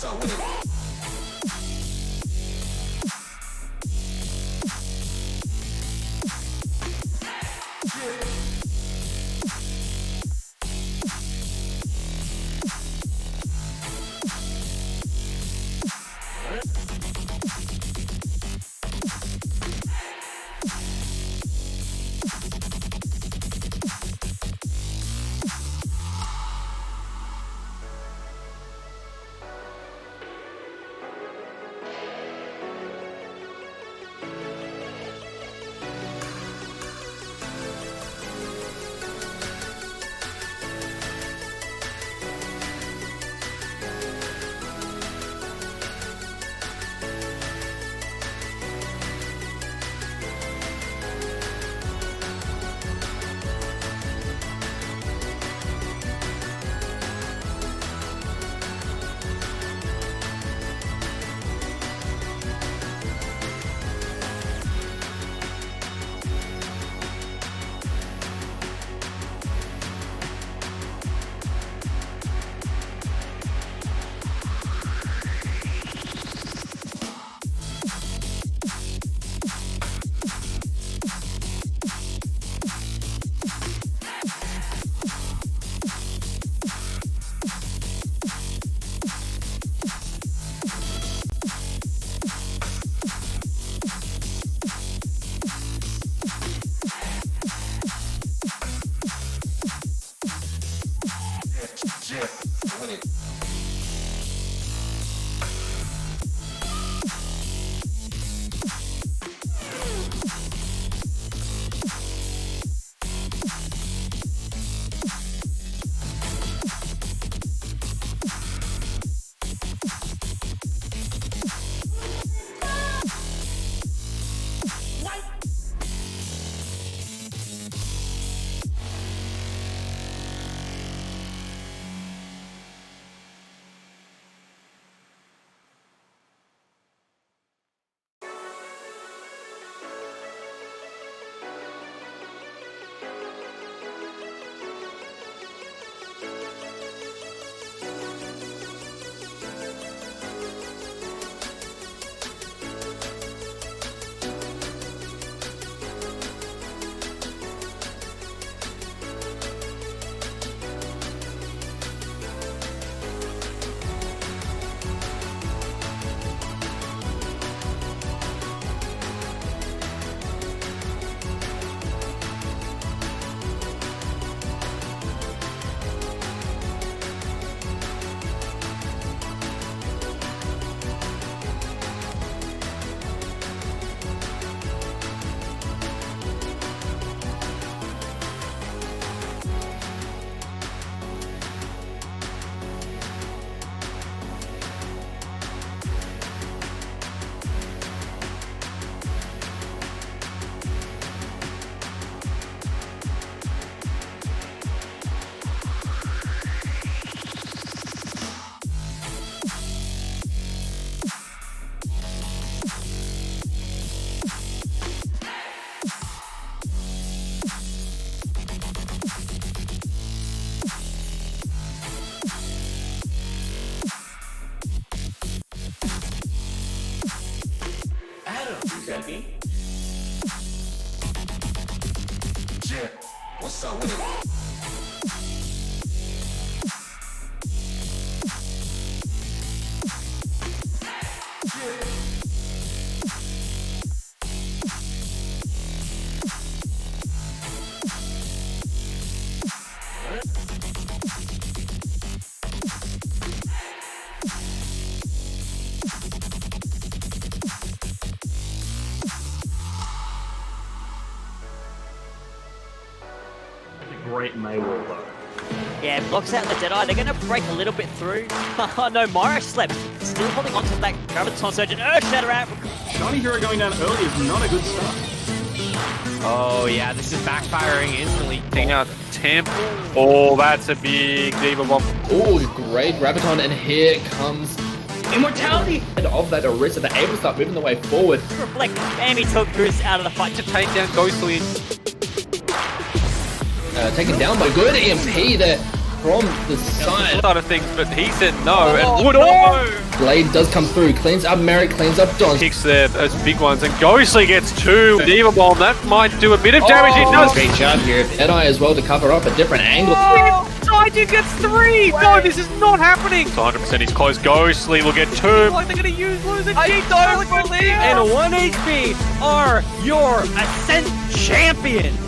up with it? Ready? Yeah, what's up with it? Great Maywall though. Yeah, blocks out the Deadeye. They're going to break a little bit through. Oh no, Myra slept. Still holding on to that Graviton Surge and Earth Shatter out. Shiny Hero going down early is not a good start. Oh yeah, this is backfiring instantly. Taking out Temple. Oh, that's a big Diva bomb. Oh, great Graviton, and here comes Immortality of that Orisa. They're able to start moving the way forward. Reflect. Bambi took Goose out of the fight. To take down Ghostly. Taken down by good EMP there. from the side. Side of things, but he said no, and would no! Blade does come through, cleans up Merrick, cleans up Don. Kicks there, those big ones, and Ghostly gets 2. Diva Bomb, that might do a bit of damage. It does. Great job here. Deadeye as well to cover up a different angle. Titan gets 3! No, this is not happening! So 100% he's close. Ghostly will get 2. Like they're gonna use lose it. I don't believe and 1 HP are your Ascent champions.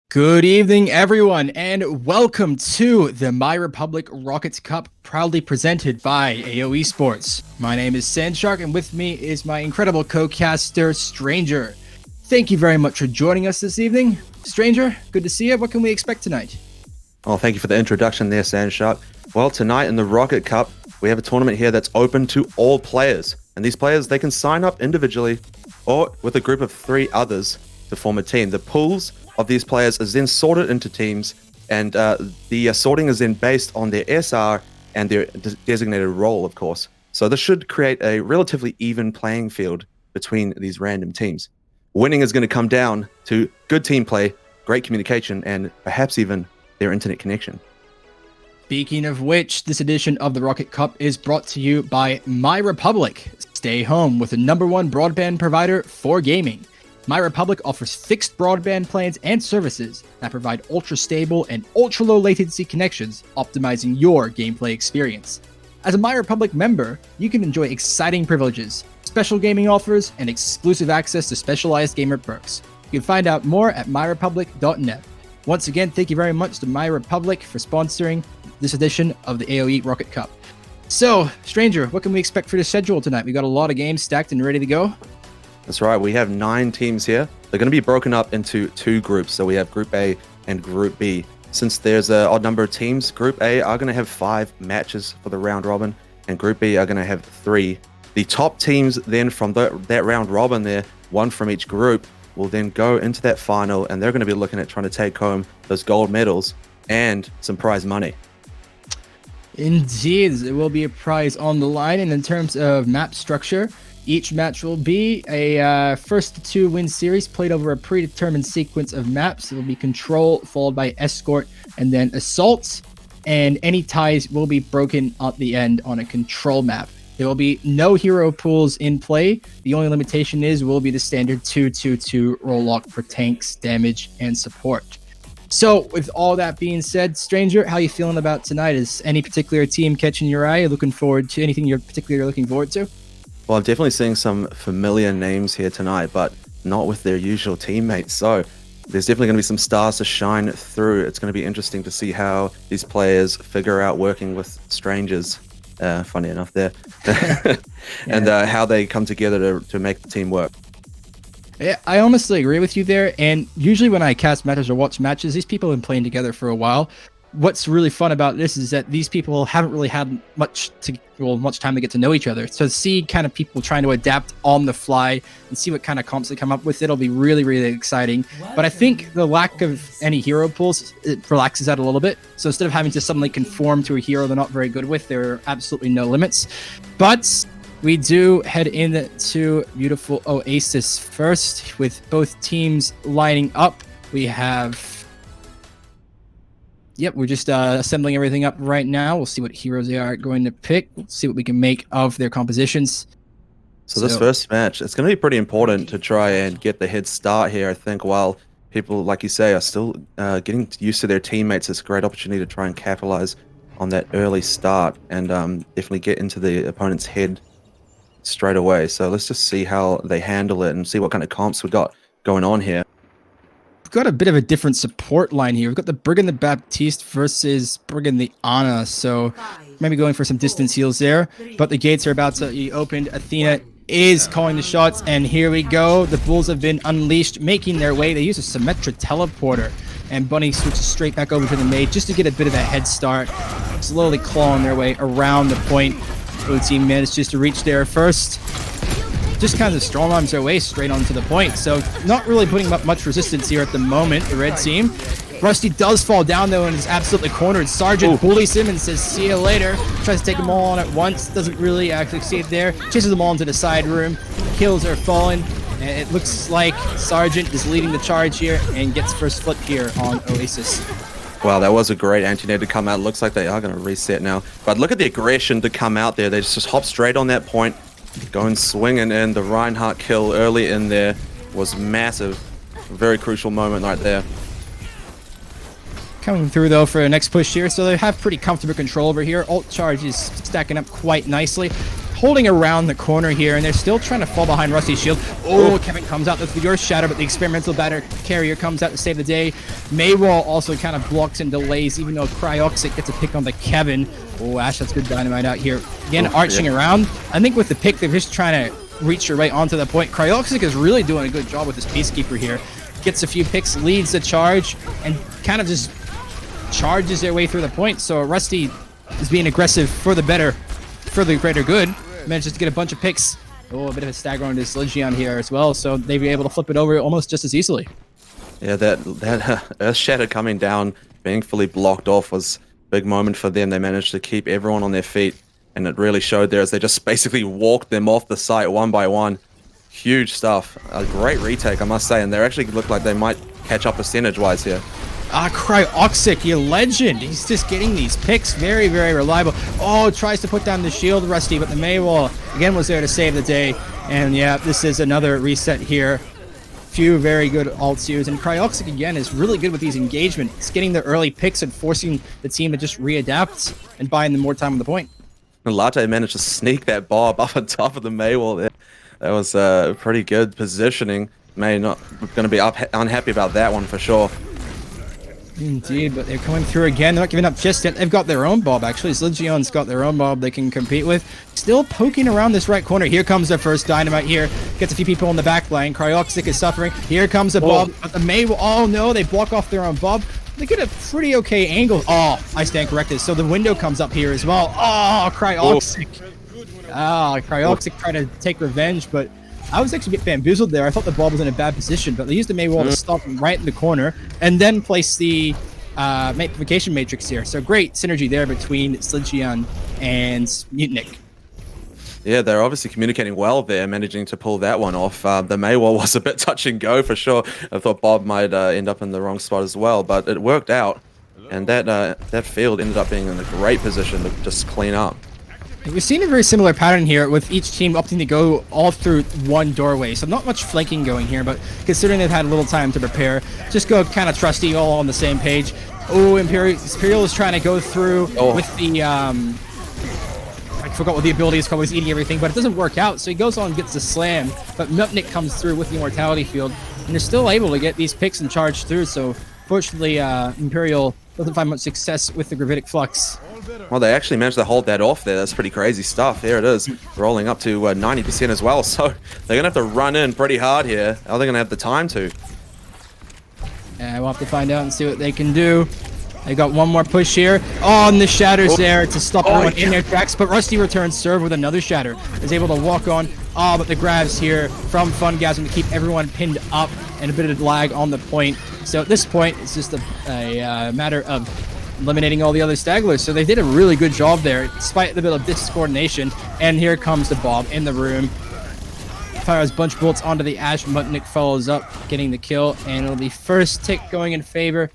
Good evening, everyone, and welcome to the MyRepublic Rockets Cup, proudly presented by AOEsports. My name is Sandshark, and with me is my incredible co-caster, Stranger. Thank you very much for joining us this evening. Stranger, good to see you. What can we expect tonight? Oh, thank you for the introduction there, Sandshark. Well, tonight in the Rocket Cup, we have a tournament here that's open to all players. And these players, they can sign up individually or with a group of 3 others to form a team. The pools of these players is then sorted into teams, and the sorting is then based on their SR and their designated role, of course. So this should create a relatively even playing field between these random teams. Winning is going to come down to good team play, great communication, and perhaps even their internet connection. Speaking of which, this edition of the Rocket Cup is brought to you by MyRepublic. Stay home with the #1 broadband provider for gaming. MyRepublic offers fixed broadband plans and services that provide ultra-stable and ultra-low latency connections, optimizing your gameplay experience. As a MyRepublic member, you can enjoy exciting privileges, special gaming offers, and exclusive access to specialized gamer perks. You can find out more at myrepublic.net. Once again, thank you very much to MyRepublic for sponsoring this edition of the AOE Rocket Cup. So, Stranger, what can we expect for the schedule tonight? We got a lot of games stacked and ready to go. That's right, we have 9 teams here. They're going to be broken up into 2 groups. So we have Group A and Group B. Since there's an odd number of teams, Group A are going to have 5 matches for the round robin, and Group B are going to have 3. The top teams then from that round robin there, 1 from each group, will then go into that final, and they're going to be looking at trying to take home those gold medals and some prize money. Indeed, there will be a prize on the line, and in terms of map structure, each match will be a first-to-2 win series played over a predetermined sequence of maps. It will be Control, followed by Escort, and then Assault. And any ties will be broken at the end on a Control map. There will be no hero pools in play. The only limitation will be the standard 2-2-2 roll lock for tanks, damage, and support. So, with all that being said, Stranger, how are you feeling about tonight? Is any particular team catching your eye? Looking forward to anything you're particularly looking forward to? Well, I'm definitely seeing some familiar names here tonight, but not with their usual teammates. So there's definitely going to be some stars to shine through. It's going to be interesting to see how these players figure out working with strangers, funny enough there, and how they come together to make the team work. Yeah, I honestly agree with you there. And usually when I cast matches or watch matches, these people have been playing together for a while. What's really fun about this is that these people haven't really had much time to get to know each other. So to see kind of people trying to adapt on the fly and see what kind of comps they come up with, it'll be really, really exciting. But I think the lack of any hero pools, it relaxes that a little bit. So instead of having to suddenly conform to a hero they're not very good with, there are absolutely no limits. But we do head into beautiful Oasis first, with both teams lining up. We have... Yep, we're just assembling everything up right now. We'll see what heroes they are going to pick. We'll see what we can make of their compositions. So this first match, it's going to be pretty important to try and get the head start here, I think, while people, like you say, are still getting used to their teammates. It's a great opportunity to try and capitalize on that early start and definitely get into the opponent's head straight away. So let's just see how they handle it and see what kind of comps we got going on here. We've got a bit of a different support line here. We've got the Brigand the Baptiste versus Brigand the Ana, so maybe going for some distance heals there. But the gates are about to be opened. Athena is calling the shots, and here we go. The Bulls have been unleashed, making their way. They use a Symmetra teleporter, and Bunny switches straight back over to the Mage just to get a bit of a head start, slowly clawing their way around the point. Blue team manages to reach there first. Just kind of strong arms their way straight onto the point. So not really putting up much resistance here at the moment, the red team. Rusty does fall down though and is absolutely cornered. Sergeant bullies him and says, see you later. Tries to take them all on at once. Doesn't really actually succeed there. Chases them all into the side room. Kills are fallen. And it looks like Sergeant is leading the charge here and gets first flip here on Oasis. Wow, that was a great anti-nade to come out. Looks like they are going to reset now. But look at the aggression to come out there. They just hop straight on that point, going swinging in. The Reinhardt kill early in there was massive. Very crucial moment right there. Coming through though for the next push here, so they have pretty comfortable control over here. Ult charge is stacking up quite nicely. Holding around the corner here, and they're still trying to fall behind Rusty's shield. Oh, Kevin comes out with your shatter, but the experimental batter carrier comes out to save the day. Maywall also kind of blocks and delays, even though Cryoxic gets a pick on the Kevin. Oh, Ash, that's good dynamite out here. Again, arching around. I think with the pick, they're just trying to reach right onto the point. Cryoxic is really doing a good job with his Peacekeeper here. Gets a few picks, leads the charge, and kind of just charges their way through the point. So Rusty is being aggressive for the better, for the greater good. Manages to get a bunch of picks. Oh, a bit of a stagger on this Legion here as well, so they'd be able to flip it over almost just as easily. Yeah, that Earth Shatter coming down, being fully blocked off was a big moment for them. They managed to keep everyone on their feet, and it really showed there as they just basically walked them off the site one by one. Huge stuff. A great retake, I must say, and they actually look like they might catch up percentage-wise here. Cryoxic, you legend. He's just getting these picks. Very, very reliable. Oh, tries to put down the shield, Rusty, but the Maywall, again, was there to save the day. And yeah, this is another reset here. Few very good ults used. And Cryoxic, again, is really good with these engagements. Getting the early picks and forcing the team to just readapt and buying them more time on the point. And Latte managed to sneak that Bob up on top of the Maywall there. That was pretty good positioning. May not going to be unhappy about that one for sure. Indeed, but they're coming through again. They're not giving up just yet. They've got their own Bob, actually. Legion's got their own Bob they can compete with. Still poking around this right corner. Here comes their first dynamite here. Gets a few people on the back line. Cryoxic is suffering. Here comes a Bob. But the May will... Oh, no. They block off their own Bob. They get a pretty okay angle. Oh, I stand corrected. So the window comes up here as well. Oh, Cryoxic. Cryoxic trying to take revenge, but... I was actually a bit bamboozled there. I thought the ball was in a bad position, but they used the Maywall to stop him right in the corner and then place the Magnification Matrix here. So great synergy there between Sligion and Mutnik. Yeah, they're obviously communicating well there, managing to pull that one off. The Maywall was a bit touch and go for sure. I thought Bob might end up in the wrong spot as well, but it worked out. And that field ended up being in a great position to just clean up. We've seen a very similar pattern here with each team opting to go all through one doorway. So not much flanking going here, but considering they've had a little time to prepare, just go kind of trusty, all on the same page. Oh, Imperial is trying to go through with the, I forgot what the ability is called, he's eating everything, but it doesn't work out. So he goes on and gets the slam, but Mutnik comes through with the Immortality Field, and they're still able to get these picks and charge through. So fortunately, Imperial doesn't find much success with the Gravitic Flux. Well, they actually managed to hold that off there. That's pretty crazy stuff. Here it is, rolling up to 90% as well. So they're going to have to run in pretty hard here. Are they going to have the time to? Yeah, we'll have to find out and see what they can do. They got one more push here. Oh, and the Shatter's there to stop everyone in their tracks. But Rusty returns serve with another Shatter. Is able to walk on. Oh, but the grabs here from Fungasm to keep everyone pinned up and a bit of lag on the point. So at this point, it's just a matter of eliminating all the other stagglers. So they did a really good job there, despite the bit of discoordination. And here comes the Bob in the room. Fires a bunch of bullets onto the Ash. Mutnik follows up, getting the kill. And it'll be first tick going in favor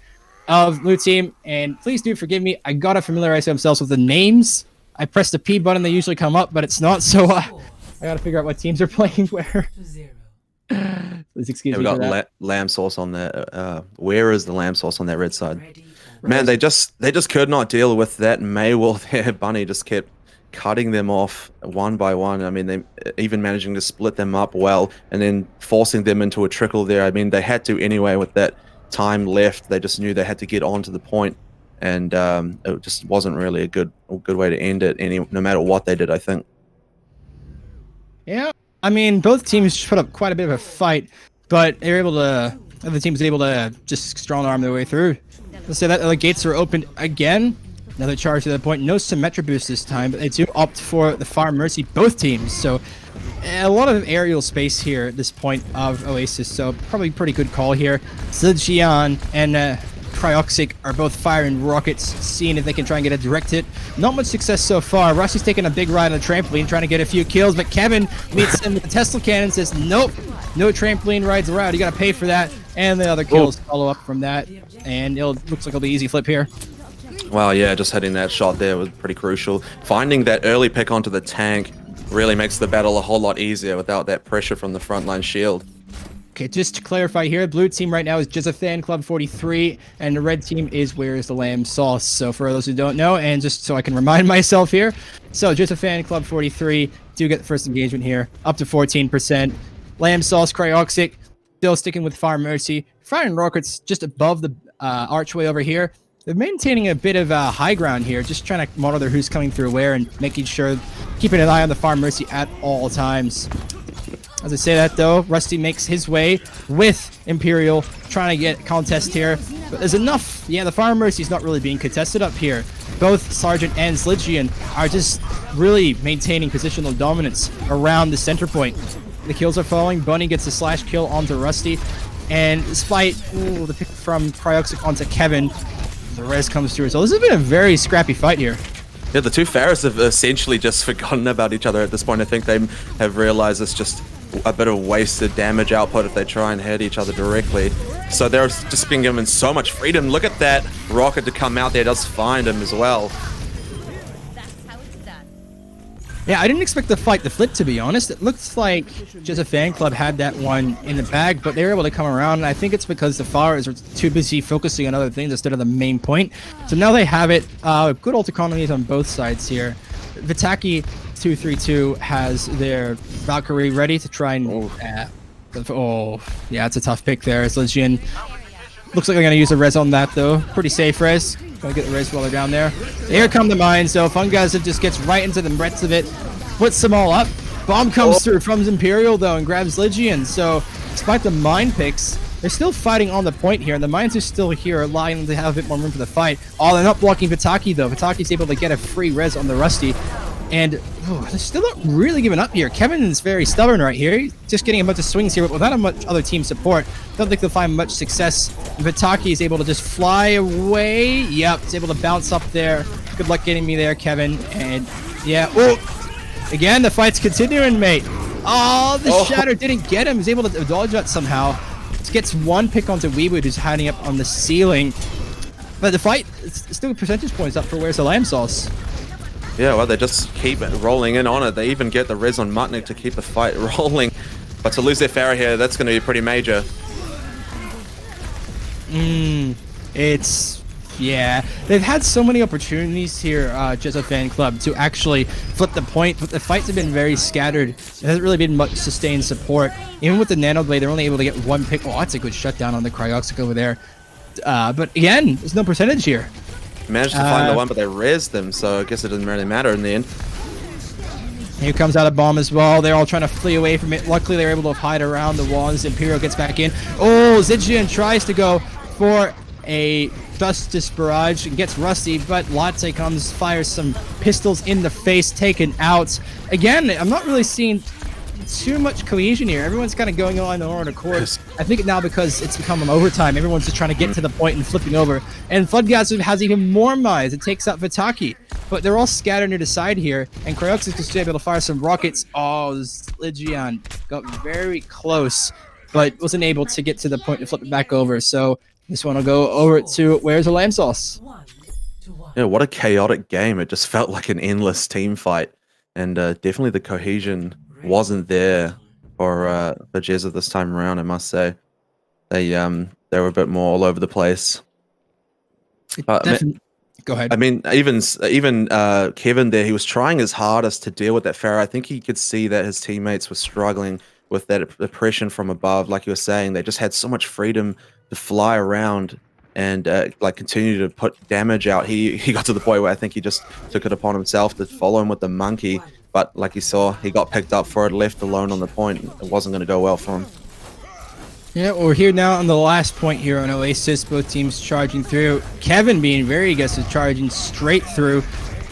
of Blue Team. And please do forgive me, I gotta familiarize themselves with the names. I pressed the P button, they usually come up, but it's not. So I gotta figure out what teams are playing where. Please excuse me. We got lamb sauce on that. Where is the lamb sauce on that red side? Man, they just could not deal with that Maywall there. Bunny just kept cutting them off one by one. I mean, they even managing to split them up well and then forcing them into a trickle there. I mean, they had to anyway with that time left. They just knew they had to get onto the point, and it just wasn't really a good way to end it. No matter what they did, I think. Yeah, I mean, both teams put up quite a bit of a fight, but they were able to. The team was able to just strong arm their way through. Let's say that the gates are opened again. Another charge to the point. No Symmetra boost this time, but they do opt for the Fire Mercy, both teams. So a lot of aerial space here at this point of Oasis. So probably pretty good call here. Zildjian and Cryoxic are both firing rockets, seeing if they can try and get a direct hit. Not much success so far. Rusty's taking a big ride on the trampoline, trying to get a few kills, but Kevin meets him with the Tesla cannon, says, nope, No trampoline rides around. You got to pay for that. And the other kills follow up from that. And it looks like it'll be easy flip here. Wow, yeah, just hitting that shot there was pretty crucial. Finding that early pick onto the tank really makes the battle a whole lot easier without that pressure from the frontline shield. Okay, just to clarify here, blue team right now is just a fan club 43, and the red team is Where's the Lamb Sauce. So for those who don't know, and just so I can remind myself here, so just a fan club 43 do get the first engagement here, up to 14%. Lamb Sauce, Cryoxic, still sticking with Fire Mercy. Fire and Rockets just above the archway over here. They're maintaining a bit of high ground here, just trying to monitor who's coming through where and making sure, keeping an eye on the Fire Mercy at all times. As I say that though, Rusty makes his way with Imperial, trying to get contest here. But there's enough. Yeah, the Fire Mercy is not really being contested up here. Both Sergeant and Sligian are just really maintaining positional dominance around the center point. The kills are falling. Bunny gets a slash kill onto Rusty. And despite the pick from Cryoxic onto Kevin, the res comes through. So this has been a very scrappy fight here. Yeah, the two Pharaohs have essentially just forgotten about each other at this point. I think they have realized it's just a bit of wasted damage output if they try and hit each other directly. So they're just being given so much freedom. Look at that rocket to come out there, does find him as well. Yeah, I didn't expect the fight to flip, to be honest. It looks like just a fan club had that one in the bag, but they were able to come around, and I think it's because the Flowers are too busy focusing on other things instead of the main point. So now they have it. Good ult economies on both sides here. Vitaki 232 has their Valkyrie ready to try and... yeah, it's a tough pick there. Legion looks like they're going to use a res on that, though. Pretty safe res. Gonna get the res while they're down there. Here come the mines, so Fungaza just gets right into the breadth of it, puts them all up. Bomb comes through from Imperial, though, and grabs Legion. So, despite the mine picks, they're still fighting on the point here, and the mines are still here, allowing them to have a bit more room for the fight. Oh, they're not blocking Vitaki, though. Vitaki's able to get a free res on the Rusty. And they're still not really giving up here. Kevin is very stubborn right here. He's just getting a bunch of swings here, but without much other team support, don't think they'll find much success. Vitaki is able to just fly away. Yep, he's able to bounce up there. Good luck getting me there, Kevin. And yeah, again, the fight's continuing, mate. Oh, the Shatter didn't get him. He's able to dodge that somehow. Just gets one pick onto Weewood, who's hiding up on the ceiling. But the fight is still percentage points up for Where's the Lamb Sauce. Yeah, well, they just keep rolling in on it. They even get the res on Mutnik to keep the fight rolling. But to lose their Pharaoh here, that's going to be pretty major. Yeah, they've had so many opportunities here, just a fan club, to actually flip the point, but the fights have been very scattered. There hasn't really been much sustained support. Even with the Nano Blade, they're only able to get one pick. Oh, that's a good shutdown on the Cryoxic over there. But again, there's no percentage here. Managed to find the one, but they rezzed them, so I guess it doesn't really matter in the end. Here comes out a bomb as well. They're all trying to flee away from it. Luckily, they're able to hide around the walls. Imperial gets back in. Oh, Zijian tries to go for a Justice Barrage and gets Rusty, but Latte comes, fires some pistols in the face, taken out. Again, I'm not really seeing too much cohesion here. Everyone's kind of going on their own accord. I think now because it's become an overtime, everyone's just trying to get to the point and flipping over. And Floodgas has even more mines. It takes out Vitaki. But they're all scattered near the side here, and Cryoxic is able to fire some rockets. Oh, Legion got very close, but wasn't able to get to the point to flip it back over. So this one will go over to Where's the Lamb Sauce? Yeah, what a chaotic game. It just felt like an endless team fight. And definitely the cohesion wasn't there for Jezza this time around, I must say. They were a bit more all over the place. Go ahead. I mean, even Kevin there, he was trying his hardest to deal with that Pharaoh. I think he could see that his teammates were struggling with that oppression from above. Like you were saying, they just had so much freedom to fly around and like continue to put damage out. He got to the point where I think he just took it upon himself to follow him with the monkey. But like you saw, he got picked up for it, left alone on the point. It wasn't going to go well for him. Yeah, we're here now on the last point here on Oasis. Both teams charging through. Kevin being very aggressive, charging straight through.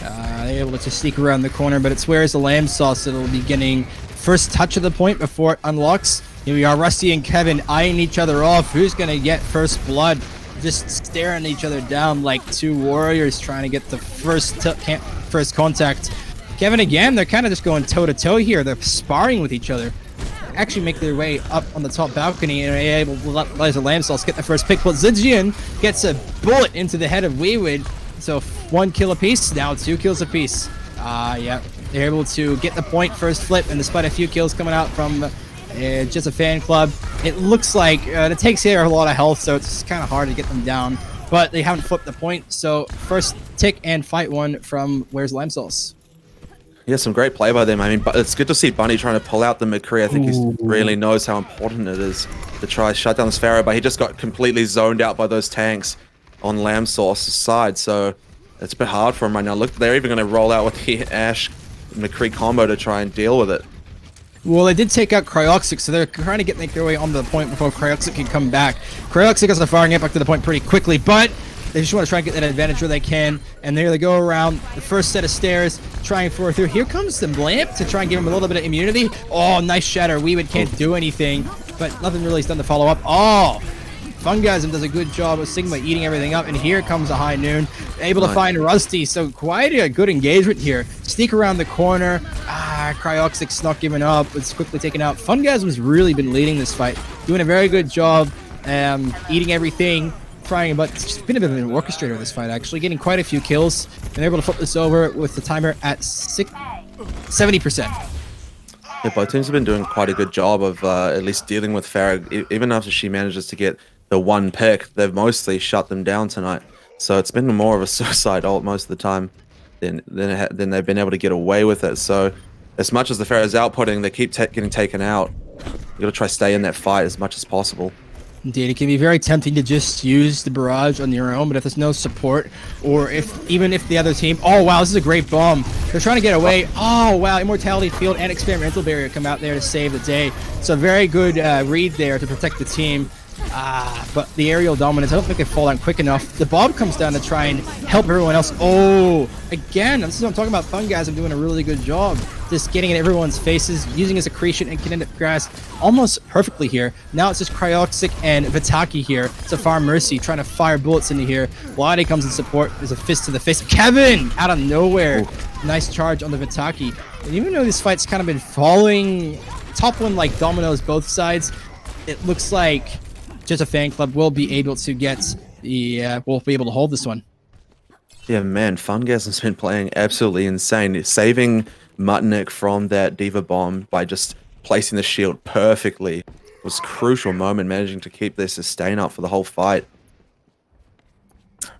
They're able to sneak around the corner, but it's Where's the Lamb Sauce that'll be getting first touch of the point before it unlocks. Here we are, Rusty and Kevin eyeing each other off. Who's going to get first blood? Just staring each other down like two warriors trying to get the first contact. Kevin again, they're kind of just going toe-to-toe here. They're sparring with each other. actually make their way up on the top balcony and are able to let Laser Lamsauce get the first pick. But Zijian gets a bullet into the head of Weewood. So 1 kill apiece, now 2 kills apiece. Yeah, they're able to get the point first flip, and despite a few kills coming out from just a fan club, it looks like the takes here are a lot of health, so it's kind of hard to get them down. But they haven't flipped the point, so first tick and fight one from Where's Lime Sauce. Yeah, some great play by them. I mean, but it's good to see Bunny trying to pull out the McCree. I think he really knows how important it is to try shut down this Pharaoh, but he just got completely zoned out by those tanks on Lamb Sauce's side, so it's a bit hard for him right now. Look, they're even going to roll out with the Ash McCree combo to try and deal with it. Well, they did take out Cryoxic, so they're trying to get their way onto the point before Cryoxic can come back. Cryoxic has a firing impact to the point pretty quickly, but they just want to try and get that advantage where they can. And there they go around the first set of stairs, trying for through. Here comes the Lamp to try and give him a little bit of immunity. Oh, nice shatter. Weewood can't do anything, but nothing really is done to follow up. Oh, Fungasm does a good job of Sigma eating everything up, and here comes a High Noon, able to find Rusty, so quite a good engagement here. Sneak around the corner, Cryoxic's not giving up, it's quickly taken out. Fungasm's really been leading this fight, doing a very good job, eating everything, trying, but it's just been a bit of an orchestrator of this fight, actually, getting quite a few kills, and they're able to flip this over with the timer at 70%. Yeah, both teams have been doing quite a good job of at least dealing with Farah. Even after she manages to get the 1 pick, they've mostly shut them down tonight. So it's been more of a suicide ult most of the time than they've been able to get away with it. So as much as the Pharaoh's outputting, they keep getting taken out. You gotta try stay in that fight as much as possible. Indeed, it can be very tempting to just use the barrage on your own, but if there's no support, or even if the other team... Oh, wow, this is a great bomb. They're trying to get away. Oh, wow, Immortality Field and Experimental Barrier come out there to save the day. So very good read there to protect the team. But the aerial dominance, I don't think they fall down quick enough. The bomb comes down to try and help everyone else. Oh, again, this is what I'm talking about. Fungasm doing a really good job. Just getting in everyone's faces, using his accretion and kinetic grasp almost perfectly here. Now it's just Cryoxic and Vitaki here. Safar Mercy trying to fire bullets into here. Lottie comes in support. There's a fist to the face. Kevin out of nowhere. Nice charge on the Vitaki. And even though this fight's kind of been falling top one like dominoes both sides, it looks like just a fan club will be able to get the will be able to hold this one. Yeah, man, Fungasm's been playing absolutely insane, saving Mutnik from that Diva bomb by just placing the shield perfectly. It was a crucial moment, managing to keep their sustain up for the whole fight.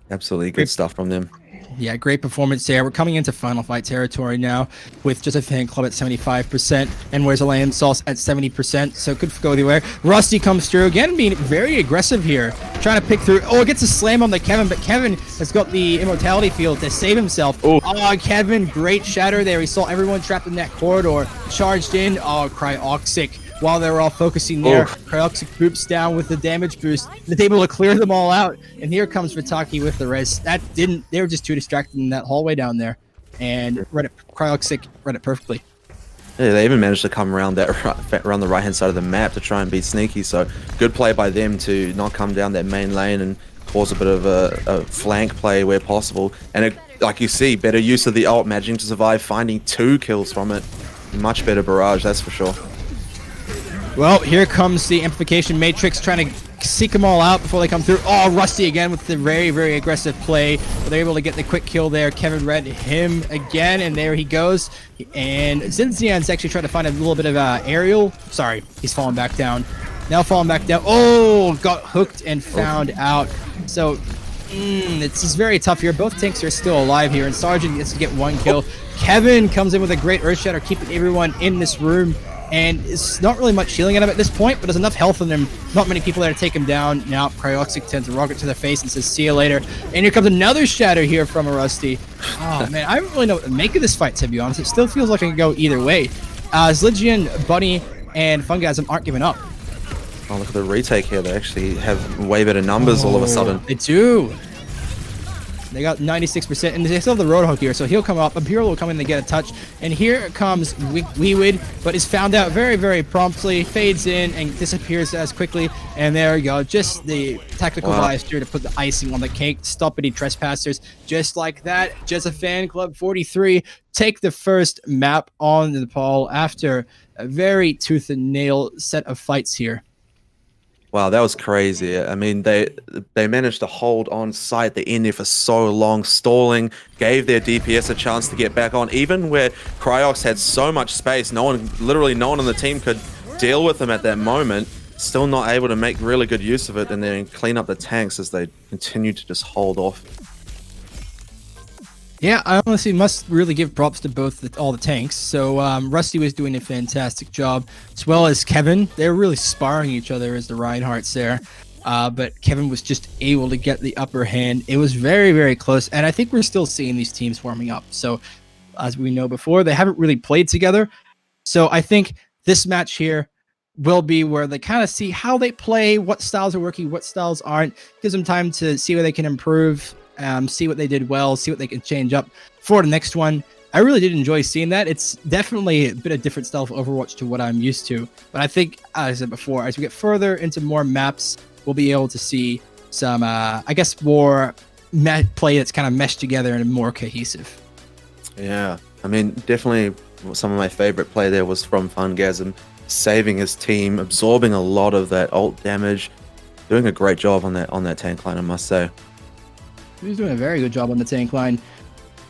Absolutely good stuff from them. Yeah, great performance there. We're coming into final fight territory now with just a fan club at 75% and Where's the Lamb Sauce at 70%, so it could go the way. Rusty comes through again, being very aggressive here, trying to pick through. Oh, it gets a slam on the Kevin, but Kevin has got the Immortality Field to save himself. Oh, Kevin, great shatter there. He saw everyone trapped in that corridor, charged in. Oh, Cryoxic. While they were all focusing there, Cryoxic boops down with the damage boost. They're able to clear them all out. And here comes Vitaki with the res. They were just too distracted in that hallway down there. And Cryoxic read it perfectly. Yeah, they even managed to come around around the right-hand side of the map to try and be sneaky. So good play by them to not come down that main lane and cause a bit of a flank play where possible. And like you see, better use of the ult, managing to survive, finding 2 kills from it. Much better barrage, that's for sure. Well, here comes the Amplification Matrix trying to seek them all out before they come through. Oh, Rusty again with the very, very aggressive play. But they're able to get the quick kill there. Kevin read him again, and there he goes. And Zinzian's actually trying to find a little bit of aerial. Sorry, he's falling back down. Now falling back down. Oh, got hooked and found out. So it's just very tough here. Both tanks are still alive here, and Sergeant gets to get 1 kill. Kevin comes in with a great Earth Shatter, keeping everyone in this room. And it's not really much healing on him at this point, but there's enough health on him. Not many people there to take him down. Now, Cryoxic tends a rocket to the face and says, see you later. And here comes another shatter here from a Rusty. Oh, man, I don't really know what to make of this fight, to be honest. It still feels like it can go either way. Zligian, Bunny, and Fungasm aren't giving up. Oh, look at the retake here. They actually have way better numbers all of a sudden. They do. They got 96%, and they still have the Roadhog here, so he'll come up. Imperial will come in to get a touch, and here comes Weewood, but is found out very, very promptly, fades in, and disappears as quickly, and there you go. Just the tactical bias here to put the icing on the cake, stop any trespassers, just like that. Just a Fan Club 43 take the first map on the poll after a very tooth and nail set of fights here. Wow, that was crazy. I mean, they managed to hold on site at the end there for so long, stalling, gave their DPS a chance to get back on, even where Cryox had so much space. Literally no one on the team could deal with them at that moment. Still not able to make really good use of it and then clean up the tanks as they continue to just hold off. Yeah, I honestly must really give props to all the tanks. So Rusty was doing a fantastic job, as well as Kevin. They're really sparring each other as the Reinhardts there. But Kevin was just able to get the upper hand. It was very, very close. And I think we're still seeing these teams warming up. So as we know before, they haven't really played together. So I think this match here will be where they kind of see how they play, what styles are working, what styles aren't. Gives them time to see where they can improve. See what they did well, see what they can change up for the next one. I really did enjoy seeing that. It's definitely a bit of different style of Overwatch to what I'm used to. But I think, as I said before, as we get further into more maps, we'll be able to see some, I guess, more play that's kind of meshed together and more cohesive. Yeah, I mean, definitely some of my favorite play there was from Fungasm, saving his team, absorbing a lot of that ult damage, doing a great job on that tank line, I must say. He's doing a very good job on the tank line.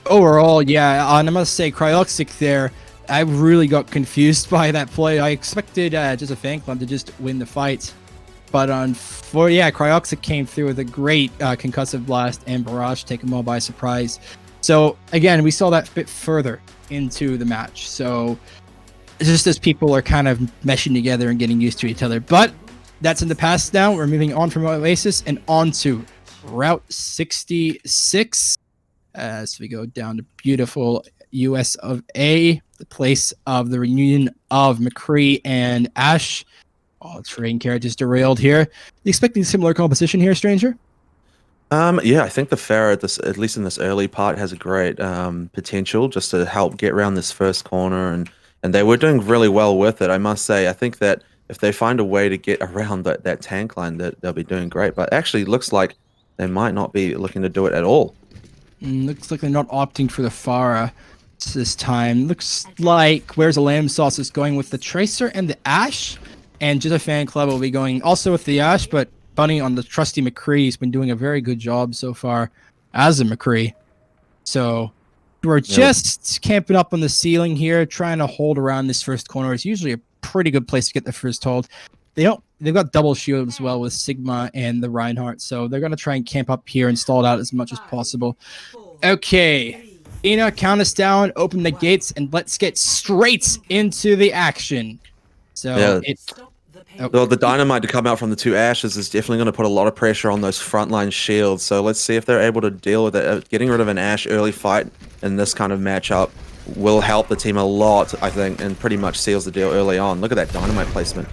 Overall, yeah, and I must say, Cryoxic there, I really got confused by that play. I expected just a Fan Club to just win the fight. But Cryoxic came through with a great concussive blast and barrage, take them all by surprise. So, again, we saw that bit further into the match. So, just as people are kind of meshing together and getting used to each other. But that's in the past now. We're moving on from Oasis and on to Route 66 as we go down to beautiful US of A, the place of the reunion of McCree and Ash. Oh, train carriages derailed here. You expecting similar composition here, Stranger? Yeah, I think the Pharah, at least in this early part, has a great potential just to help get around this first corner, and they were doing really well with it, I must say. I think that if they find a way to get around that tank line, that they'll be doing great. But actually, it looks like they might not be looking to do it at all. Looks like they're not opting for the Pharah this time. Looks like Where's the Lamb Sauce is going with the Tracer and the Ash. And just a Fan Club will be going also with the Ash, but Bunny on the trusty McCree has been doing a very good job so far as a McCree. So we're just camping up on the ceiling here, trying to hold around this first corner. It's usually a pretty good place to get the first hold. They've got double shield as well with Sigma and the Reinhardt, so they're going to try and camp up here and stall it out as much as possible. Okay, Ina, count us down, open the gates, and let's get straight into the action. So Well, the dynamite to come out from the two Ashes is definitely going to put a lot of pressure on those frontline shields, so let's see if they're able to deal with it. Getting rid of an Ash early fight in this kind of matchup will help the team a lot, I think, and pretty much seals the deal early on. Look at that dynamite placement.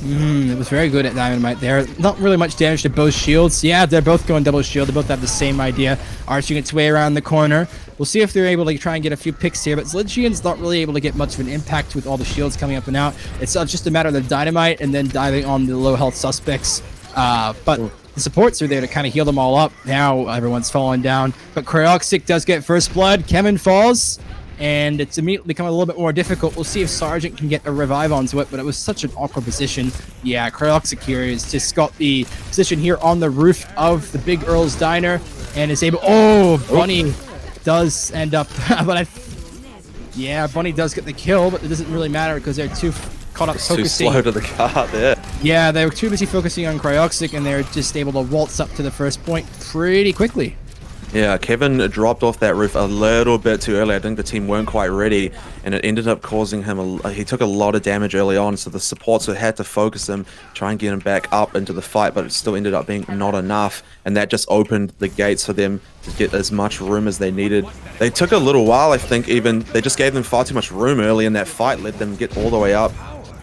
It was very good at Dynamite there. Not really much damage to both shields. Yeah, they're both going double shield. They both have the same idea. Arching its way around the corner. We'll see if they're able to try and get a few picks here, but Zildjian's not really able to get much of an impact with all the shields coming up and out. It's just a matter of the Dynamite and then diving on the low health suspects. But the supports are there to kind of heal them all up. Now everyone's falling down, but Cryoxic does get first blood. Kevin falls, and it's immediately become a little bit more difficult. We'll see if Sergeant can get a revive onto it, but it was such an awkward position. Yeah, Cryoxic here has just got the position here on the roof of the Big Earl's Diner, and is able... Oh, Bunny does end up... but yeah, Bunny does get the kill, but it doesn't really matter because they're too caught up focusing. Too slow to the cart there. Yeah, they were too busy focusing on Cryoxic, and they're just able to waltz up to the first point pretty quickly. Yeah, Kevin dropped off that roof a little bit too early. I think the team weren't quite ready, and it ended up causing him he took a lot of damage early on, so the supports had to focus him, try and get him back up into the fight, but it still ended up being not enough, and that just opened the gates for them to get as much room as they needed. They took a little while, I think, even. They just gave them far too much room early in that fight, let them get all the way up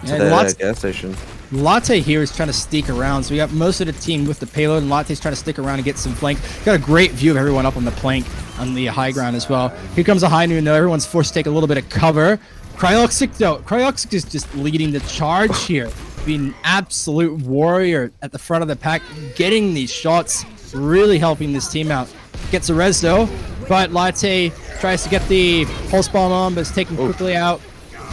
to the gas station. Latte here is trying to sneak around, so we got most of the team with the payload, and Latte's trying to stick around and get some flank. Got a great view of everyone up on the plank on the high ground as well. Here comes a high noon, though. Everyone's forced to take a little bit of cover. Cryoxic, though. Cryoxic is just leading the charge here, being an absolute warrior at the front of the pack, getting these shots, really helping this team out. Gets a res, though, but Latte tries to get the pulse bomb on, but it's taken quickly out.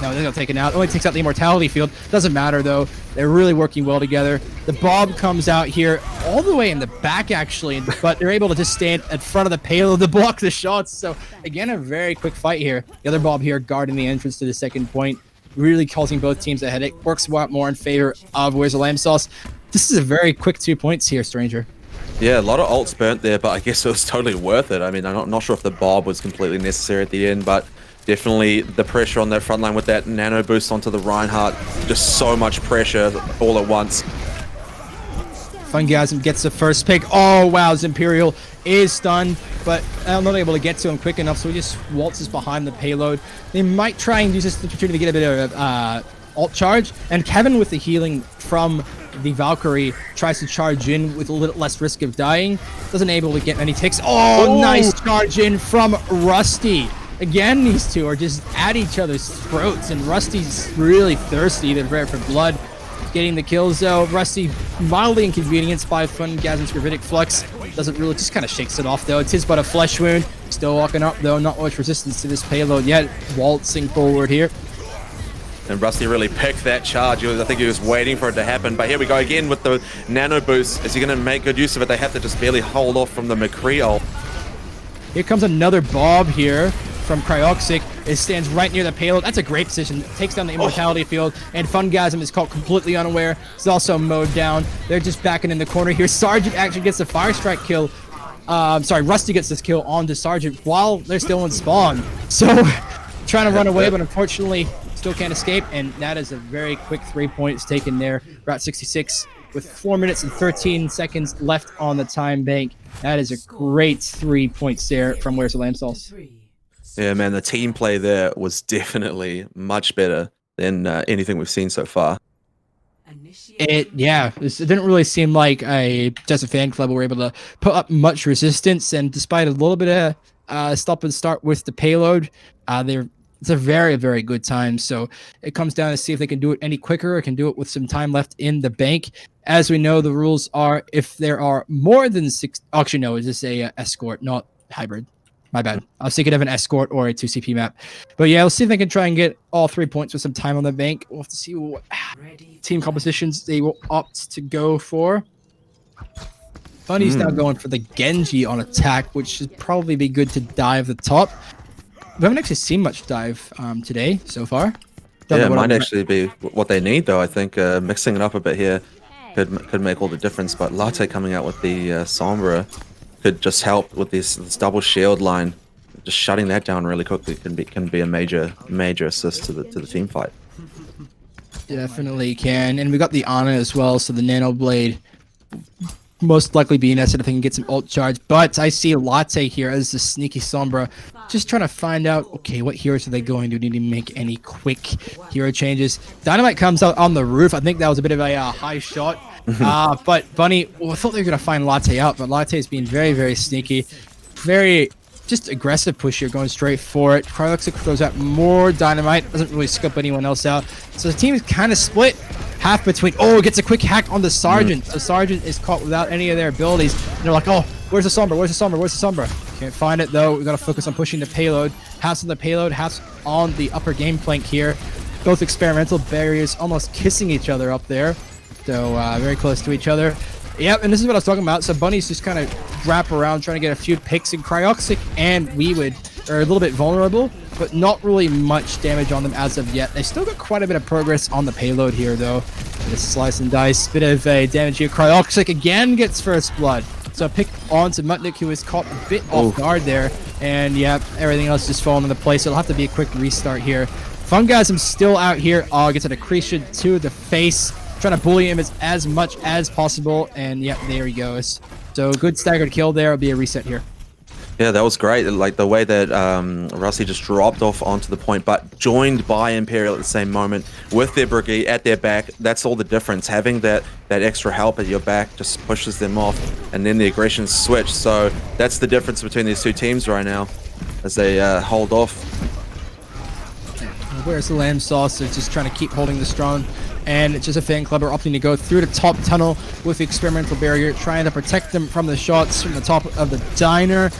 No, they're gonna take it out. Only takes out the immortality field. Doesn't matter though. They're really working well together. The Bob comes out here all the way in the back actually, but they're able to just stand in front of the payload to block the shots. So again, a very quick fight here. The other Bob here guarding the entrance to the second point, really causing both teams a headache. Works a lot more in favor of Where's the Lamb Sauce. This is a very quick 2 points here, Stranger. Yeah, a lot of ults burnt there, but I guess it was totally worth it. I mean, I'm not sure if the Bob was completely necessary at the end, but definitely the pressure on that front line with that nano boost onto the Reinhardt. Just so much pressure all at once. Fungasm gets the first pick. Oh, wow. Imperial is stunned, but I'm not able to get to him quick enough, so he just waltzes behind the payload. They might try and use this opportunity to get a bit of ult charge, and Kevin with the healing from the Valkyrie tries to charge in with a little less risk of dying. Doesn't able to get many ticks. Oh, nice charge in from Rusty. Again, these two are just at each other's throats, and Rusty's really thirsty. They're there for blood. Getting the kills though. Rusty mildly inconvenienced by Fungasm's Gravitic Flux. Doesn't really, just kind of shakes it off though. It is but a flesh wound. Still walking up though. Not much resistance to this payload yet. Waltzing forward here. And Rusty really picked that charge. I think he was waiting for it to happen. But here we go again with the nano boost. Is he going to make good use of it? They have to just barely hold off from the McCree ult. Here comes another Bob here from Cryoxic. It stands right near the payload. That's a great position. Takes down the immortality field, and Fungasm is caught completely unaware. He's also mowed down. They're just backing in the corner here. Sergeant actually gets the fire strike kill. Rusty gets this kill onto Sergeant while they're still in spawn. So trying to run away, but unfortunately still can't escape, and that is a very quick 3 points taken there. We're at 66 with 4 minutes and 13 seconds left on the time bank. That is a great 3 points there from Where's the Lamb Sauce. Yeah, man, the team play there was definitely much better than anything we've seen so far. It didn't really seem like just a fan club were able to put up much resistance, and despite a little bit of stop and start with the payload, it's a very, very good time. So it comes down to see if they can do it any quicker or can do it with some time left in the bank. As we know, the rules are if there are more than 6. Actually, no, is this a escort, not hybrid? My bad. I was thinking of an escort or a 2CP map. But yeah, we'll see if they can try and get all 3 points with some time on the bank. We'll have to see what team compositions they will opt to go for. Bunny's now going for the Genji on attack, which should probably be good to dive the top. We haven't actually seen much dive today so far. Yeah, it might actually be what they need, though. I think mixing it up a bit here could make all the difference. But Latte coming out with the Sombra could just help with this double shield line. Just shutting that down really quickly can be a major assist to the team fight. Definitely can. And we got the Ana as well, so the Nano Blade most likely be nested if they can get some ult charge. But I see Latte here as the sneaky Sombra, just trying to find out, okay, what heroes are they going to need to make any quick hero changes. Dynamite comes out on the roof. I think that was a bit of a high shot. But Bunny, I thought they were going to find Latte out, but Latte is being very, very sneaky. Very just aggressive push here, going straight for it. Cryoxic throws out more Dynamite. Doesn't really scope anyone else out. So the team is kind of split. Half between. Oh, gets a quick hack on the Sergeant. So Sergeant is caught without any of their abilities. And they're like, oh, where's the Sombra? Where's the Sombra? Where's the Sombra? Can't find it though. We got to focus on pushing the payload. Half's on the payload, half's on the upper game plank here. Both experimental barriers almost kissing each other up there. So very close to each other. Yep, and this is what I was talking about. So Bunny's just kind of wrap around trying to get a few picks, and Cryoxic and Weewood are a little bit vulnerable, but not really much damage on them as of yet. They still got quite a bit of progress on the payload here though. Just slice and dice, bit of damage here. Cryoxic again gets first blood. So a pick onto Mutnik, who is caught a bit off guard there. And yeah, everything else just falling into place. It'll have to be a quick restart here. Fungasm's still out here. Gets an accretion to the face. Trying to bully him as much as possible, and yeah, there he goes. So good staggered kill there. It'll be a reset here. Yeah, that was great. Like the way that Rusty just dropped off onto the point, but joined by Imperial at the same moment with their brigade at their back. That's all the difference. Having that extra help at your back just pushes them off, and then the aggression switch. So that's the difference between these two teams right now as they hold off. Where's the Lamb Sauce? They're just trying to keep holding the strong. And it's just a fan club are opting to go through the top tunnel with the experimental barrier, trying to protect them from the shots from the top of the diner.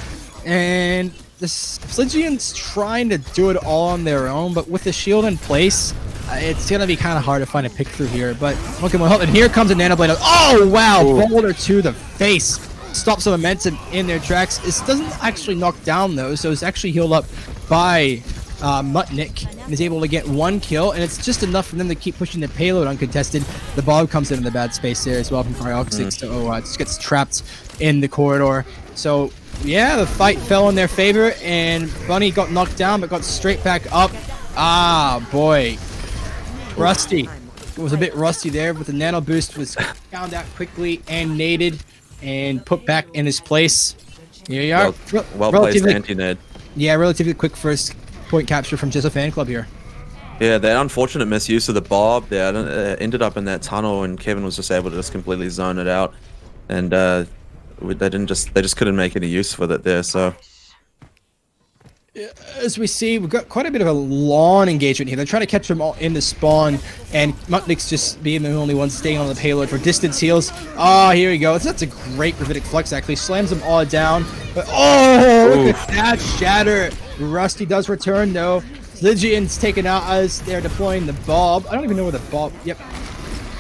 And this Stygian's trying to do it all on their own, but with the shield in place, it's gonna be kind of hard to find a pick through here. But okay, well, and here comes a Nano Blade. Oh wow, boulder to the face. Stops the momentum in their tracks. It doesn't actually knock down though, so it's actually healed up by Mutnik and is able to get 1 kill, and it's just enough for them to keep pushing the payload uncontested. The bomb comes in the bad space there as well from Cryoxix, so it just gets trapped in the corridor. So yeah, the fight fell in their favor, and Bunny got knocked down but got straight back up. Ah boy, rusty. It was a bit rusty there, but the nano boost was found out quickly and naded and put back in his place. Here you are. Well placed anti-nade. Yeah, relatively quick first point capture from Jizza Fan Club here. Yeah, that unfortunate misuse of the Bob there ended up in that tunnel, and Kevin was just able to just completely zone it out, and they just couldn't make any use with it there. So as we see, we've got quite a bit of a long engagement here. They're trying to catch them all in the spawn, and Mutnik's just being the only one staying on the payload for distance heals. Oh, here we go. That's a great Gravitic Flux, actually. Slams them all down. But, oh, look at that shatter. Rusty does return, though. Stygian's taken out as they're deploying the Bob. I don't even know where the Bob... Yep.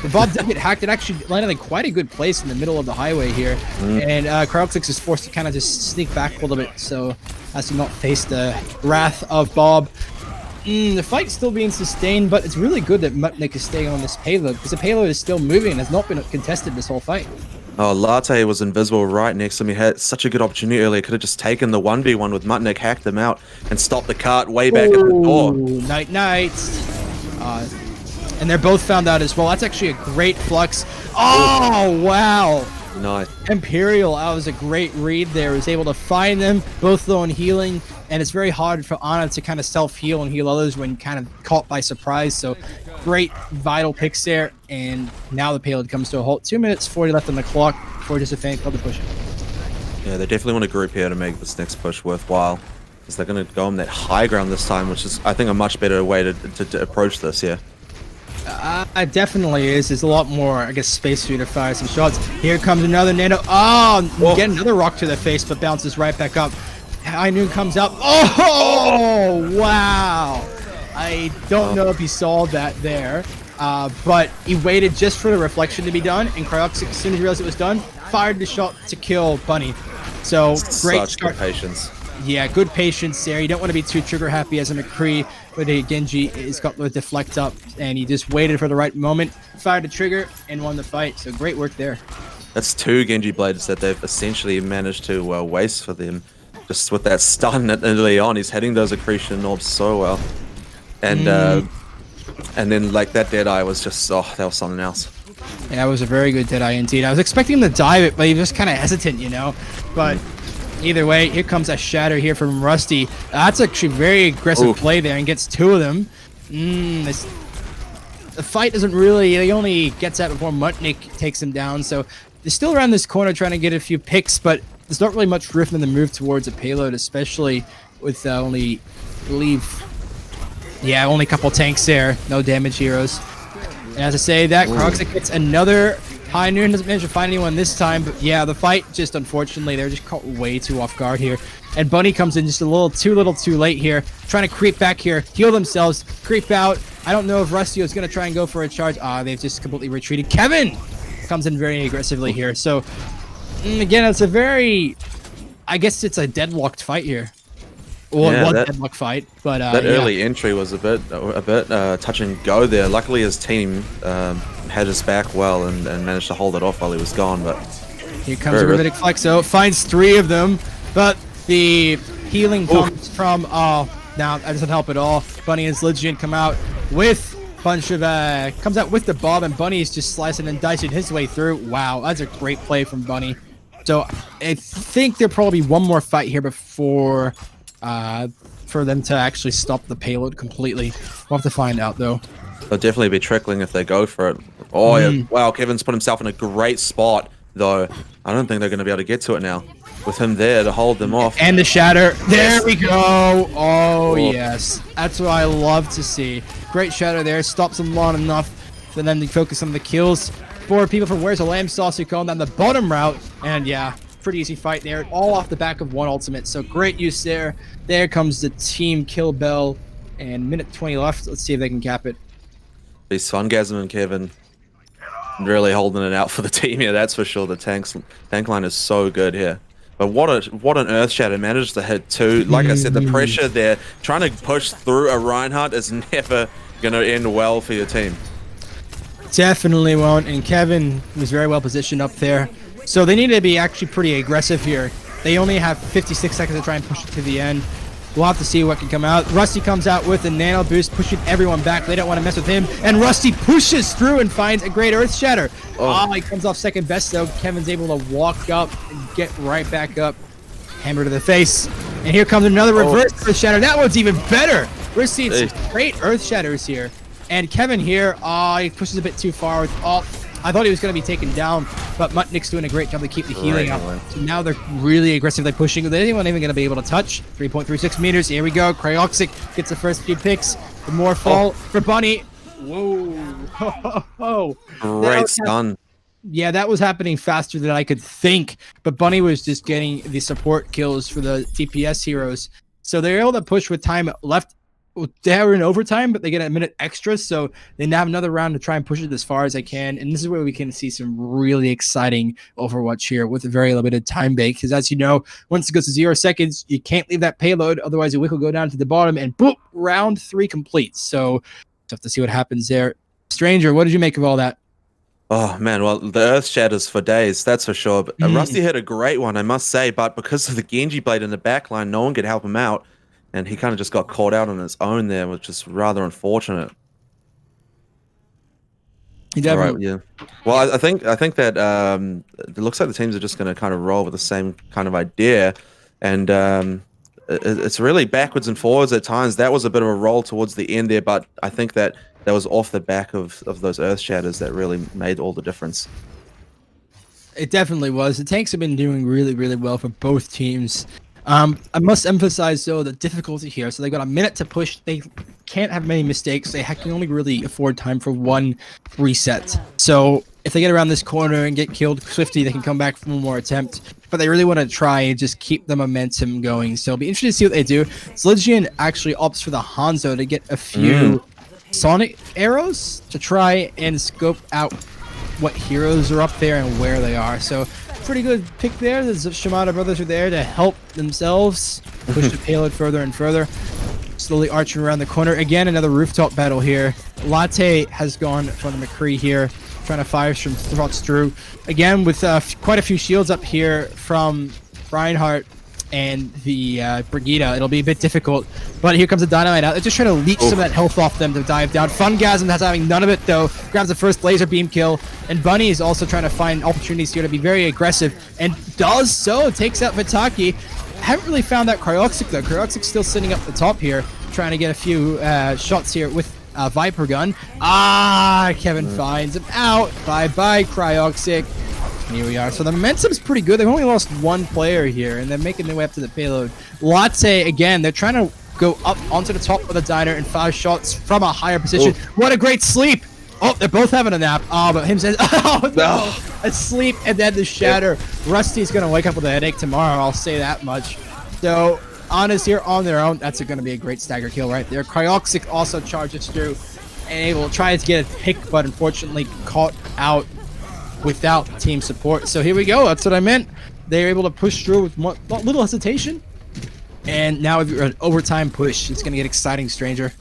The Bob did get hacked. It actually landed in quite a good place in the middle of the highway here. And Cryoxix is forced to kind of just sneak back a little bit, so as to not face the wrath of Bob. The fight's still being sustained, but it's really good that Mutnik is staying on this payload, because the payload is still moving and has not been contested this whole fight. Oh, Latte was invisible right next to him. He had such a good opportunity earlier. Could have just taken the 1v1 with Mutnik, hacked them out, and stopped the cart way back at the door. Night. And they're both found out as well. That's actually a great flux. Oh, wow. Nice. Imperial, that was a great read there. Was able to find them, both low on healing, and it's very hard for Ana to kind of self-heal and heal others when kind of caught by surprise. So great vital picks there, and now the payload comes to a halt. 2 minutes 40 left on the clock before just a fan club to push it. Yeah, they definitely want a group here to make this next push worthwhile, because they're going to go on that high ground this time, which is, I think, a much better way to approach this here. It definitely is. There's a lot more, I guess, space for you to fire some shots. Here comes another nano. Oh, get another rock to the face, but bounces right back up. High Noon comes up. Oh, wow. I don't know if he saw that there, but he waited just for the reflection to be done, and Cryoxix, as soon as he realized it was done, fired the shot to kill Bunny. So, great Such start. good patience. Yeah, good patience there. You don't want to be too trigger happy as a McCree, but Genji has got the deflect up, and he just waited for the right moment, fired the trigger, and won the fight. So great work there. That's 2 Genji blades that they've essentially managed to waste for them. Just with that stun early on, he's hitting those accretion orbs so well. And then like that Deadeye was just, oh, that was something else. Yeah, it was a very good Deadeye indeed. I was expecting him to dive it, but he was kind of hesitant, you know. But either way, here comes a shatter here from Rusty. That's actually very aggressive play there, and gets 2 of them. The fight doesn't really, he only gets out before Mutnik takes him down, so they're still around this corner trying to get a few picks, but there's not really much room for them to move towards a payload, especially with only, I believe, yeah, only a couple tanks there, no damage heroes. And as I say that, Cryoxix gets another High Noon, doesn't manage to find anyone this time, but yeah, the fight just, unfortunately, they're just caught way too off guard here. And Bunny comes in just a little too late here, trying to creep back here, heal themselves, creep out. I don't know if Rusty is going to try and go for a charge. They've just completely retreated. Kevin comes in very aggressively here. So, again, it's a very, I guess it's a deadlocked fight here. Well, Yeah, one that- deadlock fight, but That yeah. early entry was a bit touch and go there. Luckily, his team had his back well and managed to hold it off while he was gone. But Here comes a Gravitic Flexo, finds 3 of them, but the healing comes from, now that doesn't help at all. Bunny and Stygian come out with a bunch of, comes out with the Bob, and Bunny is just slicing and dicing his way through. Wow, that's a great play from Bunny. So I think there'll probably be one more fight here before, for them to actually stop the payload completely. We'll have to find out, though. they'll definitely be trickling if they go for it. Oh, yeah. Wow, Kevin's put himself in a great spot, though. I don't think they're going to be able to get to it now. With him there to hold them off. And the shatter. There we go. Oh, yes. That's what I love to see. Great shatter there. Stops them long enough for them to focus on the kills. 4 people from Where's the Lamb Sauce who going down the bottom route. And yeah, pretty easy fight there, all off the back of one ultimate. So great use there. There comes the team kill bell, and minute 20 left. Let's see if they can cap it. These Fungasm and Kevin really holding it out for the team here, that's for sure. The tank line is so good here. But what an Earthshatter, managed to hit 2. Like I said, the pressure there, trying to push through a Reinhardt is never going to end well for your team. Definitely won't, and Kevin was very well positioned up there. So they need to be actually pretty aggressive here. They only have 56 seconds to try and push it to the end. We'll have to see what can come out. Rusty comes out with a nano boost, pushing everyone back. They don't want to mess with him. And Rusty pushes through and finds a great Earth Shatter. Oh, he comes off second best, though. Kevin's able to walk up and get right back up. Hammer to the face. And here comes another reverse Earth Shatter. That one's even better. We're seeing some great Earth Shatters here. And Kevin here, he pushes a bit too far with ult. I thought he was going to be taken down, but Mutnik's doing a great job to keep the healing up. So now they're really aggressively pushing. Is anyone even going to be able to touch? 3.36 meters. Here we go. Cryoxic gets the first few picks. The more fall for Bunny. Whoa. Great stun. Yeah, that was happening faster than I could think. But Bunny was just getting the support kills for the DPS heroes. So they're able to push with time left. They were in overtime, but they get a minute extra, so they now have another round to try and push it as far as they can. And this is where we can see some really exciting Overwatch here with a very limited time bake. Because as you know, once it goes to 0 seconds, you can't leave that payload, otherwise the wick will go down to the bottom, and boom, round 3 complete. So we'll have to see what happens there. Stranger, what did you make of all that? Oh man, well, the Earth Shatters for days, that's for sure. But Rusty hit a great one, I must say, but because of the Genji blade in the backline, no one could help him out. And he kind of just got caught out on his own there, which is rather unfortunate. He definitely. Right, yeah. Well, I think that it looks like the teams are just going to kind of roll with the same kind of idea, and it's really backwards and forwards at times. That was a bit of a roll towards the end there, but I think that was off the back of those Earth Shatters that really made all the difference. It definitely was. The tanks have been doing really, really well for both teams. I must emphasize, though, the difficulty here. So they got a minute to push. They can't have many mistakes. They can only really afford time for one reset. So if they get around this corner and get killed swiftly, they can come back for one more attempt. But they really want to try and just keep the momentum going. So it'll be interesting to see what they do. Zildjian actually opts for the Hanzo to get a few sonic arrows to try and scope out what heroes are up there and where they are. So pretty good pick there. The Shimada brothers are there to help themselves push the payload further and further. Slowly arching around the corner. Again, another rooftop battle here. Latte has gone for the McCree here, trying to fire some thoughts through. Again, with quite a few shields up here from Reinhardt and the Brigida, it'll be a bit difficult. But here comes the Dynamite out. They're just trying to leech some of that health off them to dive down. Fungasm that's having none of it, though. Grabs the first laser beam kill. And Bunny is also trying to find opportunities here to be very aggressive. And does so. Takes out Vitaki. Haven't really found that Cryoxic, though. Cryosic's still sitting up the top here, trying to get a few shots here with Viper Gun. Kevin finds him out. Bye-bye, Cryoxic. Here we are. So the momentum's pretty good. They've only lost one player here, and they're making their way up to the payload. Latte, again, they're trying to go up onto the top of the diner and fire shots from a higher position. What a great sleep! Oh, they're both having a nap. But him says, oh, no. A sleep and then the shatter. Rusty's going to wake up with a headache tomorrow, I'll say that much. So, Anna's here on their own. That's going to be a great stagger kill right there. Cryoxic also charges through and able to try to get a pick, but unfortunately caught out without team support. So here we go. That's what I meant. They're able to push through with little hesitation. And now if you're an overtime push, it's going to get exciting, Stranger.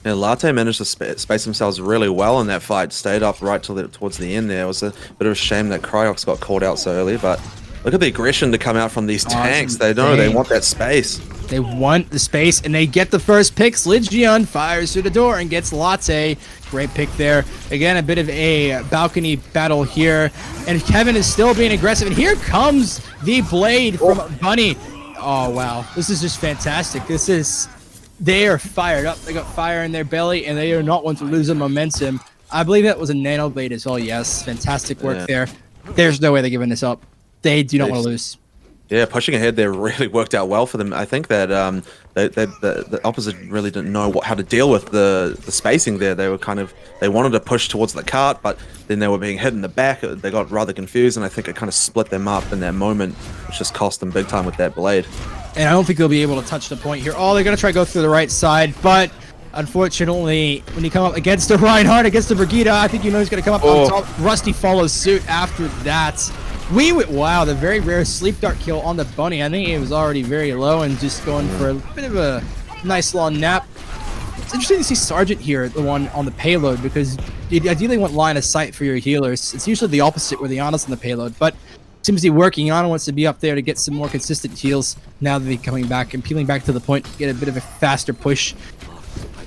Yeah, Latte managed to space themselves really well in that fight. Stayed up right towards the end there. It was a bit of a shame that Cryox got caught out so early, but look at the aggression to come out from these tanks. They know they want that space. They want the space, and they get the first pick. Lidjian fires through the door and gets Latte. Great pick there. Again, a bit of a balcony battle here. And Kevin is still being aggressive. And here comes the blade from Bunny. Oh, wow. This is just fantastic. They are fired up. They got fire in their belly, and they are not one to lose the momentum. I believe that was a nano blade as well. Yes, fantastic work there. There's no way they're giving this up. They do not want to lose. Yeah, pushing ahead there really worked out well for them. I think that the opposite really didn't know how to deal with the spacing there. They wanted to push towards the cart, but then they were being hit in the back. They got rather confused, and I think it kind of split them up in that moment, which just cost them big time with that blade. And I don't think they'll be able to touch the point here. Oh, they're going to try to go through the right side, but unfortunately, when you come up against the Reinhardt, against the Brigitte, I think you know he's going to come up on top. Rusty follows suit after that. Wow, the very rare sleep dart kill on the bunny. I think it was already very low and just going for a bit of a nice long nap. It's interesting to see Sergeant here, the one on the payload, because you ideally want line of sight for your healers. It's usually the opposite where the Ana's on the payload, but seems to be working. Ana wants to be up there to get some more consistent heals now that they're coming back and peeling back to the point, get a bit of a faster push.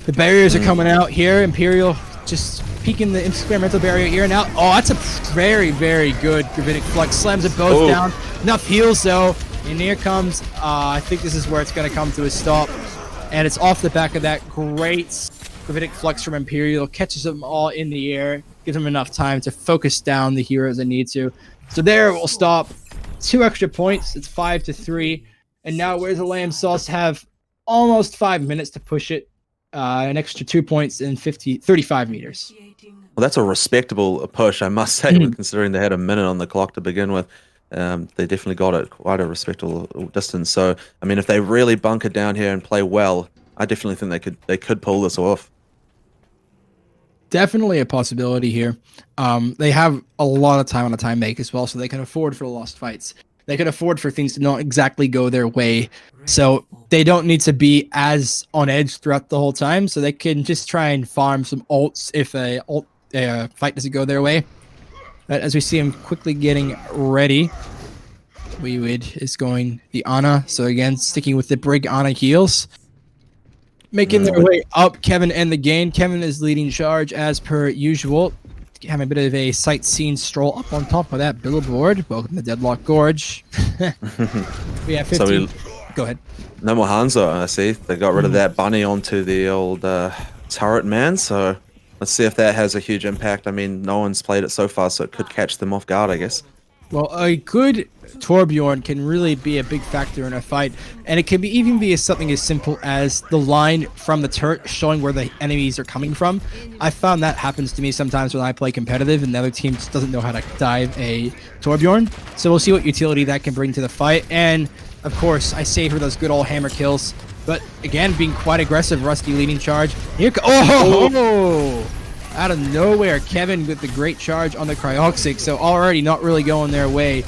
The barriers are coming out here. Imperial just peeking the experimental barrier here now. Oh, that's a very, very good gravitic flux. Slams it both down. Enough heals though. And here comes, I think this is where it's going to come to a stop. And it's off the back of that great gravitic flux from Imperial. Catches them all in the air. Gives them enough time to focus down the heroes they need to. So there we'll stop. 2 extra points. It's 5-3. And now Where's the Lamb Sauce have almost 5 minutes to push it. An extra 2 points in 35 meters. Well, that's a respectable push, I must say, considering they had a minute on the clock to begin with. They definitely got it quite a respectable distance. So, I mean, if they really bunker down here and play well, I definitely think they could pull this off. Definitely a possibility here. They have a lot of time on a time make as well, so they can afford for lost fights. They can afford for things to not exactly go their way. So they don't need to be as on edge throughout the whole time. So they can just try and farm some ults if a fight doesn't go their way. But as we see him quickly getting ready, Weewood is going the Ana. So again, sticking with the Brig Ana heals. Making their way up, Kevin and the Gain. Kevin is leading charge as per usual. Having a bit of a sightseeing stroll up on top of that billboard. Welcome to Deadlock Gorge. We have 15. Go ahead. No more Hanzo, I see. They got rid of that bunny onto the old turret man, so let's see if that has a huge impact. I mean, no one's played it so far, so it could catch them off guard, I guess. Well, a good Torbjorn can really be a big factor in a fight, and it can even be something as simple as the line from the turret showing where the enemies are coming from. I found that happens to me sometimes when I play competitive and the other team just doesn't know how to dive a Torbjorn. So we'll see what utility that can bring to the fight, and of course, I save for those good old hammer kills. But again, being quite aggressive, Rusty leading charge. Here, out of nowhere, Kevin with the great charge on the Cryoxic, so already not really going their way.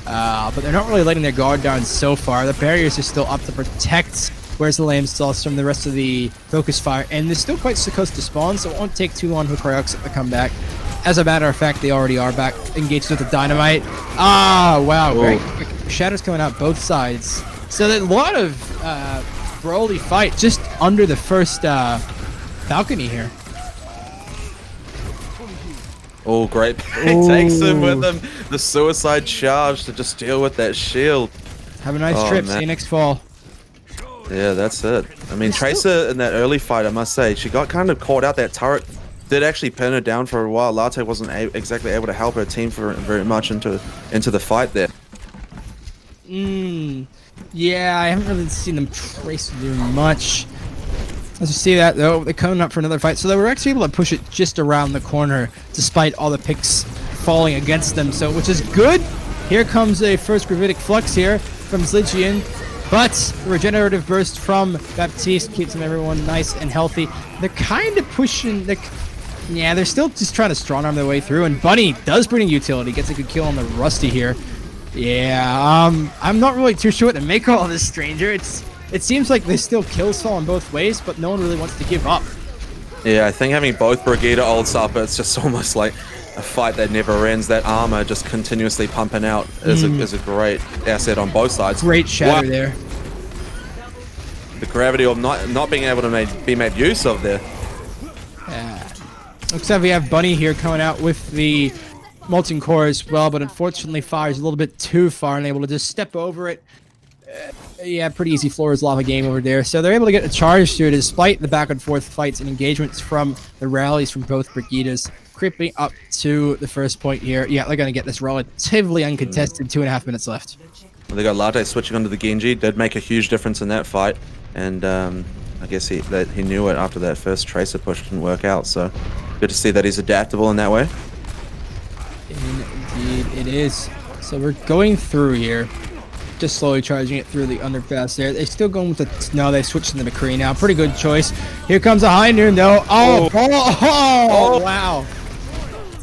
But they're not really letting their guard down so far. The barriers are still up to protect Where's the Lamb Sauce from the rest of the focus fire, and they're still quite close to spawn, so it won't take too long for Cryoxic to come back. As a matter of fact, they already are back, engaged with the dynamite. Ah, wow, very quick. Shadows coming out both sides. So there's a lot of brawly fight just under the first balcony here. Oh, great. He takes him with him. The suicide charge to just deal with that shield. Have a nice trip. Man. See you next fall. Yeah, that's it. I mean, Tracer in that early fight, I must say, she got kind of caught out. That turret did actually pin her down for a while. Latte wasn't exactly able to help her team very much into the fight there. Yeah, I haven't really seen them Tracer do much. As you see that, though, they're coming up for another fight. So they were actually able to push it just around the corner, despite all the picks falling against them. So, which is good. Here comes a first gravitic flux here from Zlichian. But the regenerative burst from Baptiste keeps them everyone nice and healthy. They're kind of pushing. They're still just trying to strong arm their way through. And Bunny does bring a utility. Gets a good kill on the Rusty here. Yeah, I'm not really too sure what to make of all this, stranger. It seems like they still kill Saul in both ways, but no one really wants to give up. Yeah, I think having both Brigitte ults up, it's just almost like a fight that never ends. That armor just continuously pumping out is a great asset on both sides. Great shatter there. The gravity of not being able to be made use of there. Looks like we have Bunny here coming out with the Molten Core as well, but unfortunately fires a little bit too far and able to just step over it. Yeah, pretty easy floors lava game over there. So they're able to get a charge through despite the back and forth fights and engagements from the rallies from both Brigittes. Creeping up to the first point here. Yeah, they're going to get this relatively uncontested. 2.5 minutes left. They got Latte switching onto the Genji. Did make a huge difference in that fight. And I guess he knew it after that first Tracer push didn't work out. So good to see that he's adaptable in that way. Indeed, it is. So we're going through here. Just slowly charging it through the underpass there. They're still going with the... No, they switched to the McCree now. Pretty good choice. Here comes a high noon, though. Oh, wow.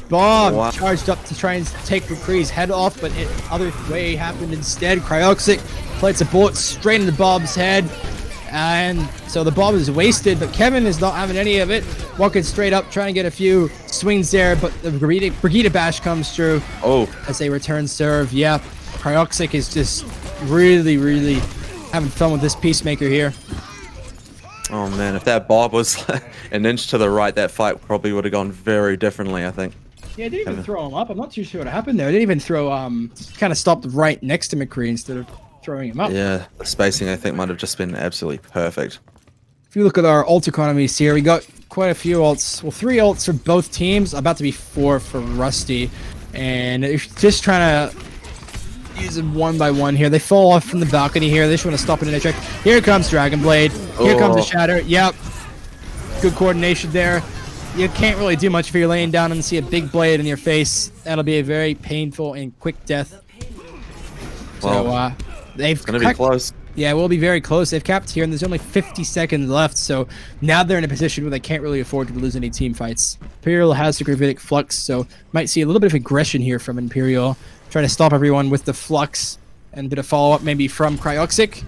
Bomb charged up to try and take McCree's head off, but it other way happened instead. Cryoxic plates a bullet straight in the Bob's head. And so the Bob is wasted, but Kevin is not having any of it. Walking straight up, trying to get a few swings there, but the Brigida Bash comes through. As they return serve. Yeah, Cryoxic is just really having fun with this Peacemaker here. Oh man, if that Bob was an inch to the right, that fight probably would have gone very differently, I think. Yeah, I didn't even throw him up. I'm not too sure what happened there. I didn't even throw, kind of stopped right next to McCree instead of throwing him up. Yeah, the spacing I think might have just been absolutely perfect. If you look at our ult economies here, we got quite a few ults. Well, 3 ults for both teams, about to be 4 for Rusty. And it's just trying to use them one by one here. They fall off from the balcony here. They just want to stop it in a check. Here comes Dragon Blade. Here comes the Shatter. Yep. Good coordination there. You can't really do much if you're laying down and see a big blade in your face. That'll be a very painful and quick death. Well, So, they've... It's going to be close. Yeah, it will be very close. They've capped here, and there's only 50 seconds left, so now they're in a position where they can't really afford to lose any team fights. Imperial has the Gravitic Flux, so might see a little bit of aggression here from Imperial, trying to stop everyone with the Flux, and a bit of follow-up maybe from Cryoxic.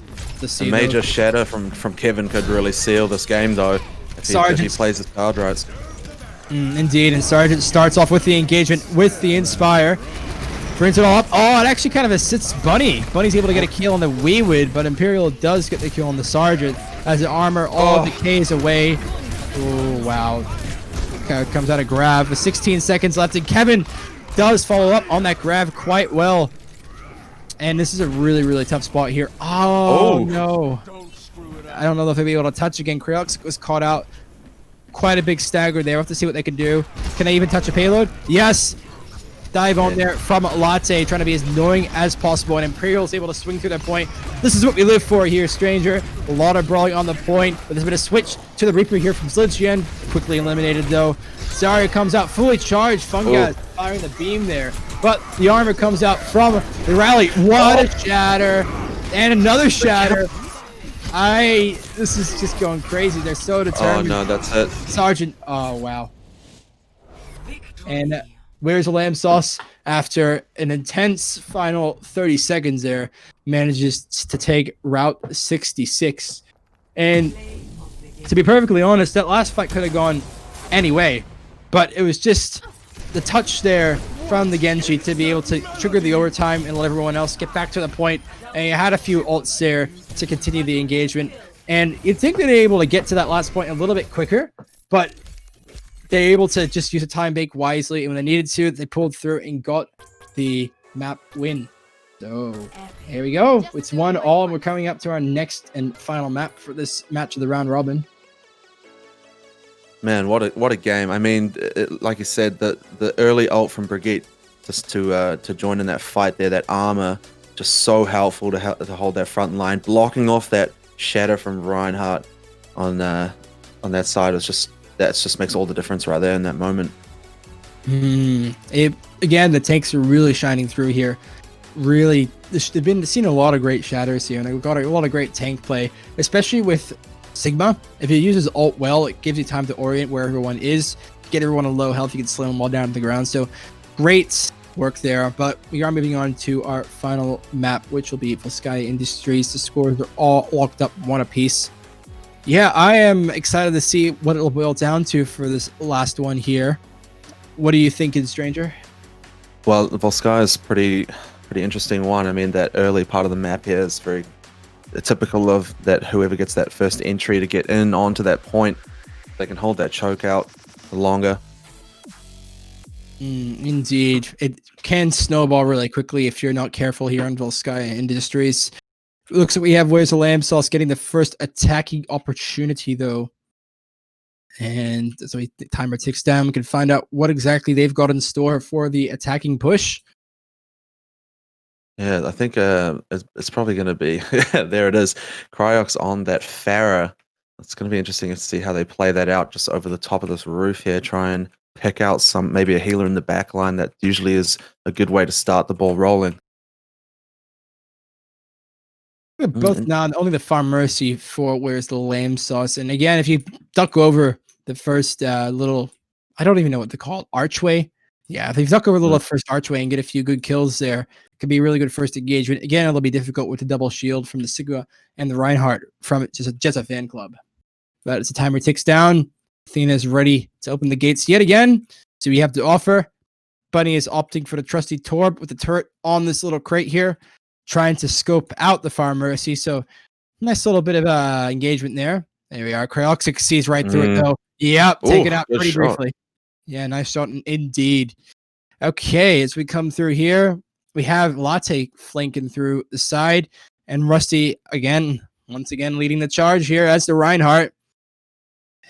A major shatter from Kevin could really seal this game, though, if he plays his card right. Indeed, and Sergeant starts off with the engagement with the Inspire. Brings it all up. Oh, it actually kind of assists Bunny. Bunny's able to get a kill on the Weewood, but Imperial does get the kill on the Sergeant as the armor all decays away. Oh, wow. Comes out a grab with 16 seconds left, and Kevin does follow up on that grab quite well. And this is a really tough spot here. Oh, no. I don't know if they'll be able to touch again. Cryoxic was caught out. Quite a big stagger there. We'll have to see what they can do. Can they even touch a payload? Yes. Dive on there from Latte, trying to be as annoying as possible, and Imperial's able to swing through that point. This is what we live for here, Stranger. A lot of brawling on the point, but there's been a switch to the Reaper here from Slidgen. Quickly eliminated, though. Zarya comes out fully charged. Funga firing the beam there, but the armor comes out from the rally. What a shatter, and another shatter. This is just going crazy. They're so determined. Oh, no, that's it. Sergeant, oh, wow. And where's the lamb sauce? After an intense final 30 seconds there, manages to take Route 66. And to be perfectly honest, that last fight could have gone any way, but it was just the touch there from the Genji to be able to trigger the overtime and let everyone else get back to the point. And you had a few ults there to continue the engagement. And you'd think they'd be able to get to that last point a little bit quicker, but they're able to just use a time bake wisely, and when they needed to, they pulled through and got the map win. So here we go. It's 1-1, and we're coming up to our next and final map for this match of the round robin. Man, what a game! I mean, like you said, the early ult from Brigitte just to join in that fight there, that armor just so helpful to hold that front line, blocking off that shatter from Reinhardt on that side is just. That just makes all the difference right there in that moment. Again, the tanks are really shining through here. Really, they've seen a lot of great shatters here, and they've got a lot of great tank play, especially with Sigma. If he uses ult well, it gives you time to orient where everyone is, get everyone on low health. You can slam them all down to the ground. So great work there. But we are moving on to our final map, which will be Volskaya Industries. The scores are all locked up 1 apiece. Yeah, I am excited to see what it'll boil down to for this last one here. What do you think, Stranger? Well, Volskaya is pretty interesting one. I mean, that early part of the map here is very typical of that. Whoever gets that first entry to get in onto that point, they can hold that choke out longer. Indeed, it can snowball really quickly if you're not careful here on Volskaya Industries. Looks like we have Where's the Lamb Sauce getting the first attacking opportunity, though. And so the timer ticks down. We can find out what exactly they've got in store for the attacking push. Yeah, I think it's probably going to be there. It is, Cryox on that Pharah. It's going to be interesting to see how they play that out just over the top of this roof here. Try and pick out maybe a healer in the back line. That usually is a good way to start the ball rolling. We're both now only the Farm Mercy for where's the lamb sauce. And again, if you duck over the first little, I don't even know what to call it, archway. Yeah, if you duck over the little first archway and get a few good kills there, it could be a really good first engagement. Again, it'll be difficult with the double shield from the Sigma and the Reinhardt from it, just a fan club. But as the timer ticks down, Athena is ready to open the gates yet again. So we have to offer. Bunny is opting for the trusty Torb with the turret on this little crate here, trying to scope out the Farm Mercy. So nice little bit of engagement there. There we are. Cryoxic sees right through it though. Yep, take it out pretty briefly. Yeah, nice shot indeed. Okay, as we come through here, we have Latte flanking through the side, and Rusty once again leading the charge here as the Reinhardt.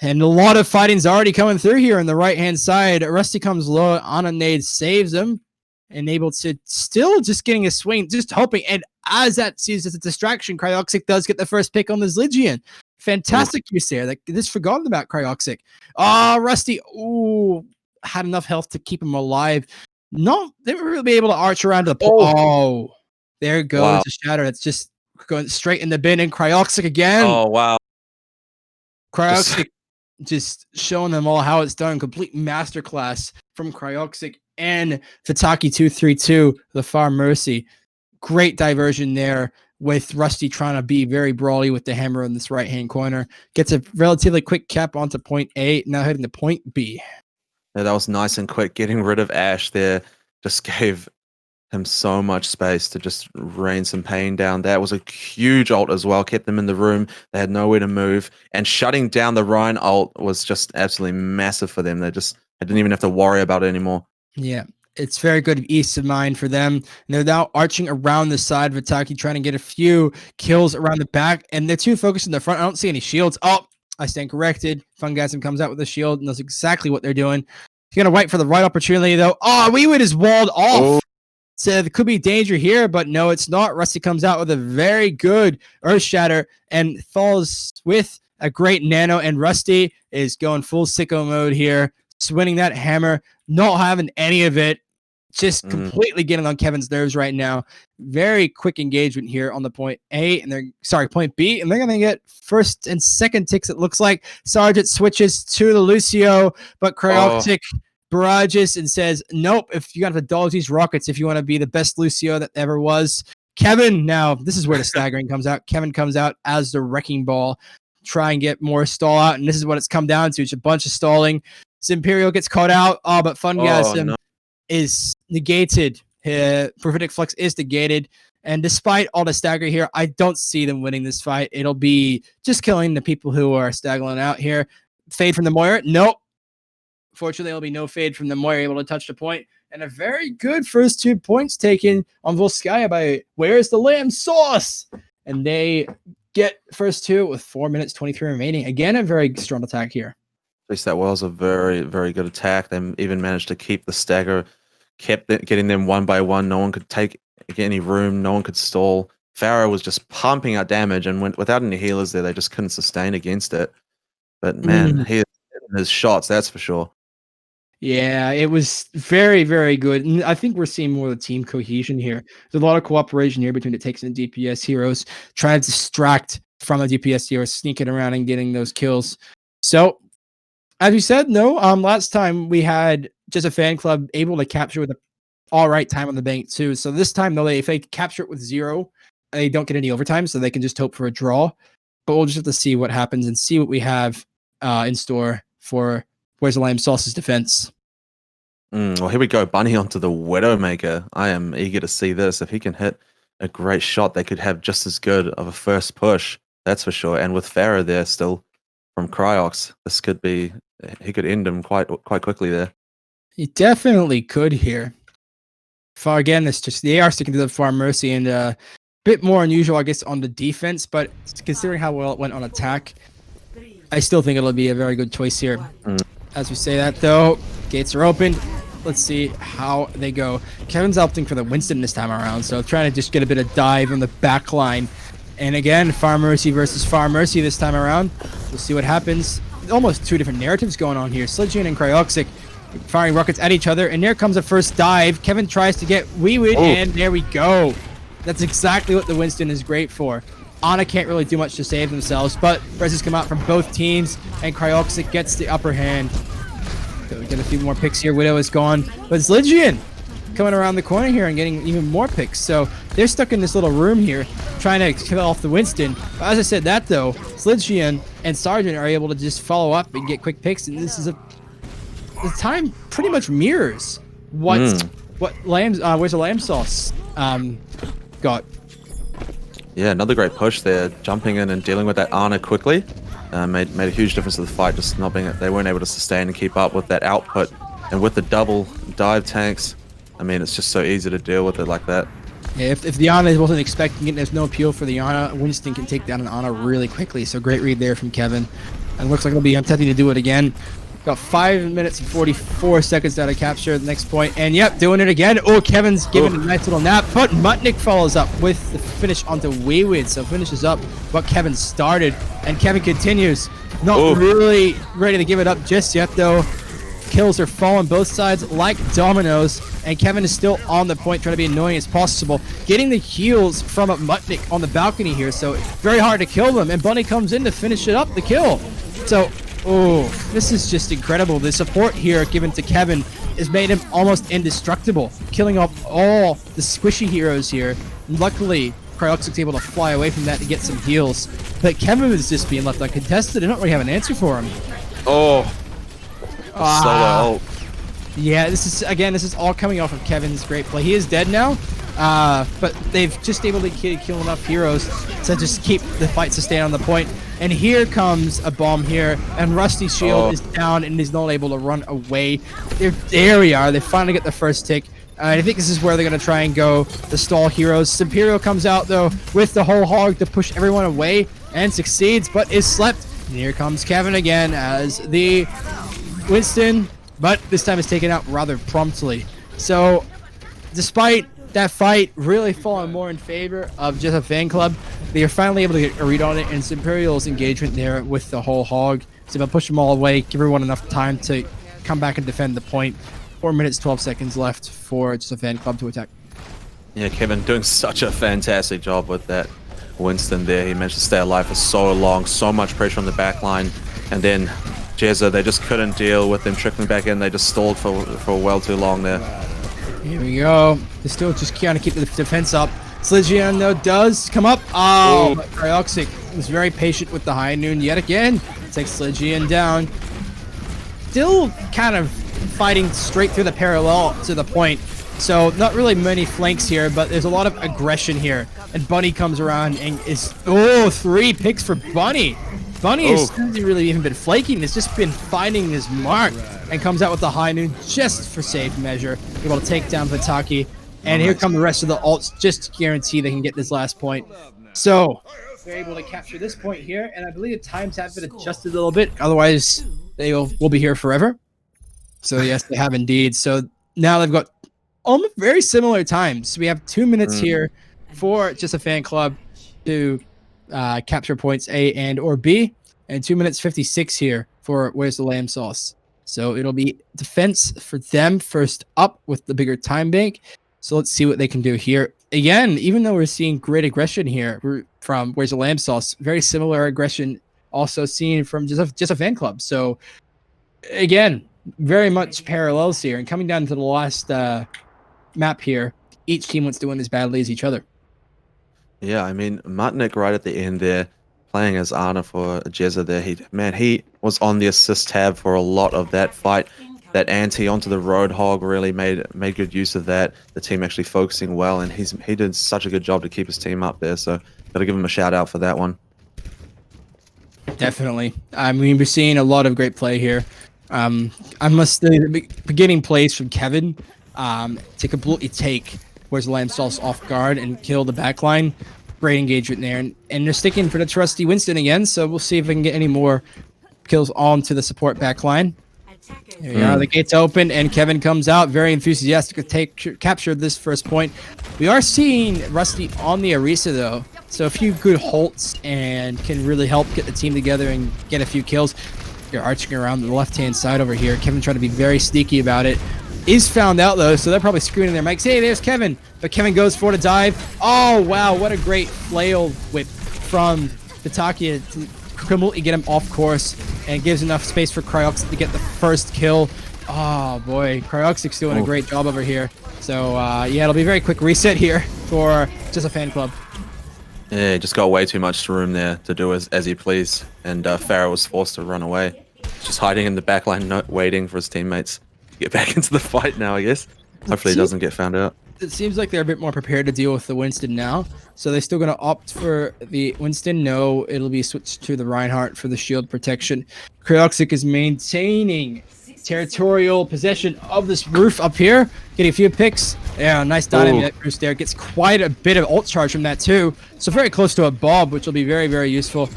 And a lot of fighting's already coming through here on the right-hand side. Rusty comes low on a nade, saves him, and able to still just getting a swing, just hoping. And as that sees as a distraction, Cryoxic does get the first pick on this Lygian. Fantastic use there. Like, just forgotten about Cryoxic. Rusty, had enough health to keep him alive. No, they were really able to arch around to the pole. There goes the shatter. That's just going straight in the bin. And Cryoxic again. Oh, wow. Cryoxic just showing them all how it's done. Complete masterclass from Cryoxic and Fataki232, the Farm Mercy. Great diversion there with Rusty trying to be very brawly with the hammer in this right-hand corner. Gets a relatively quick cap onto point A, now heading to point B. Yeah, that was nice and quick. Getting rid of Ash there just gave him so much space to just rain some pain down. That was a huge ult as well. Kept them in the room. They had nowhere to move. And shutting down the Ryan ult was just absolutely massive for them. They didn't even have to worry about it anymore. Yeah, it's very good ease of mind for them. And they're now arching around the side of Ataki, trying to get a few kills around the back. And they're too focused in the front. I don't see any shields. I stand corrected. Fungasm comes out with a shield and knows exactly what they're doing. He's going to wait for the right opportunity, though. Weewood is walled off. So there could be danger here, but no, it's not. Rusty comes out with a very good Earth Shatter and falls with a great nano, and Rusty is going full sicko mode here, swinging that hammer, not having any of it, just completely getting on Kevin's nerves right now. Very quick engagement here on the point A, and point B, and they're going to get first and second ticks, it looks like. Sergeant switches to the Lucio, but Cryoxic barrages and says, nope, if you got to dodge these rockets, if you want to be the best Lucio that ever was. Kevin, now, this is where the staggering comes out. Kevin comes out as the wrecking ball, try and get more stall out, and this is what it's come down to. It's a bunch of stalling. Imperial gets caught out, but Fungasm is negated. Prophetic Flux is negated, and despite all the stagger here, I don't see them winning this fight. It'll be just killing the people who are staggering out here. Fade from the Moira? Nope. Fortunately, there'll be no fade from the Moira able to touch the point. And a very good first 2 points taken on Volskaya by Where's the Lamb Sauce? And they get first two with 4 minutes 23 remaining. Again, a very strong attack here. At least that was a very, very good attack. They even managed to keep the stagger, getting them one by one. No one could take any room. No one could stall. Pharah was just pumping out damage, and without any healers there, they just couldn't sustain against it. But man, he his shots, that's for sure. Yeah, it was very, very good. And I think we're seeing more of the team cohesion here. There's a lot of cooperation here between the Takes and the DPS heroes, trying to distract from the DPS heroes, sneaking around and getting those kills. So, as you said, last time we had just a fan club able to capture with an all right time on the bank too. So this time, though, if they capture it with 0, they don't get any overtime, so they can just hope for a draw. But we'll just have to see what happens and see what we have in store for Where's the Lamb Sauce's defense. Well, here we go. Bunny onto the Widowmaker. I am eager to see this. If he can hit a great shot, they could have just as good of a first push. That's for sure. And with Pharah there still from Cryox, this could be, he could end him quite quickly there. He definitely could here. Again, it's just they are sticking to the Farm Mercy and a bit more unusual, I guess, on the defense. But considering how well it went on attack, I still think it'll be a very good choice here. As we say that, though, gates are open. let's see how they go. Kevin's opting for the Winston this time around, so trying to just get a bit of dive on the back line. And again, Far Mercy versus Far Mercy this time around. We'll see what happens. Almost two different narratives going on here. Sledgian and Cryoxic firing rockets at each other, and there comes a first dive. Kevin tries to get Weewood, and there we go. That's exactly what the Winston is great for. Ana can't really do much to save themselves, but reses come out from both teams, and Cryoxic gets the upper hand. So we get a few more picks here. Widow is gone, but it's Legion coming around the corner here and getting even more picks. So they're stuck in this little room here trying to kill off the Winston. But as I said that though, Sledgian and Sargent are able to just follow up and get quick picks, and this is the time pretty much mirrors what Lamb's where's the lamb sauce got. Yeah, another great push there, jumping in and dealing with that Ana quickly. Made a huge difference to the fight, just not being, they weren't able to sustain and keep up with that output. And with the double dive tanks, I mean, it's just so easy to deal with it like that. Yeah, if the Ana wasn't expecting it, there's no appeal for the Ana. Winston can take down an Ana really quickly, so great read there from Kevin. And looks like it'll be attempting to do it again. Got 5 minutes and 44 seconds down to capture the next point, and yep, doing it again. Oh, Kevin's giving a nice little nap, but Mutnik follows up with the finish onto Wayward, so finishes up what Kevin started, and Kevin continues. Not really ready to give it up just yet, though. Kills are falling both sides like dominoes, and Kevin is still on the point, trying to be annoying as possible. Getting the heals from Mutnik on the balcony here, so it's very hard to kill them, and Bunny comes in to finish it up, the kill. So, this is just incredible. The support here given to Kevin has made him almost indestructible, killing off all the squishy heroes here. Luckily, Cryoxic's able to fly away from that to get some heals, but Kevin is just being left uncontested. I don't really have an answer for him. Solo. Yeah, this is all coming off of Kevin's great play. He is dead now, but they've just able to kill enough heroes to just keep the fight sustained on the point. And here comes a bomb here, and Rusty's shield is down and he's not able to run away. There we are. They finally get the first tick. I think this is where they're going to try and go, the stall heroes. Imperial comes out, though, with the whole hog to push everyone away and succeeds, but is slept. And here comes Kevin again as the Winston, but this time is taken out rather promptly. So, despite that fight really falling more in favor of just a fan club, they are finally able to get a read on it, and Imperial's engagement there with the whole hog. So they'll push them all away, give everyone enough time to come back and defend the point. 4 minutes, 12 seconds left for just a fan club to attack. Yeah, Kevin doing such a fantastic job with that Winston there. He managed to stay alive for so long, so much pressure on the back line, and then Jezza, they just couldn't deal with them trickling back in. They just stalled for well too long there. Here we go. They're still just trying to keep the defense up. Sledgian, though, does come up. But Cryoxic is very patient with the high noon yet again. Takes Sledgian down. Still kind of fighting straight through the parallel to the point. So not really many flanks here, but there's a lot of aggression here. And Bunny comes around and is 3 picks for Bunny. Bunny hasn't really even been flaking. It's just been finding his mark and comes out with the high noon just for safe measure. Able to take down Pataki. And here come the rest of the alts just to guarantee they can get this last point. So they're able to capture this point here, and I believe the times have been adjusted a little bit. Otherwise, they will be here forever. So yes, they have indeed. So now they've got almost very similar times. We have 2 minutes here for just a fan club to capture points A and or B, and 2 minutes 56 here for Where's the Lamb Sauce. So it'll be defense for them first up with the bigger time bank. So let's see what they can do here. Again, even though we're seeing great aggression here from Where's the Lamb Sauce, very similar aggression also seen from just a fan club. So again, very much parallels here. And coming down to the last map here, each team wants to win as badly as each other. Yeah, I mean, Mutnik right at the end there, playing as Ana for Jezza there. He was on the assist tab for a lot of that fight. That anti onto the Roadhog really made good use of that. The team actually focusing well, and he did such a good job to keep his team up there. So got to give him a shout out for that one. Definitely. I mean, we're seeing a lot of great play here. I must say the beginning plays from Kevin to completely take Where's the Lamb Sauce off guard and kill the backline. Great engagement there, and they're sticking for the trusty Winston again. So we'll see if we can get any more kills onto the support backline. Here we are, the gates open, and Kevin comes out, very enthusiastic to capture this first point. We are seeing Rusty on the Orisa, though, so a few good holds and can really help get the team together and get a few kills. You're arching around the left-hand side over here. Kevin trying to be very sneaky about it. Is found out, though, so they're probably screwing their mics. Hey, there's Kevin. But Kevin goes for the dive. Oh, wow, what a great flail whip from Pitakia to completely get him off course and gives enough space for Cryoxic to get the first kill. Oh, boy. Cryoxic's doing a great job over here. So, yeah, it'll be a very quick reset here for Just a Fan Club. Yeah, he just got way too much room there to do as he pleased, and Farah was forced to run away. Just hiding in the backline, waiting for his teammates to get back into the fight now, I guess. Hopefully he doesn't get found out. It seems like they're a bit more prepared to deal with the Winston now. So they're still going to opt for the Winston. No, it'll be switched to the Reinhardt for the shield protection. Cryoxic is maintaining territorial possession of this roof up here. Getting a few picks. Yeah, nice dynamic boost there. Gets quite a bit of ult charge from that too. So very close to a Bob, which will be very, very useful.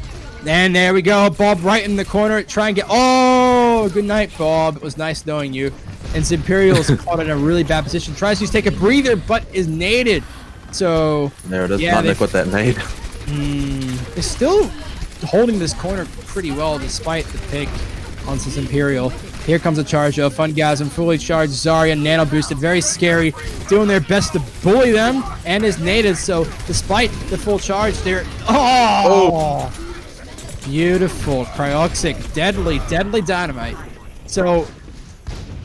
And there we go. Bob right in the corner. Try and get... Oh, good night, Bob. It was nice knowing you. And Imperial's caught in a really bad position. Tries to take a breather, but is naded. So... There it is. Yeah, Nick with that nade. They're still holding this corner pretty well despite the pick on this Imperial. Here comes a charge though. Fungasm, fully charged. Zarya, nano boosted. Very scary. Doing their best to bully them. And is naded. So despite the full charge, they're... Oh! Beautiful. Cryoxic. Deadly, deadly dynamite. So...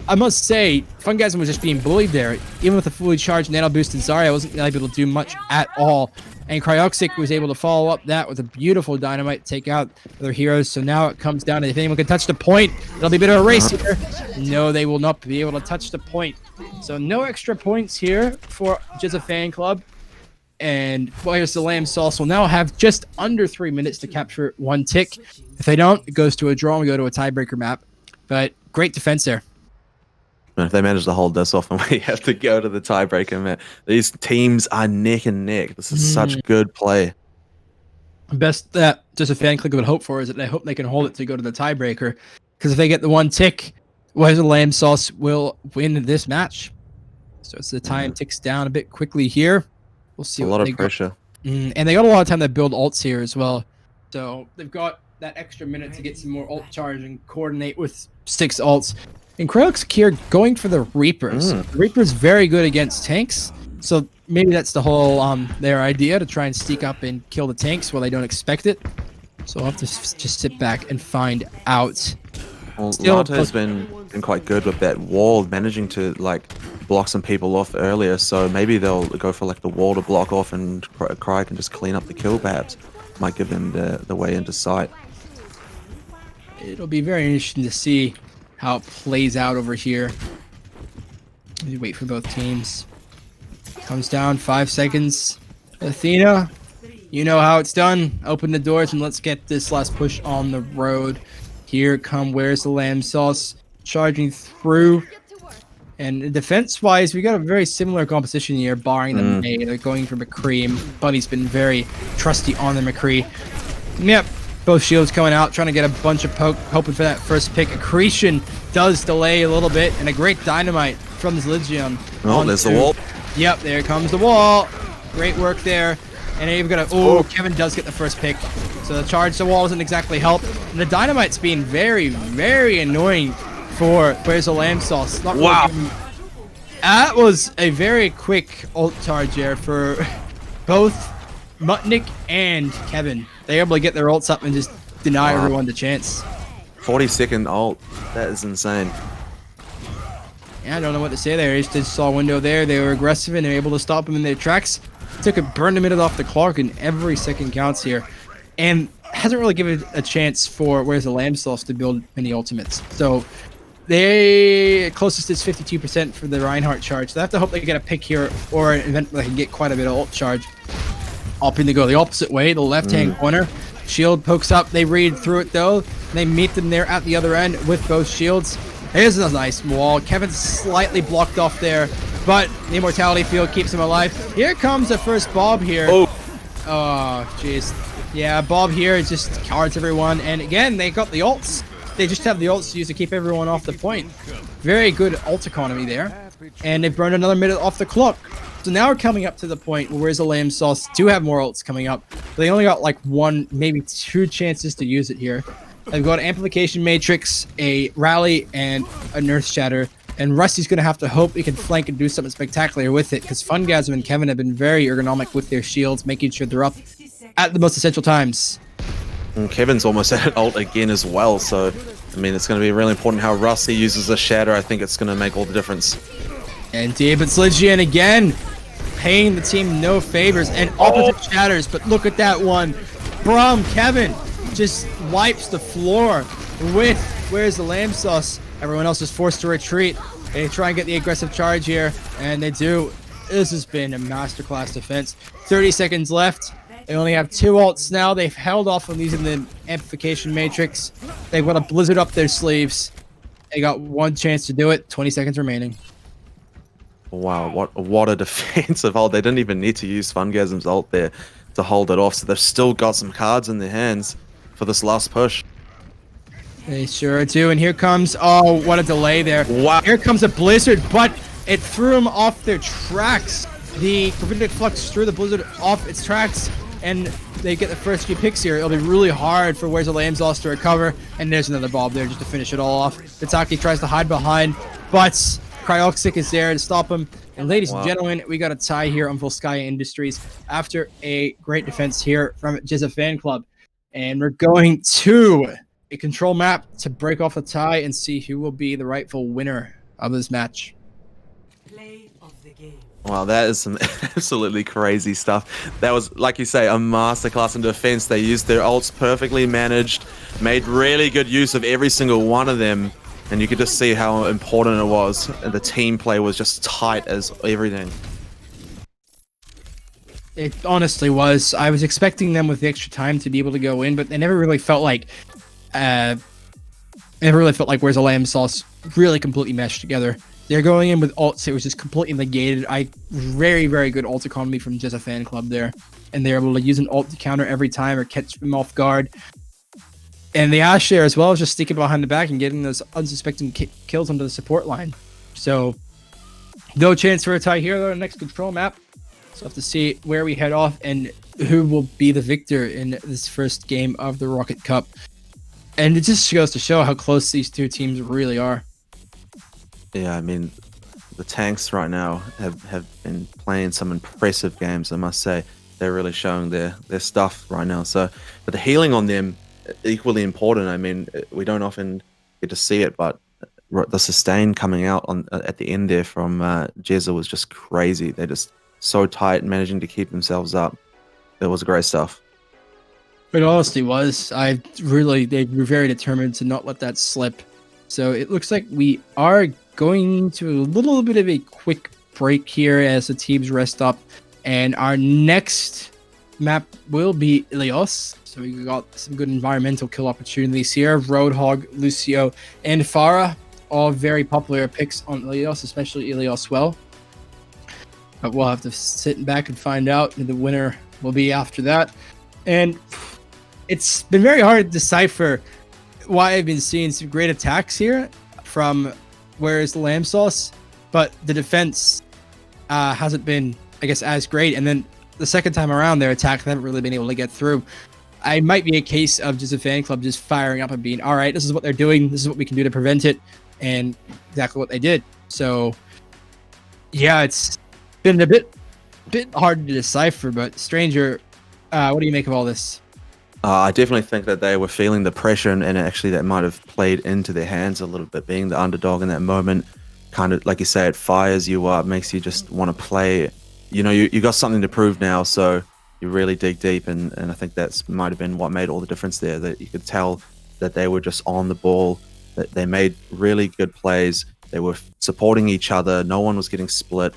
I must say, Fungasm was just being bullied there. Even with the fully charged nano boosted Zarya, I wasn't able to do much at all. And Cryoxic was able to follow up that with a beautiful dynamite, take out their heroes. So now it comes down to if anyone can touch the point, it'll be a bit of a race here. No, they will not be able to touch the point. So no extra points here for Just a Fan Club. And players the Lamb Sauce will now have just under 3 minutes to capture one tick. If they don't, it goes to a draw and we go to a tiebreaker map. But great defense there. And if they manage to hold this off and we have to go to the tiebreaker, man, these teams are neck and neck. This is such good play. Best that Just a Fan Club would hope for is that they hope they can hold it to go to the tiebreaker. Because if they get the one tick, Where's the Lamb Sauce will win this match. So it's the time ticks down a bit quickly here. We'll see. A lot of pressure. And they got a lot of time to build ults here as well. So they've got that extra minute to get some more ult charge and coordinate with 6 ults. And Krelix here going for the Reapers. The Reaper's very good against tanks. So maybe that's the whole their idea, to try and sneak up and kill the tanks while they don't expect it. So I'll have to just sit back and find out. Well, Lato's been quite good with that wall, managing to like block some people off earlier. So maybe they'll go for like the wall to block off, and Cry can just clean up the kill. Perhaps might give them the way into sight. It'll be very interesting to see how it plays out over here. We wait for both teams. Comes down, 5 seconds. Athena, you know how it's done. Open the doors and let's get this last push on the road. Here come Where's the Lamb Sauce charging through. And defense-wise, we got a very similar composition here, barring the May. They're going for McCree. Buddy's been very trusty on the McCree. Yep, both shields coming out, trying to get a bunch of poke, hoping for that first pick. Accretion does delay a little bit, and a great dynamite from this Legion. Oh, there's the wall. Yep, there comes the wall. Great work there. And then you've got a... Kevin does get the first pick. So the charge to the wall doesn't exactly help. And the dynamite's being very, very annoying for Where's the Lamb Sauce. Not really. That was a very quick ult charge there for both Mutnik and Kevin. They're able to get their ults up and just deny everyone the chance. 40-second ult. That is insane. Yeah, I don't know what to say there. They just saw a window there. They were aggressive and they were able to stop them in their tracks. Burned a minute off the clock, and every second counts here. And hasn't really given a chance for Where's the Lamb Sauce to build many ultimates. So they closest is 52% for the Reinhardt charge. So they have to hope they get a pick here or an event where they can get quite a bit of ult charge. Opting to go the opposite way, the left-hand corner. Shield pokes up. They read through it though. They meet them there at the other end with both shields. Here's a nice wall. Kevin's slightly blocked off there, but the Immortality Field keeps him alive. Here comes the first Bob here. Oh, jeez. Yeah, Bob here just cards everyone. And again, they got the ults they just have the ults to use to keep everyone off the point. Very good ult economy there. And they've burned another minute off the clock. So now we're coming up to the point where the Lamb Sauce do have more ults coming up. But they only got like 1, maybe 2 chances to use it here. They've got an Amplification Matrix, a Rally, and a Nurse Shatter. And Rusty's going to have to hope he can flank and do something spectacular with it, because Fungasm and Kevin have been very ergonomic with their shields, making sure they're up at the most essential times. And Kevin's almost at ult again as well, so I mean it's going to be really important how Rusty uses the Shatter. I think it's going to make all the difference. And David Sligian again, paying the team no favors and opposite shatters, but look at that one from Kevin. Just wipes the floor with Where's the Lamb Sauce. Everyone else is forced to retreat. They try and get the aggressive charge here, and they do. This has been a masterclass defense. 30 seconds left. They only have 2 ults now. They've held off on using the Amplification Matrix. They've got a Blizzard up their sleeves. They got 1 chance to do it. 20 seconds remaining. Wow, what a defensive ult. They didn't even need to use Fungasm's ult there to hold it off, so they've still got some cards in their hands for this last push. They sure do, and here comes, oh, what a delay there. Wow. Here comes a Blizzard, but it threw them off their tracks. The Gravitic Flux threw the Blizzard off its tracks, and they get the first few picks here. It'll be really hard for Where's the Lamb Sauce to recover, and there's another Bob there just to finish it all off. Tataki tries to hide behind, but Cryoxic is there to stop him. And ladies and gentlemen, we got a tie here on Volskaya Industries after a great defense here from Jizza Fan Club. And we're going to a control map to break off the tie and see who will be the rightful winner of this match. Play of the game. Wow, that is some absolutely crazy stuff. That was, like you say, a masterclass in defense. They used their ults perfectly managed, made really good use of every single one of them, and you could just see how important it was. And the team play was just tight as everything. It honestly was. I was expecting them with the extra time to be able to go in, but they never really felt like Where's the Lamb Sauce really completely meshed together. They're going in with ults. It was just completely negated. Very, very good ult economy from Jizza Fan Club there. And they're able to use an ult to counter every time or catch them off guard. And the Ash there as well is just sticking behind the back and getting those unsuspecting kills onto the support line. So, no chance for a tie here though. The next control map. So we'll have to see where we head off and who will be the victor in this first game of the Rocket Cup. And it just goes to show how close these two teams really are. Yeah, I mean, the tanks right now have been playing some impressive games, I must say. They're really showing their stuff right now. So, but the healing on them, equally important. I mean, we don't often get to see it, but the sustain coming out at the end there from Jezza was just crazy. They're just so tight, managing to keep themselves up. It was great stuff. It honestly was. They were very determined to not let that slip. So it looks like we are going to a little bit of a quick break here as the teams rest up. And our next map will be Ilios. So we got some good environmental kill opportunities here. Roadhog, Lucio, and Farah. All very popular picks on Ilios, especially Ilios well. But we'll have to sit back and find out who the winner will be after that. And it's been very hard to decipher why I've been seeing some great attacks here from Where's the Lamb Sauce, but the defense hasn't been, I guess, as great. And then the second time around, their attacks haven't really been able to get through. It might be a case of just a fan club just firing up and being, all right, this is what they're doing. This is what we can do to prevent it. And exactly what they did. So, yeah, it's been a bit hard to decipher, but Stranger, what do you make of all this? I definitely think that they were feeling the pressure, and actually that might have played into their hands a little bit. Being the underdog in that moment, kind of, like you say, it fires you up, makes you just want to play. You know, you got something to prove now, so you really dig deep, and I think that's might have been what made all the difference there. That you could tell that they were just on the ball, that they made really good plays, they were supporting each other, no one was getting split.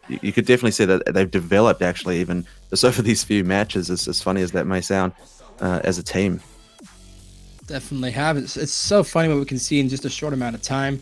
You could definitely see that they've developed, actually, even just over these few matches, as funny as that may sound, as a team. Definitely have. It's so funny what we can see in just a short amount of time.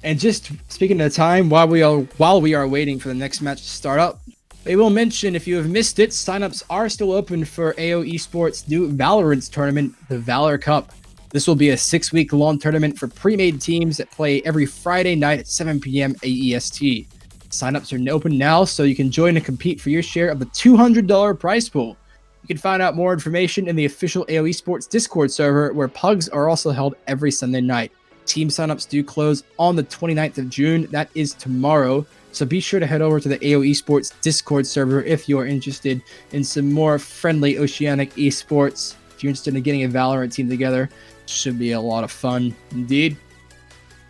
And just speaking of time, while we are waiting for the next match to start up, we will mention, if you have missed it, signups are still open for AOEsports' new Valorant tournament, the Valor Cup. This will be a 6-week-long tournament for pre-made teams that play every Friday night at 7 p.m. AEST. Sign-ups are open now, so you can join and compete for your share of the $200 prize pool. You can find out more information in the official AOEsports Discord server, where pugs are also held every Sunday night. Team signups do close on the 29th of June. That is tomorrow. So be sure to head over to the AOEsports Discord server if you're interested in some more friendly Oceanic esports. If you're interested in getting a Valorant team together, should be a lot of fun indeed.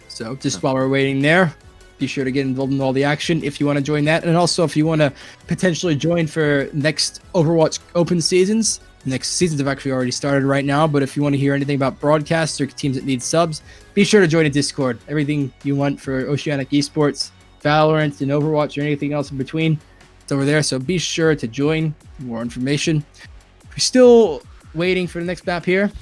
So just while we're waiting there, be sure to get involved in all the action if you want to join that. And also if you want to potentially join for next Overwatch Open seasons. Next seasons have actually already started right now, but if you want to hear anything about broadcasts or teams that need subs, be sure to join a Discord. Everything you want for Oceanic esports, Valorant, and Overwatch, or anything else in between, it's over there. So be sure to join. More information. We're still waiting for the next map here.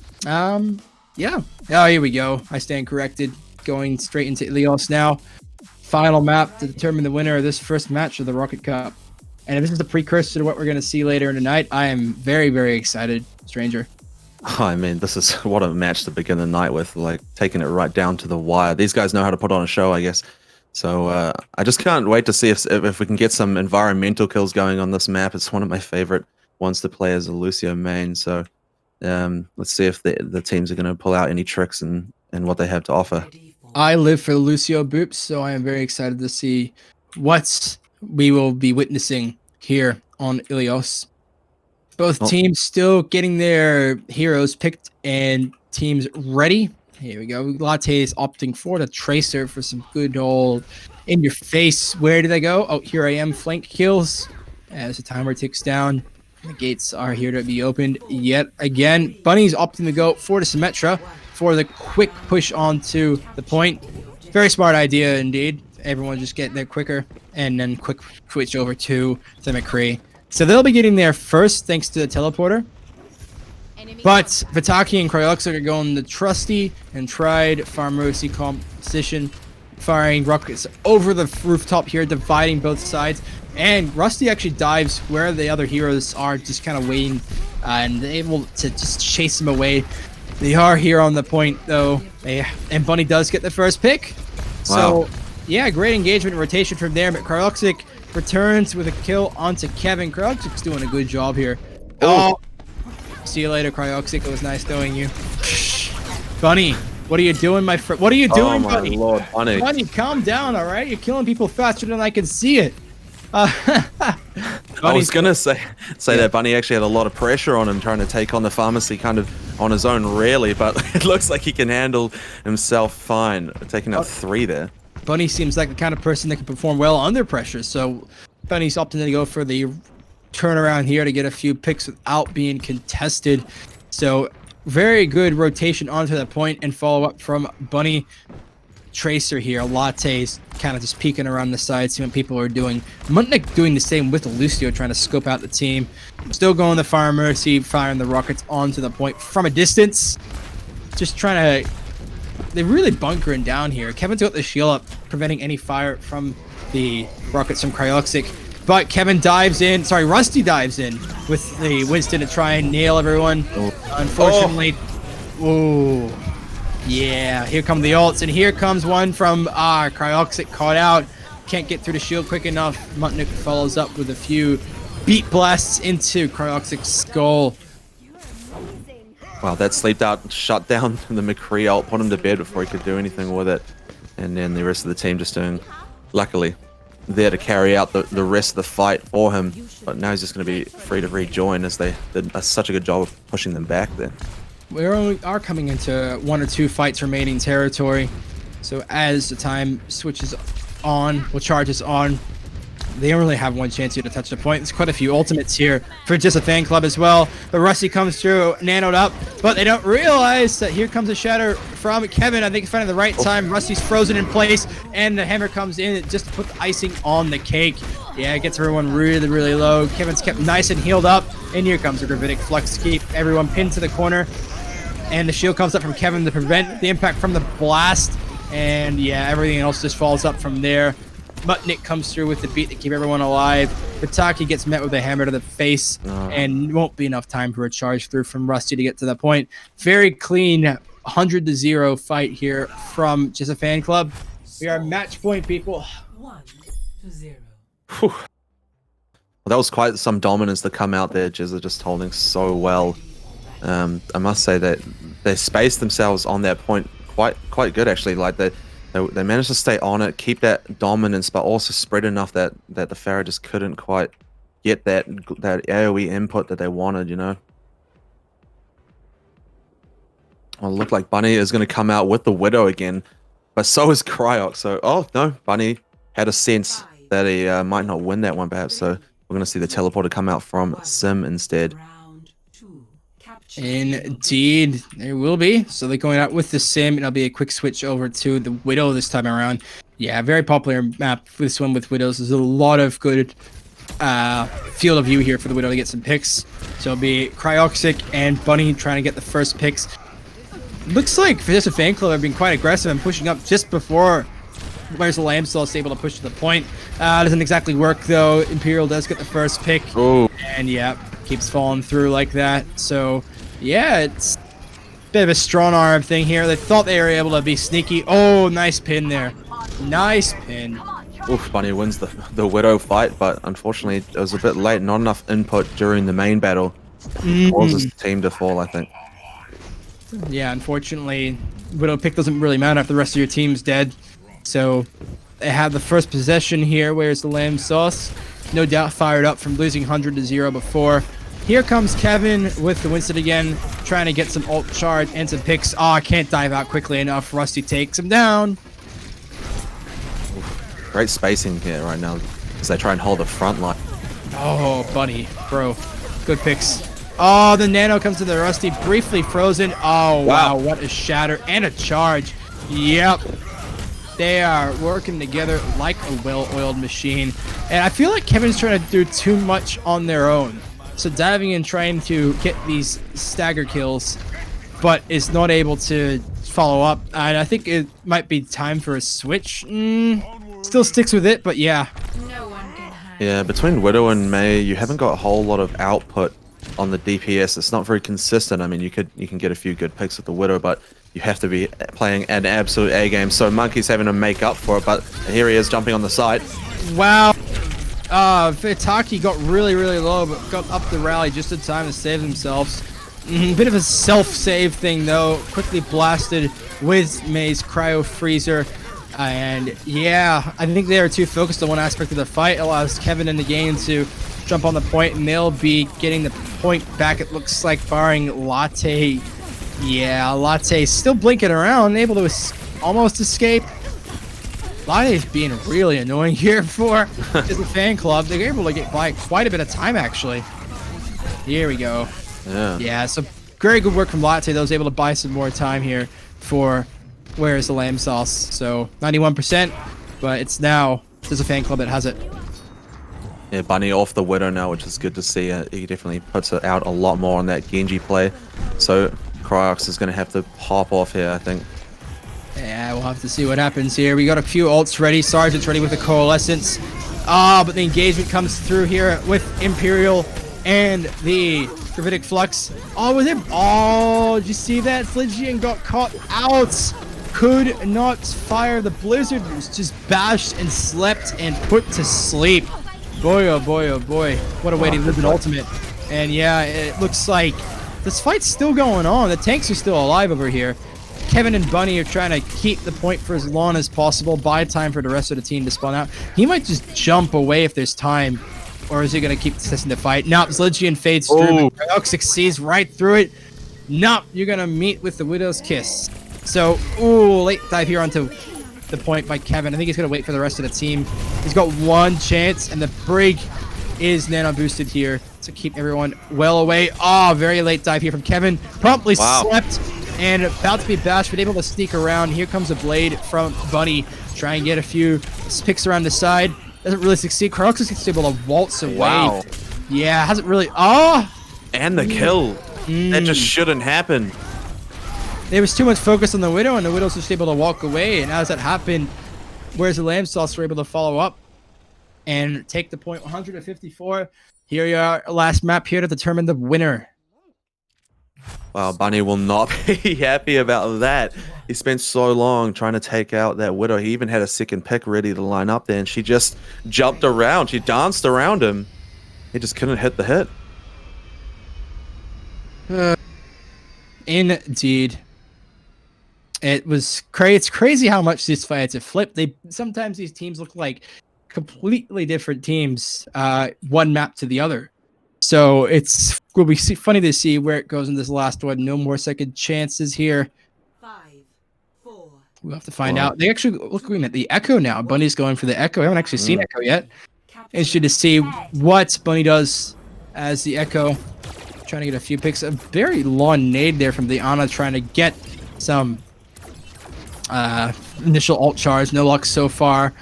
Yeah. Oh, here we go. I stand corrected. Going straight into Ilios now. Final map to determine the winner of this first match of the Rocket Cup. And if this is the precursor to what we're going to see later in the night, I am very, very excited, Stranger. Oh, I mean, this is what a match to begin the night with, like taking it right down to the wire. These guys know how to put on a show, I guess. So I just can't wait to see if we can get some environmental kills going on this map. It's one of my favorite ones to play as a Lucio main. So let's see if the teams are going to pull out any tricks and what they have to offer. I live for the Lucio boops, so I am very excited to see what we will be witnessing here on Ilios. Both teams still getting their heroes picked and teams ready. Here we go. Latte is opting for the Tracer for some good old in your face. Where did I go? Oh, here I am. Flank kills as the timer ticks down. The gates are here to be opened yet again. Bunny's opting to go for the Symmetra for the quick push onto the point. Very smart idea indeed. Everyone just getting there quicker and then quick switch over to the McCree. So they'll be getting there first thanks to the teleporter. But Vitaki and Cryoxid are going the trusty and tried Pharmacy composition, firing rockets over the rooftop here, dividing both sides. And Rusty actually dives where the other heroes are, just kind of waiting and able to just chase them away. They are here on the point though, and Bunny does get the first pick. Wow. So yeah, great engagement and rotation from there, but Kryoxic returns with a kill onto Kevin. Kryoxic's doing a good job here. Oh, see you later, Kryoxic. It was nice knowing you. Bunny, what are you doing, my friend? What are you doing, Bunny? Oh my lord, Bunny. Bunny, calm down, all right? You're killing people faster than I can see it. I was gonna say that Bunny actually had a lot of pressure on him trying to take on the pharmacy kind of on his own, really, but it looks like he can handle himself fine, taking out 3 there. Bunny seems like the kind of person that can perform well under pressure, so Bunny's opting to go for the turnaround here to get a few picks without being contested. So very good rotation onto that point and follow up from Bunny. Tracer here, Latte's kind of just peeking around the side, seeing what people are doing. Mutnik doing the same with Lucio, trying to scope out the team. Still going the Fire Mercy, firing the rockets onto the point from a distance. Just trying to... They're really bunkering down here. Kevin's got the shield up, preventing any fire from the rockets from Cryoxic. But Kevin dives in, sorry, Rusty dives in with the Winston to try and nail everyone. Unfortunately, oh. Yeah, here come the ults, and here comes one from Cryoxic caught out. Can't get through the shield quick enough. Mutnik follows up with a few beat blasts into Cryoxic's skull. Wow, that sleeped out, shut down the McCree ult, put him to bed before he could do anything with it. And then the rest of the team just doing, luckily, there to carry out the rest of the fight for him. But now he's just going to be free to rejoin as they did such a good job of pushing them back there. We are coming into 1 or 2 fights remaining territory. So as the time switches on, charges on, they don't really have one chance here to touch the point. There's quite a few ultimates here for just a fan club as well. But Rusty comes through, nanoed up, but they don't realize that here comes a shatter from Kevin. I think he's finding the right time. Rusty's frozen in place, and the hammer comes in just to put the icing on the cake. Yeah, it gets everyone really, really low. Kevin's kept nice and healed up, and here comes a Gravitic Flux to keep everyone pinned to the corner. And the shield comes up from Kevin to prevent the impact from the blast. And yeah, everything else just falls up from there. Mutnik comes through with the beat to keep everyone alive. Vitaki gets met with a hammer to the face, and won't be enough time for a charge through from Rusty to get to the point. Very clean 100-0 fight here from Just a Fan Club. We are match point, people. 1-0. Well, that was quite some dominance to come out there. Jizza just holding so well. I must say that they spaced themselves on that point quite good actually. Like they managed to stay on it, keep that dominance, but also spread enough that the Pharah just couldn't quite get that AOE input that they wanted, you know. Well, it looked like Bunny is going to come out with the Widow again, but so is Cryox. So, oh no, Bunny had a sense that he might not win that one perhaps. So we're going to see the teleporter come out from Sim instead. Indeed, there will be. So they're going out with the Sim. It'll be a quick switch over to the Widow this time around. Yeah, very popular map for this one with Widows. There's a lot of good field of view here for the Widow to get some picks. So it'll be Cryoxic and Bunny trying to get the first picks. Looks like for Just a Fan Club have been quite aggressive and pushing up just before Where's the Lamb Sauce able to push to the point. Doesn't exactly work though. Imperial does get the first pick. Oh. And yeah, keeps falling through like that. So yeah, it's a bit of a strong arm thing here. They thought they were able to be sneaky. Oh, nice pin there. Nice pin. Oof, Bunny wins the Widow fight, but unfortunately it was a bit late. Not enough input during the main battle. Causes the team to fall, I think. Yeah, unfortunately, Widow pick doesn't really matter if the rest of your team's dead. So they have the first possession here. Where's the Lamb Sauce? No doubt fired up from losing 100-0 before. Here comes Kevin with the Winston again, trying to get some ult charge and some picks. Oh, can't dive out quickly enough. Rusty takes him down. Great spacing here right now as they try and hold the front line. Oh, buddy, bro. Good picks. Oh, the Nano comes to the Rusty, briefly frozen. Oh, wow, what a shatter and a charge. Yep. They are working together like a well-oiled machine. And I feel like Kevin's trying to do too much on their own. So diving in, trying to get these stagger kills, but is not able to follow up. And I think it might be time for a switch. Still sticks with it, but yeah. Yeah, between Widow and Mei, you haven't got a whole lot of output on the DPS. It's not very consistent. I mean, you can get a few good picks with the Widow, but you have to be playing an absolute A game. So Monkey's having to make up for it, but here he is jumping on the side. Wow. Vitaki got really, really low, but got up the rally just in time to save themselves. Bit of a self-save thing, though. Quickly blasted with Mei's Cryo Freezer. And yeah, I think they are too focused on one aspect of the fight. Allows Kevin in the game to jump on the point, and they'll be getting the point back, it looks like, barring Latte. Yeah, Latte still blinking around, able to almost escape. Latte's being really annoying here for Just a Fan Club. They're able to get by quite a bit of time, actually. Here we go. Yeah, so very good work from Latte that was able to buy some more time here for Where's the Lamb Sauce. So 91%, but it's now Just a Fan Club that has it. Yeah, Bunny off the Widow now, which is good to see. He definitely puts it out a lot more on that Genji play. So Cryox is going to have to pop off here, I think. Yeah, we'll have to see what happens here. We got a few ults ready. Sergeant's ready with the Coalescence. But the engagement comes through here with Imperial and the Gravitic Flux. With him. Did you see that? Sligian got caught out. Could not fire. The Blizzard was just bashed and slept and put to sleep. Boy, oh boy, oh boy. What a way to live an ultimate. And yeah, it looks like this fight's still going on. The tanks are still alive over here. Kevin and Bunny are trying to keep the point for as long as possible, buy time for the rest of the team to spawn out. He might just jump away if there's time, or is he going to keep testing the fight? Nope, Zligian fades through. Cryoxic sees right through it. Nope, you're going to meet with the Widow's Kiss. So, late dive here onto the point by Kevin. I think he's going to wait for the rest of the team. He's got one chance, and the Brig is nano boosted here to keep everyone well away. Very late dive here from Kevin. Promptly slept and about to be bashed, but able to sneak around. Here comes a blade from Bunny. Try and get a few picks around the side. Doesn't really succeed. Cryoxis is able to waltz away. Yeah, hasn't really... And the kill. That just shouldn't happen. There was too much focus on the Widow, and the Widow's just able to walk away. And as that happened, Where's the Lamb Sauce were able to follow up and take the point 154. Here we are, last map here to determine the winner. Wow, Bunny will not be happy about that. He spent so long trying to take out that Widow. He even had a second pick ready to line up there, and she just jumped around. She danced around him. He just couldn't hit the hit. Indeed. It's crazy how much these fights have flipped. Sometimes these teams look like completely different teams, one map to the other. So will be funny to see where it goes in this last one. No more second chances here. 5, 4. We'll have to find out. They actually looking at the Echo now. Bunny's going for the Echo. I haven't actually seen Echo yet. Interested to see what Bunny does as the Echo. Trying to get a few picks. A very long nade there from the Ana, trying to get some initial ult charge. No luck so far.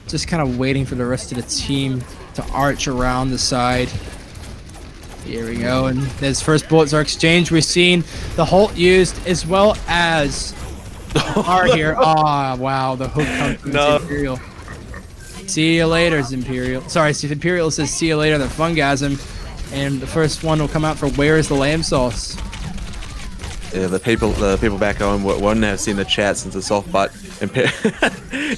Just kind of waiting for the rest of the team to arch around the side. Here we go, and as first bullets are exchanged, we've seen the Holt used as well as R here. Ah, wow, the hook comes from Imperial. See you later, Imperial. Sorry, Imperial says see you later, the Fungasm. And the first one will come out for Where is the Lamb Sauce? Yeah, the people back home wouldn't have seen the chat since it's off, but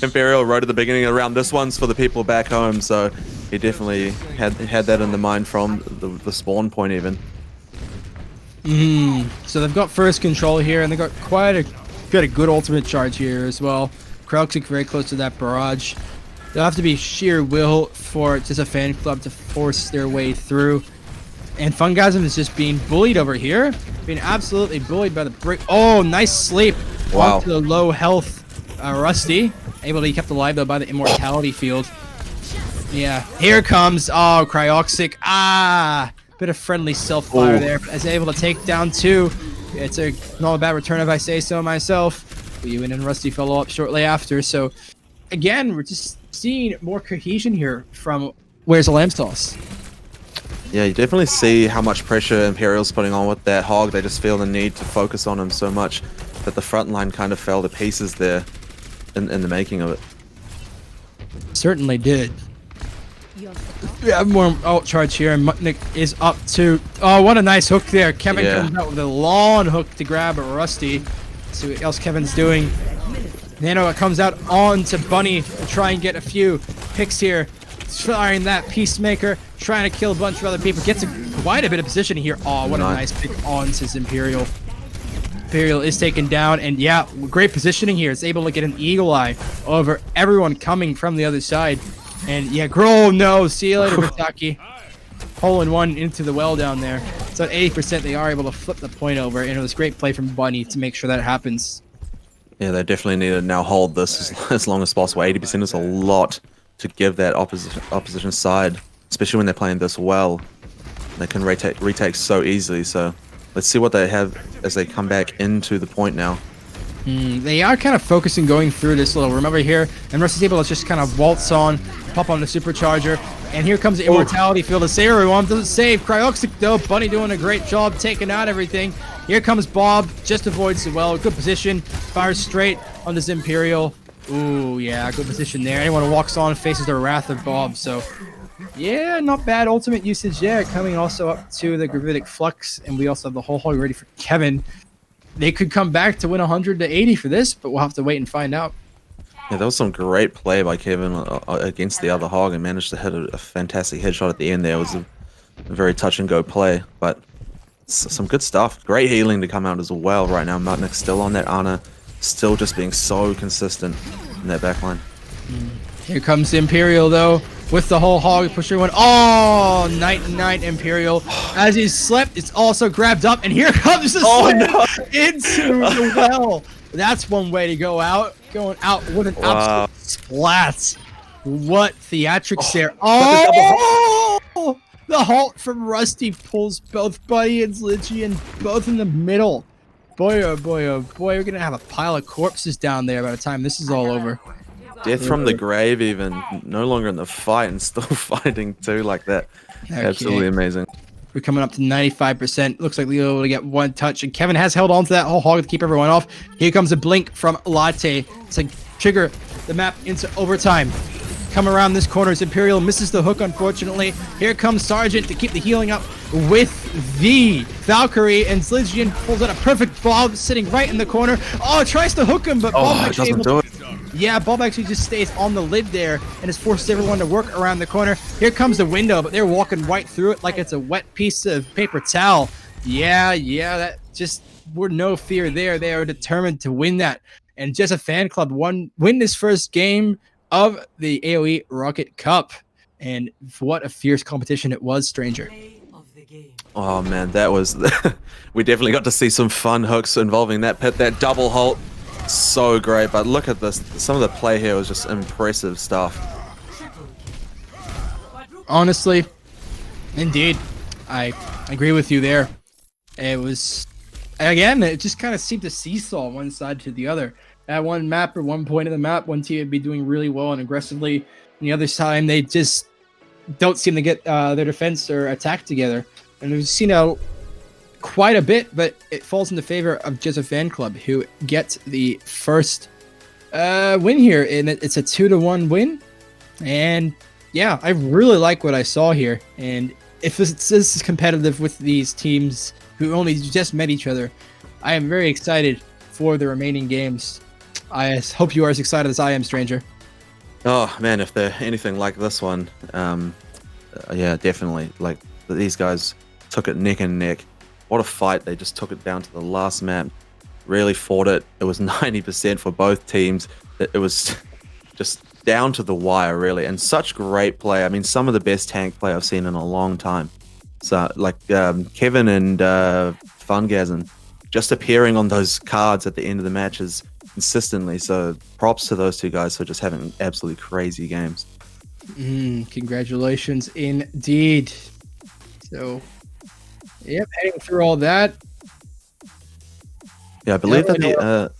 Imperial wrote at the beginning around this one's for the people back home, so he definitely had that in the mind from the spawn point even. So they've got first control here, and they've got got a good ultimate charge here as well. Krauxic very close to that barrage. They'll have to be sheer will for just a fan club to force their way through. And Fungasm is just being bullied over here. Being absolutely bullied by the brick. Oh, nice sleep. Wow. Onto the low health Rusty. Able to be kept alive though by the immortality field. Yeah. Here comes. Oh, Cryoxic. Bit of friendly self-fire there. As able to take down 2. It's not a bad return if I say so myself. Ewan and Rusty follow up shortly after. So, again, we're just seeing more cohesion here from Where's the Lamb Sauce. Yeah, you definitely see how much pressure Imperial's putting on with that Hog. They just feel the need to focus on him so much that the front line kind of fell to pieces there in the making of it. Certainly did. We have more ult charge here, and Mutnik is up to... Oh, what a nice hook there. Kevin comes out with a long hook to grab Rusty. See what else Kevin's doing. Nano comes out onto Bunny to try and get a few picks here. Firing that Peacemaker, trying to kill a bunch of other people. Gets quite a bit of position here. Oh, what a nice pick onto Imperial. Imperial is taken down, and yeah, great positioning here. It's able to get an eagle eye over everyone coming from the other side. And yeah, oh no, see you later, Bataki. Hole in one into the well down there. So at 80%, they are able to flip the point over, and it was great play from Bunny to make sure that happens. Yeah, they definitely need to now hold this as long as possible. 80% is a lot to give that opposition side, especially when they're playing this well. They can retake so easily, so let's see what they have as they come back into the point now. They are kind of focusing going through this little room over here, and Rusty's able to just kind of waltz on, pop on the supercharger, and here comes the immortality field to save everyone. Doesn't save Cryoxic though. Bunny doing a great job taking out everything. Here comes Bob, just avoids the well. Good position, fires straight on this Imperial. Ooh, yeah, good position there. Anyone who walks on faces the wrath of Bob, so yeah, not bad ultimate usage there. Coming also up to the Gravitic Flux, and we also have the whole hog ready for Kevin. They could come back to win 100 to 80 for this, but we'll have to wait and find out. Yeah, that was some great play by Kevin against the other hog, and managed to hit a fantastic headshot at the end there. It was a very touch and go play, but some good stuff. Great healing to come out as well right now. Mutnik's still on that Ana, still just being so consistent in that backline. Here comes the Imperial though, with the whole hog pushing one. Oh, night Imperial. As he slept, it's also grabbed up, and here comes the slam into the well. That's one way to go out. Going out with an absolute splat. What theatrics there. Oh! The halt from Rusty pulls both Buddy and Zlichian both in the middle. Boy, oh boy, oh boy. We're going to have a pile of corpses down there by the time this is all over. Death from the grave even. No longer in the fight and still fighting too like that. Okay. Absolutely amazing. We're coming up to 95%. Looks like we're able to get one touch. And Kevin has held on to that whole hog to keep everyone off. Here comes a blink from Latte to trigger the map into overtime. come around this corner as Imperial misses the hook, unfortunately. Here comes Sergeant to keep the healing up with the Valkyrie, and Zildjian pulls out a perfect bomb sitting right in the corner. Oh, tries to hook him, but Bob Oh, it actually doesn't able do it. Yeah, Bob actually just stays on the lid there and has forced everyone to work around the corner. Here comes the window, but they're walking right through it like it's a wet piece of paper towel. Yeah, that just were no fear there. They are determined to win that. And just a fan club win this first game of the AOE Rocket Cup. And what a fierce competition it was, Stranger. Oh man, that was we definitely got to see some fun hooks involving that pit, that double halt. So great, but look at this. Some of the play here was just impressive stuff. Honestly, indeed, I agree with you there. It was, again, it just kind of seemed to seesaw one side to the other. At one map or one point of the map, one team would be doing really well and aggressively, and the other time they just don't seem to get their defense or attack together. And we've seen quite a bit, but it falls in the favor of just a fan club who gets the first win here, and it's a 2-1 win. And yeah, I really like what I saw here. And if this is competitive with these teams who only just met each other, I am very excited for the remaining games. I hope you are as excited as I am, Stranger. Oh man, if they're anything like this one, yeah, definitely. Like these guys took it neck and neck. What a fight. They just took it down to the last map. Really fought it. It was 90% for both teams. It was just down to the wire, really. And such great play. I mean, some of the best tank play I've seen in a long time. So, like Kevin and Fungasm just appearing on those cards at the end of the matches consistently. So, props to those two guys for just having absolutely crazy games. Congratulations indeed. So, yep, heading through all that. Yeah, I believe that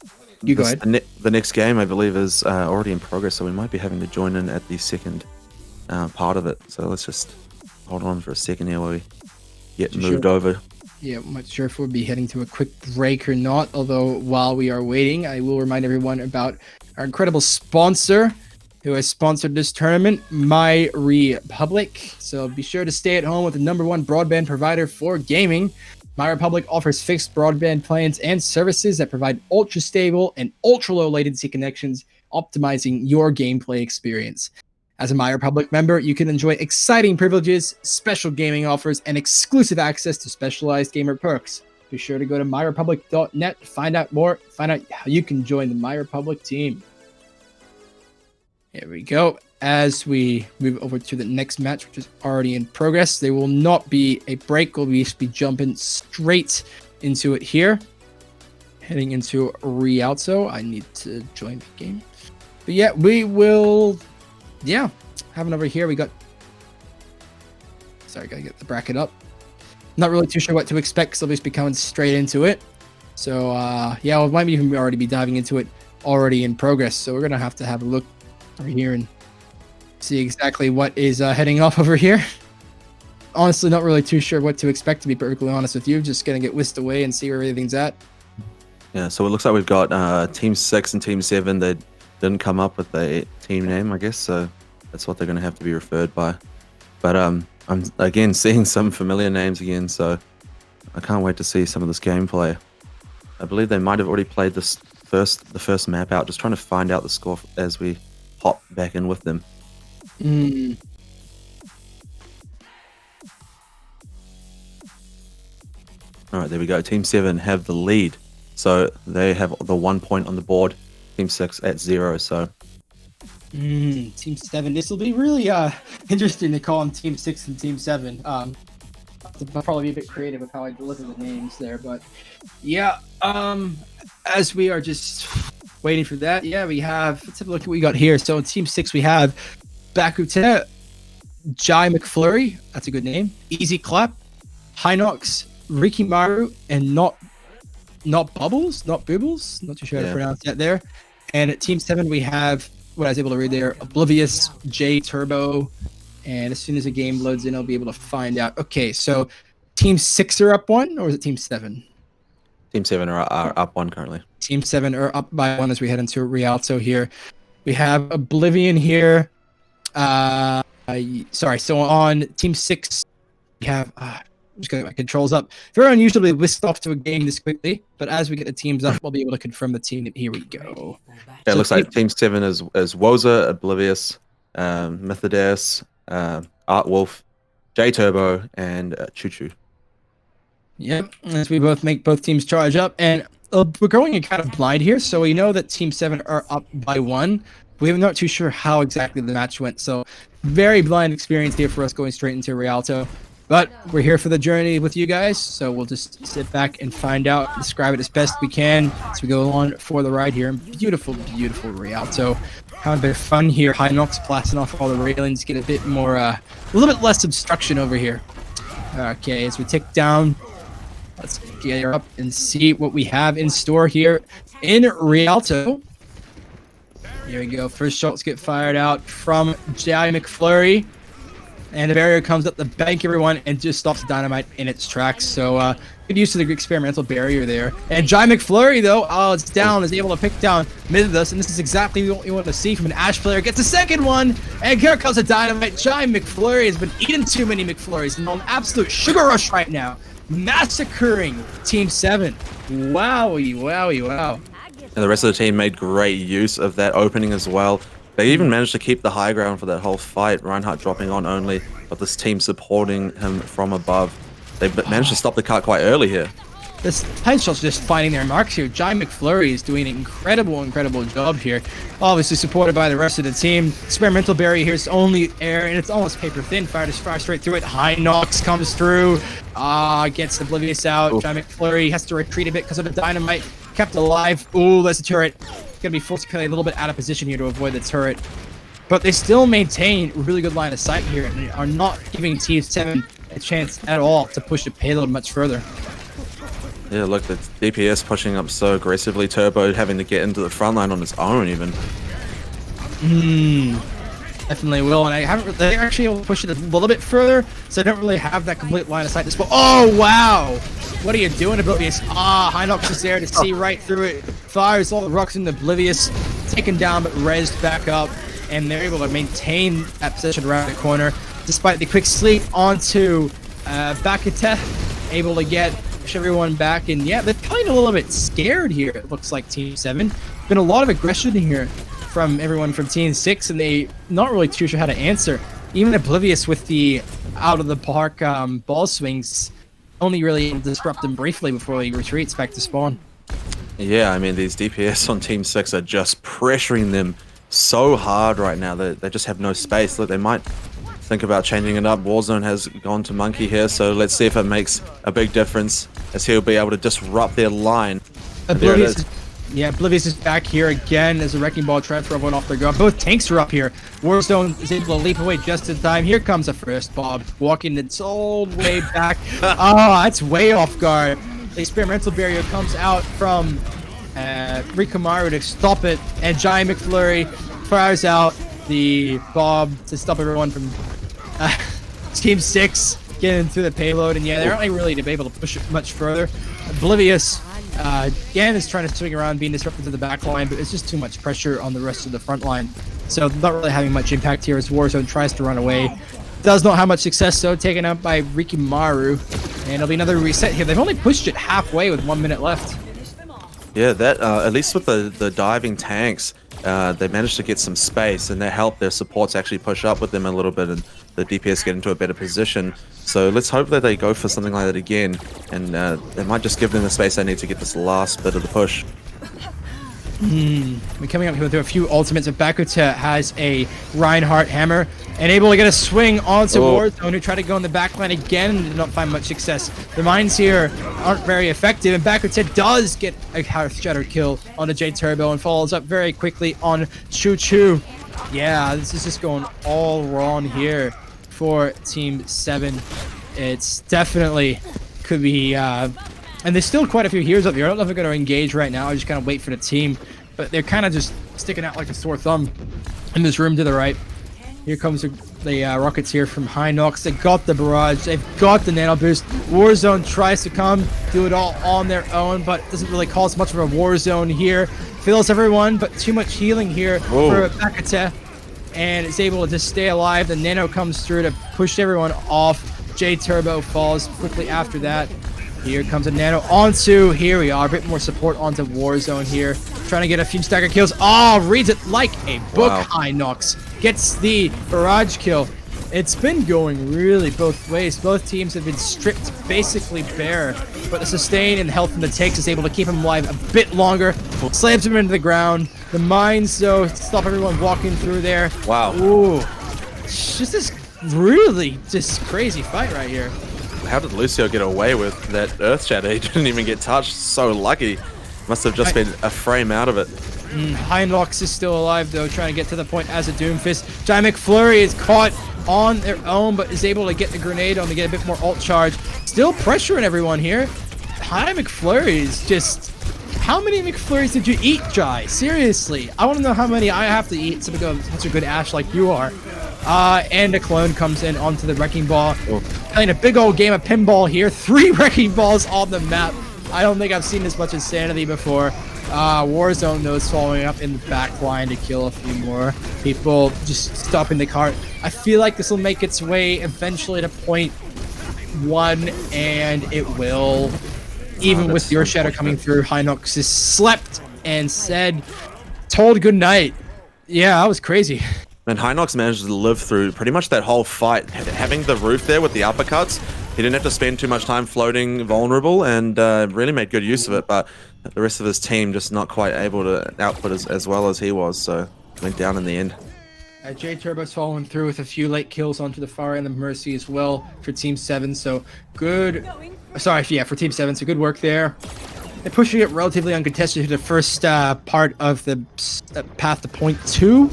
you go ahead. The next game, I believe, is already in progress, so we might be having to join in at the second part of it. So let's just hold on for a second here while we get moved over. Yeah, I'm not sure if we'll be heading to a quick break or not, although while we are waiting, I will remind everyone about our incredible sponsor who has sponsored this tournament, MyRepublic. So be sure to stay at home with the #1 broadband provider for gaming. MyRepublic offers fixed broadband plans and services that provide ultra-stable and ultra-low latency connections, optimizing your gameplay experience. As a MyRepublic member, you can enjoy exciting privileges, special gaming offers, and exclusive access to specialized gamer perks. Be sure to go to myrepublic.net to find out more, find out how you can join the MyRepublic team. Here we go. As we move over to the next match, which is already in progress, there will not be a break. We'll be jumping straight into it here. Heading into Rialto. I need to join the game. But yeah, we will... Yeah, having over here, we got... Sorry, gotta get the bracket up. Not really too sure what to expect, because I'll just be coming straight into it. So, yeah, we might even already be diving into it already in progress. So we're going to have a look over here and see exactly what is heading off over here. Honestly, not really too sure what to expect, to be perfectly honest with you. Just gonna get whisked away and see where everything's at. Yeah, so it looks like we've got Team 6 and Team 7 that didn't come up with a team name, I guess, so that's what they're going to have to be referred by. But I'm again seeing some familiar names again, so I can't wait to see some of this gameplay. I believe they might have already played the first map out, just trying to find out the score as we hop back in with them. All right, there we go. Team 7 have the lead, so they have the 1 point on the board. Team 6 at 0. So Team 7. This will be really interesting to call them Team 6 and Team 7. I'll probably be a bit creative with how I deliver the names there, but yeah. As we are just waiting for that, yeah, we have. Let's have a look at what we got here. So in Team 6, we have Bakute, Jai McFlurry. That's a good name. Easy Clap, Hinox, Ricky Maru, and not Bubbles, not Boobles. Not too sure how to pronounce that there. And at Team 7, we have what I was able to read there: Oblivious, J Turbo. And as soon as the game loads in, I'll be able to find out. Okay, so Team 6 are up 1, or is it Team 7? Team 7 are up 1 currently. Team 7 are up by 1 as we head into Rialto here. We have Oblivion here. Sorry. So on Team 6, we have. I'm just getting my controls up. Very unusual to be whisked off to a game this quickly, but as we get the teams up, we'll be able to confirm the team. Here we go. Yeah, it So looks like Team 7 is Woza, Oblivious, Mythidas, Art Wolf, J Turbo, and Choo Choo. Yep, as we both make both teams charge up, and we're going in kind of blind here, so we know that Team 7 are up by 1. We're not too sure how exactly the match went, so very blind experience here for us going straight into Rialto. But we're here for the journey with you guys, so we'll just sit back and find out, describe it as best we can as we go on for the ride here in beautiful, beautiful Rialto. Having a bit of fun here. High Nox blasting off all the railings, get a bit more, a little bit less obstruction over here. Okay, as we tick down, let's get her up and see what we have in store here in Rialto. Here we go. First shots get fired out from Jai McFlurry. And the barrier comes up the bank, everyone, and just stops Dynamite in its tracks. So good use of the experimental barrier there. And Jai McFlurry, though, it's down, is able to pick down Mythos. And this is exactly what you want to see from an Ash player. Gets a second one, and here comes a Dynamite. Jai McFlurry has been eating too many McFlurries and on an absolute sugar rush right now. Massacring Team 7. Wowie, wowie, wow. And the rest of the team made great use of that opening as well. They even managed to keep the high ground for that whole fight. Reinhardt dropping on only, but this team supporting him from above. They managed to stop the cut quite early here. This Tideshot's just finding their marks here. Jai McFlurry is doing an incredible job here. Obviously supported by the rest of the team. Experimental barrier here is only air, and it's almost paper thin. Fire straight through it. High Nox comes through. Gets Oblivious out. Jai McFlurry has to retreat a bit because of the Dynamite. Kept alive. Ooh, there's a turret. Gonna be forced to play a little bit out of position here to avoid the turret. But they still maintain a really good line of sight here and are not giving Team 7 a chance at all to push the payload much further. Yeah, look, the DPS pushing up so aggressively. Turbo having to get into the front line on his own even. Definitely will, and they're actually able to push it a little bit further, so I don't really have that complete line of sight. Oh, wow! What are you doing, Oblivious? High Nox is there to see right through it. Fires all the rocks into Oblivious, taken down but rezzed back up, and they're able to maintain that position around the corner, despite the quick sleep onto Bakate, able to push everyone back, and yeah, they're playing a little bit scared here, it looks like Team 7. Been a lot of aggression here from everyone from Team 6, and they not really too sure how to answer. Even Oblivious with the out-of-the-park ball swings, only really able to disrupt them briefly before he retreats back to spawn. Yeah, I mean, these DPS on Team 6 are just pressuring them so hard right now that they just have no space. Look, they might think about changing it up. Warzone has gone to Monkey here, so let's see if it makes a big difference as he'll be able to disrupt their line. Oblivious is back here again as a Wrecking Ball tries for everyone off their guard. Both tanks are up here. Warzone is able to leap away just in time. Here comes the first Bob, walking its old way back. That's way off guard. The experimental barrier comes out from Rikamaru to stop it, and Jai McFlurry fires out the Bob to stop everyone from Team 6 getting through the payload, and yeah, they're not really to be able to push it much further. Oblivious again is trying to swing around, being disrupted to the back line, but it's just too much pressure on the rest of the front line. So not really having much impact here as Warzone tries to run away. Does not have much success, so taken out by Rikimaru. And it'll be another reset here. They've only pushed it halfway with 1 minute left. Yeah, that at least with the diving tanks, they managed to get some space, and that helped their supports actually push up with them a little bit, and the DPS get into a better position. So let's hope that they go for something like that again, and it might just give them the space they need to get this last bit of the push. We're coming up here with a few ultimates. Bakute has a Reinhardt hammer and able to get a swing onto Warzone, who tried to go in the backline again and did not find much success. The mines here aren't very effective, and Bakute does get a Shatter kill on the J Turbo and follows up very quickly on Choo Choo. Yeah, this is just going all wrong here for Team 7. It's definitely could be and there's still quite a few heroes up here. I don't know if they're going to engage right now. I just kind of wait for the team. But they're kind of just sticking out like a sore thumb in this room to the right. Here comes the rockets here from High Nox. They got the barrage. They've got the nano boost. Warzone tries to come, do it all on their own, but doesn't really cause much of a Warzone here. Fills everyone, but too much healing here for Bakate. and is able to just stay alive. The Nano comes through to push everyone off. J Turbo falls quickly after that. Here comes a Nano onto, here we are, a bit more support onto Warzone here. Trying to get a few stagger kills. Oh, reads it like a book. Wow. Hinox gets the barrage kill. It's been going really both ways. Both teams have been stripped basically bare, but the sustain and health from the takes is able to keep him alive a bit longer. Slams him into the ground. The mines, though, stop everyone walking through there. Wow. Ooh. It's just this really just crazy fight right here. How did Lucio get away with that Earth Shatter? He didn't even get touched. So lucky. Must have just been a frame out of it. Hinox is still alive, though, trying to get to the point as a Doomfist. Giant McFlurry is caught on their own, but is able to get the grenade on to get a bit more ult charge. Still pressuring everyone here. Giant McFlurry is just... How many McFlurries did you eat, Jai? Seriously. I want to know how many I have to eat to become such a good Ashe like you are. And a clone comes in onto the Wrecking Ball. Playing a big old game of pinball here. 3 Wrecking Balls on the map. I don't think I've seen this much insanity before. Warzone, though, is following up in the back line to kill a few more people. Just stopping the cart. I feel like this will make its way eventually to point 1, and it will. Even with your shadow coming through, Hinox is slept and told good night. Yeah, that was crazy. And Hinox managed to live through pretty much that whole fight. Having the roof there with the uppercuts, he didn't have to spend too much time floating vulnerable, and really made good use of it. But the rest of his team just not quite able to output as well as he was, so went down in the end. J Turbo's following through with a few late kills onto the far end of Mercy as well for Team 7. So good. Sorry, yeah, for Team 7. So good work there. They're pushing it relatively uncontested to the first part of the path to point 2.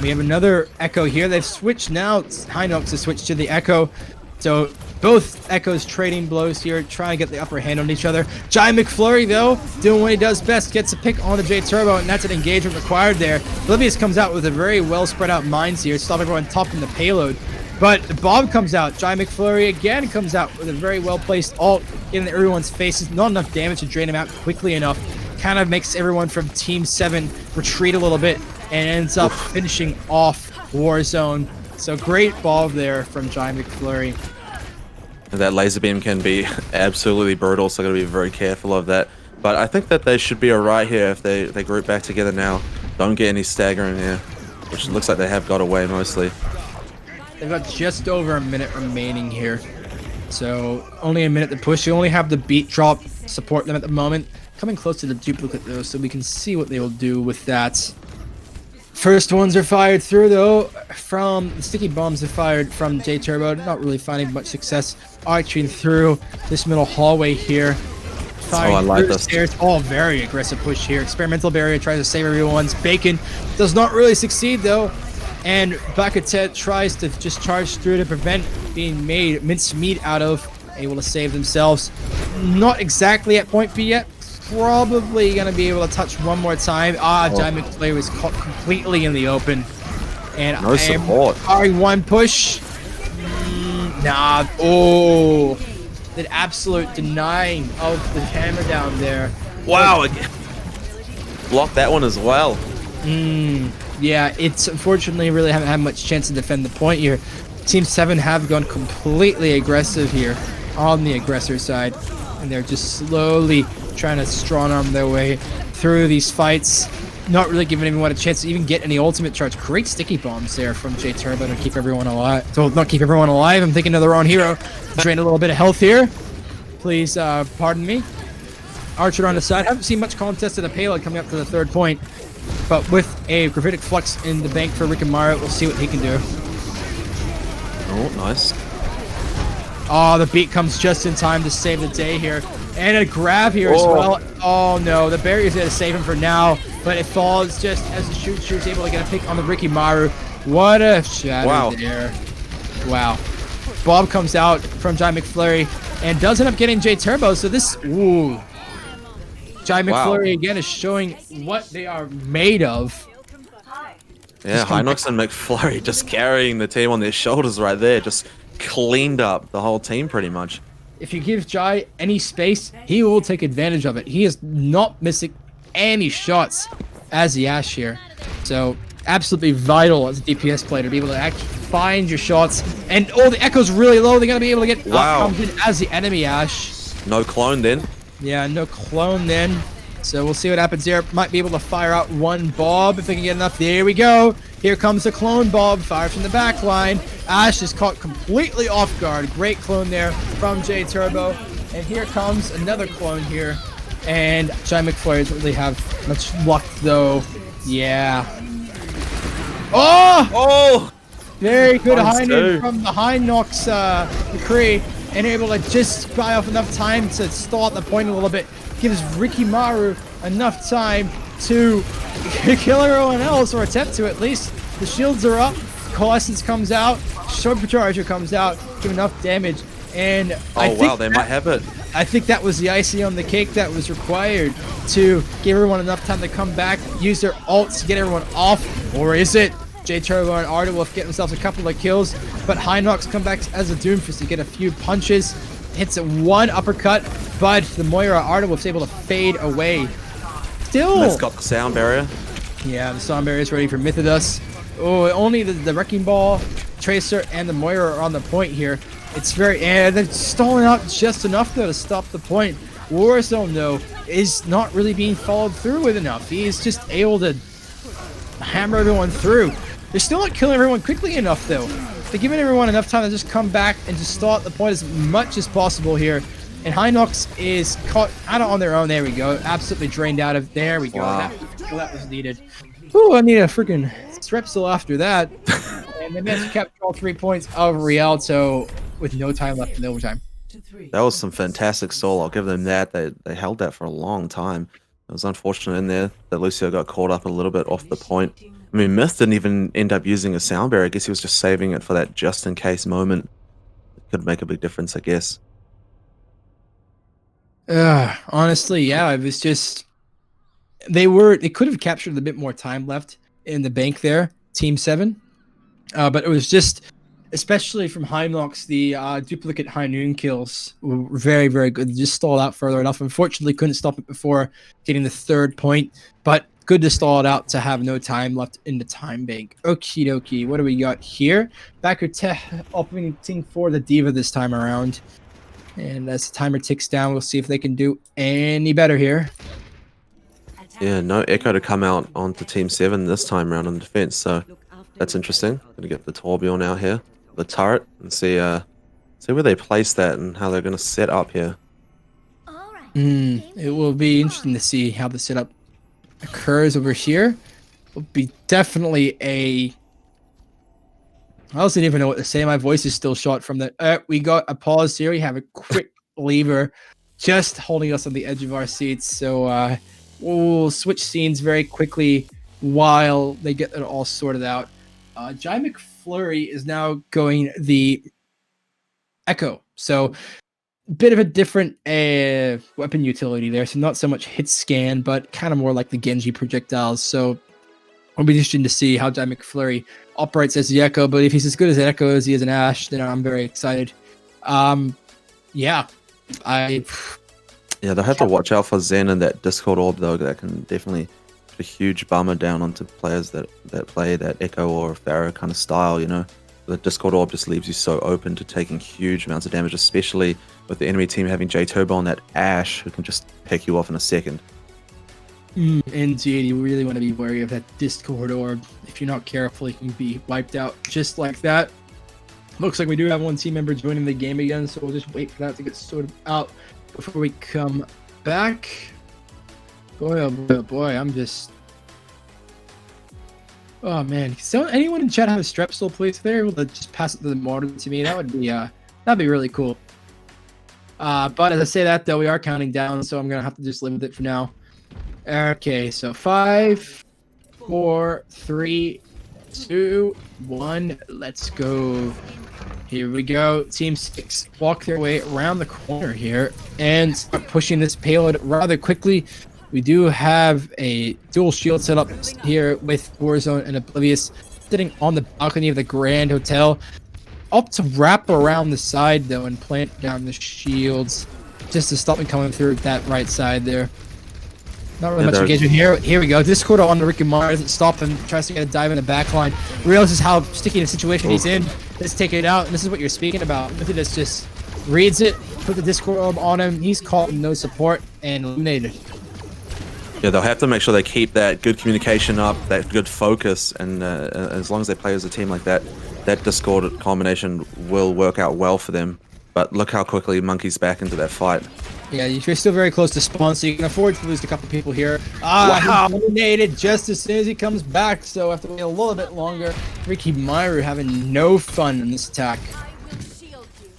We have another Echo here. They've switched now. Hinox has switched to the Echo. So both Echoes trading blows here, trying to get the upper hand on each other. Giant McFlurry, though, doing what he does best, gets a pick on the J Turbo, and that's an engagement required there. Oblivious comes out with a very well spread out mines here, stop everyone topping the payload. But Bob comes out. Giant McFlurry again comes out with a very well placed ult in everyone's faces. Not enough damage to drain him out quickly enough. Kind of makes everyone from Team 7 retreat a little bit and ends up finishing off Warzone. So great ball there from Giant McFlurry. That laser beam can be absolutely brutal, so gotta be very careful of that. But I think that they should be alright here if they group back together now. Don't get any staggering here, which looks like they have got away mostly. They've got just over a minute remaining here. So only a minute to push. You only have the beat drop support them at the moment. Coming close to the duplicate though, so we can see what they will do with that. First ones are fired through though, from the sticky bombs are fired from J Turbo, not really finding much success. Arching through this middle hallway here. Firing I like through the stairs. Oh, very aggressive push here. Experimental barrier tries to save everyone's bacon. Does not really succeed though. And Bakatet tries to just charge through to prevent being made mincemeat out of. Able to save themselves. Not exactly at point B yet. Probably gonna be able to touch one more time. Giant McFlurry was caught completely in the open. And no support. R1 push. Nah. Oh, that absolute denying of the hammer down there. Wow. Blocked that one as well. Yeah, it's unfortunately really haven't had much chance to defend the point here. Team 7 have gone completely aggressive here on the aggressor side, and they're just slowly trying to strong arm their way through these fights, not really giving anyone a chance to even get any ultimate charge. Great sticky bombs there from J Turbo to keep everyone alive. So not keep everyone alive, I'm thinking of their own hero. Drain a little bit of health here. Please pardon me. Archer on the side. Haven't seen much contest to the payload coming up to the third point, but with a gravitic flux in the bank for Rick and Mara, we'll see what he can do. Oh, nice. Oh, the beat comes just in time to save the day here. And a grab here as well. Oh no, the barrier's there to save him for now, but it falls just as the shooter's able to get a pick on the Ricky Maru. What a shatter there. Wow. Bob comes out from Giant McFlurry and does end up getting J Turbo, so this, ooh. Giant McFlurry again is showing what they are made of. Yeah, Hinox and McFlurry just carrying the team on their shoulders right there, just cleaned up the whole team pretty much. If you give Jai any space, he will take advantage of it. He is not missing any shots as the Ashe here. So absolutely vital as a DPS player to be able to actually find your shots. And oh, the echo's really low. They're gonna be able to get comes in as the enemy, Ash. No clone then. Yeah, no clone then. So we'll see what happens there. Might be able to fire out one Bob if they can get enough. There we go. Here comes the clone Bob. Fires from the back line. Ash is caught completely off guard. Great clone there from J Turbo. And here comes another clone here. And Giant McFlurry doesn't really have much luck though. Yeah. Oh! Oh! Very good Nice high too. noon from the High Nox McCree. And able to just buy off enough time to stall at the point a little bit. Gives Ricky Maru enough time to kill everyone else, or attempt to at least. The shields are up. Coalescence comes out. Supercharger comes out. Give enough damage. And I think They might have it. I think that was the icing on the cake that was required to give everyone enough time to come back, use their ults to get everyone off. Or is it? J Turbo and Artewolf get themselves a couple of kills, but High Nox come back as a Doomfist to get a few punches. Hits a one uppercut, but the Moira Artewolf's able to fade away. Still. That's got the sound barrier. Yeah, the sound barrier is ready for Mythodos. Oh, only the Wrecking Ball, Tracer, and the Moira are on the point here. It's very, and they're stalling out just enough though to stop the point. Warzone though is not really being followed through with enough. He's just able to hammer everyone through. They're still not killing everyone quickly enough though. They're giving everyone enough time to just come back and just stall at the point as much as possible here. And High Nox is caught out on their own. There we go. Absolutely drained out of. There we go. Wow. That was needed. Ooh, I need a freaking Strepsil after that. And they managed to capture all 3 points of Rialto with no time left in overtime. That was some fantastic stall. I'll give them that. They held that for a long time. It was unfortunate in there that Lucio got caught up a little bit off the point. I mean, Myth didn't even end up using a sound barrier. I guess he was just saving it for that just-in-case moment. It could make a big difference, I guess. Honestly, yeah, it was just... They could have captured a bit more time left in the bank there, Team 7. But it was just, especially from High Nox, the duplicate High Noon kills were very, very good. They just stalled out further enough. Unfortunately, couldn't stop it before getting the 3rd point. But good to stall it out to have no time left in the time bank. Okie dokie, what do we got here? Backer opting for the Diva this time around. And as the timer ticks down, we'll see if they can do any better here. Yeah, no Echo to come out onto Team 7 this time around in defense, so that's interesting. Gonna get the Torbjorn out here, the turret, and see where they place that and how they're gonna set up here. It will be interesting to see how the setup occurs over here. Will be definitely a... I also didn't even know what to say. My voice is still shot from the... we got a pause here. We have a quick lever just holding us on the edge of our seats. So we'll switch scenes very quickly while they get it all sorted out. Jai McFlurry is now going the Echo. So bit of a different weapon utility there. So not so much hit scan, but kind of more like the Genji projectiles. So it'll be interesting to see how Jai McFlurry operates as the Echo. But if he's as good as an Echo as he is an Ash, then I'm very excited. Yeah, they'll have to watch out for Zen and that Discord orb though. That can definitely put a huge bummer down onto players that play that Echo or Pharaoh kind of style, you know. The Discord orb just leaves you so open to taking huge amounts of damage, especially with the enemy team having J Turbo on that Ash who can just pick you off in a second. Indeed, you really want to be wary of that Discord orb. If you're not careful, you can be wiped out just like that. Looks like we do have one team member joining the game again, so we'll just wait for that to get sorted out before we come back. Boy, oh boy, oh boy, I'm just... Oh man, so anyone in chat have a Strepsil, please? If they're able to just pass it to the mortar to me, that would be that'd be really cool. But as I say that though, we are counting down, so I'm gonna have to just live with it for now. Okay, so 5, 4, 3, 2, 1, let's go. Here we go. Team 6 walk their way around the corner here and start pushing this payload rather quickly. We do have a dual shield set up here with Warzone and Oblivious sitting on the balcony of the Grand Hotel. Up to wrap around the side though and plant down the shields just to stop them coming through that right side there. Not really much engagement here. Here we go. Discord on the Ricky Mara doesn't stop him. Tries to get a dive in the back line. Realizes how sticky the situation he's in. Let's take it out. And this is what you're speaking about. Mythidus just reads it, put the Discord orb on him. He's caught with no support and eliminated. Yeah, they'll have to make sure they keep that good communication up, that good focus, and as long as they play as a team like that, that Discord combination will work out well for them. But look how quickly Monkey's back into that fight. Yeah, you're still very close to spawn, so you can afford to lose a couple people here. Wow. He's eliminated just as soon as he comes back, so I have to wait a little bit longer. Ricky Myru having no fun in this attack.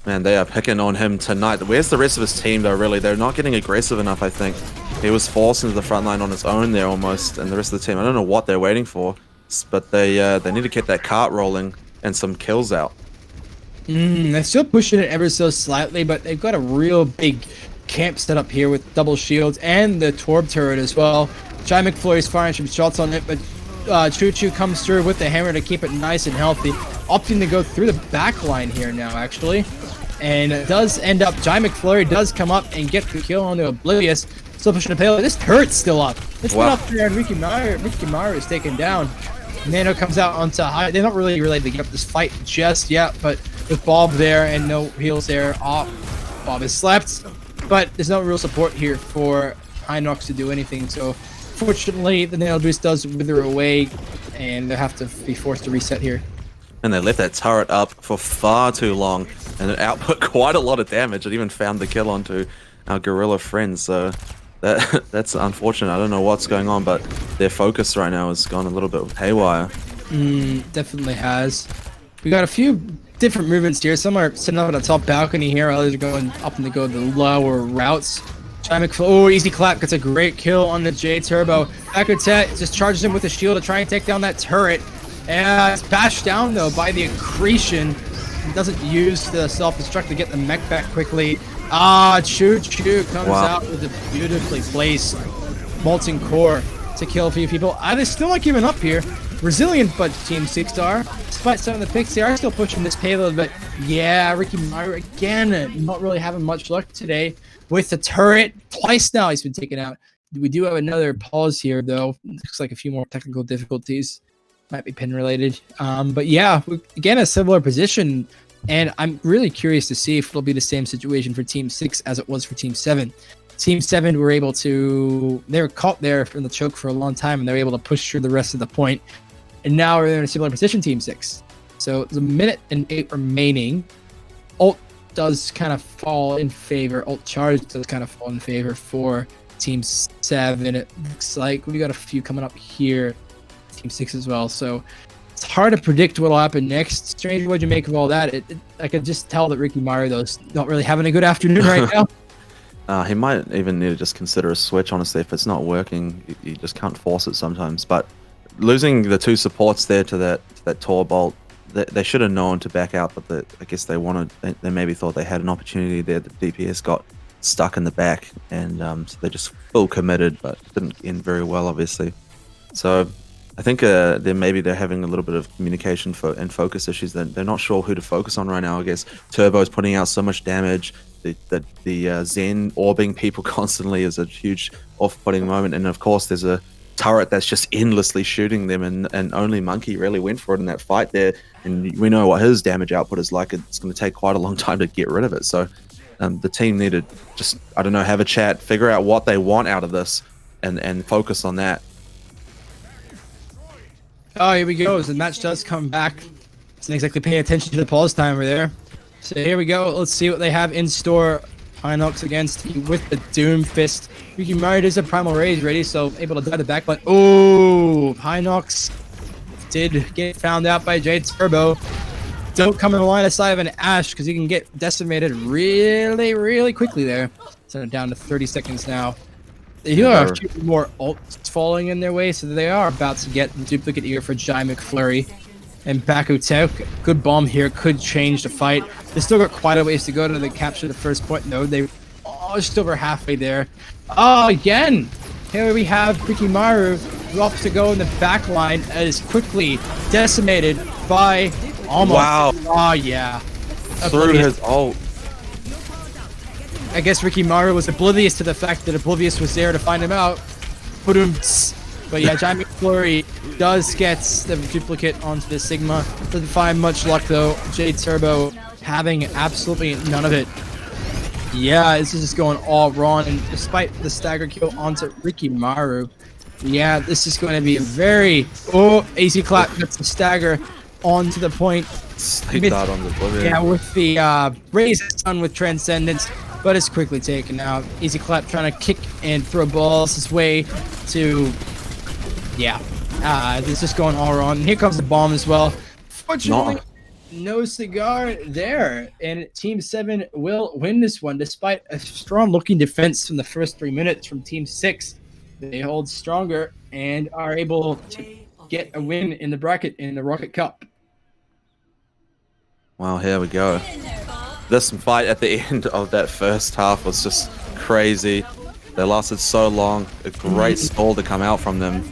Man, they are picking on him tonight. Where's the rest of his team, though, really? They're not getting aggressive enough, I think. He was forced into the front line on his own there, almost, and the rest of the team, I don't know what they're waiting for, but they need to get that cart rolling and some kills out. They're still pushing it ever so slightly, but they've got a real big camp set up here with double shields and the Torb turret as well. Jai McFlurry's firing some shots on it, but Choo Choo comes through with the hammer to keep it nice and healthy, opting to go through the back line here now, actually. And it does end up, Jai McFlurry does come up and get the kill onto Oblivious. Still pushing the payload. This turret's still up. It's been up there, and Ricky Mara is taken down. Nano comes out onto high. They're not really ready to get up this fight just yet, but with Bob there and no heals there, Bob is slept. But there's no real support here for Hinox to do anything. So fortunately, the Nail Boost does wither away, and they have to be forced to reset here. And they left that turret up for far too long, and it output quite a lot of damage. It even found the kill onto our gorilla friends. So that's unfortunate. I don't know what's going on, but their focus right now has gone a little bit haywire. Definitely has. We got a few different movements here. Some are sitting up on the top balcony here. Others are going up and to go the lower routes. Oh, easy clap gets a great kill on the J Turbo. Akutet just charges him with a shield to try and take down that turret. And it's bashed down though by the accretion. He doesn't use the self-destruct to get the mech back quickly. Choo Choo comes out with a beautifully placed Molten Core to kill a few people. They're still not giving up here. Resilient, but Team 6 are. Despite some of the picks, they are still pushing this payload, but yeah, Ricky Myra again, not really having much luck today with the turret. Twice now he's been taken out. We do have another pause here, though. Looks like a few more technical difficulties. Might be pin related. But yeah, again, a similar position. And I'm really curious to see if it'll be the same situation for Team 6 as it was for Team 7. Team 7 were able to... They were caught there in the choke for a long time, and they were able to push through the rest of the point. And now we're in a similar position, Team 6. So there's a minute and 8 remaining. Ult does kind of fall in favor. Ult charge does kind of fall in favor for Team 7. It looks like we got a few coming up here. Team 6 as well. So it's hard to predict what will happen next. Stranger, what'd you make of all that? I could just tell that Ricky Mario's not really having a good afternoon right now. He might even need to just consider a switch, honestly. If it's not working, you just can't force it sometimes. But losing the two supports there to that Tor bolt, they should have known to back out, but I guess they maybe thought they had an opportunity there. The DPS got stuck in the back, and so they just full committed, but didn't end very well, obviously. So I think they're having a little bit of communication and focus issues. They're not sure who to focus on right now. I guess Turbo's putting out so much damage. The Zen orbing people constantly is a huge off-putting moment, and of course there's a turret that's just endlessly shooting them, and only Monkey really went for it in that fight there, and we know what his damage output is like. It's going to take quite a long time to get rid of it. So the team need to just, I don't know, have a chat, figure out what they want out of this, and focus on that. Oh, here we go. The match does come back. Doesn't exactly pay attention to the pause timer there. So here we go. Let's see what they have in store. Hinox against with the Doom Fist. Ricky Mario does a Primal Rage ready, so able to die the back, but oh, Hinox did get found out by Jade Turbo. Don't come in the line of sight of an Ash because he can get decimated really, really quickly there. So down to 30 seconds now. They do have a few more ults falling in their way, so they are about to get the duplicate ear for Jai McFlurry. And Bakutek, good bomb here, could change the fight. They still got quite a ways to go to capture the first point, though. They're just over halfway there. Oh, again! Here we have Ricky Maru, who opts to go in the back line and is quickly decimated by almost... Wow. Oh, yeah. Through his ult. I guess Ricky Maru was oblivious to the fact that Oblivious was there to find him out. But yeah, Giant McFlurry does get the duplicate onto the Sigma. Doesn't find much luck though. Jade Turbo having absolutely none of it. Yeah, this is just going all wrong, and despite the stagger kill onto Ricky Maru, yeah, this is going to be a very... Oh, AC Clap gets the stagger onto the point. Sleep dart on the Oblivion. Yeah, with the raise done with Transcendence, but it's quickly taken out. Easy Clap trying to kick and throw balls his way to... Yeah, this is going all wrong. And here comes the bomb as well. Fortunately, no cigar there, and Team 7 will win this one despite a strong-looking defense from the first 3 minutes from Team 6. They hold stronger and are able to get a win in the bracket in the Rocket Cup. Well, here we go. This fight at the end of that first half was just crazy. They lasted so long. A great stall to come out from them.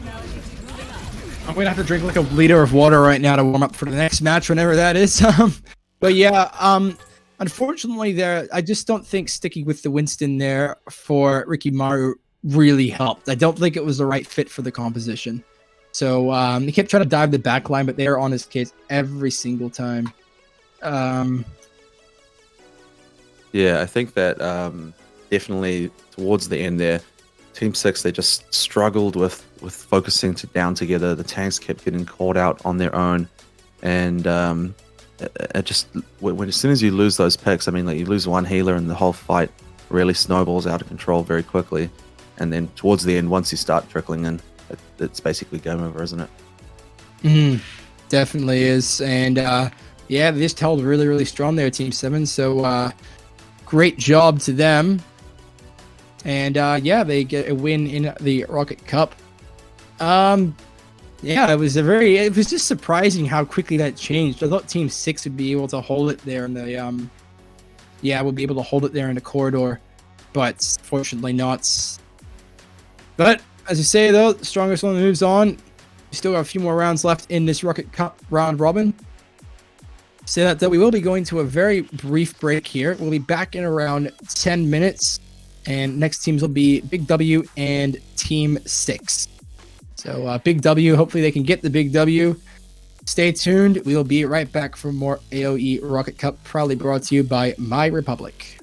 I'm gonna have to drink like a liter of water right now to warm up for the next match, whenever that is. But yeah, unfortunately, there I just don't think sticking with the Winston there for Ricky Maru really helped. I don't think it was the right fit for the composition. So he kept trying to dive the back line, but they are on his case every single time. Yeah, I think that definitely towards the end there, Team 6, they just struggled with focusing down together. The tanks kept getting called out on their own, and it just as soon as you lose those picks, I mean, like you lose one healer and the whole fight really snowballs out of control very quickly. And then towards the end, once you start trickling in, it's basically game over, isn't it? Definitely is, and yeah, they just held really, really strong there, Team 7. So great job to them. And yeah, they get a win in the Rocket Cup. Yeah, it was just surprising how quickly that changed. I thought Team 6 would be able to hold it there in the would be able to hold it there in the corridor, but fortunately not. But as you say though, the strongest one moves on. We still got a few more rounds left in this Rocket Cup round robin. So that we will be going to a very brief break here. We'll be back in around 10 minutes. And next teams will be Big W and Team 6. So Big W, hopefully they can get the Big W. Stay tuned. We will be right back for more AOE Rocket Cup, proudly brought to you by MyRepublic.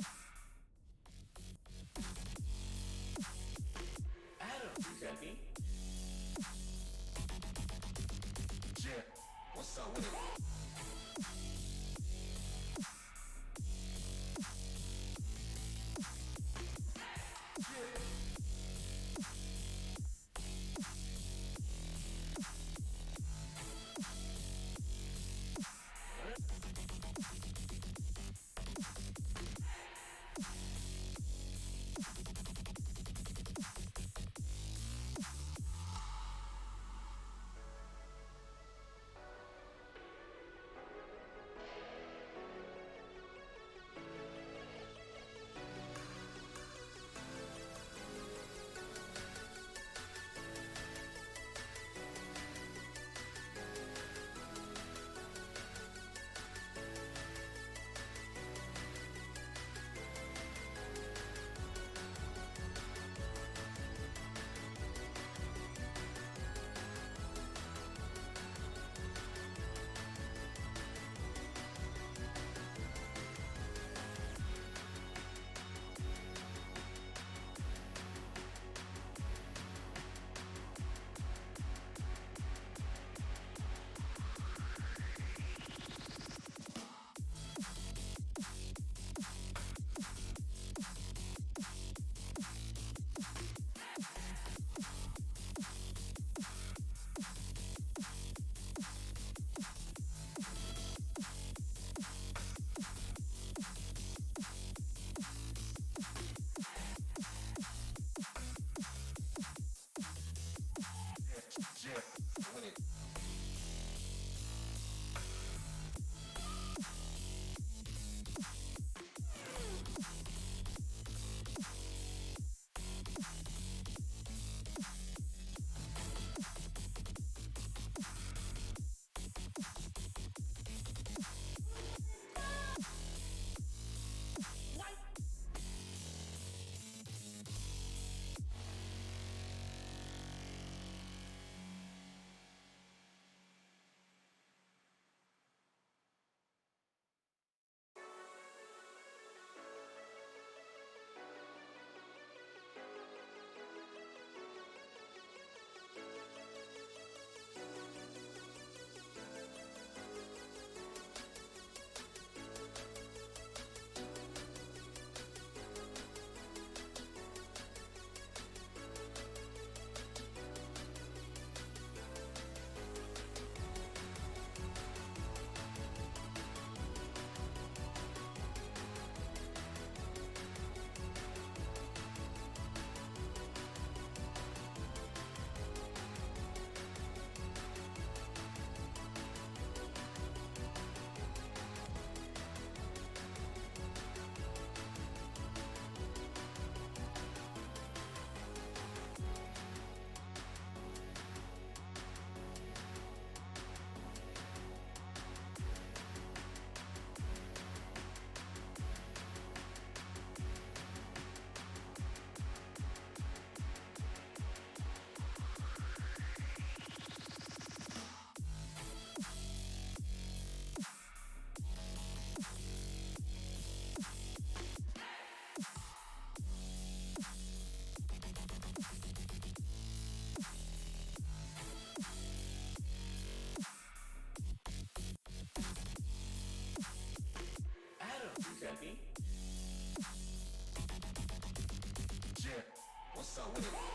What's up with it?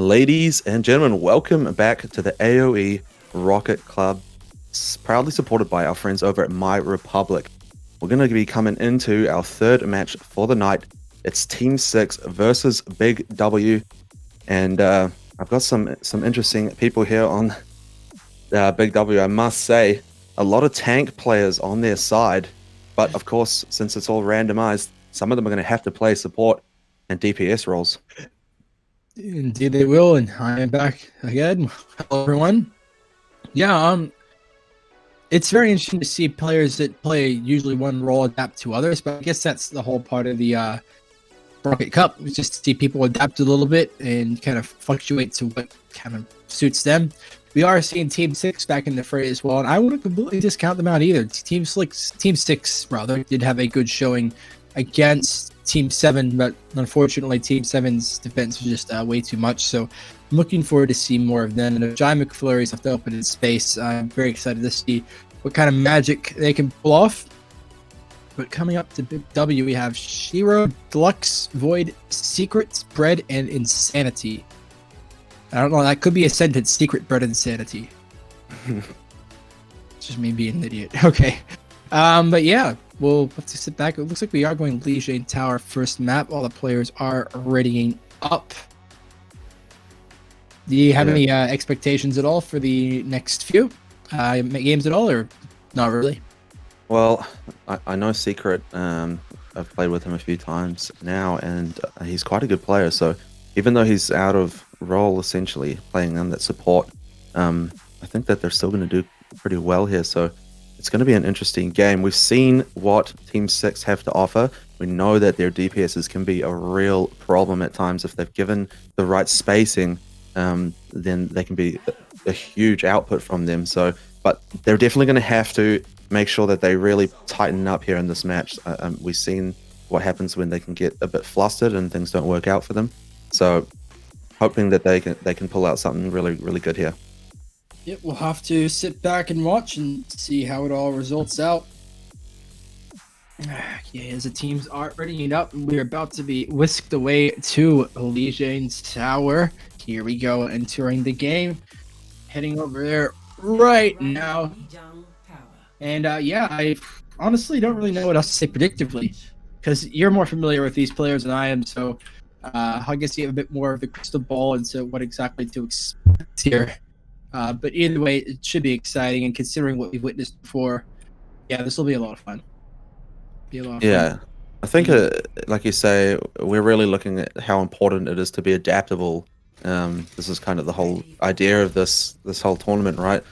Ladies and gentlemen, welcome back to the AOE Rocket Club, proudly supported by our friends over at MyRepublic. We're going to be coming into our third match for the night. It's Team 6 versus Big W, and I've got some interesting people here on Big W. I must say, a lot of tank players on their side, but of course, since it's all randomized, some of them are going to have to play support and DPS roles. Indeed they will, and I am back again. Hello everyone. Yeah, it's very interesting to see players that play usually one role adapt to others, but I guess that's the whole part of the Rocket Cup, is just to see people adapt a little bit and kind of fluctuate to what kind of suits them. We are seeing Team 6 back in the fray as well, and I wouldn't completely discount them out either. Team 6 rather did have a good showing against Team 7, but unfortunately Team 7's defense was just way too much, so I'm looking forward to see more of them. And if Jai McFlurry's left open in space, I'm very excited to see what kind of magic they can pull off. But coming up to Big W, we have Shiro, Deluxe, Void, Secret, Bread, and Insanity. I don't know, that could be a sentence, Secret, Bread, Insanity. It's just me being an idiot. Okay. But yeah, we'll have to sit back. It looks like we are going Legion Tower first map. All the players are readying up. Do you have any expectations at all for the next few games at all, or not really? Well, I know Secret. I've played with him a few times now, and he's quite a good player. So even though he's out of role, essentially playing on that support, I think that they're still going to do pretty well here. So it's going to be an interesting game. We've seen what Team 6 have to offer. We know that their DPSs can be a real problem at times. If they've given the right spacing, then they can be a huge output from them. So, but they're definitely going to have to make sure that they really tighten up here in this match. We've seen what happens when they can get a bit flustered and things don't work out for them. So hoping that they can pull out something really good here. Yep, we'll have to sit back and watch and see how it all results out. Yeah, as the teams are readying up, we're about to be whisked away to Legion's Tower. Here we go, entering the game. Heading over there right now. And yeah, I honestly don't really know what else to say predictively, because you're more familiar with these players than I am, so I guess you have a bit more of the crystal ball into what exactly to expect here. But either way, it should be exciting, and considering what we've witnessed before, yeah, this will be a lot of fun. Yeah, I think, like you say, we're really looking at how important it is to be adaptable. This is kind of the whole idea of this whole tournament, right?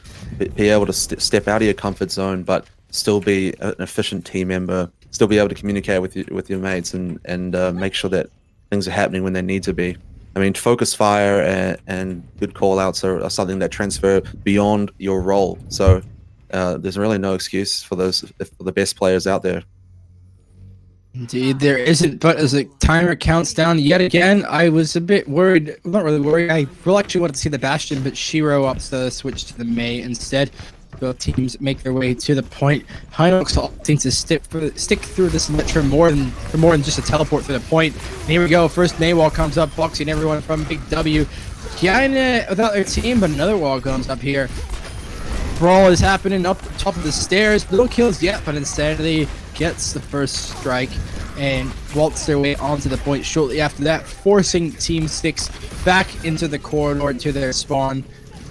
Be able to step out of your comfort zone, but still be an efficient team member, still be able to communicate with your mates, and make sure that things are happening when they need to be. I mean, focus fire and good call-outs are something that transfer beyond your role. So there's really no excuse for for the best players out there. Indeed, there isn't, but as the timer counts down yet again, I was a bit worried. Well, not really worried. I really actually wanted to see the Bastion, but Shiro opts to switch to the Mei instead. Both teams make their way to the point. Hinox opting to stick through this lich for more than just a teleport through the point. And here we go. First Mei wall comes up, boxing everyone from Big W. Kinda without their team, but another wall comes up here. Brawl is happening up top of the stairs. No kills yet, but Insanity gets the first strike and waltz their way onto the point shortly after that, forcing Team 6 back into the corridor to their spawn.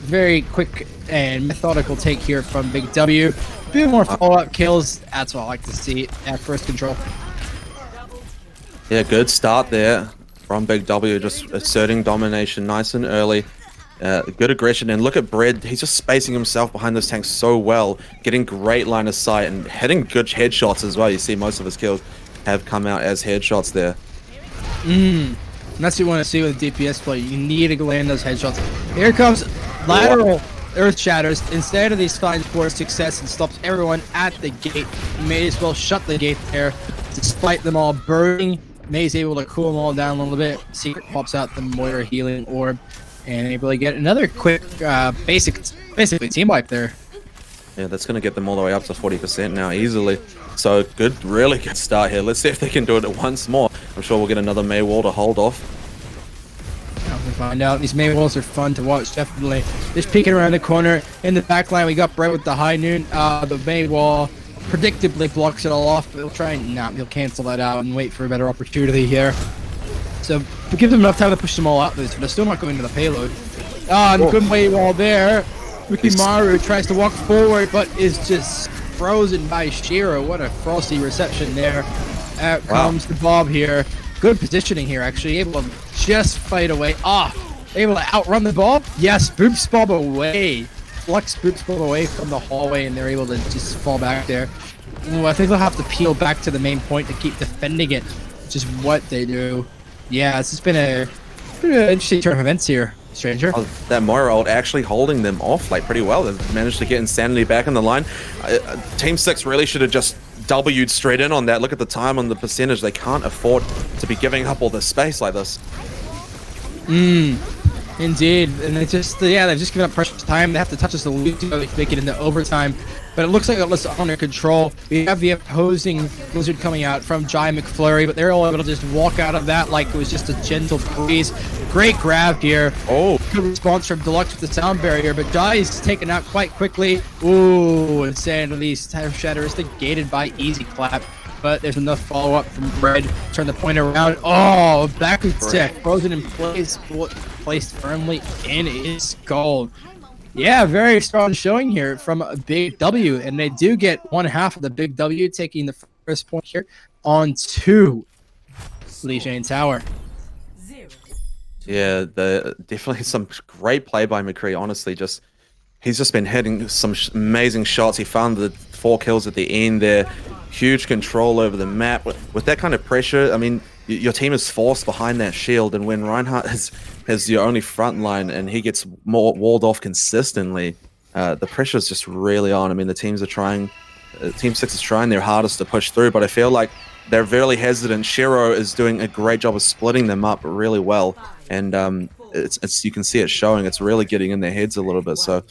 Very quick and methodical take here from Big W. A bit more follow-up kills. That's what I like to see at first control. Yeah, good start there from Big W, just asserting domination nice and early. Good aggression, and look at Bread. He's just spacing himself behind those tanks so well, getting great line of sight and hitting good headshots as well. You see most of his kills have come out as headshots there. And that's what you want to see with a DPS play. You need to land those headshots. Here comes lateral Earth Shatters. Instead of these finds for success and stops everyone at the gate. You may as well shut the gate there, despite them all burning. May's able to cool them all down a little bit. Secret pops out the Moira healing orb, and able to get another quick, basically team wipe there. Yeah, that's going to get them all the way up to 40% now easily. So good, really good start here. Let's see if they can do it once more. I'm sure we'll get another Mei wall to hold off. find out. These main walls are fun to watch, definitely. Just peeking around the corner. In the back line, we got Brett with the high noon. The main wall predictably blocks it all off, but he'll try and he'll cancel that out and wait for a better opportunity here. So we give them enough time to push them all out this, but they're still not going to the payload. And good main wall there. Rikimaru tries to walk forward, but is just frozen by Shiro. What a frosty reception there. Out comes the Bob here. Good positioning here, actually. Able to just fight away. Able to outrun the Bob. Yes, Boops Bob away. Flex Boops Bob away from the hallway, and they're able to just fall back there. Ooh, I think they'll have to peel back to the main point to keep defending it, which is what they do. Yeah, it's just been a pretty interesting turn of events here, Stranger. Oh, that Moira ult actually holding them off like pretty well. They've managed to get Insanity back in the line. Team 6 really should have just W'd straight in on that. Look at the time on the percentage. They can't afford to be giving up all this space like this. Indeed, and they just they've just given up precious time. They have to touch us the loot to make it into overtime. But it looks like it's under control. We have the opposing Blizzard coming out from Jai McFlurry, but they're all able to just walk out of that like it was just a gentle breeze. Great grab here. Oh, good response from Deluxe with the sound barrier, but Jai is taken out quite quickly. Ooh, Insanity Shatter is negated by Easy Clap. But there's enough follow-up from Bread. Turn the point around. Oh, backward tech. Frozen in place. Placed firmly in his skull. Yeah, very strong showing here from a Big W. And they do get one half of the Big W, taking the first point here on to Lee Shane Tower. Yeah, definitely some great play by McCree. Honestly, he's just been hitting some amazing shots. He found the 4 kills at the end there. Huge control over the map. With that kind of pressure, I mean, your team is forced behind that shield, and when Reinhardt has your only front line and he gets more walled off consistently, the pressure is just really on. I mean, the teams are trying, Team 6 is trying their hardest to push through, but I feel like they're very hesitant. Shiro is doing a great job of splitting them up really well, and it's you can see it showing. It's really getting in their heads a little bit. So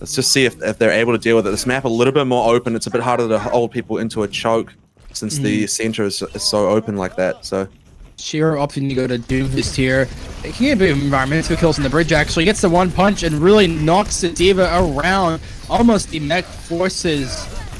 let's just see if they're able to deal with it. This map a little bit more open. It's a bit harder to hold people into a choke since the center is so open like that. So Shiro opting to go to Doomfist here. He can get a bit of environmental kills on the bridge, actually. Gets the one punch and really knocks the D.Va around. Almost the mech forces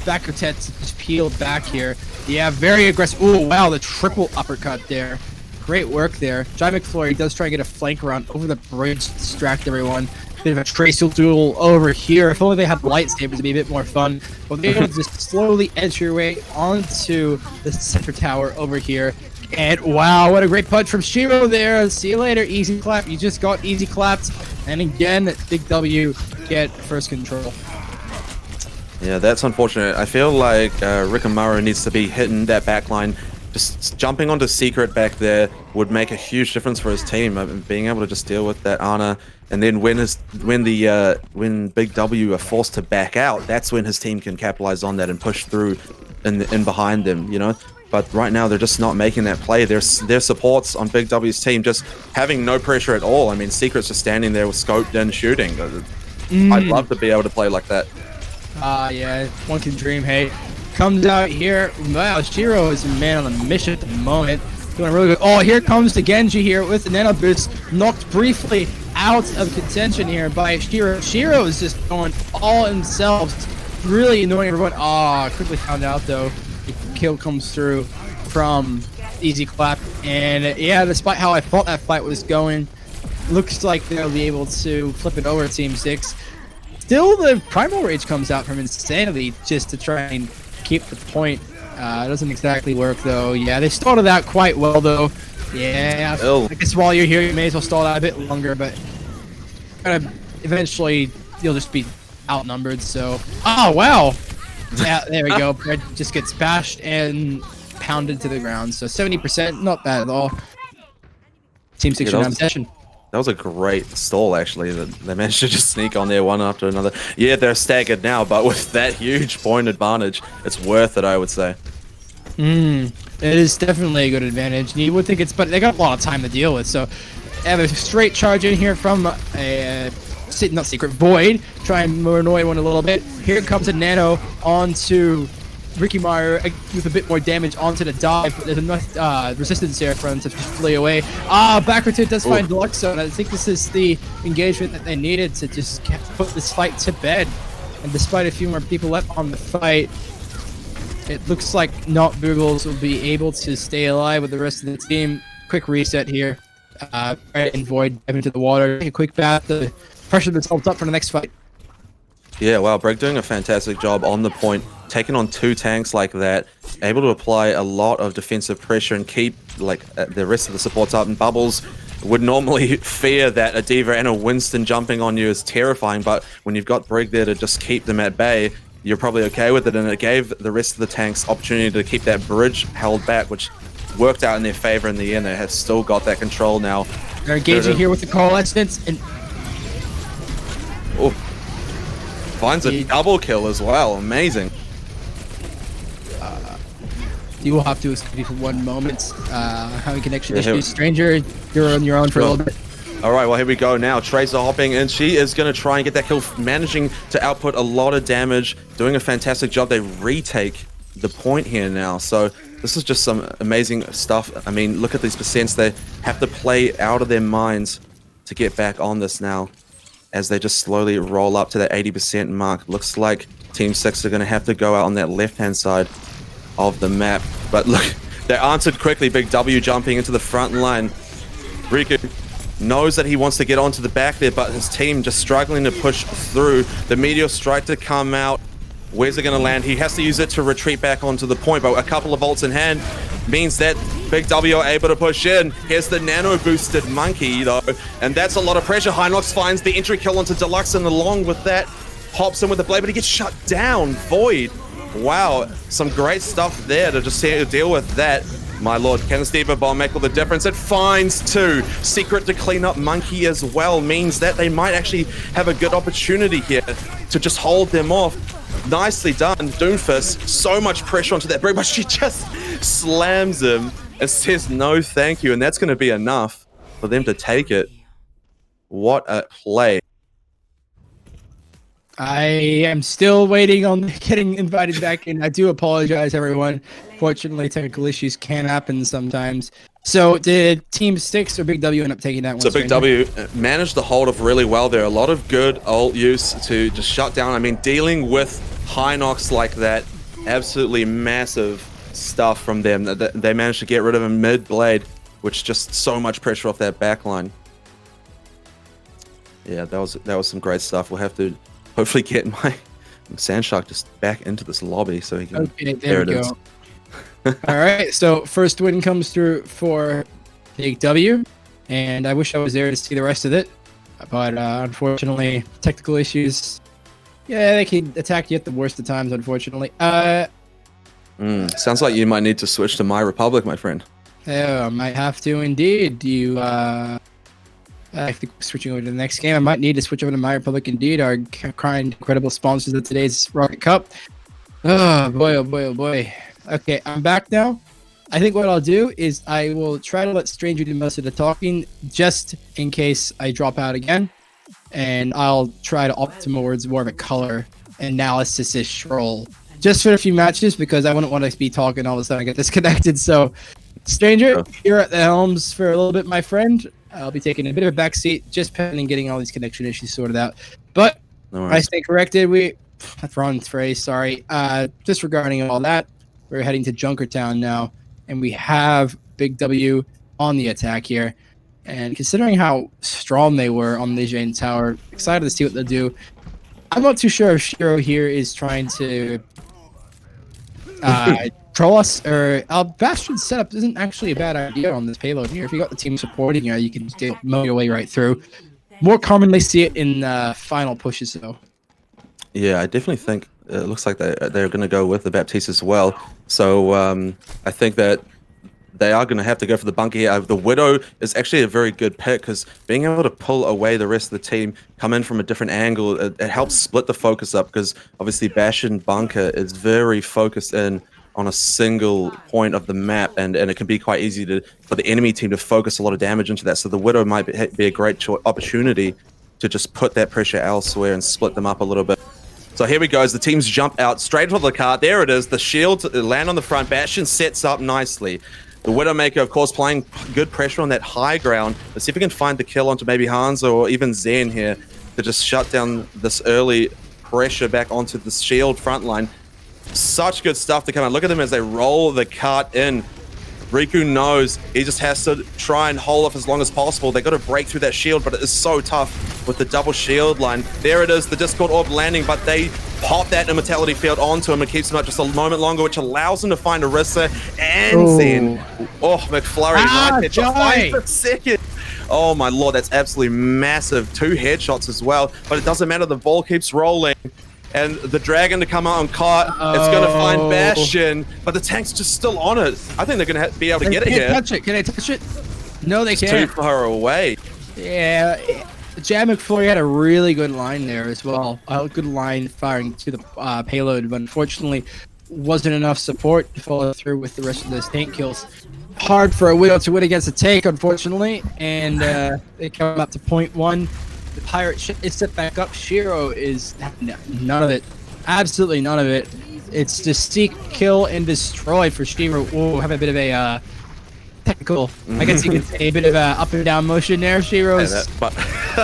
Bakutet to just peel back here. Yeah, very aggressive. Oh, wow, the triple uppercut there. Great work there. Jai McFlurry does try to get a flank around over the bridge to distract everyone. Bit of a tracer duel over here. If only they had lightsabers, it'd be a bit more fun. But they're able to just slowly edge your way onto the center tower over here. And wow, what a great punch from Shiro there. See you later, Easy Clap. You just got Easy Clapped. And again, Big W get first control. yeah, that's unfortunate. I feel like Rikimaru needs to be hitting that backline. Just jumping onto Secret back there would make a huge difference for his team. Being able to just deal with that Ana, and then when Big W are forced to back out, that's when his team can capitalize on that and push through in behind them, you know. But right now they're just not making that play. Their supports on Big W's team just having no pressure at all. I mean, Secret's just standing there with scoped in shooting. I'd love to be able to play like that. Yeah, one can dream. Hey, comes out here. Wow, Shiro is a man on a mission at the moment. Doing really good. Oh, here comes the Genji here with the nano boost. Knocked briefly out of contention here by Shiro. Shiro is just going all himself. Really annoying everyone. Quickly found out though. The kill comes through from Easy Clap. And yeah, despite how I thought that fight was going, looks like they'll be able to flip it over Team 6. Still, the Primal Rage comes out from Insanity just to try and keep the point. It doesn't exactly work though. Yeah, they started out quite well though. Yeah, I guess while you're here, you may as well stall out a bit longer, but eventually you'll just be outnumbered. So, oh wow, yeah, there we go. Bread just gets bashed and pounded to the ground. So 70%, not bad at all. Team 6 round session. That was a great stall, actually. They managed to just sneak on there one after another. Yeah, they're staggered now, but with that huge point advantage, it's worth it, I would say. It is definitely a good advantage. You would think but they got a lot of time to deal with. So, they have a straight charge in here from a not Secret Void. Try and annoy one a little bit. Here comes a nano onto Ricky Meyer with a bit more damage onto the dive, but there's enough resistance there for him to just flee away. Backward two does find Deluxo, and I think this is the engagement that they needed to just put this fight to bed. And despite a few more people left on the fight, it looks like Not Boogles will be able to stay alive with the rest of the team. Quick reset here. And Void dive into the water, take a quick bath to pressure themselves up for the next fight. Yeah, wow, Brig doing a fantastic job on the point, taking on 2 tanks like that, able to apply a lot of defensive pressure and keep like the rest of the supports up. And Bubbles would normally fear that a D.Va and a Winston jumping on you is terrifying, but when you've got Brig there to just keep them at bay, you're probably okay with it, and it gave the rest of the tanks opportunity to keep that bridge held back, which worked out in their favor in the end. They have still got that control now. They're engaging here with the call instance, and finds a double kill as well. Amazing. you will have to excuse me for one moment. Having connection issues. Stranger, you're on your own for a little bit. All right, well, here we go now. Tracer hopping, and she is going to try and get that kill, managing to output a lot of damage, doing a fantastic job. They retake the point here now. So this is just some amazing stuff. I mean, look at these percents. They have to play out of their minds to get back on this now, as they just slowly roll up to that 80% mark. Looks like Team 6 are going to have to go out on that left-hand side of the map. But look, they answered quickly. Big W jumping into the front line. Riku knows that he wants to get onto the back there, but his team just struggling to push through. The Meteor Strike to come out. Where's it going to land? He has to use it to retreat back onto the point, but a couple of ults in hand means that Big W are able to push in. Here's the nano boosted monkey though, and that's a lot of pressure. Hinox finds the entry kill onto Deluxe, and along with that, hops in with the blade, but he gets shut down. Void. Wow, some great stuff there to just deal with that. My lord, can Steve Bomb make all the difference? It finds 2. Secret to clean up Monkey as well means that they might actually have a good opportunity here to just hold them off. Nicely done, Doomfist. So much pressure onto that Brig, but she just slams him and says no thank you, and that's going to be enough for them to take it. What a play. I am still waiting on getting invited back in. I do apologize, everyone. Fortunately, technical issues can happen sometimes. So did Team 6 or Big W end up taking that one? So Big W managed to hold off really well there. A lot of good ult use to just shut down. I mean, dealing with Hinox like that, absolutely massive stuff from them. They managed to get rid of a mid-blade, which just so much pressure off that backline. Yeah, that was some great stuff. We'll have to hopefully get my Sandshark just back into this lobby so he can... Okay, there we go. All right, so first win comes through for Big W, and I wish I was there to see the rest of it, but unfortunately, technical issues. Yeah, they can attack you at the worst of times, unfortunately. Sounds like you might need to switch to MyRepublic, my friend. Yeah, I might have to indeed. I think switching over to the next game, I might need to switch over to MyRepublic indeed, our kind, incredible sponsors of today's Rocket Cup. Oh boy, oh boy, oh boy. Okay, I'm back now. I think what I'll do is I will try to let Stranger do most of the talking, just in case I drop out again. And I'll try to opt towards more of a color analysis-ish role, just for a few matches, because I wouldn't want to be talking all of a sudden and get disconnected. So, Stranger, you're at the helms for a little bit, my friend. I'll be taking a bit of a backseat, just pending getting all these connection issues sorted out. But I stay corrected. That's wrong phrase, sorry. Disregarding all that, we're heading to Junkertown now, and we have Big W on the attack here. And considering how strong they were on the Jane Tower, excited to see what they'll do. I'm not too sure if Shiro here is trying to troll us, or Bastion's setup isn't actually a bad idea on this payload here. If you got the team supporting you, you can mow your way right through. More commonly see it in final pushes, though. Yeah, I definitely think it looks like they're going to go with the Baptiste as well. So I think that they are going to have to go for the bunker here. The Widow is actually a very good pick, because being able to pull away the rest of the team, come in from a different angle, it helps split the focus up, because obviously Bastion bunker is very focused in on a single point of the map, and it can be quite easy for the enemy team to focus a lot of damage into that. So the Widow might be a great opportunity to just put that pressure elsewhere and split them up a little bit. So here we go as the teams jump out straight for the cart. There it is. The shield land on the front. Bastion sets up nicely. The Widowmaker, of course, playing good pressure on that high ground. Let's see if we can find the kill onto maybe Hanzo or even Zen here to just shut down this early pressure back onto the shield front line. Such good stuff to come out. Look at them as they roll the cart in. Riku knows he just has to try and hold off as long as possible. They got to break through that shield, but it is so tough with the double shield line. There it is, the Discord Orb landing, but they pop that immortality field onto him and keeps him up just a moment longer, which allows him to find Orisa and Zen. Oh, McFlurry right there, just 5 seconds. Oh my lord, that's absolutely massive. 2 headshots as well, but it doesn't matter. The ball keeps rolling. And the dragon to come out on cart, it's going to find Bastion, but the tank's just still on it. I think they're going to be able to get it here. Touch it. Can I touch it? No, they can't. Too far away. Yeah, Jam McFlurry had a really good line there as well. A good line firing to the payload, but unfortunately wasn't enough support to follow through with the rest of those tank kills. Hard for a Widow to win against a tank, unfortunately, and they come up to 0.1. The pirate ship is set back up. Shiro is none of it. Absolutely none of it. It's just seek, kill, and destroy for Shiro. Whoa, have a bit of a technical, I guess you could say, a bit of a up and down motion there. Shiro's. Yeah,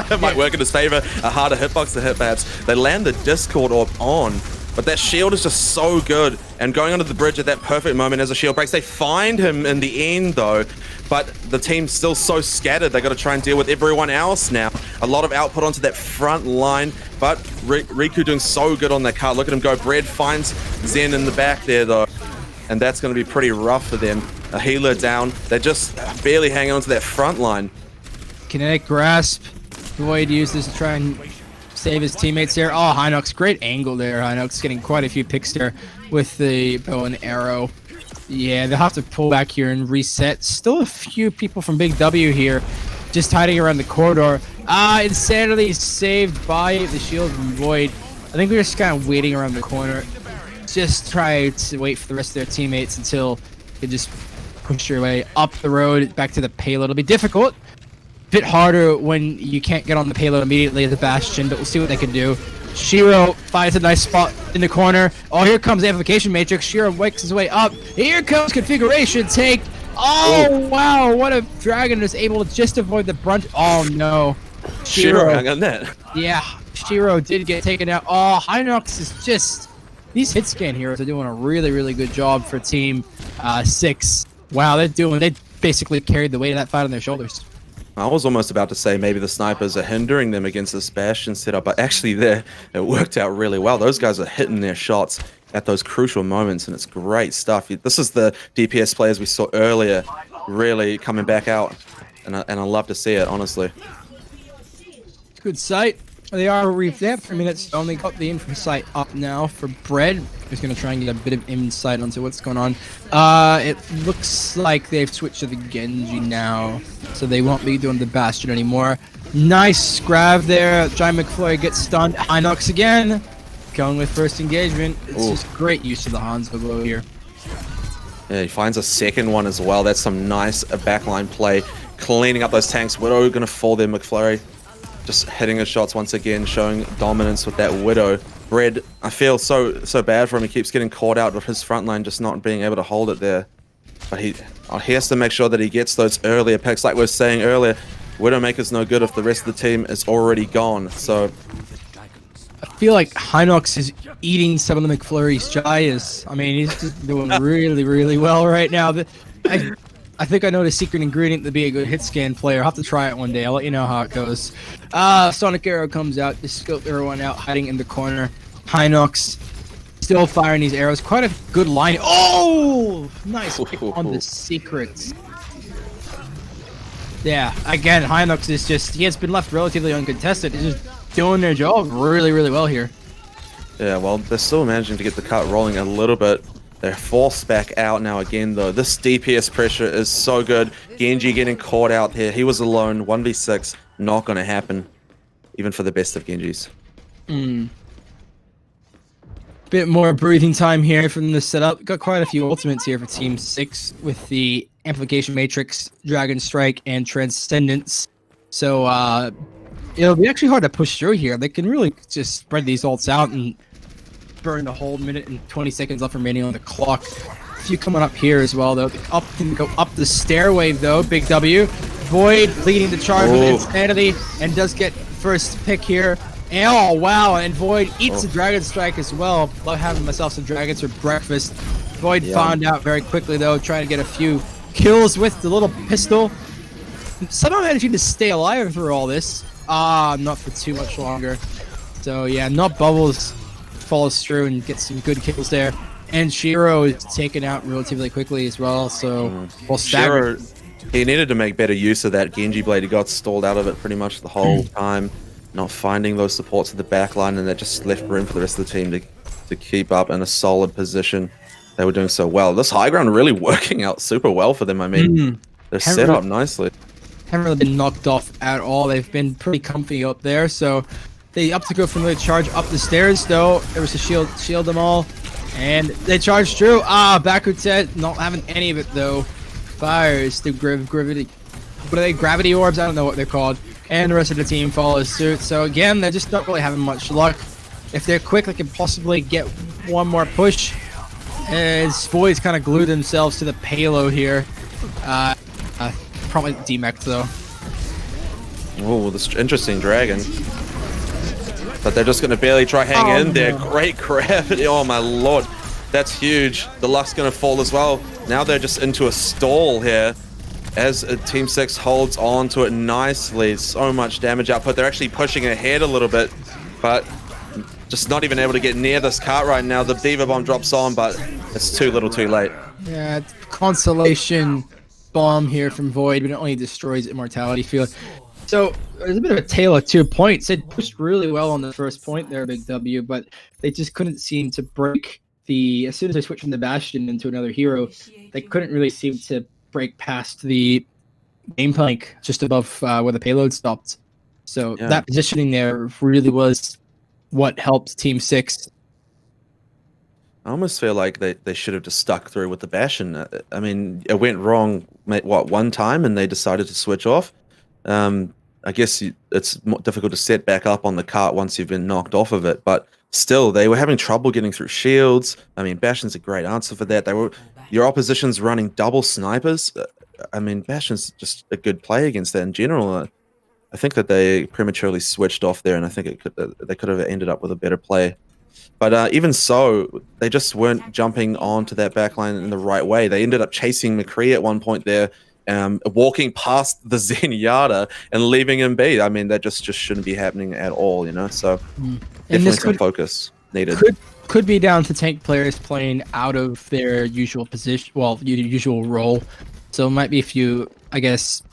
that might work in his favor. A harder hitbox to hit, perhaps. They land the Discord Orb on, but that shield is just so good. And going under the bridge at that perfect moment as a shield breaks, they find him in the end, though. But the team's still so scattered, they got to try and deal with everyone else now. A lot of output onto that front line, but Riku doing so good on that card. Look at him go. Bread finds Zen in the back there, though. And that's going to be pretty rough for them. A healer down. They're just barely hanging on to that front line. Kinetic Grasp. Void uses to try and save his teammates here. Oh, Hinox, great angle there. Hinox getting quite a few picks there with the bow and arrow. Yeah, they'll have to pull back here and reset. Still a few people from Big W here just hiding around the corridor. Insanity saved by the shield from Void. I think we're just kind of waiting around the corner. Just try to wait for the rest of their teammates until they just push your way up the road back to the payload. It'll be difficult. Bit harder when you can't get on the payload immediately as a Bastion, but we'll see what they can do. Shiro finds a nice spot in the corner. Oh, here comes Amplification Matrix. Shiro wakes his way up. Here comes Configuration Take. Oh, wow. What if Dragon is able to just avoid the brunt. Oh, no. Shiro hung on that. Yeah, Shiro did get taken out. Oh, Hinox is just... These hit scan heroes are doing a really, really good job for Team 6. Wow, they basically carried the weight of that fight on their shoulders. I was almost about to say maybe the snipers are hindering them against this Bastion setup, but actually it worked out really well. Those guys are hitting their shots at those crucial moments, and it's great stuff. This is the DPS players we saw earlier really coming back out, and I love to see it, honestly. Good sight. They are revamped for minutes. Only got the info sight up now for Bread. Who's going to try and get a bit of insight onto what's going on. It looks like they've switched to the Genji now, so they won't be doing the Bastion anymore. Nice grab there. Giant McFlurry gets stunned. Hinox again. Going with first engagement. It's just great use of the Hanzo bow here. Yeah, he finds a second one as well. That's some nice backline play. Cleaning up those tanks. Widow going to fall there, McFlurry. Just hitting his shots once again, showing dominance with that Widow. Bread, I feel so bad for him. He keeps getting caught out with his front line, just not being able to hold it there. But he has to make sure that he gets those earlier picks. Like we were saying earlier, Widowmaker's no good if the rest of the team is already gone. So I feel like Hinox is eating some of the McFlurry's giants. I mean, he's just doing really, really well right now. I think I know the secret ingredient to be a good hit scan player. I'll have to try it one day. I'll let you know how it goes. Sonic Arrow comes out. Just scope everyone out, hiding in the corner. Hinox still firing these arrows. Quite a good line. Oh! Nice pick on the secrets. Yeah, again, Hinox is just... He has been left relatively uncontested. He's just doing their job really, really well here. Yeah, well, they're still managing to get the cut rolling a little bit. They're forced back out now again, though. This DPS pressure is so good. Genji getting caught out here. He was alone. 1v6. Not going to happen. Even for the best of Genjis. Bit more breathing time here from the setup. Got quite a few ultimates here for Team 6 with the Amplification Matrix, Dragon Strike, and Transcendence. So it'll be actually hard to push through here. They can really just spread these ults out and burn the whole minute and 20 seconds left remaining on the clock. A few coming up here as well, though. Go up the stairway, though. Big W. Void leading the charge with Insanity and does get first pick here. And, oh, wow. And Void eats the Dragon Strike as well. Love having myself some dragons for breakfast. Void found out very quickly, though, trying to get a few kills with the little pistol. Somehow managing to stay alive through all this. Not for too much longer. So, yeah, Not Bubbles follows through and gets some good kills there. And Shiro is taken out relatively quickly as well, so well staggered. Shiro, he needed to make better use of that Genji blade. He got stalled out of it pretty much the whole time, not finding those supports at the back line, and that just left room for the rest of the team to keep up in a solid position. They were doing so well. This high ground really working out super well for them. I mean, they're set up nicely. Haven't really been knocked off at all. They've been pretty comfy up there, so they up to go from the charge up the stairs, though. There was a shield them all. And they charge through. Bakutet not having any of it, though. Fires the gravity. What are they? Gravity orbs? I don't know what they're called. And the rest of the team follows suit. So again, they're just not really having much luck. If they're quick, they can possibly get one more push. As Voids kind of glue themselves to the payload here. Probably DMAX, though. Oh, this interesting dragon. But they're just going to barely try hang in there. Great gravity. Oh, my lord. That's huge. The luck's going to fall as well. Now they're just into a stall here as Team 6 holds on to it nicely. So much damage output. They're actually pushing ahead a little bit, but just not even able to get near this cart right now. The Diva Bomb drops on, but it's too little too late. Yeah, it's Constellation Bomb here from Void, but it only destroys Immortality Field. So there's a bit of a tale of 2 points. They pushed really well on the first point there, Big W, but they just couldn't seem to break the... As soon as they switched from the Bastion into another hero, they couldn't really seem to break past the game plank just above where the payload stopped. So that positioning there really was what helped Team 6. I almost feel like they should have just stuck through with the Bastion. I mean, it went wrong, one time, and they decided to switch off. I guess it's more difficult to set back up on the cart once you've been knocked off of it, but still, they were having trouble getting through shields. I mean, Bastion's a great answer for that. Your opposition's running double snipers. I mean, Bastion's just a good play against that in general. I think that they prematurely switched off there, and I think they could have ended up with a better play. But even so, they just weren't jumping onto that backline in the right way. They ended up chasing McCree at one point there, walking past the Zenyatta and leaving him be. I mean, that just shouldn't be happening at all, you know? So definitely some focus needed. Could be down to tank players playing out of their usual position, well, usual role. So it might be a few, I guess,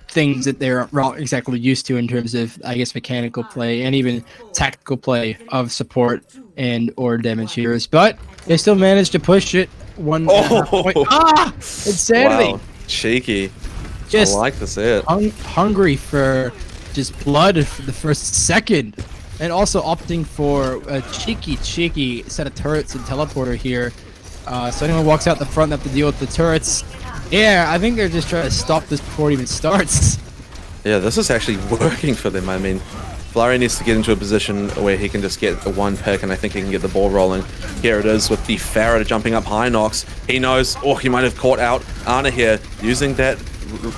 things that they're not exactly used to in terms of, I guess, mechanical play and even tactical play of support and or damage heroes. But they still managed to push it one point. Insanity! Wow. Cheeky. Just I like to see it. Hungry for just blood for the first second. And also opting for a cheeky set of turrets and teleporter here. So anyone walks out the front, they have to deal with the turrets. Yeah, I think they're just trying to stop this before it even starts. Yeah, this is actually working for them. I mean, Flurry needs to get into a position where he can just get the one pick, and I think he can get the ball rolling. Here it is with the Farah jumping up high Nox. He knows, he might have caught out Ana here, using that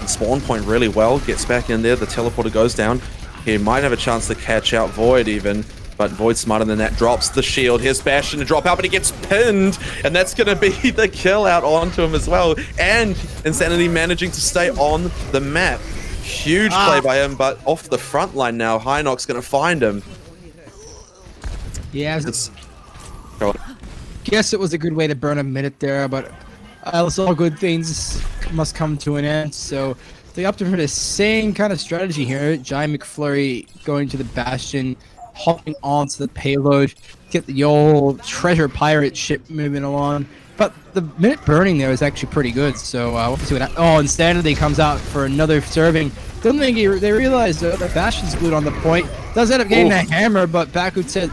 spawn point really well. Gets back in there, the teleporter goes down. He might have a chance to catch out Void even, but Void's smarter than that. Drops the shield. Here's Bastion to drop out, but he gets pinned, and that's going to be the kill out onto him as well. And Insanity managing to stay on the map. Huge play by him, but off the front line now. Hinox going to find him. Yeah, guess it was a good way to burn a minute there, but all good things must come to an end. So they opted for the same kind of strategy here. Giant McFlurry going to the Bastion, hopping onto the payload, get the old treasure pirate ship moving along. But the minute burning there is actually pretty good, so we'll see what happens. Oh, Insanity comes out for another serving. Don't think they realize that Bastion's glued on the point. Does end up getting the hammer, but Bakutet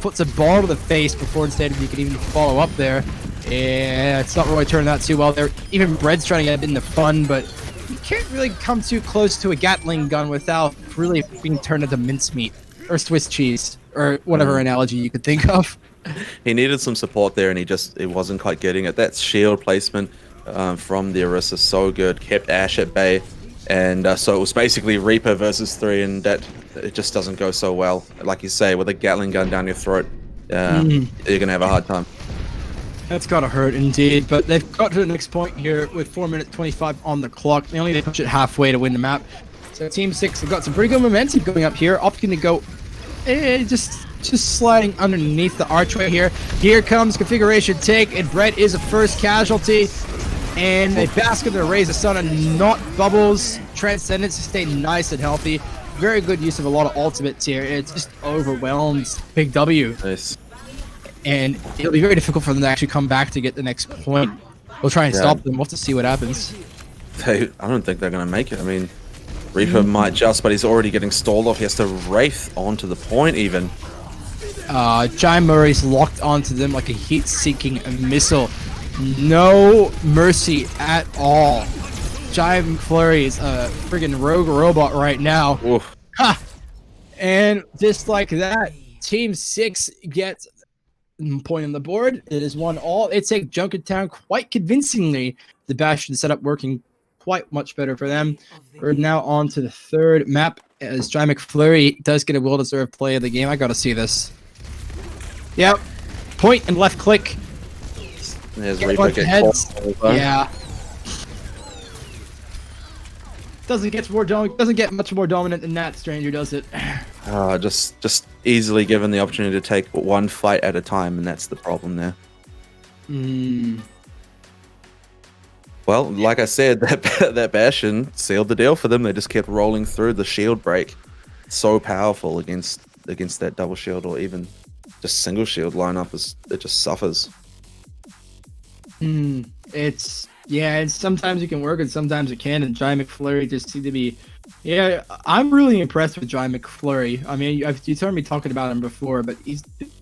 puts a ball to the face before Insanity can even follow up there. Yeah, it's not really turning out too well there. Even Bread's trying to get in the fun, but you can't really come too close to a Gatling gun without really being turned into mincemeat or Swiss cheese or whatever analogy you could think of. He needed some support there, and it wasn't quite getting it. That shield placement from the Orisa so good, kept Ash at bay, and so it was basically Reaper versus 3, and that it just doesn't go so well. Like you say, with a Gatling gun down your throat, you're gonna have a hard time. That's gotta hurt indeed, but they've got to the next point here with 4 minutes 25 on the clock. They only need to push it halfway to win the map. So Team 6 have got some pretty good momentum going up here, opting to go just sliding underneath the archway here. Here comes configuration take, and Brett is a first casualty. And they basket their Raise the Sun and not Bubbles. Transcendence to stay nice and healthy. Very good use of a lot of ultimates here. It's just overwhelmed Big W. Nice. And it'll be very difficult for them to actually come back to get the next point. We'll try and stop them. We'll have to see what happens. I don't think they're going to make it. I mean, Reaper might just, but he's already getting stalled off. He has to Wraith onto the point even. Giant Murray's locked onto them like a heat-seeking missile. No mercy at all. Giant Flurry is a friggin' rogue robot right now. Oof. Ha! And just like that, Team 6 gets point on the board. It is 1-all. It takes Junkertown quite convincingly. The Bastion setup working quite much better for them. We're now on to the third map as Giant McFlurry does get a well-deserved play of the game. I gotta see this. Yep. Point and left click. There's Reaper getting caught. Yeah. Doesn't get much more dominant than that, Stranger, does it? Just easily given the opportunity to take one fight at a time, and that's the problem there. Well, like I said, that Bastion sealed the deal for them. They just kept rolling through. The shield break, so powerful against that double shield or even just single shield lineup. It just suffers. It's sometimes it can work and sometimes it can, and Giant McFlurry just seem to be. Yeah, I'm really impressed with Giant McFlurry. I mean, you've heard me talking about him before, but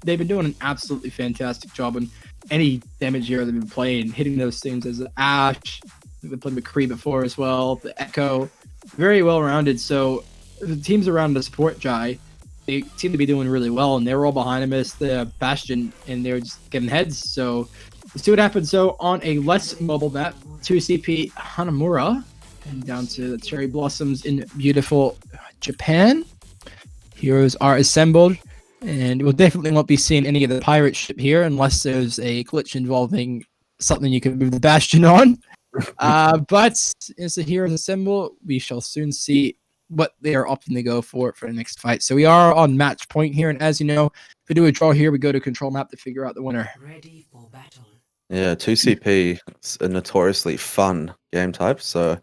they've been doing an absolutely fantastic job on any damage hero they've been playing, hitting those things as Ash. They've played McCree before as well, the Echo. Very well rounded. So the teams around the support Jai, they seem to be doing really well, and they were all behind him as the Bastion, and they were just getting heads. So let's see what happens. So on a less mobile map, 2CP Hanamura, and down to the Cherry Blossoms in beautiful Japan. Heroes are assembled, and we'll definitely won't be seeing any of the pirate ship here unless there's a glitch involving something you can move the Bastion on. But as the heroes assemble, we shall soon see what they are opting to go for the next fight. So we are on match point here, and as you know, if we do a draw here, we go to control map to figure out the winner. Ready for battle. Yeah, 2CP is a notoriously fun game type, so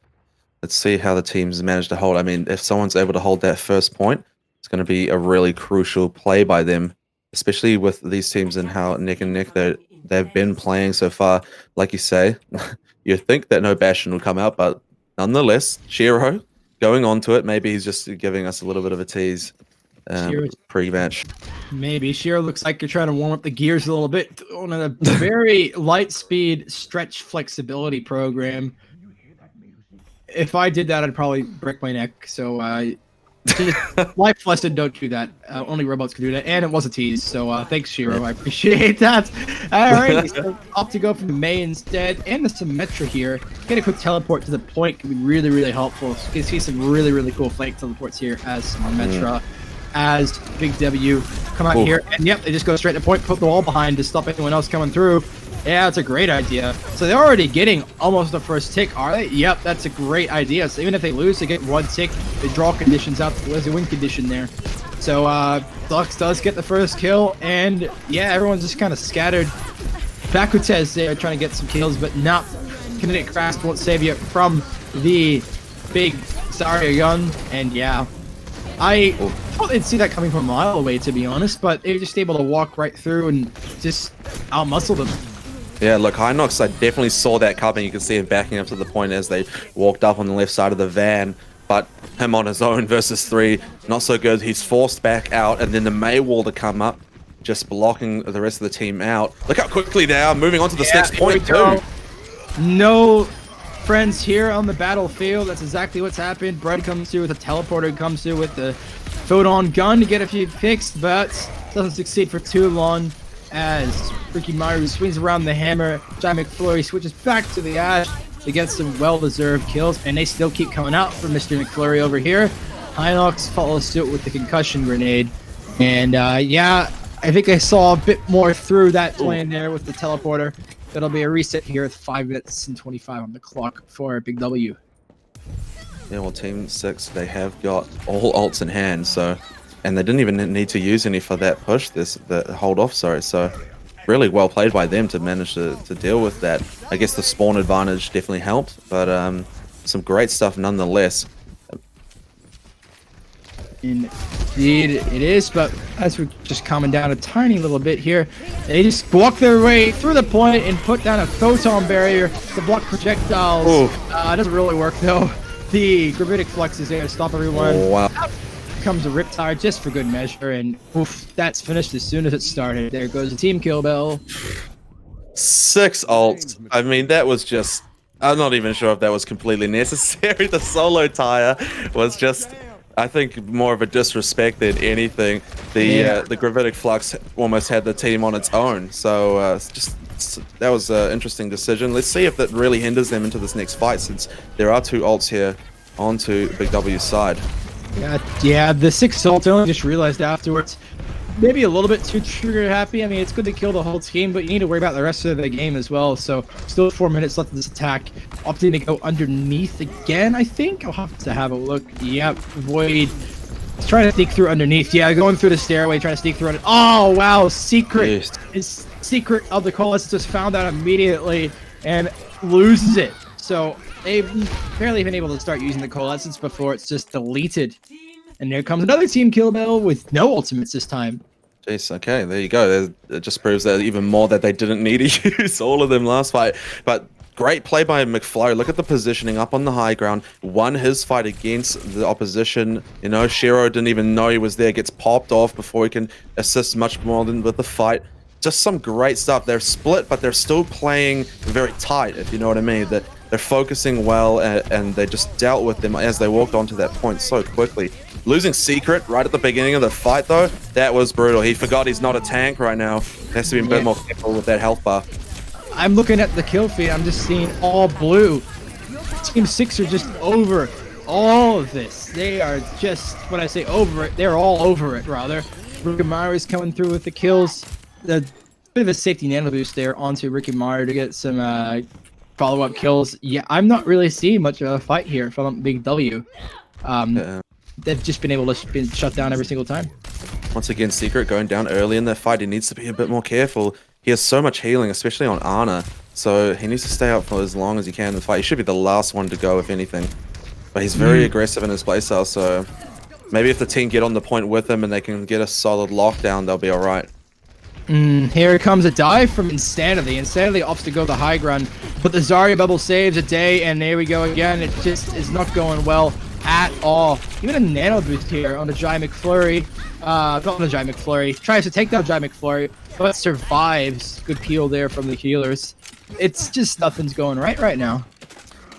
let's see how the teams manage to hold. I mean, if someone's able to hold that first point, it's going to be a really crucial play by them, especially with these teams and how neck and neck they've been playing so far. Like you say, you think that no Bastion will come out, but nonetheless, Shiro going on to it. Maybe he's just giving us a little bit of a tease pre-match. Maybe. Shiro looks like you're trying to warm up the gears a little bit on a very light speed stretch flexibility program. If I did that, I'd probably break my neck. So life lesson, don't do that. Only robots can do that. And it was a tease. So thanks, Shiro. I appreciate that. All right. So opt to go for the May instead. And the Symmetra here. Get a quick teleport to the point can be really, really helpful. So you can see some really, really cool flank teleports here as Symmetra. As Big W come out here, and yep, they just go straight to point, put the wall behind to stop anyone else coming through. Yeah, it's a great idea. So they're already getting almost the first tick, are they? Yep, that's a great idea. So even if they lose, they get one tick. They draw conditions out. There's a win condition there. So Lux does get the first kill, and yeah, everyone's just kind of scattered. Bakutez there trying to get some kills, but not. Kinetic Grasp won't save you from the big Zarya gun, and yeah. I thought they'd see that coming from a mile away, to be honest, but they were just able to walk right through and just outmuscle them. Yeah, look, Hinox, I definitely saw that coming. You can see him backing up to the point as they walked up on the left side of the van, but him on his own versus 3, not so good. He's forced back out, and then the May wall to come up, just blocking the rest of the team out. Look how quickly they are moving on to the next point, too. No friends here on the battlefield. That's exactly what's happened. Brett comes through with a teleporter, comes through with the photon gun to get a few picks, but doesn't succeed for too long as Ricky Maru swings around the hammer. Jai McFlurry switches back to the Ash to get some well-deserved kills, and they still keep coming out for Mr. McFlurry over here. Hinox follows suit with the concussion grenade. And yeah, I think I saw a bit more through that plan there with the teleporter. That'll be a reset here with 5 minutes and 25 on the clock for Big W. Yeah, well, Team 6, they have got all ults in hand, so, and they didn't even need to use any for that push, the hold off, sorry, so really well played by them to manage to deal with that. I guess the spawn advantage definitely helped, but some great stuff nonetheless. Indeed it is, but as we're just calming down a tiny little bit here, they just walk their way through the point and put down a photon barrier to block projectiles. It doesn't really work though. The gravitic flux is there to stop everyone. Oh, wow. Out comes a Riptide just for good measure, and oof, that's finished as soon as it started. There goes the team kill bell. 6 ults. I mean, that was just, I'm not even sure if that was completely necessary. The solo tire was just, I think, more of a disrespect than anything. The gravitic flux almost had the team on its own. So that was an interesting decision. Let's see if that really hinders them into this next fight, since there are 2 ults here onto Big W's side. Yeah, the 6 ult, I only just realized afterwards. Maybe a little bit too trigger happy. I mean, it's good to kill the whole team, but you need to worry about the rest of the game as well. So still 4 minutes left of this attack. Opting to go underneath again, I think. I'll have to have a look. Yep, Void is trying to sneak through underneath. Yeah, going through the stairway, trying to sneak through it. Oh, wow, Secret. His Secret of the Coalescence just found out immediately and loses it. So they've barely been able to start using the Coalescence before it's just deleted. And there comes another team kill bell with no ultimates this time. Jeez, okay, there you go. It just proves that even more that they didn't need to use all of them last fight. But great play by McFlurry. Look at the positioning up on the high ground. Won his fight against the opposition. You know, Shiro didn't even know he was there. Gets popped off before he can assist much more than with the fight. Just some great stuff. They're split, but they're still playing very tight, if you know what I mean. They're focusing well, and they just dealt with them as they walked onto that point so quickly. Losing Secret right at the beginning of the fight, though, that was brutal. He forgot he's not a tank right now. Has to be a bit more careful with that health bar. I'm looking at the kill feed. I'm just seeing all blue. Team 6 are just over all of this. They are just, when I say over it, they're all over it, rather. Rikimaru is coming through with the kills. The bit of a safety nano boost there onto Rikimaru to get some follow-up kills. Yeah, I'm not really seeing much of a fight here from Big W. They've just been able to be shut down every single time. Once again, Secret going down early in that fight. He needs to be a bit more careful. He has so much healing, especially on Ana, so he needs to stay up for as long as he can in the fight. He should be the last one to go, if anything. But he's very aggressive in his playstyle, so maybe if the team get on the point with him and they can get a solid lockdown, they'll be alright. Here comes a dive from Insanity. Insanity opts to go the high ground, but the Zarya bubble saves a day, and there we go again. It just is not going well at all. Even a nano boost here on the Jai McFlurry. Not on the Jai McFlurry. Tries to take down Jai McFlurry, but survives. Good peel there from the healers. It's just nothing's going right now.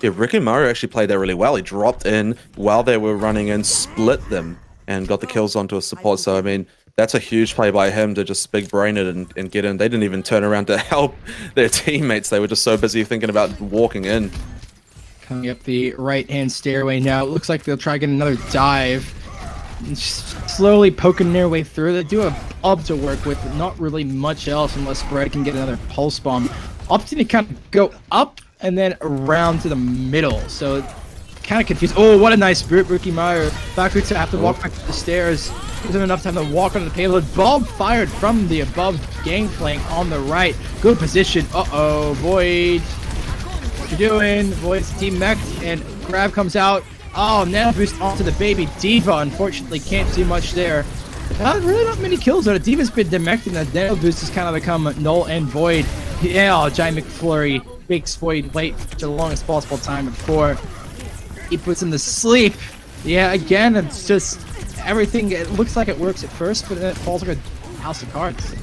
Yeah, Rikimaru actually played that really well. He dropped in while they were running in, split them, and got the kills onto a support. So, I mean, that's a huge play by him to just big brain it and get in. They didn't even turn around to help their teammates. They were just so busy thinking about walking in. Coming up the right-hand stairway now. It looks like they'll try to get another dive. Just slowly poking their way through. They do have Up to work with, but not really much else unless Brad can get another pulse bomb. Opting to kind of go up and then around to the middle. So kind of confused. Oh, what a nice spirit, Rikimaru. Bakuta have to walk back to the stairs. Gives him enough time to walk onto the payload. Bomb fired from the above gangplank on the right. Good position. Uh-oh, Void. What you doing? Void's team mech, and Grab comes out. Oh, nano boost onto the baby Diva. Unfortunately, can't do much there. Really not many kills though. Diva's been demected, and the nano boost has kind of become null and void. Yeah, Jai McFlurry makes Void wait for the longest possible time before he puts him to sleep. Yeah, again, it's just everything. It looks like it works at first, but then it falls like a house of cards.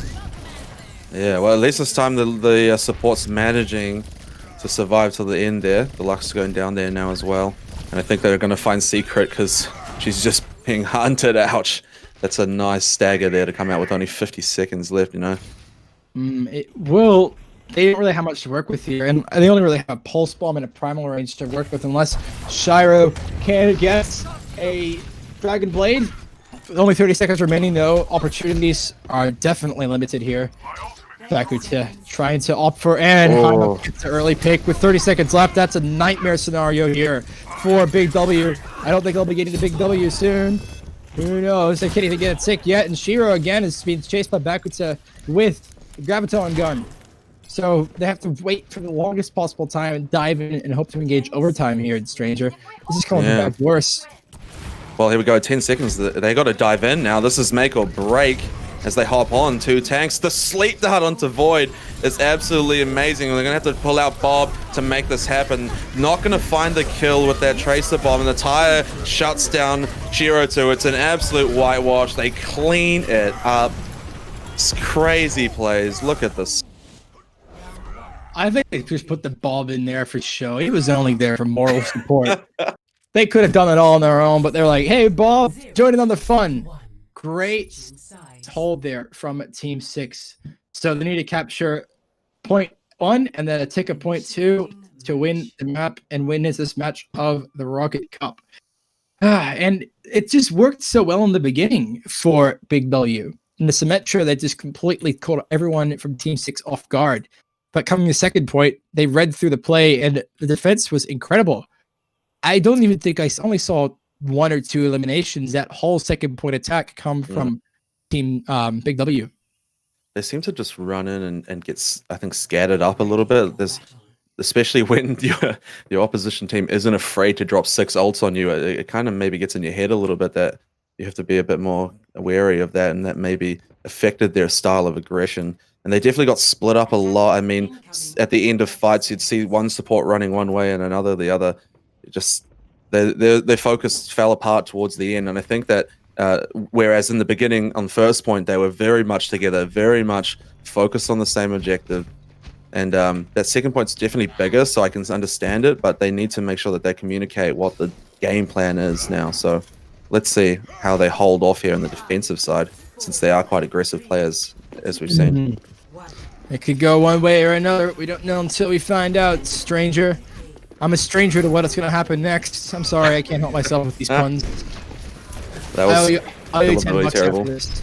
Yeah, well, at least this time the support's managing to survive till the end there. The Lux going down there now as well. And I think they're going to find Secret because she's just being hunted. Ouch. That's a nice stagger there to come out with only 50 seconds left, you know. They don't really have much to work with here, and they only really have a pulse bomb and a primal range to work with, unless Shiro can get a Dragon Blade. With only 30 seconds remaining, though, opportunities are definitely limited here. Bakuta trying to opt for, and Haima gets an early pick with 30 seconds left. That's a nightmare scenario here for Big W. I don't think they'll be getting the Big W soon. Who knows? They can't even get it sick yet, and Shiro again is being chased by Bakuta with the Graviton gun. So they have to wait for the longest possible time and dive in and hope to engage overtime here in Stranger. This is coming back worse. Well, here we go. 10 seconds. They got to dive in now. This is make or break as they hop on. 2 tanks. The sleep dart onto Void is absolutely amazing. They're going to have to pull out Bob to make this happen. Not going to find the kill with that Tracer Bomb. And the tire shuts down Shiro 2. It's an absolute whitewash. They clean it up. It's crazy plays. Look at this. I think they just put the Bob in there for show. He was only there for moral support. They could have done it all on their own, but they're like, hey, Bob, join in on the fun. Great hold there from Team 6. So they need to capture point 1 and then a tick of point 2 to win the map and win this match of the Rocket Cup. And it just worked so well in the beginning for Big W. In the Symmetra, they just completely caught everyone from Team 6 off guard. But coming to the second point, they read through the play, and the defense was incredible. I don't even think I only saw 1 or 2 eliminations. That whole second point attack come from Team Big W. They seem to just run in and get, I think, scattered up a little bit. There's, especially when your opposition team isn't afraid to drop 6 ults on you. It kind of maybe gets in your head a little bit that you have to be a bit more wary of that, and that maybe affected their style of aggression. And they definitely got split up a lot. I mean, at the end of fights, you'd see one support running one way and another the other. It just their focus fell apart towards the end. And I think that whereas in the beginning, on first point, they were very much together, very much focused on the same objective. And that second point's definitely bigger, so I can understand it. But they need to make sure that they communicate what the game plan is now. So let's see how they hold off here on the defensive side, since they are quite aggressive players, as we've seen. It could go one way or another. We don't know until we find out, Stranger. I'm a stranger to what's going to happen next. I'm sorry, I can't help myself with these puns. That was I'll owe you 10 really bucks terrible. after this.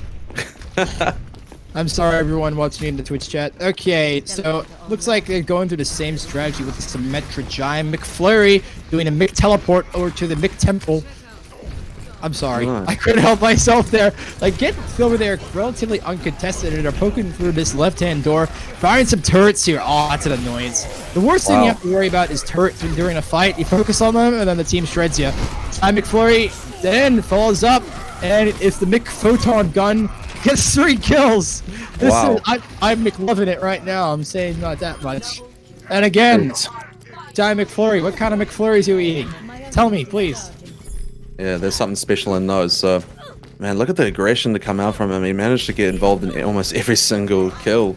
I'm sorry, everyone watching in the Twitch chat. Okay, so looks like they're going through the same strategy with the Symmetra Giant McFlurry doing a Mick teleport over to the Mick Temple. I'm sorry, I couldn't help myself there. Like, get over there relatively uncontested, and they're poking through this left-hand door, firing some turrets here. Oh, that's an annoyance. The worst thing you have to worry about is turrets during a fight. You focus on them, and then the team shreds you. McFlurry then follows up, and it's the Mick Photon gun. Gets 3 kills. This is, I'm McLoving it right now. I'm saying not that much. And again, Giant McFlurry. What kind of McFlurries are you eating? Tell me, please. Yeah, there's something special in those. So, man, look at the aggression to come out from him. He managed to get involved in almost every single kill.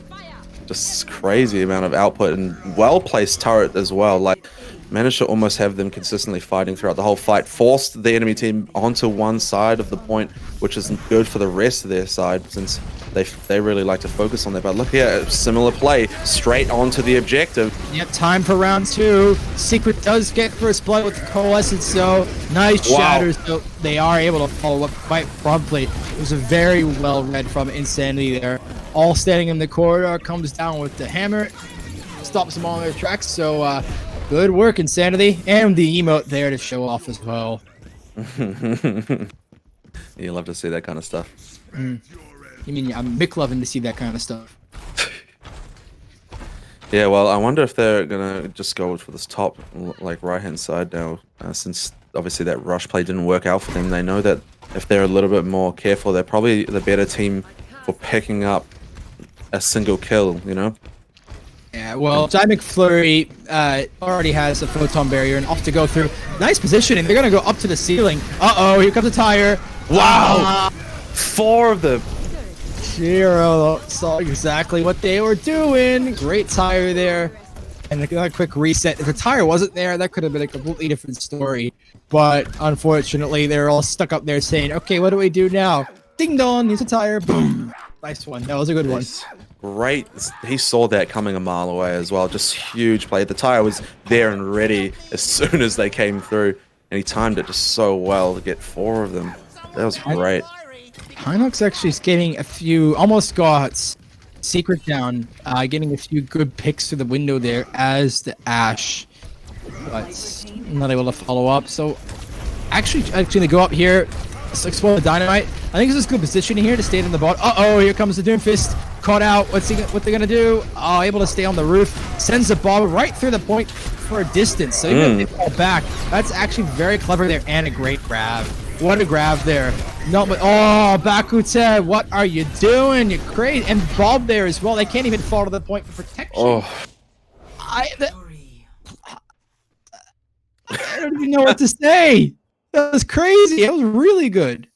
Just crazy amount of output and well-placed turret as well. Like, managed to almost have them consistently fighting throughout the whole fight. Forced the enemy team onto one side of the point, which isn't good for the rest of their side, since they really like to focus on that. But look here, similar play, straight onto the objective. Yep, time for round 2. Secret does get first blood with the Coalescence, so nice shatters. So they are able to follow up quite promptly. It was a very well read from Insanity there. All standing in the corridor, comes down with the hammer, stops them all in their tracks. So good work, Insanity, and the emote there to show off as well. You love to see that kind of stuff. You mean I'm McLovin to see that kind of stuff? Yeah, well, I wonder if they're gonna just go for this top, like, right-hand side now, since obviously that rush play didn't work out for them. They know that if they're a little bit more careful, they're probably the better team for picking up a single kill, you know? Yeah, well, Giant McFlurry already has a photon barrier and off to go through. Nice positioning. They're going to go up to the ceiling. Uh-oh, here comes a tire. Wow! 4 of them. Shiro saw exactly what they were doing. Great tire there. And a quick reset. If the tire wasn't there, that could have been a completely different story. But unfortunately, they're all stuck up there saying, okay, what do we do now? Ding dong, here's a tire. Boom. Nice one. That was a good one. great. He saw that coming a mile away as well. Just huge play. The tire was there and ready as soon as they came through, and he timed it just so well to get 4 of them. That was great. Hinox actually is getting a few, almost got Secret down, getting a few good picks through the window there as the Ash, but not able to follow up. So actually they go up here, explode the dynamite. I think this is good positioning here to stay in the bot. Uh-oh, here comes the Doomfist. Caught out. What they gonna do? Oh, able to stay on the roof. Sends the ball right through the point for a distance. So even if they fall back, that's actually very clever there and a great grab. What a grab there. No, but oh, Bakute, what are you doing? You're crazy. And Bob there as well. They can't even fall to the point for protection. Oh, I don't even know what to say. That was crazy. It was really good.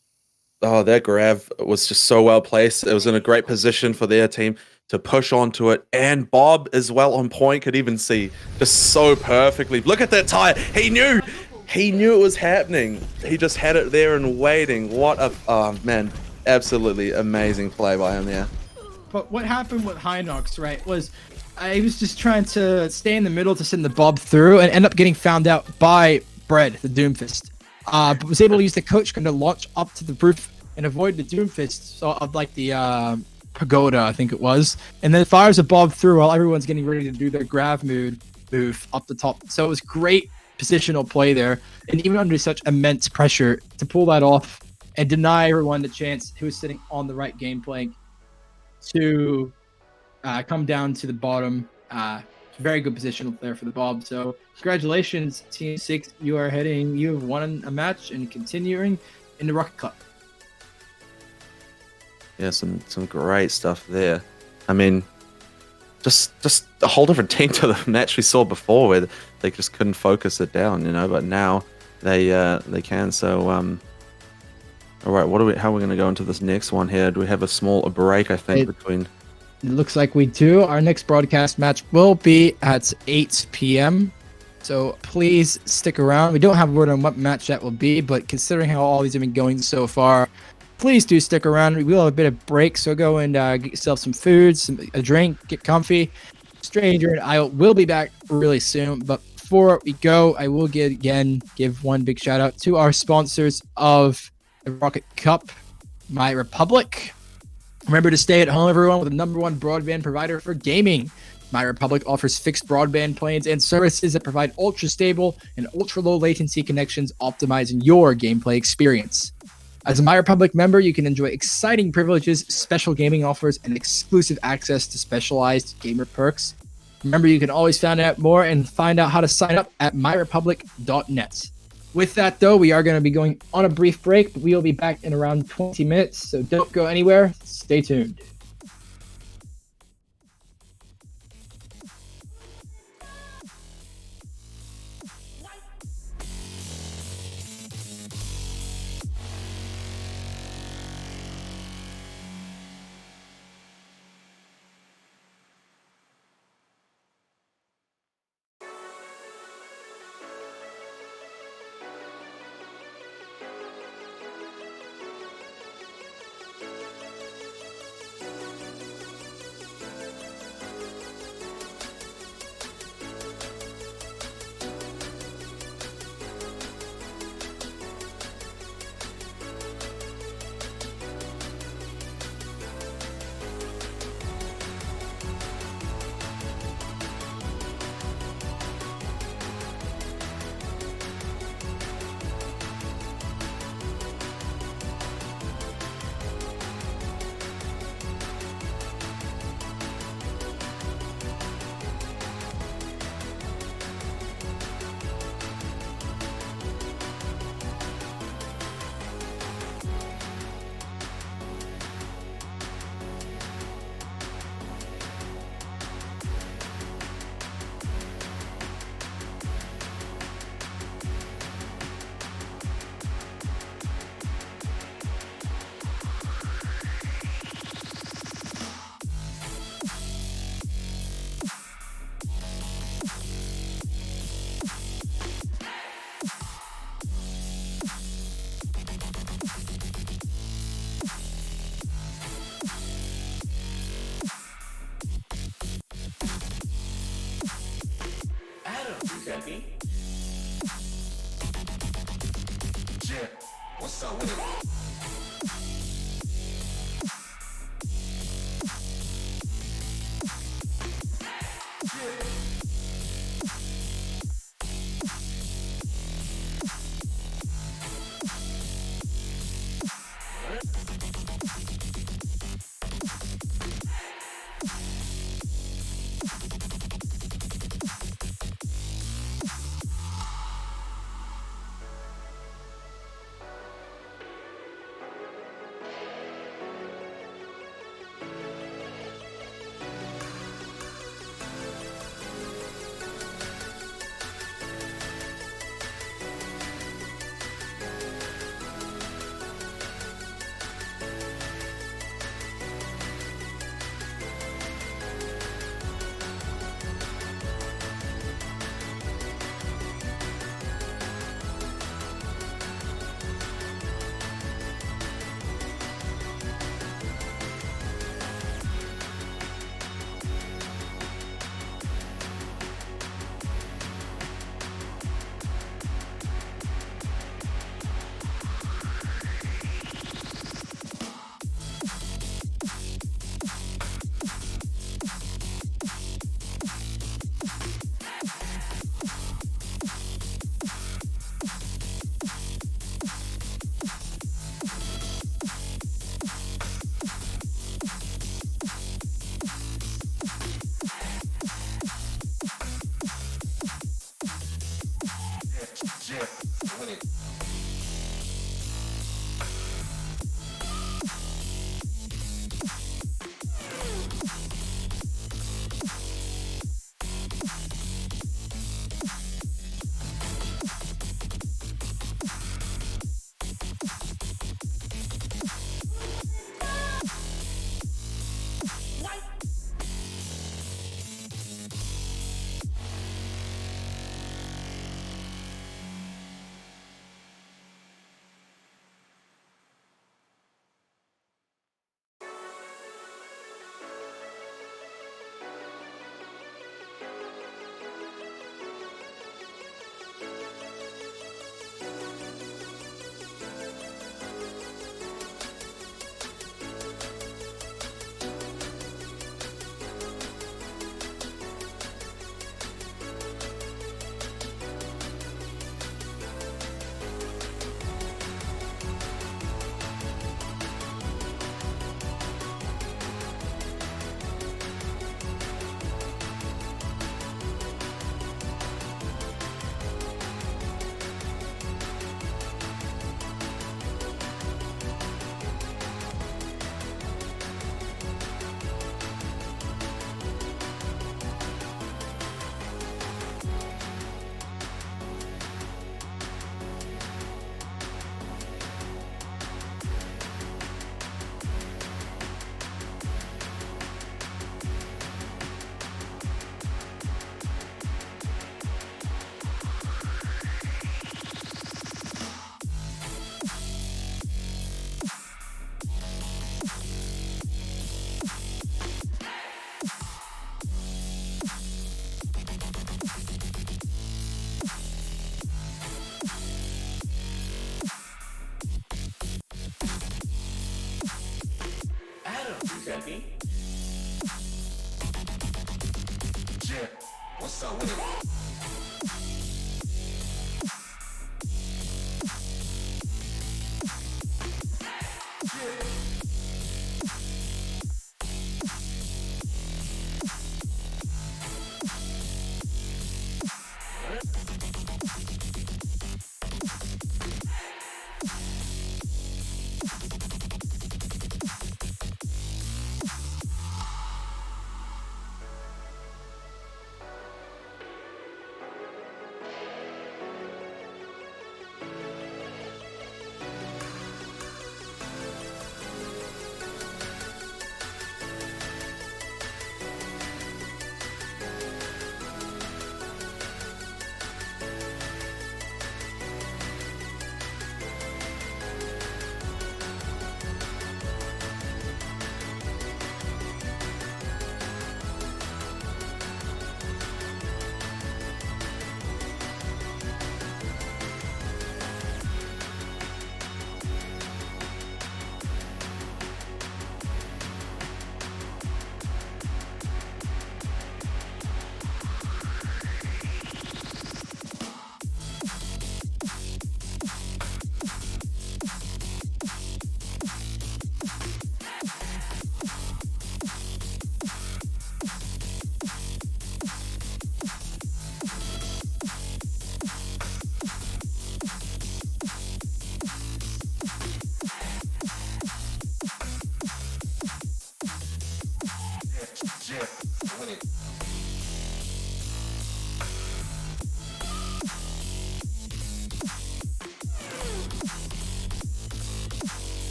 oh, that grab was just so well placed. It was in a great position for their team to push onto it. And Bob as well on point, could even see just so perfectly. Look at that tire. He knew it was happening. He just had it there and waiting. What a, oh man, absolutely amazing play by him there. But what happened with Hinox, right, was I was just trying to stay in the middle to send the Bob through and end up getting found out by Bread, the Doomfist. But was able to use the coach gun to launch up to the roof and avoid the Doomfist of like the pagoda, I think it was. And then fires a Bob through while everyone's getting ready to do their grab move up the top. So it was great positional play there. And even under such immense pressure to pull that off and deny everyone the chance who was sitting on the right game plank to come down to the bottom. Very good positional there for the Bob. So congratulations, Team 6. You have won a match and continuing in the Rocket Cup. Yeah, some great stuff there. I mean, just a whole different team to the match we saw before, where they just couldn't focus it down, you know. But now they can. So all right, how are we going to go into this next one here? Do we have a small break? I think between. It looks like we do. Our next broadcast match will be at 8 p.m. So please stick around. We don't have a word on what match that will be, but considering how all these have been going so far, please do stick around. We will have a bit of break, so go and get yourself some food, a drink, get comfy. Stranger and I will be back really soon. But before we go, I will give one big shout out to our sponsors of the Rocket Cup, MyRepublic. Remember to stay at home, everyone, with the #1 broadband provider for gaming. MyRepublic offers fixed broadband plans and services that provide ultra-stable and ultra-low latency connections, optimizing your gameplay experience. As a MyRepublic member, you can enjoy exciting privileges, special gaming offers, and exclusive access to specialized gamer perks. Remember, you can always find out more and find out how to sign up at myrepublic.net. With that, though, we are going to be going on a brief break, but we will be back in around 20 minutes, so don't go anywhere. Stay tuned. Heavy. Yeah, what's up with it? Yeah, with it. Heavy. Yeah, what's up with it?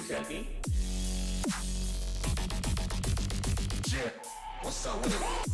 Yeah, what's up with it?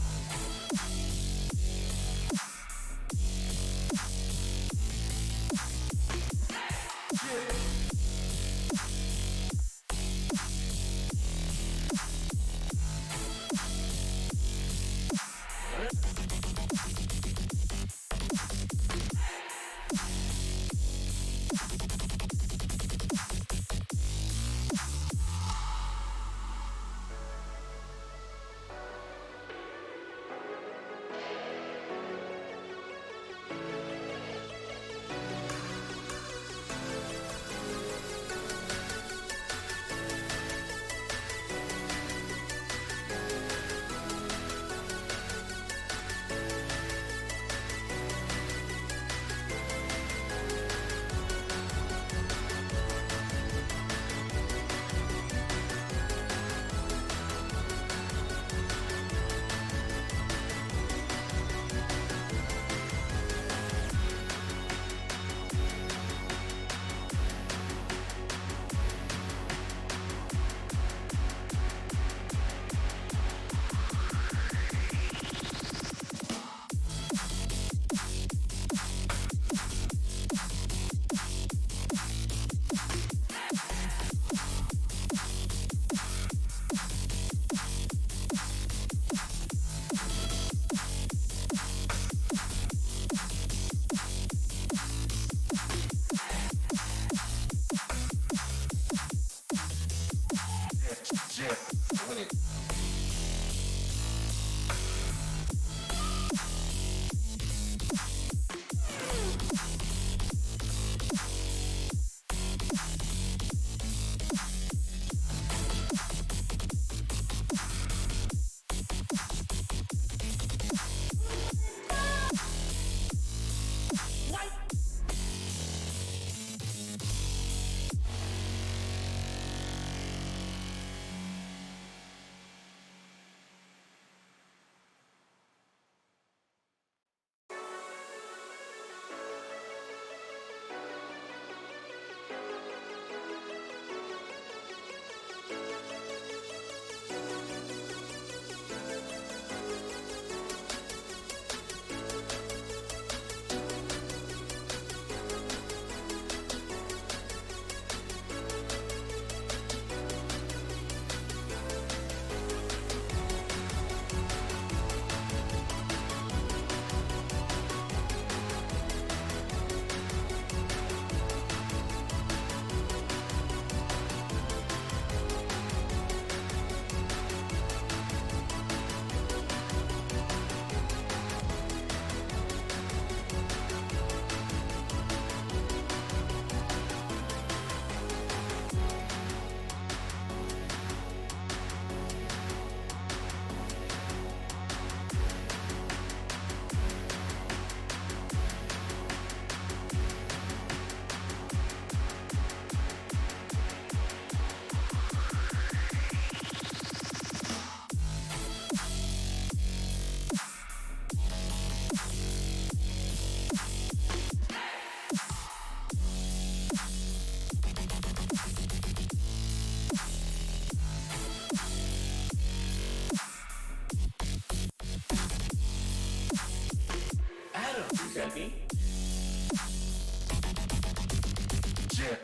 Yeah,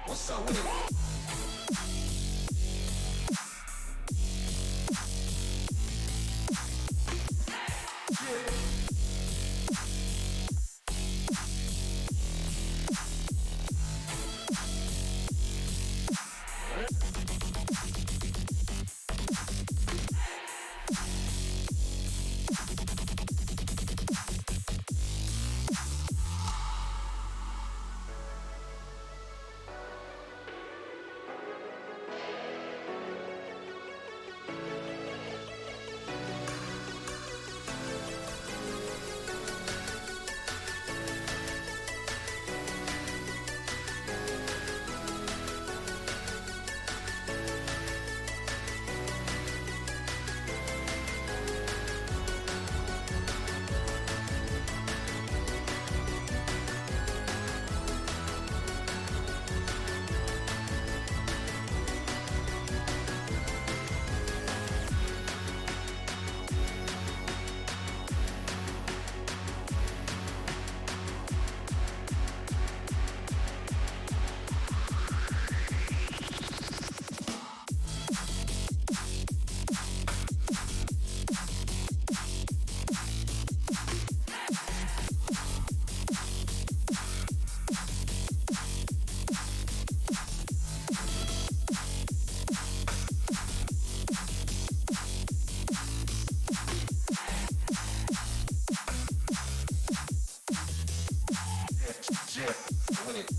what's up with it? Jet, win it.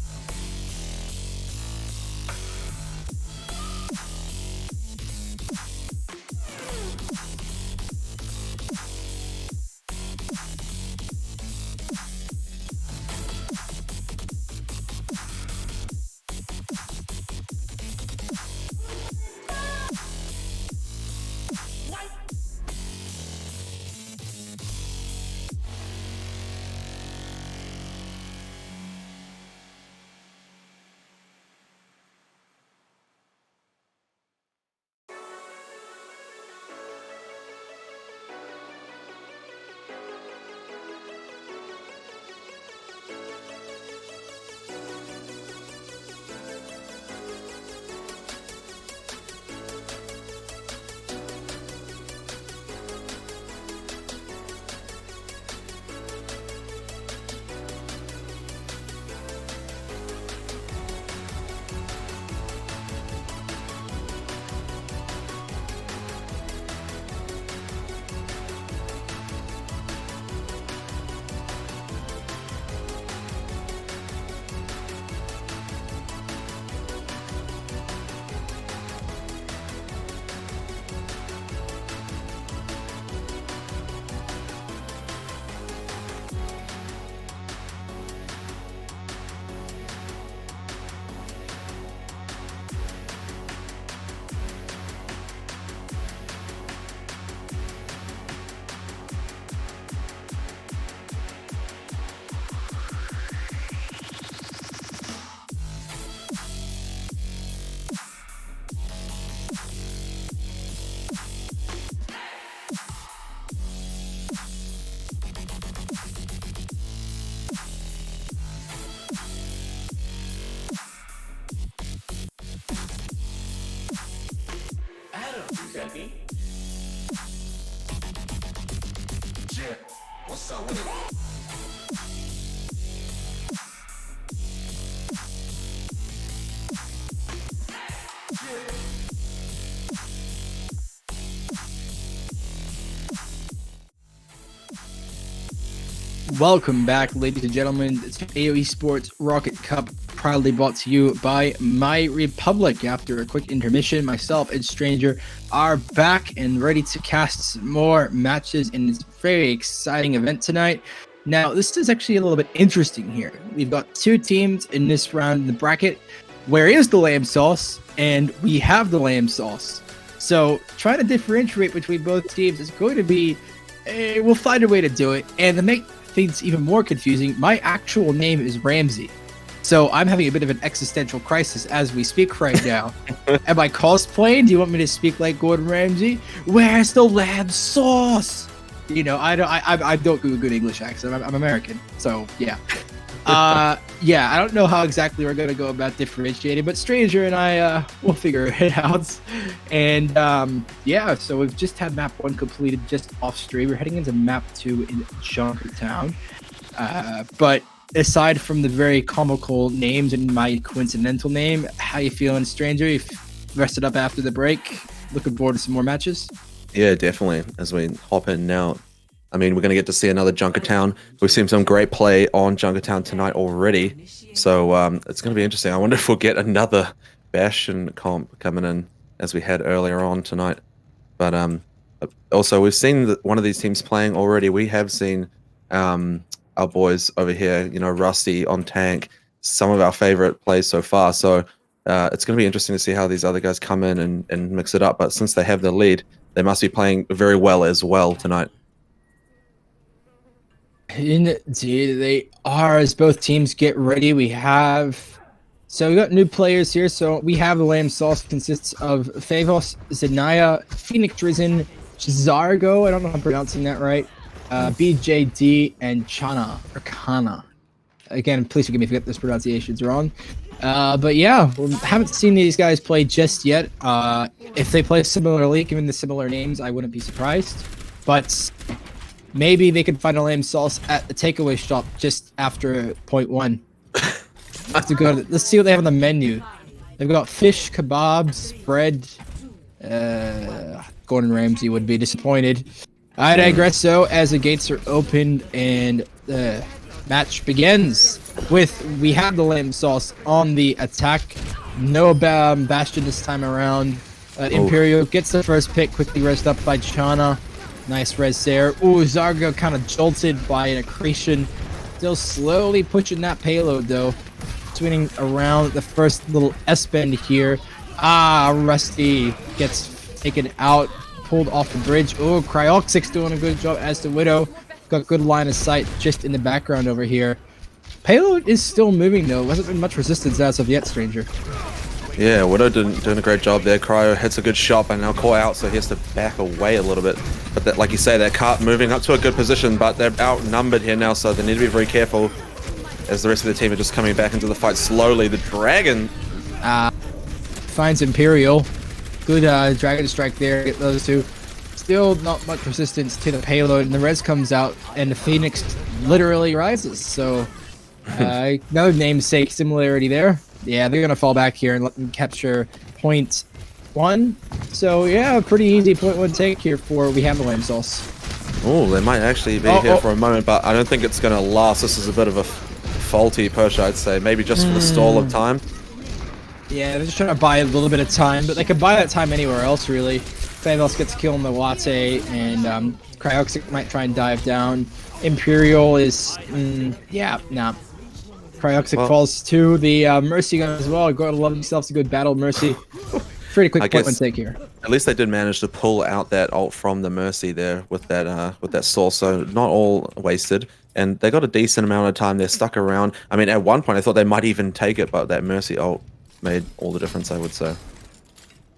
Jet, what's up with it? Welcome back, ladies and gentlemen. It's AOEsports Rocket Cup, proudly brought to you by MyRepublic. After a quick intermission, myself and Stranger are back and ready to cast some more matches in this very exciting event tonight. Now, this is actually a little bit interesting here. We've got two teams in this round in the bracket. Where is the lamb sauce? And we have the lamb sauce. So, trying to differentiate between both teams is going to be... we'll find a way to do it. And to make things even more confusing, my actual name is Ramsey. So I'm having a bit of an existential crisis as we speak right now. Am I cosplaying? Do you want me to speak like Gordon Ramsay? Where's the lamb sauce? You know, I don't do a good English accent. I'm American, so yeah. Yeah, I don't know how exactly we're gonna go about differentiating, but Stranger and I will figure it out. And yeah, so we've just had map 1 completed just off stream. We're heading into map 2 in Junkertown. But aside from the very comical names and my coincidental name, how you feeling, Stranger? You've rested up after the break? Looking forward to some more matches? Yeah, definitely. As we hop in now, I mean, we're going to get to see another Junkertown. We've seen some great play on Junkertown tonight already, so it's going to be interesting. I wonder if we'll get another Bastion comp coming in as we had earlier on tonight. But also, we've seen one of these teams playing already. We have seen our boys over here, you know, Rusty on tank, some of our favorite plays so far. So it's going to be interesting to see how these other guys come in and mix it up. But since they have the lead, they must be playing very well as well tonight. Indeed, they are. As both teams get ready, we got new players here. So we have the lamb sauce, consists of Favos, Zenaya, Phoenix Drizen, Zargo, I don't know if I'm pronouncing that right, BJD, and Chana, or Kana. Again, please forgive me if I get those pronunciations wrong. But yeah, we haven't seen these guys play just yet. If they play similarly, given the similar names, I wouldn't be surprised. But maybe they could find a lamb sauce at the takeaway shop just after point 1. Let's see what they have on the menu. They've got fish, kebabs, bread. Gordon Ramsay would be disappointed. I digress, so as the gates are opened and the match begins. we have the lamb sauce on the attack. No Bastion this time around. Imperial gets the first pick, quickly resed up by Chana. Nice res there. Ooh, Zargo kind of jolted by an accretion. Still slowly pushing that payload though. Swinging around the first little S-bend here. Rusty gets taken out, pulled off the bridge. Oh, Cryoxic's doing a good job as the Widow. Got good line of sight just in the background over here. Payload is still moving though. Hasn't been much resistance as of yet, Stranger. Yeah, Widow doing a great job there. Cryo hits a good shot, but now caught out, so he has to back away a little bit. But that, like you say, that cart moving up to a good position, but they're outnumbered here now, so they need to be very careful as the rest of the team are just coming back into the fight slowly. The Dragon finds Imperial. Good Dragon Strike there. Get those two. Still not much resistance to the payload, and the res comes out, and the Phoenix literally rises. So another namesake similarity there. Yeah, they're gonna fall back here and let them capture point 1. So yeah, pretty easy point 1 take here for we have the lamb sauce. Oh, they might actually be here for a moment, but I don't think it's gonna last. This is a bit of a faulty push, I'd say. Maybe just for the stall of time. Yeah, they're just trying to buy a little bit of time, but they could buy that time anywhere else, really. Thanos gets killed in the Latte, and Cryoxic might try and dive down. Imperial is, Cryoxic falls to the Mercy gun as well. Gotta love themselves a good battle Mercy. Pretty quick point 1 take here. At least they did manage to pull out that ult from the Mercy there with that source, so not all wasted. And they got a decent amount of time. They're stuck around. I mean, at one point I thought they might even take it, but that Mercy ult made all the difference, I would say.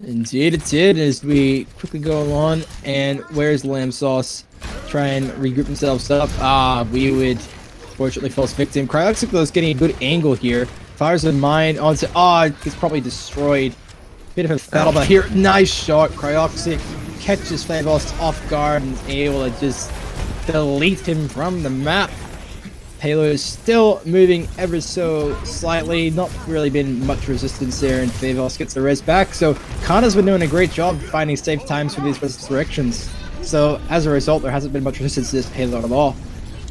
Indeed it did, as we quickly go along. And where's Lamb Sauce? Try and regroup themselves up. We would fortunately falls victim. Cryoxic though is getting a good angle here. Fires a mine onto he's probably destroyed. Bit of a battle, but here, nice shot. Cryoxic catches Favos off guard and is able to just delete him from the map. Payload is still moving ever so slightly. Not really been much resistance there, and Favos gets the res back. So Kana's been doing a great job finding safe times for these resurrections. So as a result, there hasn't been much resistance to this payload at all.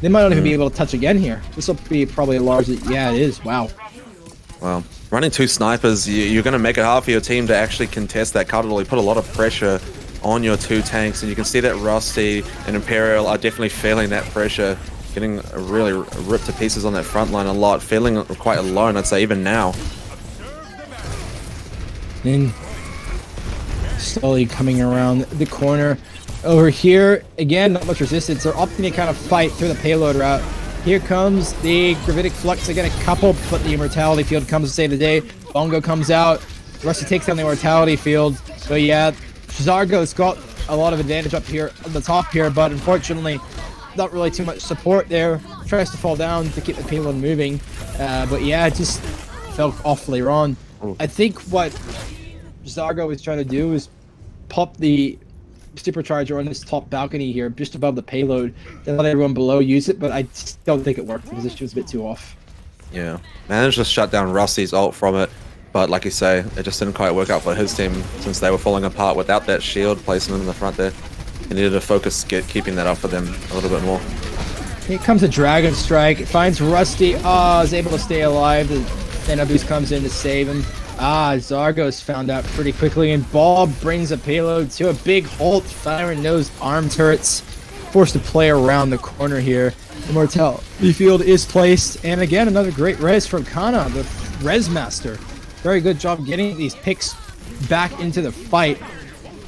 They might not even be able to touch again here. This will be probably a largely... Yeah, it is. Wow. Wow. Running 2 snipers, you're going to make it hard for your team to actually contest that cuddle. You put a lot of pressure on your 2 tanks, and you can see that Rusty and Imperial are definitely feeling that pressure, getting really ripped to pieces on that front line a lot, feeling quite alone, I'd say, even now. Then slowly coming around the corner. Over here, again, not much resistance. They're opting to kind of fight through the payload route. Here comes the Gravitic Flux. They get a couple, but the Immortality Field comes to save the day. Bongo comes out. Rusty takes down the Immortality Field. So yeah, Zargo's got a lot of advantage up here on the top here, but unfortunately, not really too much support there. Tries to fall down to keep the payload moving. But yeah, it just felt awfully wrong. I think what Zargo is trying to do is pop the supercharger on this top balcony here, just above the payload, then let everyone below use it, but I just don't think it worked. The position was a bit too off. Yeah. Managed to shut down Rusty's ult from it, but like you say, it just didn't quite work out for his team since they were falling apart without that shield placement in the front there. He needed to focus keeping that up for them a little bit more. Here comes a Dragon Strike. It finds Rusty. Is able to stay alive. The NWs comes in to save him. Zargos found out pretty quickly, and Bob brings a payload to a big halt, firing those arm turrets. Forced to play around the corner here. Immortality Field is placed, and again, another great res from Kana, the res master. Very good job getting these picks back into the fight.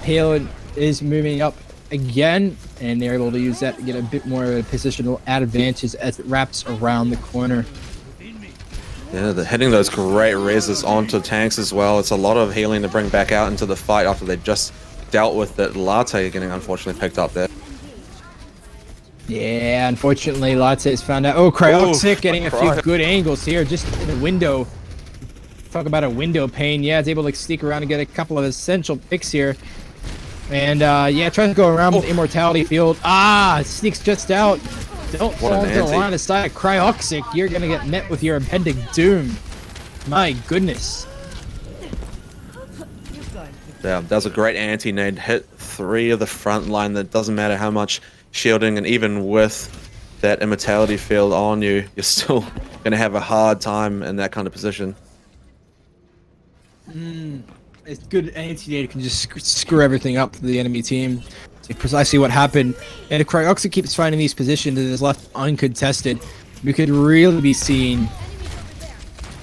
Payload is moving up again, and they're able to use that to get a bit more of a positional advantage as it wraps around the corner. Yeah, they're hitting those great reses onto tanks as well. It's a lot of healing to bring back out into the fight after they just dealt with that Latte getting unfortunately picked up there. Yeah, unfortunately, Latte's found out. Cryoxic getting a few good angles here, just in the window. Talk about a window pane. Yeah, it's able to sneak around and get a couple of essential picks here. And yeah, tries to go around with the Immortality Field. Sneaks just out. Don't fall into the line of sight. Cryoxic, you're gonna get met with your impending doom. My goodness. Yeah, that was a great anti-nade. Hit 3 of the front line. That doesn't matter how much shielding, and even with that Immortality Field on you, you're still going to have a hard time in that kind of position. It's good anti-nade can just screw everything up for the enemy team. It's precisely what happened. And if Cryoxia keeps finding these positions and is left uncontested, we could really be seeing,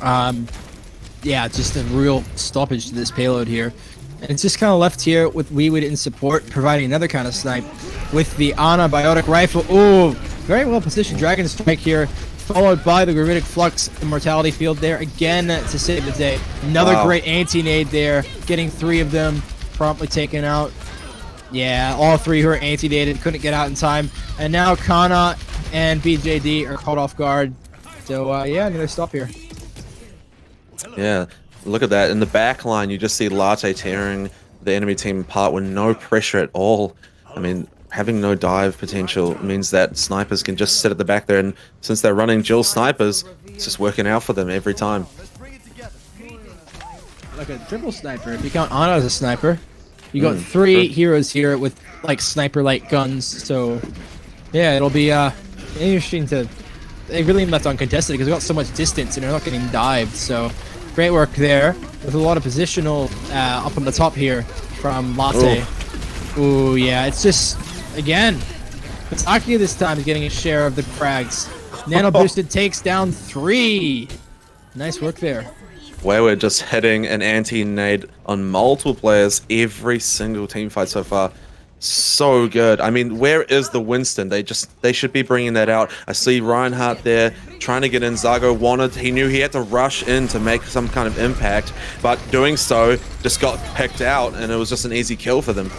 yeah, just a real stoppage to this payload here. And it's just kind of left here with Weewood in support, providing another kind of snipe with the Ana Biotic Rifle. Oh, very well positioned Dragon Strike here, followed by the Gravitic Flux Immortality Field there again to save the day. Another great anti-nade there, getting 3 of them promptly taken out. Yeah, all 3 who are anti-naded couldn't get out in time. And now Kana and BJD are caught off guard. So, yeah, another stop here. Yeah, look at that. In the back line, you just see Latte tearing the enemy team apart with no pressure at all. I mean, having no dive potential means that snipers can just sit at the back there, and since they're running dual snipers, it's just working out for them every time. Like a triple sniper, if you count Ana as a sniper. You got 3 heroes here with like sniper-like guns, so yeah, it'll be interesting to. They really left uncontested because we got so much distance and they're not getting dived. So great work there with a lot of positional up on the top here from Latte. Ooh, yeah, it's just again, Taki this time is getting a share of the frags. Nano boosted takes down 3. Nice work there. We're just hitting an anti-nade on multiple players every single team fight so far. So good. I mean, where is the Winston? They should be bringing that out. I see Reinhardt there trying to get in. Zago he knew he had to rush in to make some kind of impact, but doing so just got picked out, and it was just an easy kill for them.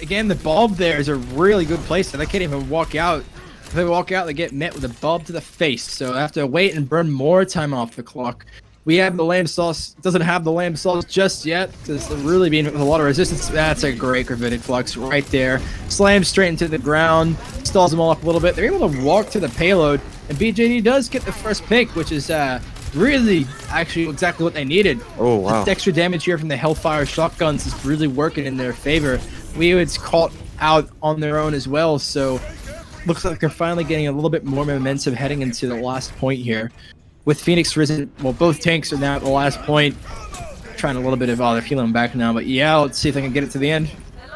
Again, the bulb there is a really good place, and they can't even walk out. If they walk out, they get met with a bulb to the face, so they have to wait and burn more time off the clock. We have the lamb sauce. Doesn't have the lamb sauce just yet. It's really being with a lot of resistance. That's a great Gravitic Flux right there. Slams straight into the ground. Stalls them all up a little bit. They're able to walk to the payload. And BJD does get the first pick, which is really actually exactly what they needed. Oh, wow. The extra damage here from the Hellfire shotguns is really working in their favor. Weewood's caught out on their own as well. So looks like they're finally getting a little bit more momentum heading into the last point here. With Phoenix risen, well, both tanks are now at the last point. Trying a little bit of, they're healing back now, but yeah, let's see if they can get it to the end.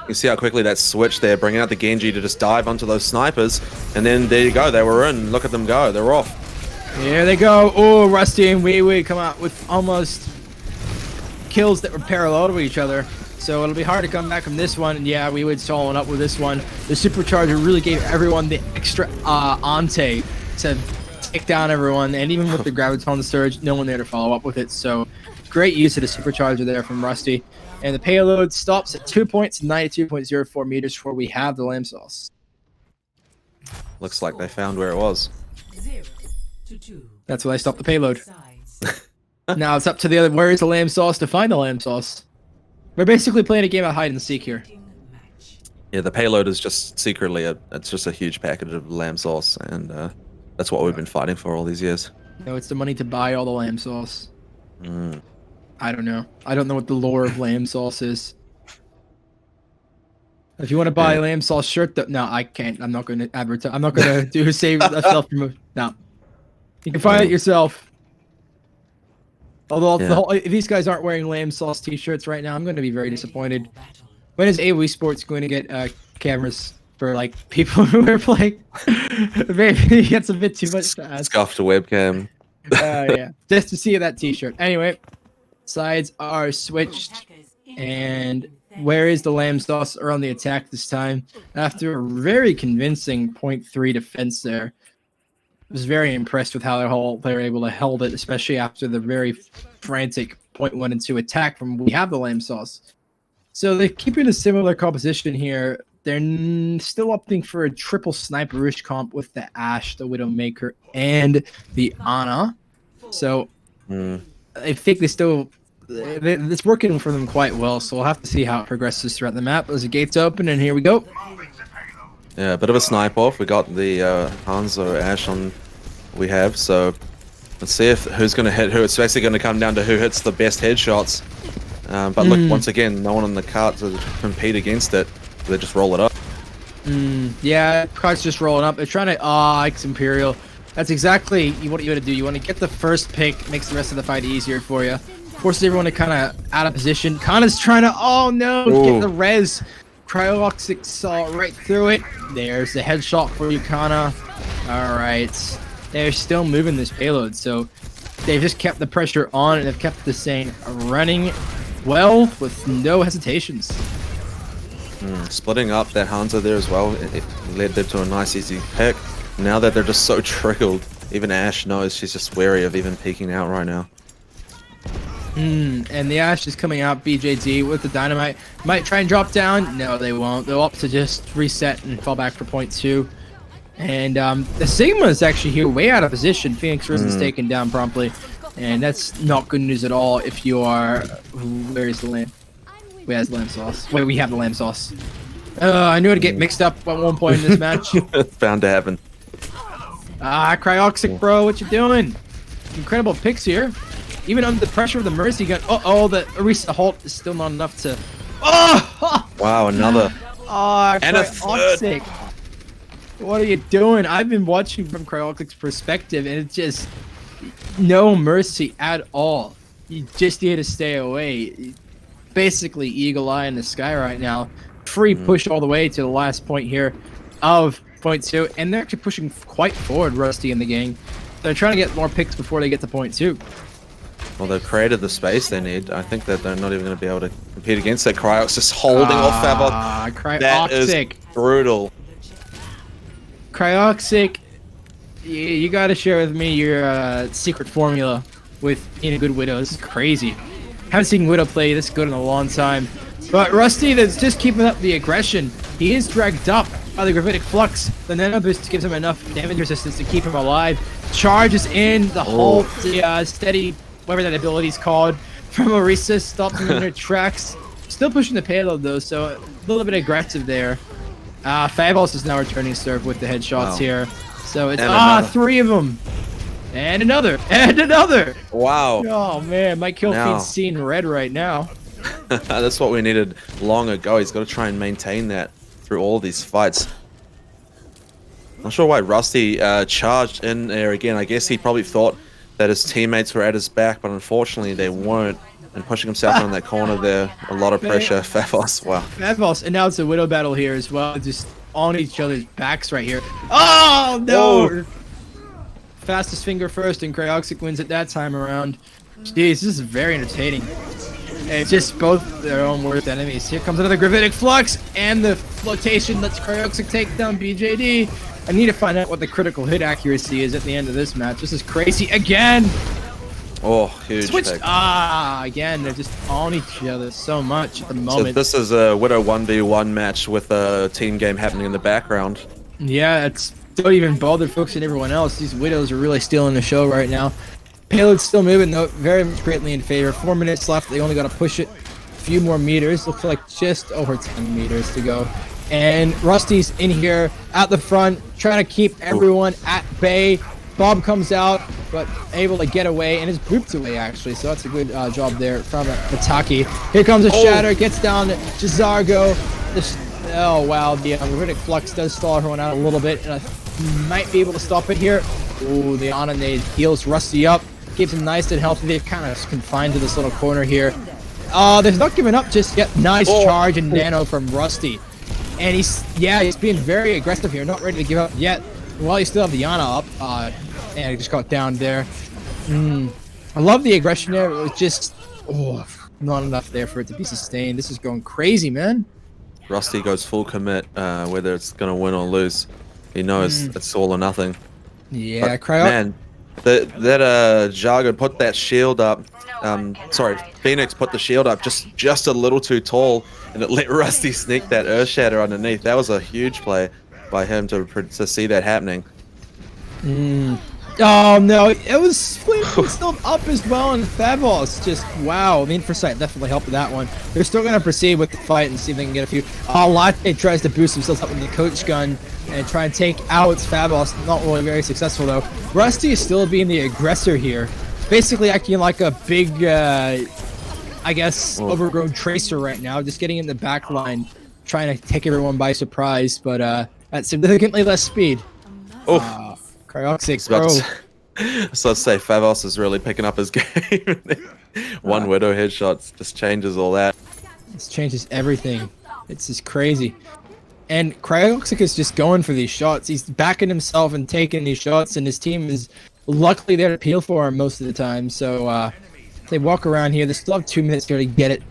You see how quickly that switch there, bringing out the Genji to just dive onto those snipers, and then there you go, they were in. Look at them go, they're off. Here they go. Oh, Rusty and Weewood come out with almost kills that were parallel to each other. So it'll be hard to come back from this one. And yeah, Weewood's following up with this one. The Supercharger really gave everyone the extra ante to take down everyone, and even with the Graviton Surge, no one there to follow up with it. So great use of the Supercharger there from Rusty. And the payload stops at 2 points, 92.04 meters before we have the lamb sauce. Looks like they found where it was. 0-2. That's why I stopped the payload. Now it's up to the other, where is the lamb sauce to find the lamb sauce? We're basically playing a game of hide and seek here. Yeah, the payload is just secretly, it's just a huge package of lamb sauce, and that's what we've been fighting for all these years. No, it's the money to buy all the lamb sauce. I don't know. I don't know what the lore of lamb sauce is. If you want to buy a lamb sauce shirt, no, I can't. I'm not going to advertise. I'm not going to do save a self promote. No, you can find it yourself. Although if these guys aren't wearing lamb sauce t-shirts right now, I'm going to be very disappointed. When is AOEsports going to get cameras for like people who are playing? Maybe it's a bit too much to ask. Scuffed webcam. Yeah, just to see that t-shirt. Anyway, sides are switched, and where is the lamb sauce? Are on the attack this time after a very convincing 0.3 defense there. I was very impressed with how they were able to hold it, especially after the very frantic 0.1 and 2 attack from we have the lamb sauce. So they're keeping a similar composition here. They're still opting for a triple sniperish comp with the Ashe, the Widowmaker, and the Ana. So I think it's working for them quite well. So we'll have to see how it progresses throughout the map as the gates open, and here we go. Yeah, a bit of a snipe off. We got the Hanzo Ashe on we have, so let's see if who's going to hit who. It's basically going to come down to who hits the best headshots. But look, once again, no one on the cart to compete against it. So they just roll it up. Yeah, cart's just rolling up. They're trying to X Imperial. That's exactly what you want to do. You want to get the first pick, makes the rest of the fight easier for you. Forces everyone to kind of out of position. Kana's trying to, oh no, get the res. Cryoxic saw right through it. There's the headshot for you, Kana. All right. They're still moving this payload, so they've just kept the pressure on and they've kept this thing running well with no hesitations. Splitting up that Hanzo there as well, it led them to a nice easy pick. Now that they're just so trickled, even Ash knows she's just wary of even peeking out right now. And the Ash is coming out, BJD with the dynamite. Might try and drop down. No, they won't. They'll opt to just reset and fall back for point 2. And the Sigma is actually here way out of position. Phoenix Risen's taken down promptly. And that's not good news at all if you are... Where is the lamb? Who has lamb sauce? Wait, we have the lamb sauce. I knew it'd get mixed up at one point in this match. It's bound to happen. Cryoxic, bro, what you doing? Incredible picks here. Even under the pressure of the Mercy gun. The Orisa Halt is still not enough to... Wow, another. And a third. What are you doing? I've been watching from Cryoxic's perspective, and it's just no mercy at all. You just need to stay away. Basically, eagle eye in the sky right now. Free push all the way to the last point here of point 2, and they're actually pushing quite forward, Rusty and the gang. They're trying to get more picks before they get to point 2. Well, they've created the space they need. I think that they're not even going to be able to compete against that. Cryox just holding off Favos. Cryoxic. That is brutal. Cryoxic, you got to share with me your secret formula with being a good Widow. This is crazy. Haven't seen Widow play this good in a long time. But Rusty, that's just keeping up the aggression. He is dragged up by the Gravitic Flux. The Nano Boost gives him enough damage resistance to keep him alive. Charges in the whole steady, whatever that ability's called, from Orisa, stops him in their tracks. Still pushing the payload though, so a little bit aggressive there. Favos is now returning serve with the headshots here. So it's 3 of them. And another. And another. Wow. Oh man, my kill feed's seeing red right now. That's what we needed long ago. He's got to try and maintain that through all these fights. Not sure why Rusty charged in there again. I guess he probably thought that his teammates were at his back, but unfortunately they weren't. And pushing himself on that corner there, a lot of pressure. Favos, wow. Favos, and now it's a Widow battle here as well. Just on each other's backs right here. Oh no! Fastest finger first, and Cryoxic wins it that time around. Jeez, this is very entertaining. It's just both their own worst enemies. Here comes another Gravitic Flux, and the flotation lets Cryoxic take down BJD. I need to find out what the critical hit accuracy is at the end of this match. This is crazy again. Oh, huge. Switched. Again, they're just on each other so much at the moment. So this is a Widow 1v1 match with a team game happening in the background. Yeah, it's don't even bother focusing everyone else. These Widows are really stealing the show right now. Payload's still moving though, very much greatly in favor. 4 minutes left. They only got to push it a few more meters. Looks like just over 10 meters to go. And Rusty's in here at the front, trying to keep everyone at bay. Bob comes out, but able to get away, and is grouped away actually, so that's a good job there from Mataki. Here comes a Shatter, gets down to Jazargo. Oh wow, the Gravitic Flux does stall everyone out a little bit, and might be able to stop it here. Ooh, the Ananade heals Rusty up, keeps him nice and healthy. They're kind of confined to this little corner here. There's not giving up just yet. Nice charge and nano from Rusty. And he's being very aggressive here, not ready to give up yet. While you still have the Ana up, and he just got down there. I love the aggression there. It was just, not enough there for it to be sustained. This is going crazy, man. Rusty goes full commit, whether it's going to win or lose. He knows it's all or nothing. Yeah, man, that Jargo put that shield up. Phoenix put the shield up just a little too tall, and it let Rusty sneak that Earth Shatter underneath. That was a huge play by him to see that happening. Oh no, it was still up as well, and Favos just wow. The Infrasight definitely helped with that one. They're still gonna proceed with the fight and see if they can get a few. Latte tries to boost himself up with the coach gun and try and take out Favos. Not really very successful though. Rusty is still being the aggressor here, basically acting like a big, I guess, overgrown tracer right now, just getting in the back line, trying to take everyone by surprise, but at significantly less speed. Cryoxic, So bro. let's say Favos is really picking up his game. One Widow headshot just changes all that. This changes everything. It's just crazy. And Cryoxic is just going for these shots. He's backing himself and taking these shots, and his team is luckily there to peel for him most of the time. So they walk around here. They still have 2 minutes here to get it.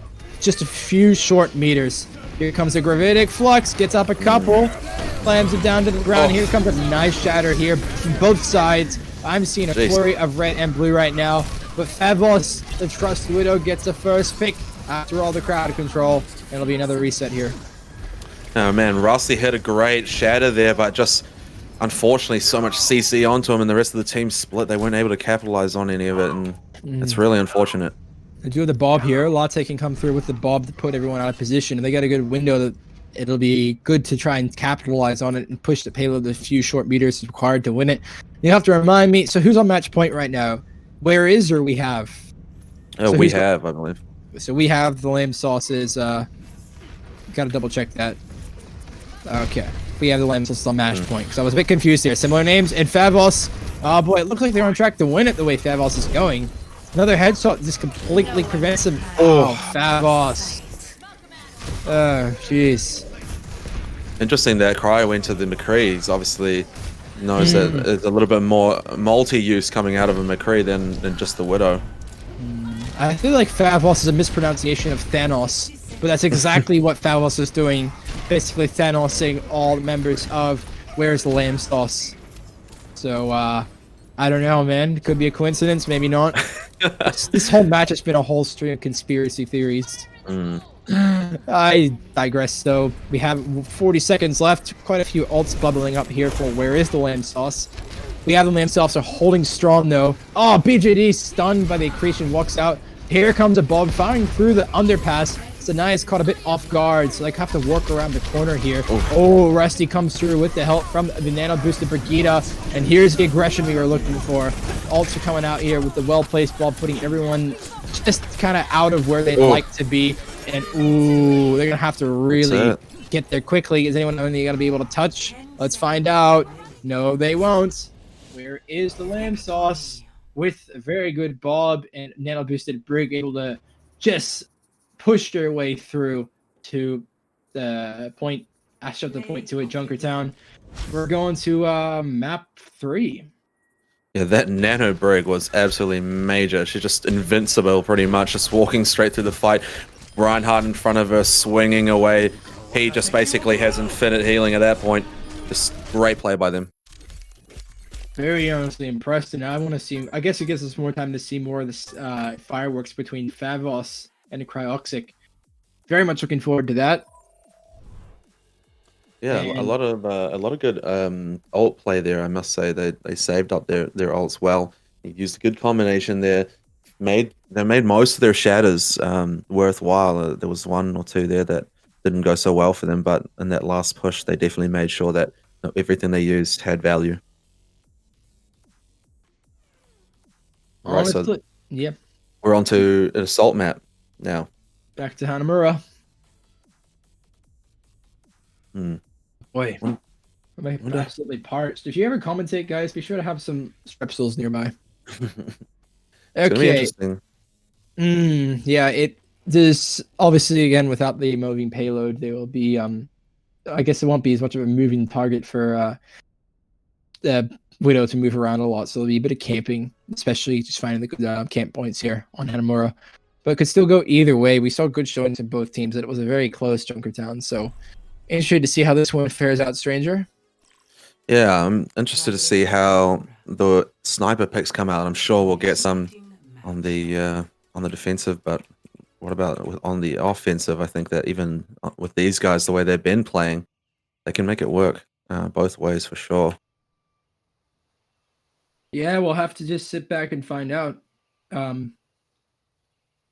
Just a few short meters. Here comes a Gravitic Flux, gets up a couple, slams it down to the ground. Here comes a nice shatter here from both sides. I'm seeing a flurry of red and blue right now. But Favos, the Trust Widow, gets the first pick after all the crowd control. It'll be another reset here. Oh man, Rossi hit a great shatter there, but just unfortunately so much CC onto him and the rest of the team split. They weren't able to capitalize on any of it, and it's really unfortunate. They do the Bob here. Latte can come through with the Bob to put everyone out of position. And they got a good window that it'll be good to try and capitalize on it and push the payload the few short meters required to win it. You have to remind me, so who's on match point right now? Where is or we have? Oh, so we have, I believe. So we have the Lamb Sauces. Gotta double check that. Okay. We have the Lamb Sauces on match point. Because I was a bit confused here. Similar names. And Favos. Oh boy, it looks like they're on track to win it the way Favos is going. Another headshot just completely prevents him. Oh, Favos. Oh, jeez. Interesting that Cryo went to the McCree. He's obviously knows that there's a little bit more multi-use coming out of a McCree than just the Widow. I feel like Favos is a mispronunciation of Thanos, but that's exactly what Favos is doing. Basically Thanosing all the members of Where's the Lamb Sauce. So, I don't know, man. It could be a coincidence, maybe not. This whole match has been a whole string of conspiracy theories. I digress, though. We have 40 seconds left. Quite a few ults bubbling up here for Where is the Lamb Sauce. We have the Lamb Sauce are holding strong, though. Oh, BJD stunned by the accretion, walks out. Here comes a Bob firing through the underpass. Sanaya's caught a bit off guard, so they have to work around the corner here. Oh, Rusty comes through with the help from the nano boosted Brigida, and here's the aggression we were looking for. Ults are coming out here with the well-placed ball, putting everyone just kind of out of where they'd like to be. And ooh, they're gonna have to really get there quickly. Is anyone only gonna be able to touch? Let's find out. No, they won't. Where is the Lamb Sauce? With a very good Bob and nano boosted Brig able to just push their way through to the point. I showed the point to it, Junkertown. We're going to map 3. Yeah, that Nano Brig was absolutely major. She's just invincible, pretty much, just walking straight through the fight. Reinhardt in front of her, swinging away. He just basically has infinite healing at that point. Just great play by them. Very honestly impressed, and I want to see. I guess it gives us more time to see more of this fireworks between Favos and the Cryoxic. Very much looking forward to that. Yeah, And a lot of good ult play there. I must say they saved up their ults well. They used a good combination there. They made most of their shatters worthwhile. There was one or two there that didn't go so well for them, but in that last push, they definitely made sure that everything they used had value. Right, so yeah. we're on to an assault map now. Back to Hanamura. Boy, Wonder- I'm absolutely parched. If you ever commentate, guys, be sure to have some strepsils nearby. It's gonna be Okay. interesting. Yeah, it does. Obviously, again, without the moving payload, there will be. I guess it won't be as much of a moving target for Widow to move around a lot, so there'll be a bit of camping, especially just finding the good camp points here on Hanamura. But it could still go either way. We saw good showings in both teams, that it was a very close Junkertown. So interested to see how this one fares out, Stranger. Yeah, I'm interested to see how the sniper picks come out. I'm sure we'll get some on the defensive, but what about on the offensive? I think that even with these guys, the way they've been playing, they can make it work both ways for sure. Yeah, we'll have to just sit back and find out.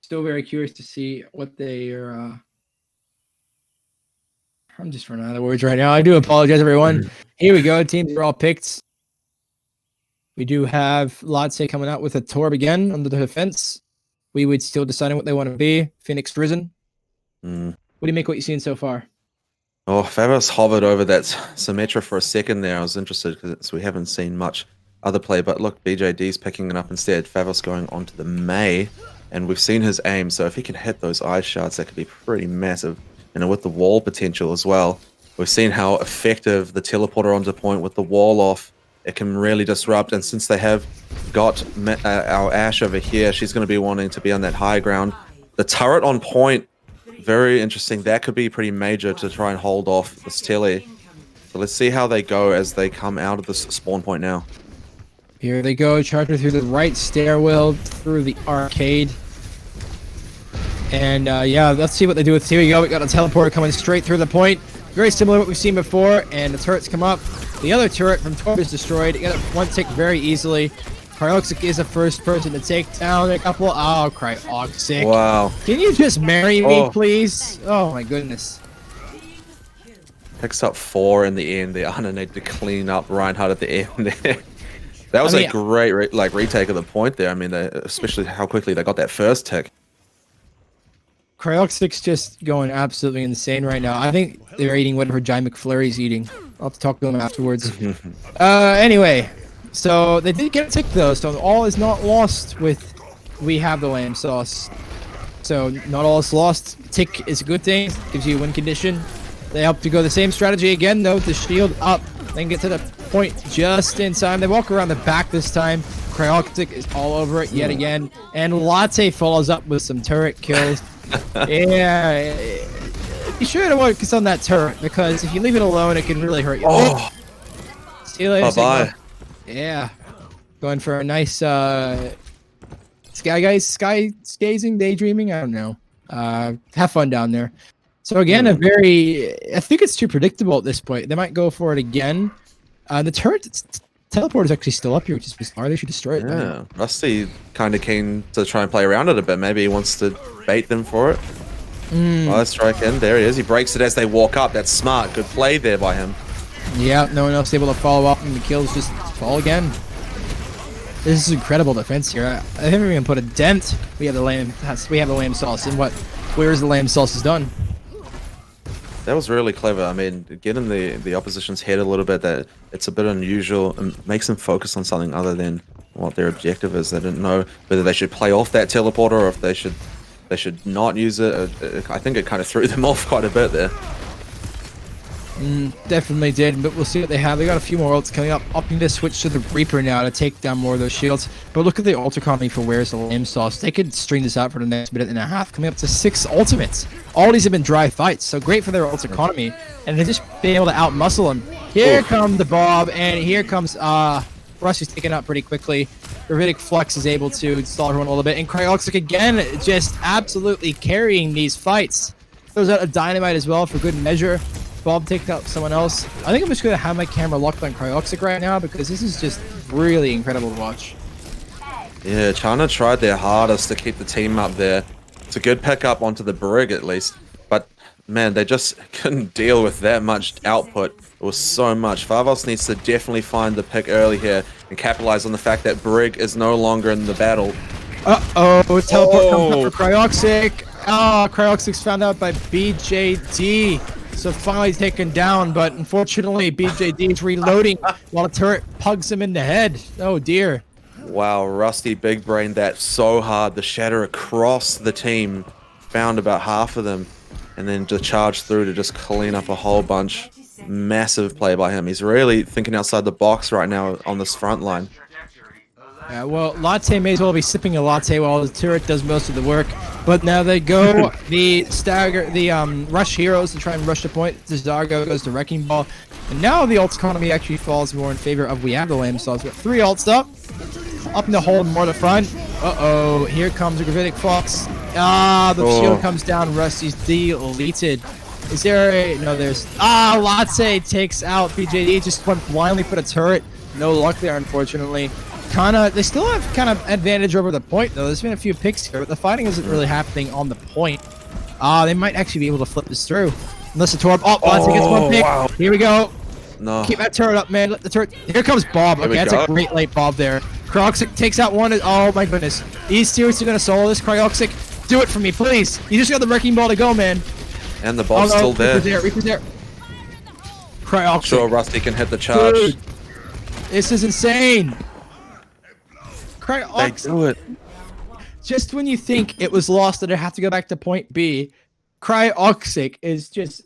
Still very curious to see what they are. I'm just running out of words right now. I do apologize, everyone. Here we go. Teams are all picked. We do have Lotse coming out with a Torb again under the defense. We would still deciding what they want to be. Phoenix Risen. What do you make what you've seen so far? Oh, Favos hovered over that Symmetra for a second there. I was interested because we haven't seen much other play, but look, BJD's picking it up instead. Favos going onto the Mei, and we've seen his aim, so if he can hit those ice shards, that could be pretty massive. And with the wall potential as well, we've seen how effective the teleporter onto point with the wall off. It can really disrupt, and since they have got our Ashe over here, she's going to be wanting to be on that high ground. The turret on point, very interesting. That could be pretty major to try and hold off this tele. So let's see how they go as they come out of this spawn point now. Here they go, charging through the right stairwell, through the arcade. And yeah, let's see what they do with. Here we go, we got a teleporter coming straight through the point. Very similar to what we've seen before, and the turrets come up. The other turret from Torb is destroyed. You got one tick very easily. Cryoxic is the first person to take down a couple. Oh, Cryoxic. Wow. Can you just marry me, please? Oh my goodness. Picks up 4 in the end. They need to clean up Reinhardt at the end there. That was a great retake of the point there. I mean, especially how quickly they got that first tick. Cryoxic's just going absolutely insane right now. I think they're eating whatever Jai McFlurry's eating. I'll have to talk to them afterwards. Anyway, so they did get a tick though, so all is not lost with we have the lamb sauce. So not all is lost. Tick is a good thing. Gives you a win condition. They help to go the same strategy again though. The shield up, then get to the point just in time. They walk around the back this time. Cryoxic is all over it yet again. And Latte follows up with some turret kills. Yeah, you should focus on that turret because if you leave it alone, it can really hurt you. Oh, see you later. bye-bye. Yeah, going for a nice sky gazing, daydreaming. I don't know. Have fun down there. So again, I think it's too predictable at this point. They might go for it again. The turret teleport is actually still up here, which is bizarre. They should destroy it. Yeah, Rusty kind of keen to try and play around it a bit. Maybe he wants to bait them for it. Oh, strike in. There he is. He breaks it as they walk up. That's smart. Good play there by him. Yeah, no one else able to follow up, and the kills just fall again. This is incredible defense here. I haven't even put a dent. We have the lamb sauce, and where's the lamb sauce is done. That was really clever. I mean, getting the opposition's head a little bit, that it's a bit unusual and makes them focus on something other than what their objective is. They didn't know whether they should play off that teleporter or if they should not use it. I think it kind of threw them off quite a bit there. Definitely did, but we'll see what they have. They got a few more ults coming up. Opting to switch to the Reaper now to take down more of those shields. But look at the ult economy for Where's the Lamb Sauce. They could string this out for the next minute and a half, coming up to 6 ultimates. All these have been dry fights, so great for their ult economy. And they've just been able to outmuscle them. Here comes the Bob, and here comes Rusty's taken out pretty quickly. Gravitic Flux is able to install everyone a little bit. And Cryoxic again, just absolutely carrying these fights. Throws out a Dynamite as well for good measure. Bob takes out someone else. I think I'm just going to have my camera locked on Cryoxic right now because this is just really incredible to watch. Yeah, China tried their hardest to keep the team up there. It's a good pickup onto the Brig at least. But man, they just couldn't deal with that much output. It was so much. Favos needs to definitely find the pick early here and capitalize on the fact that Brig is no longer in the battle. Uh-oh, teleport comes up for Cryoxic. Oh, Cryoxic's found out by BJD. So finally taken down, but unfortunately BJD is reloading while a turret pugs him in the head. Oh dear. Wow, Rusty big brain that so hard. The shatter across the team found about half of them and then to charge through to just clean up a whole bunch. Massive play by him. He's really thinking outside the box right now on this front line. Yeah, well, Latte may as well be sipping a latte while the turret does most of the work. But now they go the rush heroes to try and rush the point. Zargo goes to Wrecking Ball. And now the ult economy actually falls more in favor of we have the Lamb Sauce. We've got 3 ults up in the hole more to the front. Uh-oh, here comes the Gravitic Fox. The shield comes down. Rusty's deleted. Is there a... No, there's... Latte takes out BJD. Just went blindly for the turret. No luck there, unfortunately. They still have kind of advantage over the point, though. There's been a few picks here, but the fighting isn't really happening on the point. They might actually be able to flip this through. Unless the Torb... Latte gets one pick. Wow. Here we go. No. Keep that turret up, man. Let the turret... Here comes Bob. Okay, that's a great late Bob there. Cryoxic takes out one. Oh, my goodness. He's seriously going to solo this, Cryoxic. Do it for me, please. You just got the Wrecking Ball to go, man. And the Bob's still there. Reaper's there. Cryoxic. Sure, Rusty can hit the charge. Dude, this is insane. They do it. Just when you think it was lost and I have to go back to point B, Cryoxic is just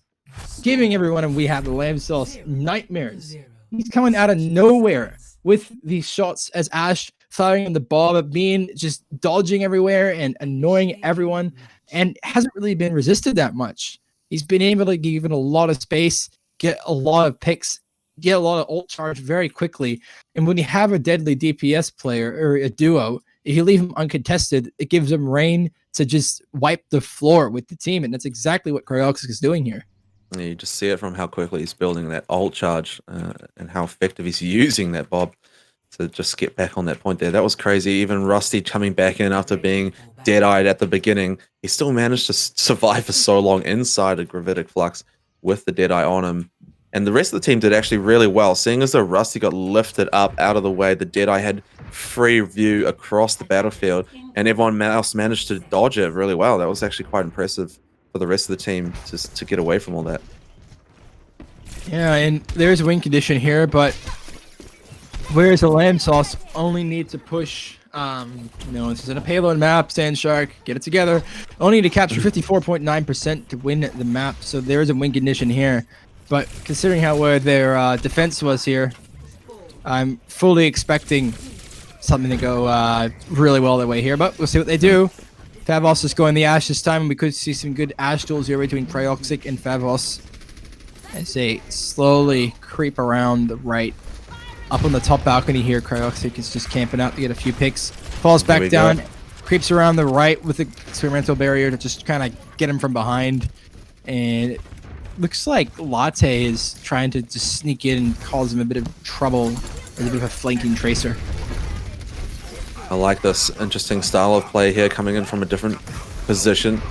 giving everyone and we have the Lamb Sauce nightmares. He's coming out of nowhere with these shots as Ash firing the ball, being just dodging everywhere and annoying everyone, and hasn't really been resisted that much. He's been able to give it a lot of space, get a lot of picks, get a lot of ult charge very quickly. And when you have a deadly DPS player or a duo, if you leave him uncontested, it gives him reign to just wipe the floor with the team. And that's exactly what Cryoxic is doing here. Yeah, you just see it from how quickly he's building that ult charge and how effective he's using that Bob to just get back on that point there. That was crazy. Even Rusty coming back in after being dead-eyed at the beginning, he still managed to survive for so long inside a Gravitic Flux with the Deadeye on him. And the rest of the team did actually really well. Seeing as though Rusty got lifted up out of the way, the Deadeye had free view across the battlefield, and everyone else managed to dodge it really well. That was actually quite impressive for the rest of the team to get away from all that. Yeah, and there's a win condition here, but whereas the Lamb Sauce only need to push, this is in a payload map, Sandshark, get it together. Only need to capture 54.9% to win the map, so there is a win condition here. But considering how their defense was here, I'm fully expecting something to go really well their way here, but we'll see what they do. Favos is going the Ash this time, and we could see some good Ash duels here between Cryoxic and Favos as they slowly creep around the right. Up on the top balcony here, Cryoxic is just camping out to get a few picks. Falls back down, creeps around the right with the experimental barrier to just kind of get him from behind. And it looks like Latte is trying to just sneak in and cause him a bit of trouble as a bit of a flanking tracer. I like this interesting style of play here, coming in from a different position.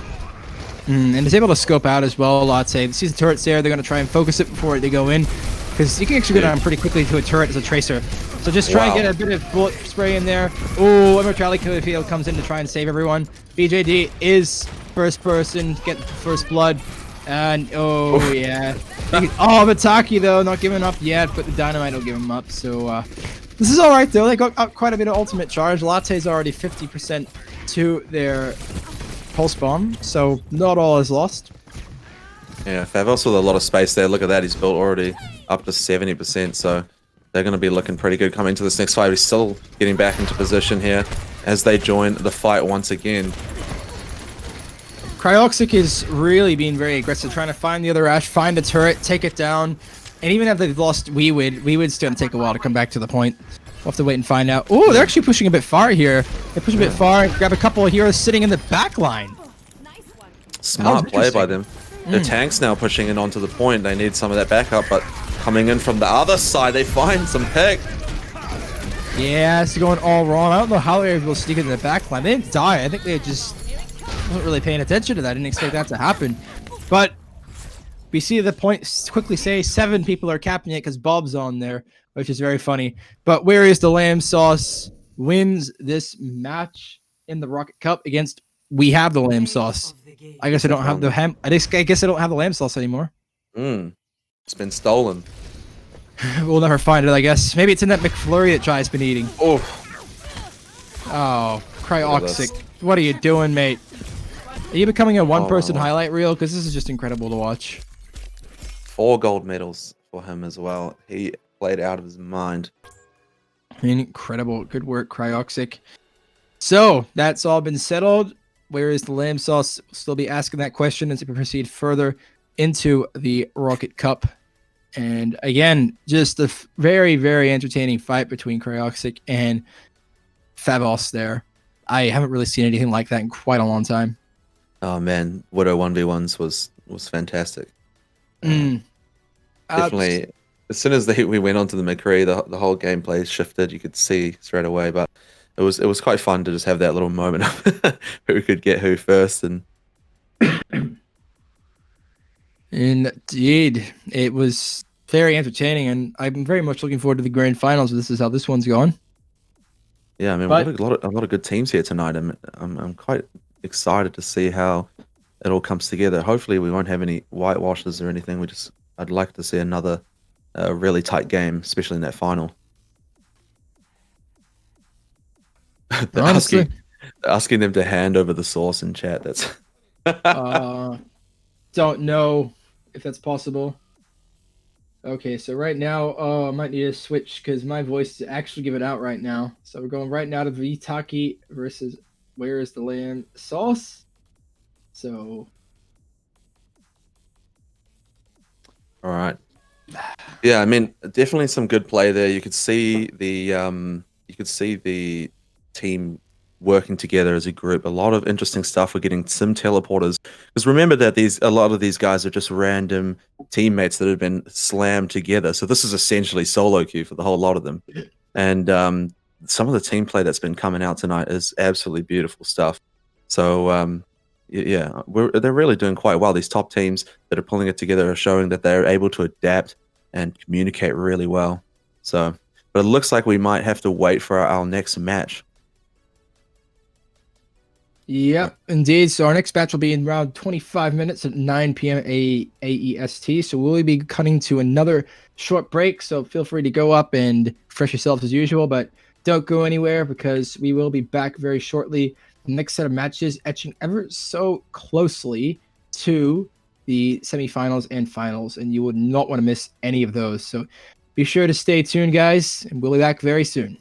And is able to scope out as well, Latte. The season turret's there. They're going to try and focus it before they go in, because you can actually go down pretty quickly to a turret as a tracer. So just try and get a bit of bullet spray in there. Oh, Immortality Field comes in to try and save everyone. BJD is first person, get first blood. And, oh, yeah. Oh, Mataki, though, not giving up yet, but the Dynamite will give him up. So, this is all right, though. They got quite a bit of ultimate charge. Latte's already 50% to their pulse bomb, so not all is lost. Yeah, Favos with a lot of space there. Look at that. He's built already up to 70%, so they're going to be looking pretty good coming into this next fight. He's still getting back into position here as they join the fight once again. Cryoxic is really being very aggressive, trying to find the other Ash, find a turret, take it down. And even if they've lost Weewid still going to take a while to come back to the point. We'll have to wait and find out. Oh, they're actually pushing a bit far here. They push a bit far, grab a couple of heroes sitting in the back line. Smart play by them. The tank's now pushing in onto the point. They need some of that backup, but coming in from the other side, they find some pick. Yeah, it's going all wrong. I don't know how they were able to sneak into the back line. They didn't die. I think they just wasn't really paying attention to that. I didn't expect that to happen. But we see the point quickly say 7 people are capping it because Bob's on there, which is very funny. But where is the Lamb Sauce wins this match in the Rocket Cup against We Have the Lamb Sauce. I guess I don't have the I guess I don't have the Lamb Sauce anymore. It's been stolen. We'll never find it, I guess. Maybe it's in that McFlurry that Jai's been eating. Oh, Cryoxic. What are you doing, mate? Are you becoming a one-person highlight reel? Because this is just incredible to watch. 4 gold medals for him as well. He played out of his mind. Incredible. Good work, Cryoxic. So, that's all been settled. Where is the Lamb Sauce? We'll still be asking that question as we proceed further into the Rocket Cup. And again, just a very, very entertaining fight between Cryoxic and Favos there. I haven't really seen anything like that in quite a long time. Oh man, Widow 1v1s was fantastic. Definitely. As soon as we went onto the McCree, the whole gameplay shifted. You could see straight away, but it was quite fun to just have that little moment of who could get who first. And indeed, it was very entertaining, and I'm very much looking forward to the grand finals. This is how this one's going. Yeah, I mean, we've got a lot of good teams here tonight. I'm quite excited to see how it all comes together. Hopefully, we won't have any whitewashes or anything. I'd like to see another really tight game, especially in that final. They're Honestly. asking them to hand over the sauce in chat. That's Don't know if that's possible. Okay, so right now, I might need to switch because my voice is actually give it out right now. So we're going right now to Vitaki versus Where is the Land Sauce. So all right. Yeah, I mean, definitely some good play there. You could see the team working together as a group. A lot of interesting stuff. We're getting some teleporters because remember that a lot of these guys are just random teammates that have been slammed together. So this is essentially solo queue for the whole lot of them. And some of the team play that's been coming out tonight is absolutely beautiful stuff. So yeah, they're really doing quite well. These top teams that are pulling it together are showing that they're able to adapt and communicate really well. So, but it looks like we might have to wait for our next match. yep, indeed. So our next match will be in around 25 minutes at 9 p.m. AEST. So we'll be cutting to another short break. So feel free to go up and refresh yourselves as usual, but don't go anywhere because we will be back very shortly. The next set of matches etching ever so closely to the semifinals and finals, and you would not want to miss any of those. So be sure to stay tuned, guys, and we'll be back very soon.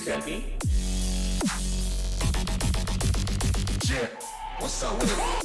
Yeah, what's up with it?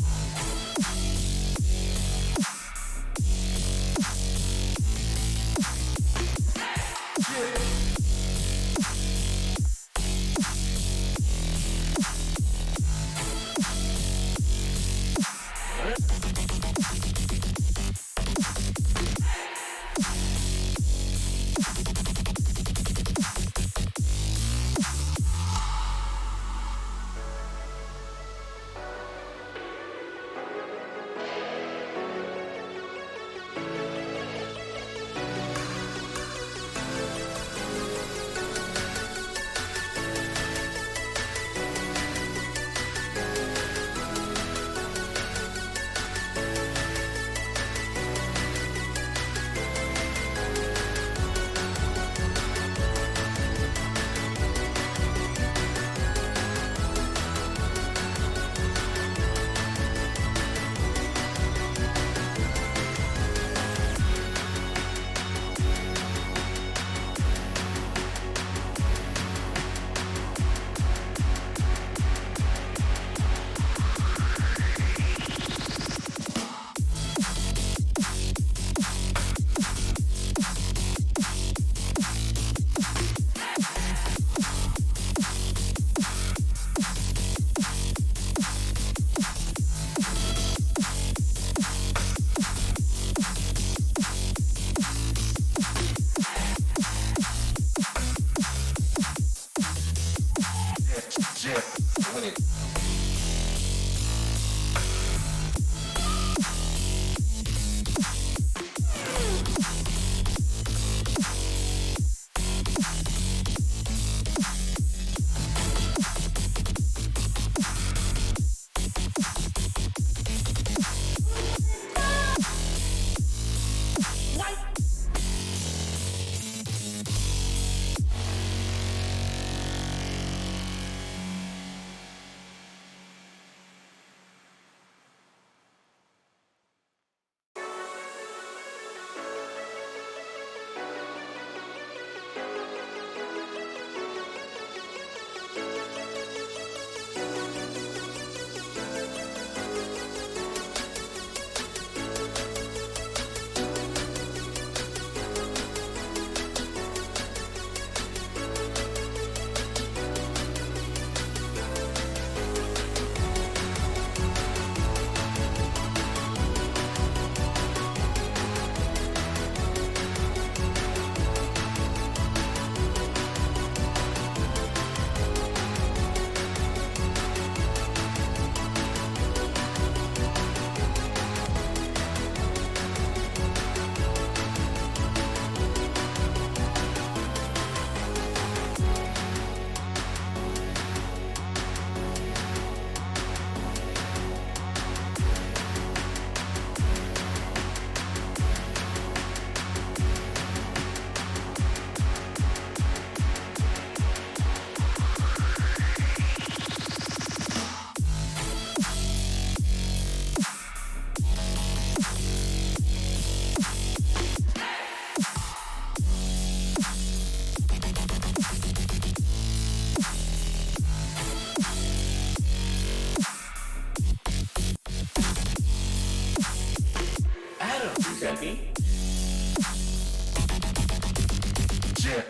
Yeah,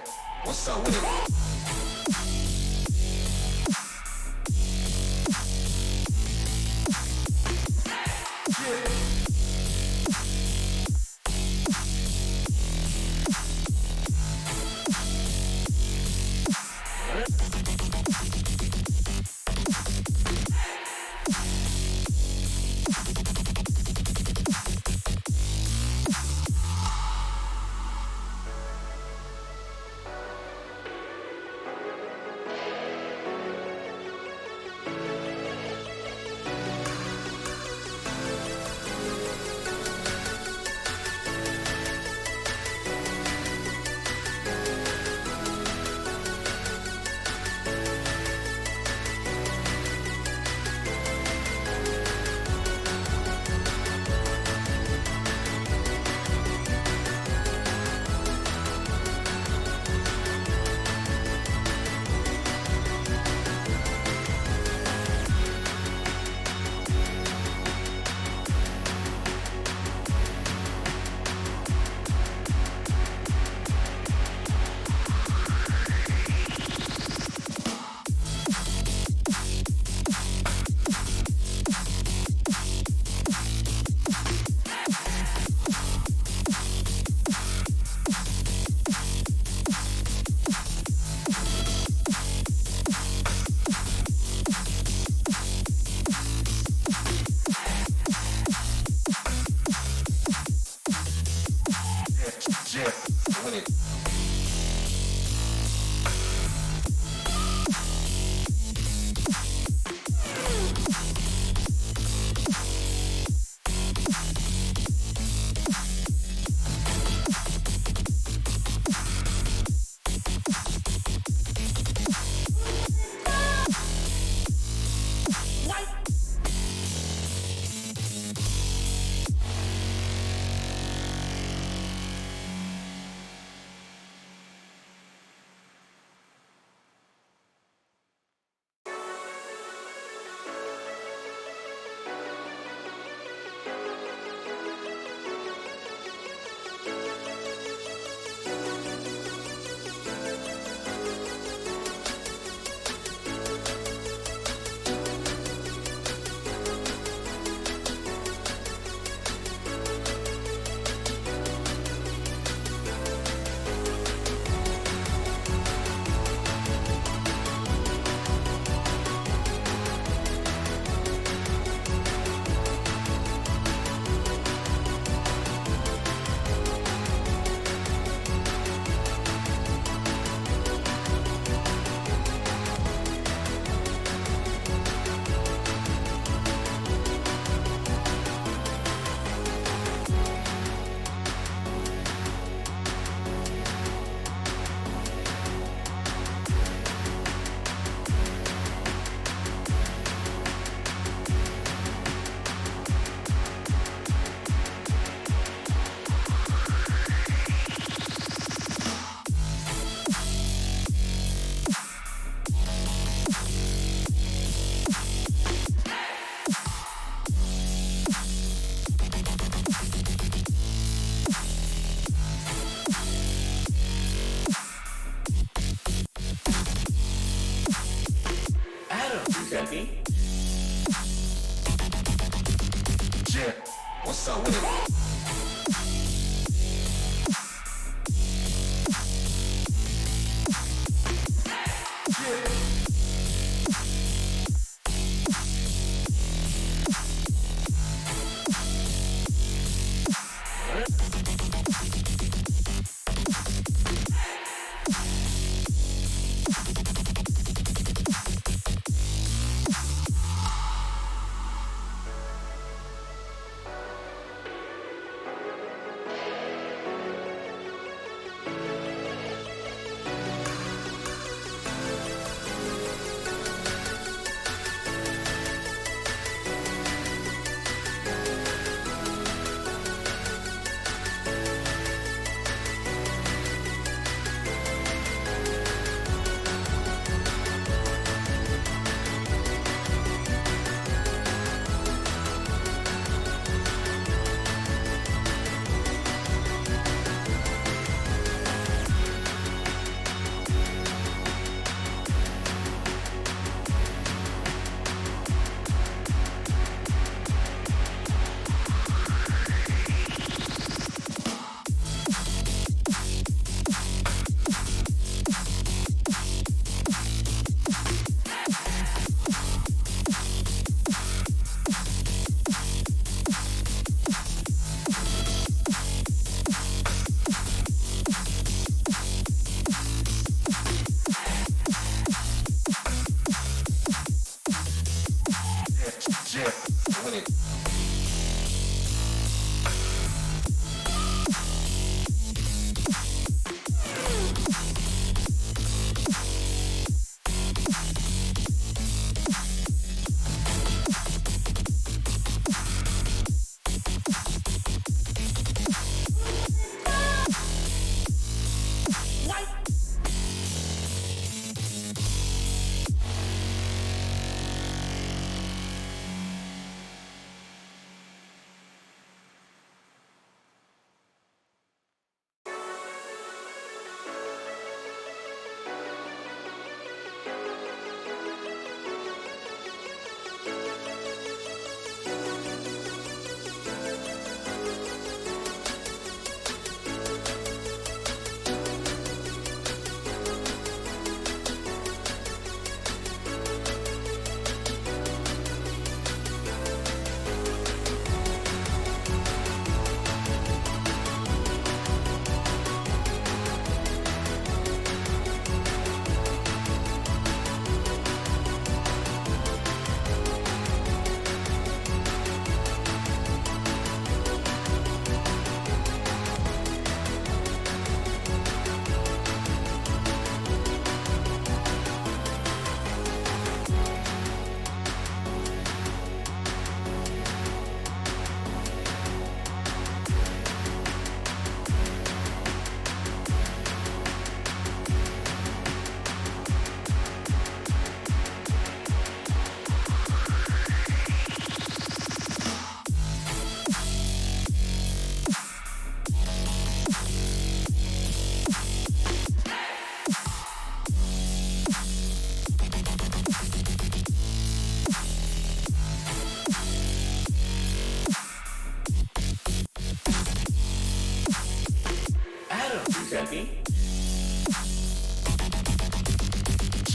what's up with it? Yeah, what's up with it?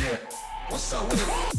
Yeah, what's up with it?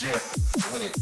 Jet, win it.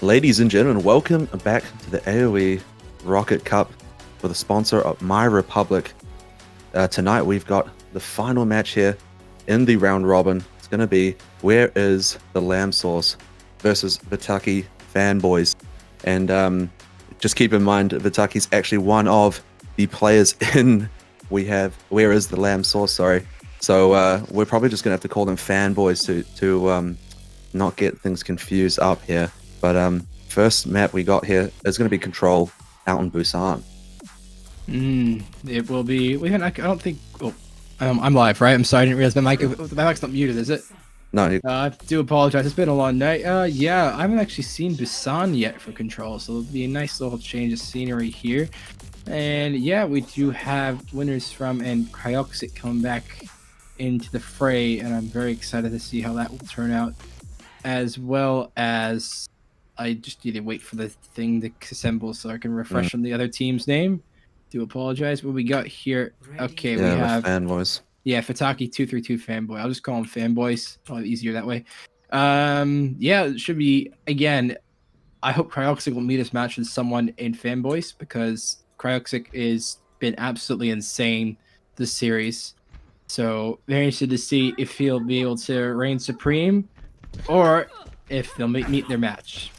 Ladies and gentlemen, welcome back to the AOE Rocket Cup for the sponsor of MyRepublic. Tonight we've got the final match here in the round robin. It's going to be Where is the Lamb Sauce versus Vitaki Fanboys. And just keep in mind, Vitaki's actually one of the players in Where is the Lamb Sauce, sorry. So we're probably just going to have to call them Fanboys to not get things confused up here. But first map we got here is going to be Control out in Busan. It will be. I don't think. Oh, I'm live, right? I'm sorry, I didn't realize my mic's not muted, is it? No. I do apologize. It's been a long night. Yeah, I haven't actually seen Busan yet for Control, so it'll be a nice little change of scenery here. And yeah, we do have winners from and Cryoxic coming back into the fray, and I'm very excited to see how that will turn out. As well as I just need to wait for the thing to assemble so I can refresh on the other team's name. Do apologize. What we got here? Okay, we have Fanboys. Yeah, Fataki 232 Fanboy. I'll just call them Fanboys. Probably easier that way. Yeah, it should be again. I hope Cryoxic will meet his match with someone in Fanboys because Cryoxic has been absolutely insane this series. So very interested to see if he'll be able to reign supreme or if they'll meet their match.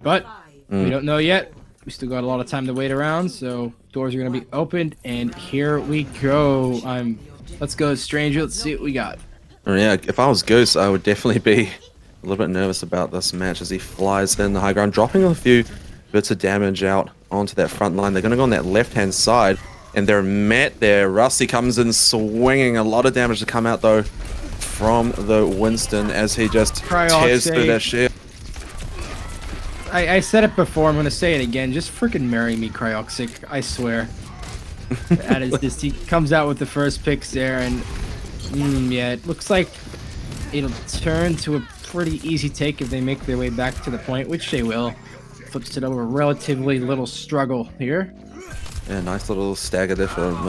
But we don't know yet. We still got a lot of time to wait around, so doors are going to be opened, and here we go. Let's go, Stranger. Let's see what we got. Yeah, if I was Goose, I would definitely be a little bit nervous about this match as he flies in the high ground, dropping a few bits of damage out onto that front line. They're going to go on that left-hand side, and they're met there. Rusty comes in swinging. A lot of damage to come out, though, from the Winston as he just tears through that shield. I said it before, I'm going to say it again. Just freaking marry me, Cryoxic. I swear. That is just, he comes out with the first picks there, and yeah, it looks like it'll turn to a pretty easy take if they make their way back to the point, which they will. Flips it over, relatively little struggle here. Yeah, nice little stagger there from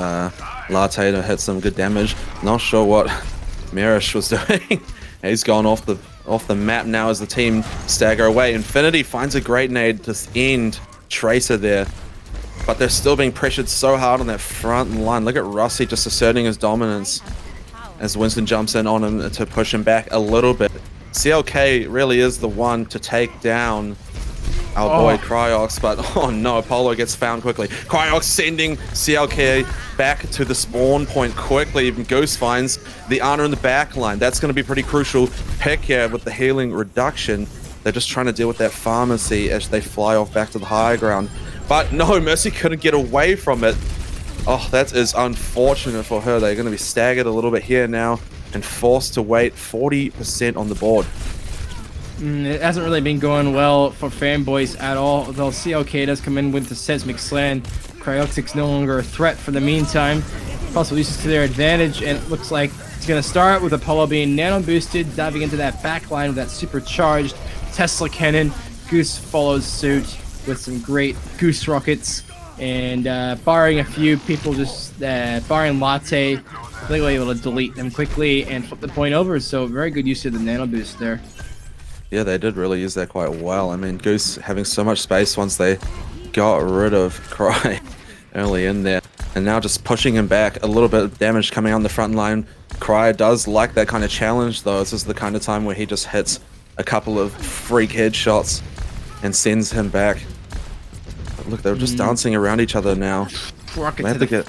Latte to hit some good damage. Not sure what Mirish was doing. He's gone off the map now as the team stagger away. Infinity finds a great nade to end Tracer there. But they're still being pressured so hard on that front line. Look at Rusty just asserting his dominance as Winston jumps in on him to push him back a little bit. CLK really is the one to take down our boy Cryox, but oh no, Apollo gets found quickly. Cryox sending CLK back to the spawn point quickly. Even Ghost finds the Ana in the back line. That's going to be pretty crucial. Pick here with the healing reduction. They're just trying to deal with that pharmacy as they fly off back to the high ground. But no, Mercy couldn't get away from it. Oh, that is unfortunate for her. They're going to be staggered a little bit here now and forced to wait. 40% on the board. It hasn't really been going well for Fanboys at all, though CLK does come in with the Seismic Slam. Cryoxic's no longer a threat for the meantime. Also uses to their advantage, and it looks like it's going to start with Apollo being nano boosted, diving into that back line with that supercharged Tesla cannon. Goose follows suit with some great Goose rockets, and barring a few people, just barring Latte, they were able to delete them quickly and flip the point over, so very good use of the nano boost there. Yeah, they did really use that quite well. I mean, Goose having so much space once they got rid of Cry early in there. And now just pushing him back, a little bit of damage coming on the front line. Cry does like that kind of challenge, though. This is the kind of time where he just hits a couple of freak headshots and sends him back. But look, they're just dancing around each other now. They have to get...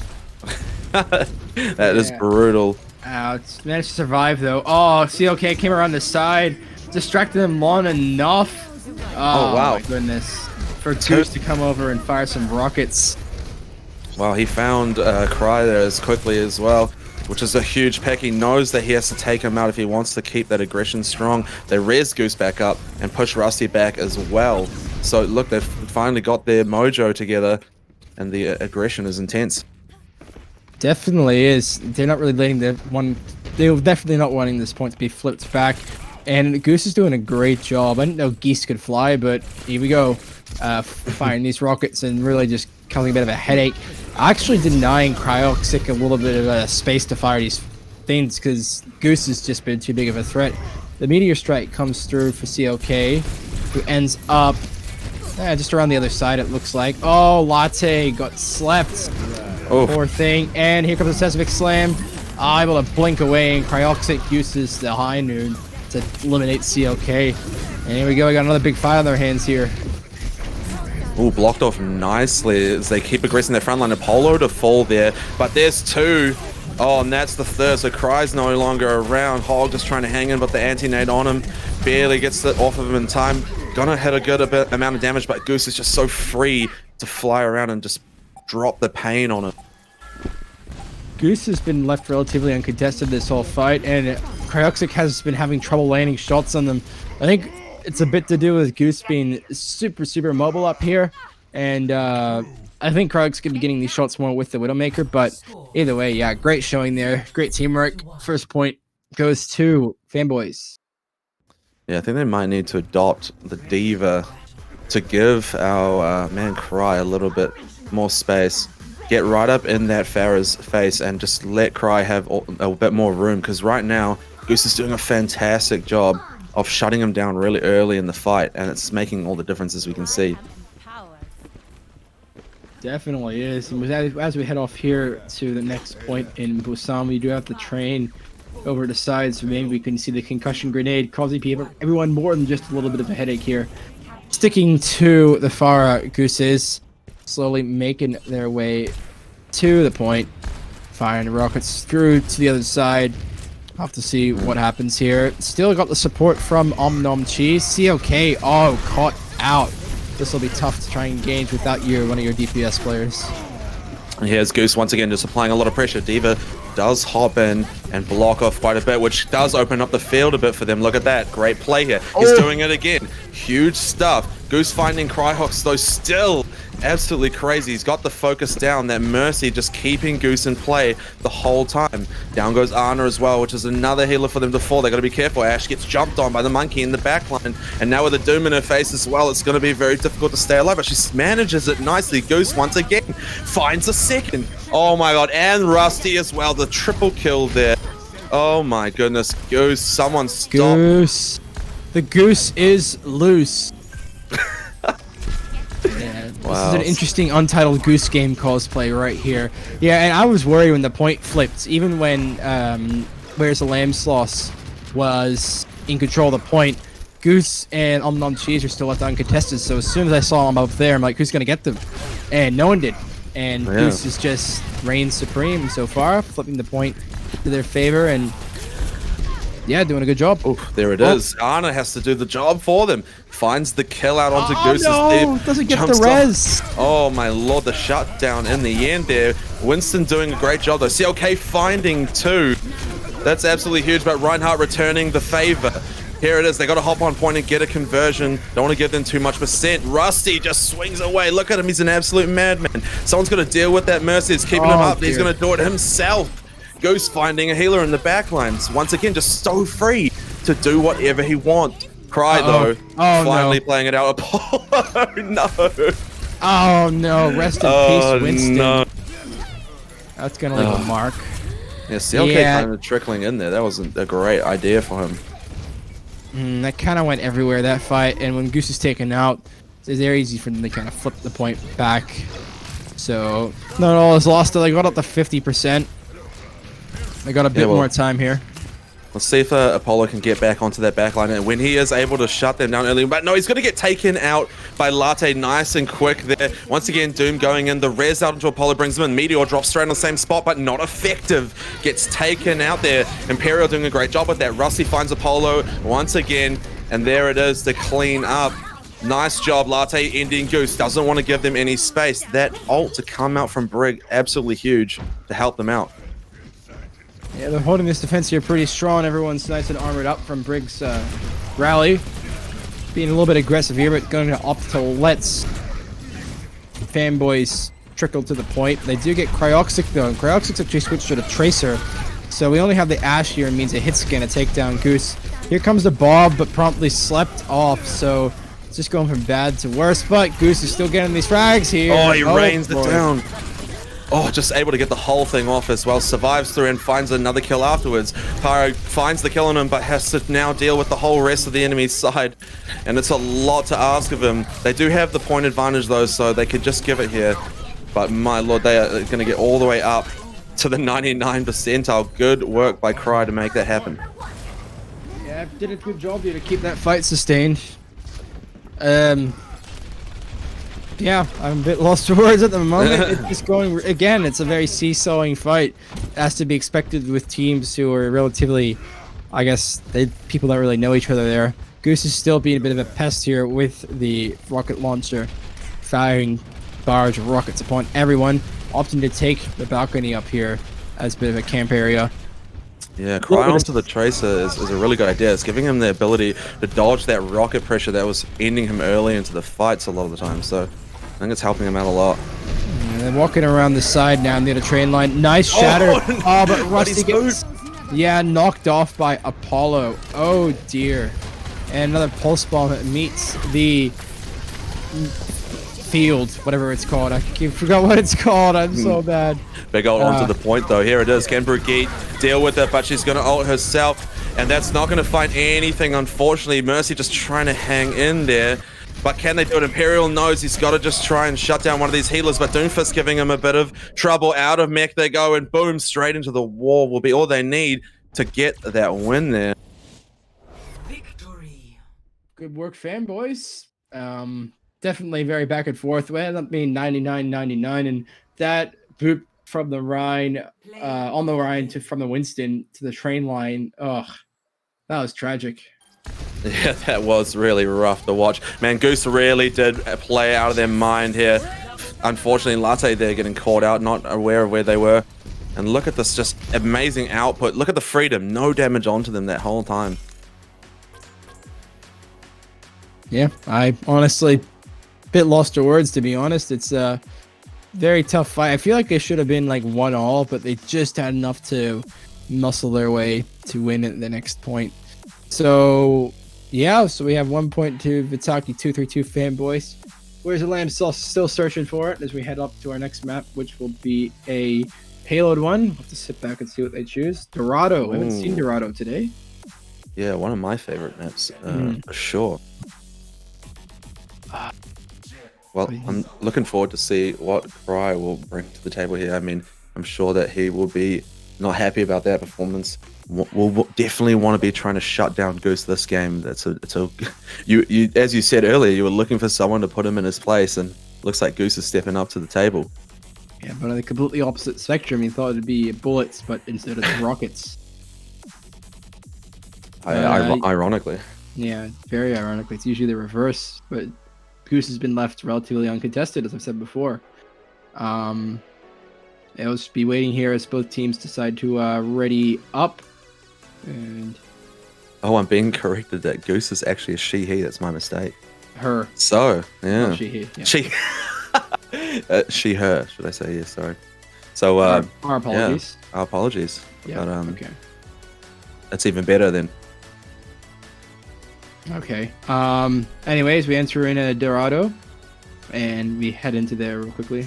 That is brutal. It's managed to survive, though. Oh, CLK came around the side. Distracted them long enough. Oh wow, my goodness. For Goose to come over and fire some rockets. Well, he found Cry there as quickly as well, which is a huge pick. He knows that he has to take him out if he wants to keep that aggression strong. They res Goose back up and push Rusty back as well. So look, they've finally got their mojo together, and the aggression is intense. Definitely is. They're not really letting the one. They're definitely not wanting this point to be flipped back. And Goose is doing a great job. I didn't know geese could fly, but here we go. Firing these rockets and really just causing a bit of a headache. Actually denying Cryoxic a little bit of space to fire these things because Goose has just been too big of a threat. The Meteor Strike comes through for CLK, who ends up Yeah, just around the other side, it looks like. Oh, Latte got slept. Oh. Poor thing. And here comes the Seismic Slam. Able to blink away, and Cryoxic uses the High Noon to eliminate CLK. And here we go, we got another big fight on their hands here. Ooh, blocked off nicely as they keep aggressing their front line. Apollo to fall there, but there's two. Oh, and that's the third, so Cry's no longer around. Hog just trying to hang in, but the anti-nade on him barely gets it off of him in time. Gonna hit a good amount of damage, but Goose is just so free to fly around and just drop the pain on him. Goose has been left relatively uncontested this whole fight, and Cryoxic has been having trouble landing shots on them. I think it's a bit to do with Goose being super mobile up here, and I think Krog's gonna be getting these shots more with the Widowmaker, but either way, yeah, great showing there. Great teamwork. First point goes to Fanboys. Yeah, I think they might need to adopt the Diva to give our man Cry a little bit more space. Get right up in that Pharah's face and just let Cry have a bit more room, because right now, Goose is doing a fantastic job of shutting him down really early in the fight, and it's making all the difference, as we can see. Definitely is. And as we head off here to the next point in Busan, we do have the train over the side, so maybe we can see the concussion grenade causing everyone more than just a little bit of a headache here. Sticking to the Pharah, Gooses slowly making their way to the point, firing rockets through to the other side. I'll have to see what happens here. Still got the support from Omnom Chi. CLK, oh, caught out. This will be tough to try and engage without one of your DPS players. And here's Goose once again just applying a lot of pressure. Diva does hop in and block off quite a bit, which does open up the field a bit for them. Look at that. Great play here. He's doing it again. Huge stuff. Goose finding Cryhawks, though, still absolutely crazy. He's got the focus down. That Mercy just keeping Goose in play the whole time. Down goes Ana as well, which is another healer for them to fall. They got to be careful. Ash gets jumped on by the monkey in the backline, and now with a Doom in her face as well, it's going to be very difficult to stay alive, but she manages it nicely. Goose once again finds a second. Oh my god, and Rusty as well. The triple kill there. Oh my goodness. Goose, someone stop. Goose. The goose is loose. Yeah, this is an interesting Untitled Goose Game cosplay right here. Yeah, and I was worried when the point flipped, even when Where's the Lamb Sloss was in control of the point. Goose and Omnom Cheese are still left uncontested, so as soon as I saw them up there, I'm like, who's going to get them? And no one did. And Goose is just reigns supreme so far, flipping the point to their favor, and yeah, doing a good job. Oh, there it is. Ana has to do the job for them. Finds the kill out onto Goose's no, doesn't get the res. Oh my lord, the shutdown in the end there. Winston doing a great job though. CLK finding two. That's absolutely huge, but Reinhardt returning the favor. Here it is. They got to hop on point and get a conversion. Don't want to give them too much percent. Rusty just swings away. Look at him. He's an absolute madman. Someone's got to deal with that Mercy. It's keeping him up. Dear. He's going to do it himself. Goose finding a healer in the backlines. Once again, just so free to do whatever he wants. Cry though. Finally playing it out. Apollo. No. Oh no. Rest in peace, Winston. No. That's going to leave a mark. Yeah, CLK kind of trickling in there. That wasn't a great idea for him. That kind of went everywhere, that fight. And when Goose is taken out, it's very easy for them to kind of flip the point back. So, not all is lost. They got up to 50%. They got a bit more time here. Let's see if Apollo can get back onto that backline, and when he is able to shut them down early, but no, he's going to get taken out by Latte nice and quick there. Once again, Doom going in, the res out into Apollo brings him in. Meteor drops straight on the same spot, but not effective. Gets taken out there. Imperial doing a great job with that. Rusty finds Apollo once again, and there it is to clean up. Nice job, Latte ending Goose. Doesn't want to give them any space. That ult to come out from Brig, absolutely huge to help them out. Yeah, they're holding this defense here pretty strong. Everyone's nice and armored up from Brig's rally. Being a little bit aggressive here, but going to opt to let Fanboys trickle to the point. They do get Cryoxic though, and Cryoxic's actually switched to the Tracer. So we only have the Ash here, and means a hit scan to take down Goose. Here comes the Bob, but promptly slept off, so it's just going from bad to worse, but Goose is still getting these frags here. Oh, he rains it down. Oh, just able to get the whole thing off as well. Survives through and finds another kill afterwards. Pyro finds the kill on him, but has to now deal with the whole rest of the enemy's side. And it's a lot to ask of him. They do have the point advantage though, so they could just give it here. But my lord, they are going to get all the way up to the 99 percentile. Good work by Cry to make that happen. Yeah, did a good job here to keep that fight sustained. Yeah, I'm a bit lost for words at the moment. It's just going again. It's a very seesawing fight, as to be expected with teams who are relatively, I guess, people don't really know each other there. Goose is still being a bit of a pest here with the rocket launcher, firing barrage of rockets upon everyone, opting to take the balcony up here as a bit of a camp area. Yeah, Cry onto the Tracer is a really good idea. It's giving him the ability to dodge that rocket pressure that was ending him early into the fights a lot of the time. So I think it's helping him out a lot. And they're walking around the side now near the train line. Nice shatter. Oh, but Rusty gets knocked off by Apollo. Oh dear. And another pulse bomb meets the field, whatever it's called. I forgot what it's called. I'm so bad. Big ult onto the point though. Here it is. Can Brigitte deal with it, but she's going to ult herself. And that's not going to find anything, unfortunately. Mercy just trying to hang in there. But can they do it? Imperial knows he's got to just try and shut down one of these healers, but Doomfist giving him a bit of trouble. Out of mech they go, and boom, straight into the wall will be all they need to get that win there. Victory. Good work, fanboys. Definitely very back and forth. Well, ended up being 99-99, and that boot from the Rhine, on the Rhine from the Winston to the train line. Ugh, that was tragic. Yeah, that was really rough to watch. Man, Goose really did play out of their mind here. Unfortunately, Latte there getting caught out, not aware of where they were. And look at this just amazing output. Look at the freedom. No damage onto them that whole time. Yeah, I honestly bit lost for words, to be honest. It's a very tough fight. I feel like they should have been like 1-1, but they just had enough to muscle their way to win at the next point. So yeah, so we have 1 point to Vitaki 232 fanboys. Where's the Lamb still searching for it as we head up to our next map, which will be a payload one. We'll have to sit back and see what they choose. Dorado. We haven't seen Dorado today. Yeah, one of my favorite maps, for sure. Well, I'm looking forward to see what Cry will bring to the table here. I mean, I'm sure that he will be not happy about that performance. We'll definitely want to be trying to shut down Goose this game. You as you said earlier, you were looking for someone to put him in his place, and looks like Goose is stepping up to the table. Yeah, but on the completely opposite spectrum, you thought it'd be bullets, but instead it's rockets. Ironically. Yeah, very ironically. It's usually the reverse, but Goose has been left relatively uncontested, as I've said before. I'll just be waiting here as both teams decide to ready up. And oh, I'm being corrected that Goose is actually a she/he. That's my mistake. Her. So, yeah. Oh, she/he. Yeah. She/her, should I say? Yeah, sorry. So, our apologies. Yeah, our apologies. Yeah. But, okay. That's even better then. Okay. Anyways, we enter in a Dorado, and we head into there real quickly.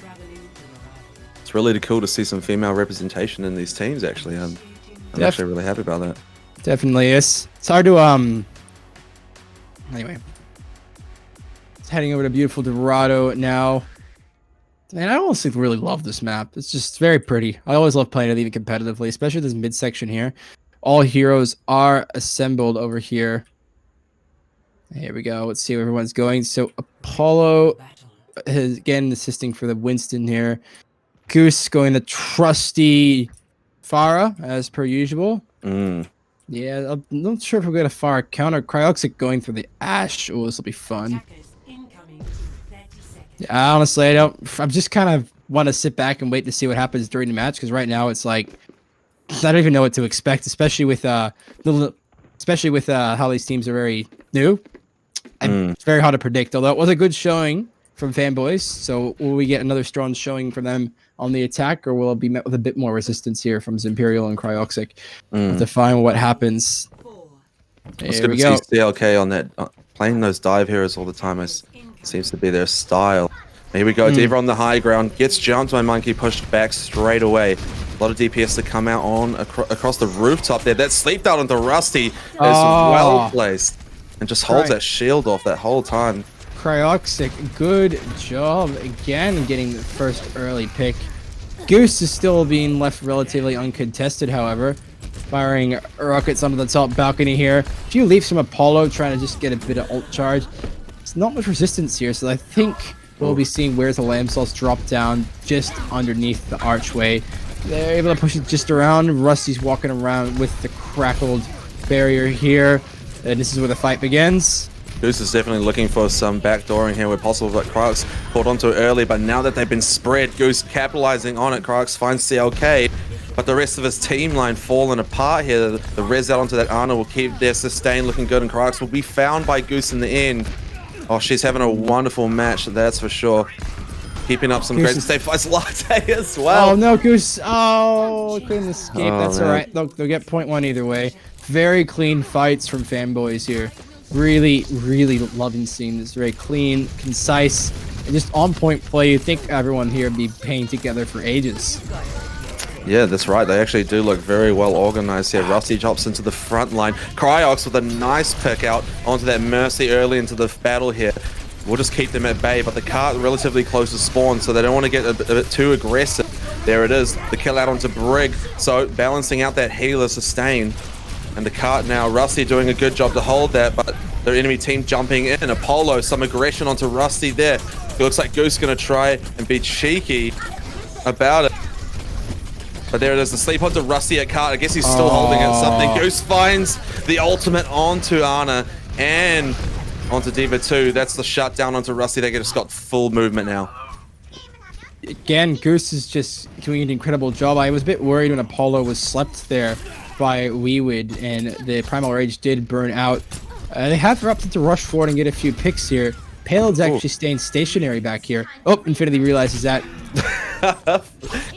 It's really cool to see some female representation in these teams. Actually, I'm actually really happy about that. Definitely is. It's hard to Anyway, it's heading over to beautiful Dorado now. Man, I honestly really love this map. It's just very pretty. I always love playing it even competitively, especially this midsection here. All heroes are assembled over here. Here we go. Let's see where everyone's going. So Apollo is again assisting for the Winston here. Goose going the trusty Pharah as per usual. Yeah, I'm not sure if we're going to Pharah counter. Cryoxic going for the Ash. Oh, this will be fun. Yeah, honestly, I'm just kind of want to sit back and wait to see what happens during the match, because right now it's like I don't even know what to expect, especially with how these teams are very new. And it's very hard to predict. Although it was a good showing from fanboys, so will we get another strong showing from them on the attack, or will it be met with a bit more resistance here from Zimperial and Cryoxic to find what happens? It's good to see CLK on that playing those dive heroes all the time. Seems to be their style. Here we go, Diva on the high ground, gets jumped by Monkey, pushed back straight away. A lot of DPS to come out on across the rooftop there. That sleep down onto Rusty is well placed and just holds that shield off that whole time. Cryoxic, good job again getting the first early pick. Goose is still being left relatively uncontested, however. Firing rockets onto the top balcony here. A few leaps from Apollo trying to just get a bit of ult charge. It's not much resistance here, so I think we'll be seeing Where's the Lamb Sauce drop down just underneath the archway. They're able to push it just around. Rusty's walking around with the crackled barrier here. And this is where the fight begins. Goose is definitely looking for some backdooring here where possible, but Cryox caught onto it early. But now that they've been spread, Goose capitalizing on it. Cryox finds CLK, but the rest of his team line falling apart here. The res out onto that Ana will keep their sustain looking good, and Cryox will be found by Goose in the end. Oh, she's having a wonderful match, that's for sure. Keeping up some great state fights. Latte as well. Oh, no, Goose. Oh, couldn't escape. That's all right. They'll get point one either way. Very clean fights from fanboys here. Really, really loving seeing this. Very clean, concise, and just on-point play. You'd think everyone here would be paying together for ages. Yeah, that's right. They actually do look very well organized here. Rusty drops into the front line. Cryox with a nice pick out onto that Mercy early into the battle here. We'll just keep them at bay, but the cart relatively close to spawn, so they don't want to get a bit too aggressive. There it is. The kill out onto Brig, so balancing out that healer sustain. And the cart now, Rusty doing a good job to hold that, but their enemy team jumping in. Apollo, some aggression onto Rusty there. It looks like Goose going to try and be cheeky about it. But there it is, the sleep onto Rusty at cart. I guess he's still holding at something. Goose finds the ultimate onto Ana and onto Diva 2. That's the shutdown onto Rusty. They just got full movement now. Again, Goose is just doing an incredible job. I was a bit worried when Apollo was slept there by Weewood, and the Primal Rage did burn out. They have opted to rush forward and get a few picks here. Payload's actually staying stationary back here. Oh, Infinity realizes that.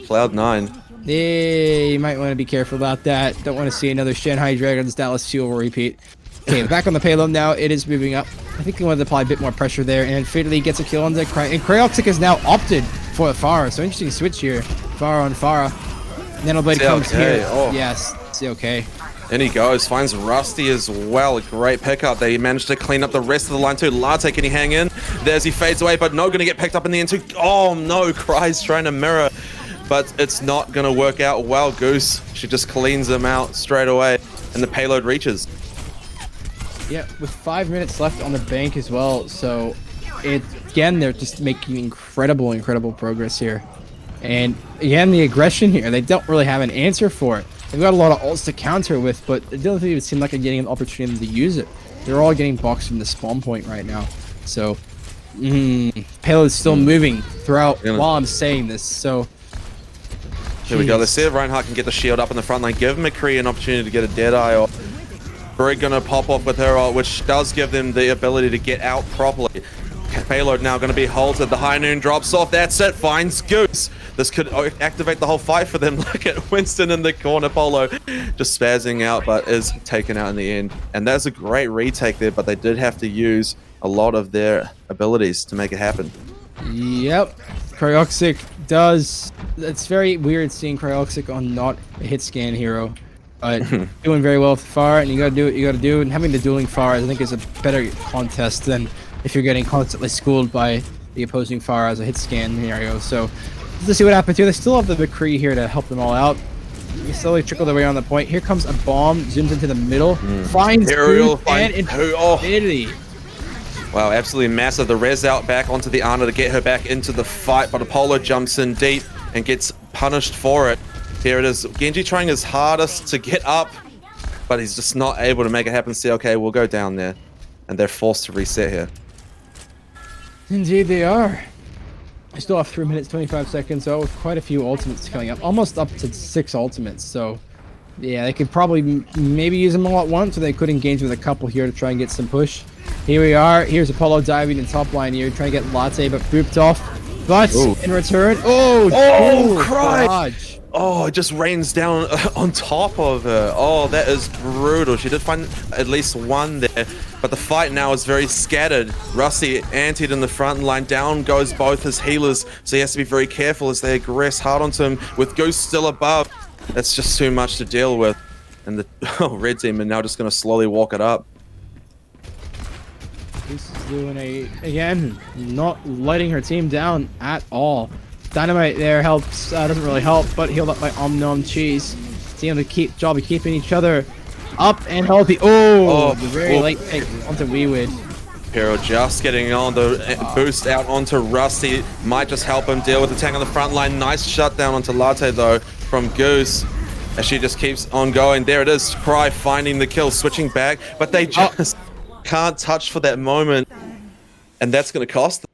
Cloud9. Yeah, you might want to be careful about that. Don't want to see another Shanghai Dragons Dallas Fuel repeat. Okay, back on the payload now. It is moving up. I think they wanted to apply a bit more pressure there, and Infinity gets a kill on the and Cryoxic has now opted for the Pharah. So interesting switch here. Pharah on Pharah. Nanoblade comes here. Yes, it's okay. And he goes, finds Rusty as well. A great pickup. They managed to clean up the rest of the line too. Latte, can he hang in? There's he fades away, but no, gonna get picked up in the end too. Oh no, Cry's trying to mirror, but it's not gonna work out well. Goose, she just cleans him out straight away, and the payload reaches. Yeah, with 5 minutes left on the bank as well. So, again, they're just making incredible progress here. And again, the aggression here, they don't really have an answer for it. They've got a lot of ults to counter with, but it doesn't even seem like they're getting an opportunity to use it. They're all getting boxed from the spawn point right now. So, payload's still moving throughout while I'm saying this. So, here we go. Let's see if Reinhardt can get the shield up in the front line. Give McCree an opportunity to get a Deadeye, or Brig gonna pop off with her ult, which does give them the ability to get out properly. Payload now going to be halted. The high noon drops off. That's it. Finds Goose. This could activate the whole fight for them. Look at Winston in the corner. Polo just spazzing out, but is taken out in the end. And that's a great retake there, but they did have to use a lot of their abilities to make it happen. Yep. Cryoxic does. It's very weird seeing Cryoxic on not a hit scan hero. Doing very well with Pharah, and you gotta do what you gotta do. And having the dueling Pharah, I think, is a better contest than if you're getting constantly schooled by the opposing Pharah as a hit scan scenario. So let's see what happens here. They still have the McCree here to help them all out. You slowly trickle their way on the point. Here comes a bomb, zooms into the middle, finds Aerial, and Infinity. Wow, absolutely massive. The res out back onto the Ana to get her back into the fight, but Apollo jumps in deep and gets punished for it. Here it is. Genji trying his hardest to get up, but he's just not able to make it happen. CLK will go down there, and they're forced to reset here. Indeed they are. I still have 3 minutes, 25 seconds, so with quite a few ultimates coming up. Almost up to 6 ultimates, so yeah, they could probably maybe use them all at once, or they could engage with a couple here to try and get some push. Here we are. Here's Apollo diving in top line here, trying to get Latte, but booped off. But in return, Cry! dodge. Oh, it just rains down on top of her. Oh, that is brutal. She did find at least one there, but the fight now is very scattered. Rusty antied in the front line. Down goes both his healers, so he has to be very careful as they aggress hard onto him with Goose still above. That's just too much to deal with. And the red team are now just going to slowly walk it up. This is doing again, not letting her team down at all. Dynamite there helps, doesn't really help, but healed up by Omnom Cheese. Team to job of keeping each other up and healthy. The very late pick onto Weewid. Pero just getting on the boost out onto Rusty. Might just help him deal with the tank on the front line. Nice shutdown onto Latte though from Goose. As she just keeps on going. There it is. Cry finding the kill, switching back, but they just can't touch for that moment, and that's going to cost them.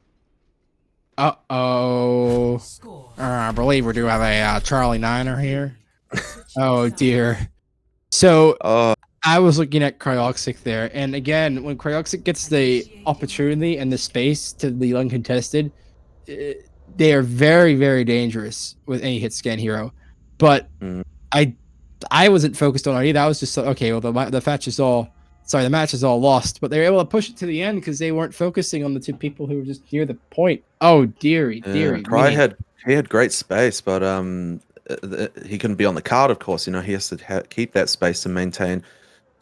I believe we do have a Charlie Niner here. Oh dear. So I was looking at Cryoxic there, and again, when Cryoxic gets the opportunity and the space to the uncontested, they are very, very dangerous with any hit scan hero. But I wasn't focused on it either. I was just like, okay, well the match is all lost, but they were able to push it to the end because they weren't focusing on the two people who were just near the point. Oh dearie. Cry had great space, but he couldn't be on the card. Of course, you know he has to keep that space to maintain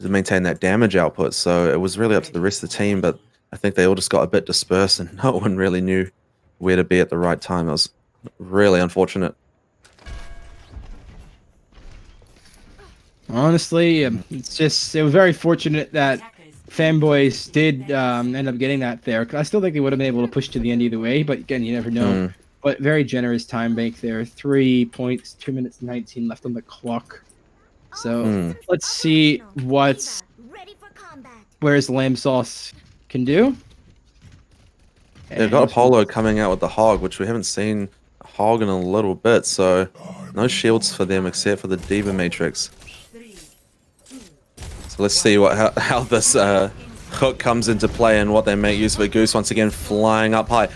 that damage output. So it was really up to the rest of the team, but I think they all just got a bit dispersed and no one really knew where to be at the right time. It was really unfortunate. Honestly, it was very fortunate that Fanboys did end up getting that there. 'Cause I still think they would have been able to push to the end either way, but again, you never know. But very generous time bank there. 3 points, 2 minutes 19 left on the clock. So let's see where's Lamb Sauce can do. They've got Apollo coming out with the Hog, which we haven't seen Hog in a little bit, so no shields for them except for the Diva Matrix. So let's see how this hook comes into play and what they make use of it. Goose once again flying up high.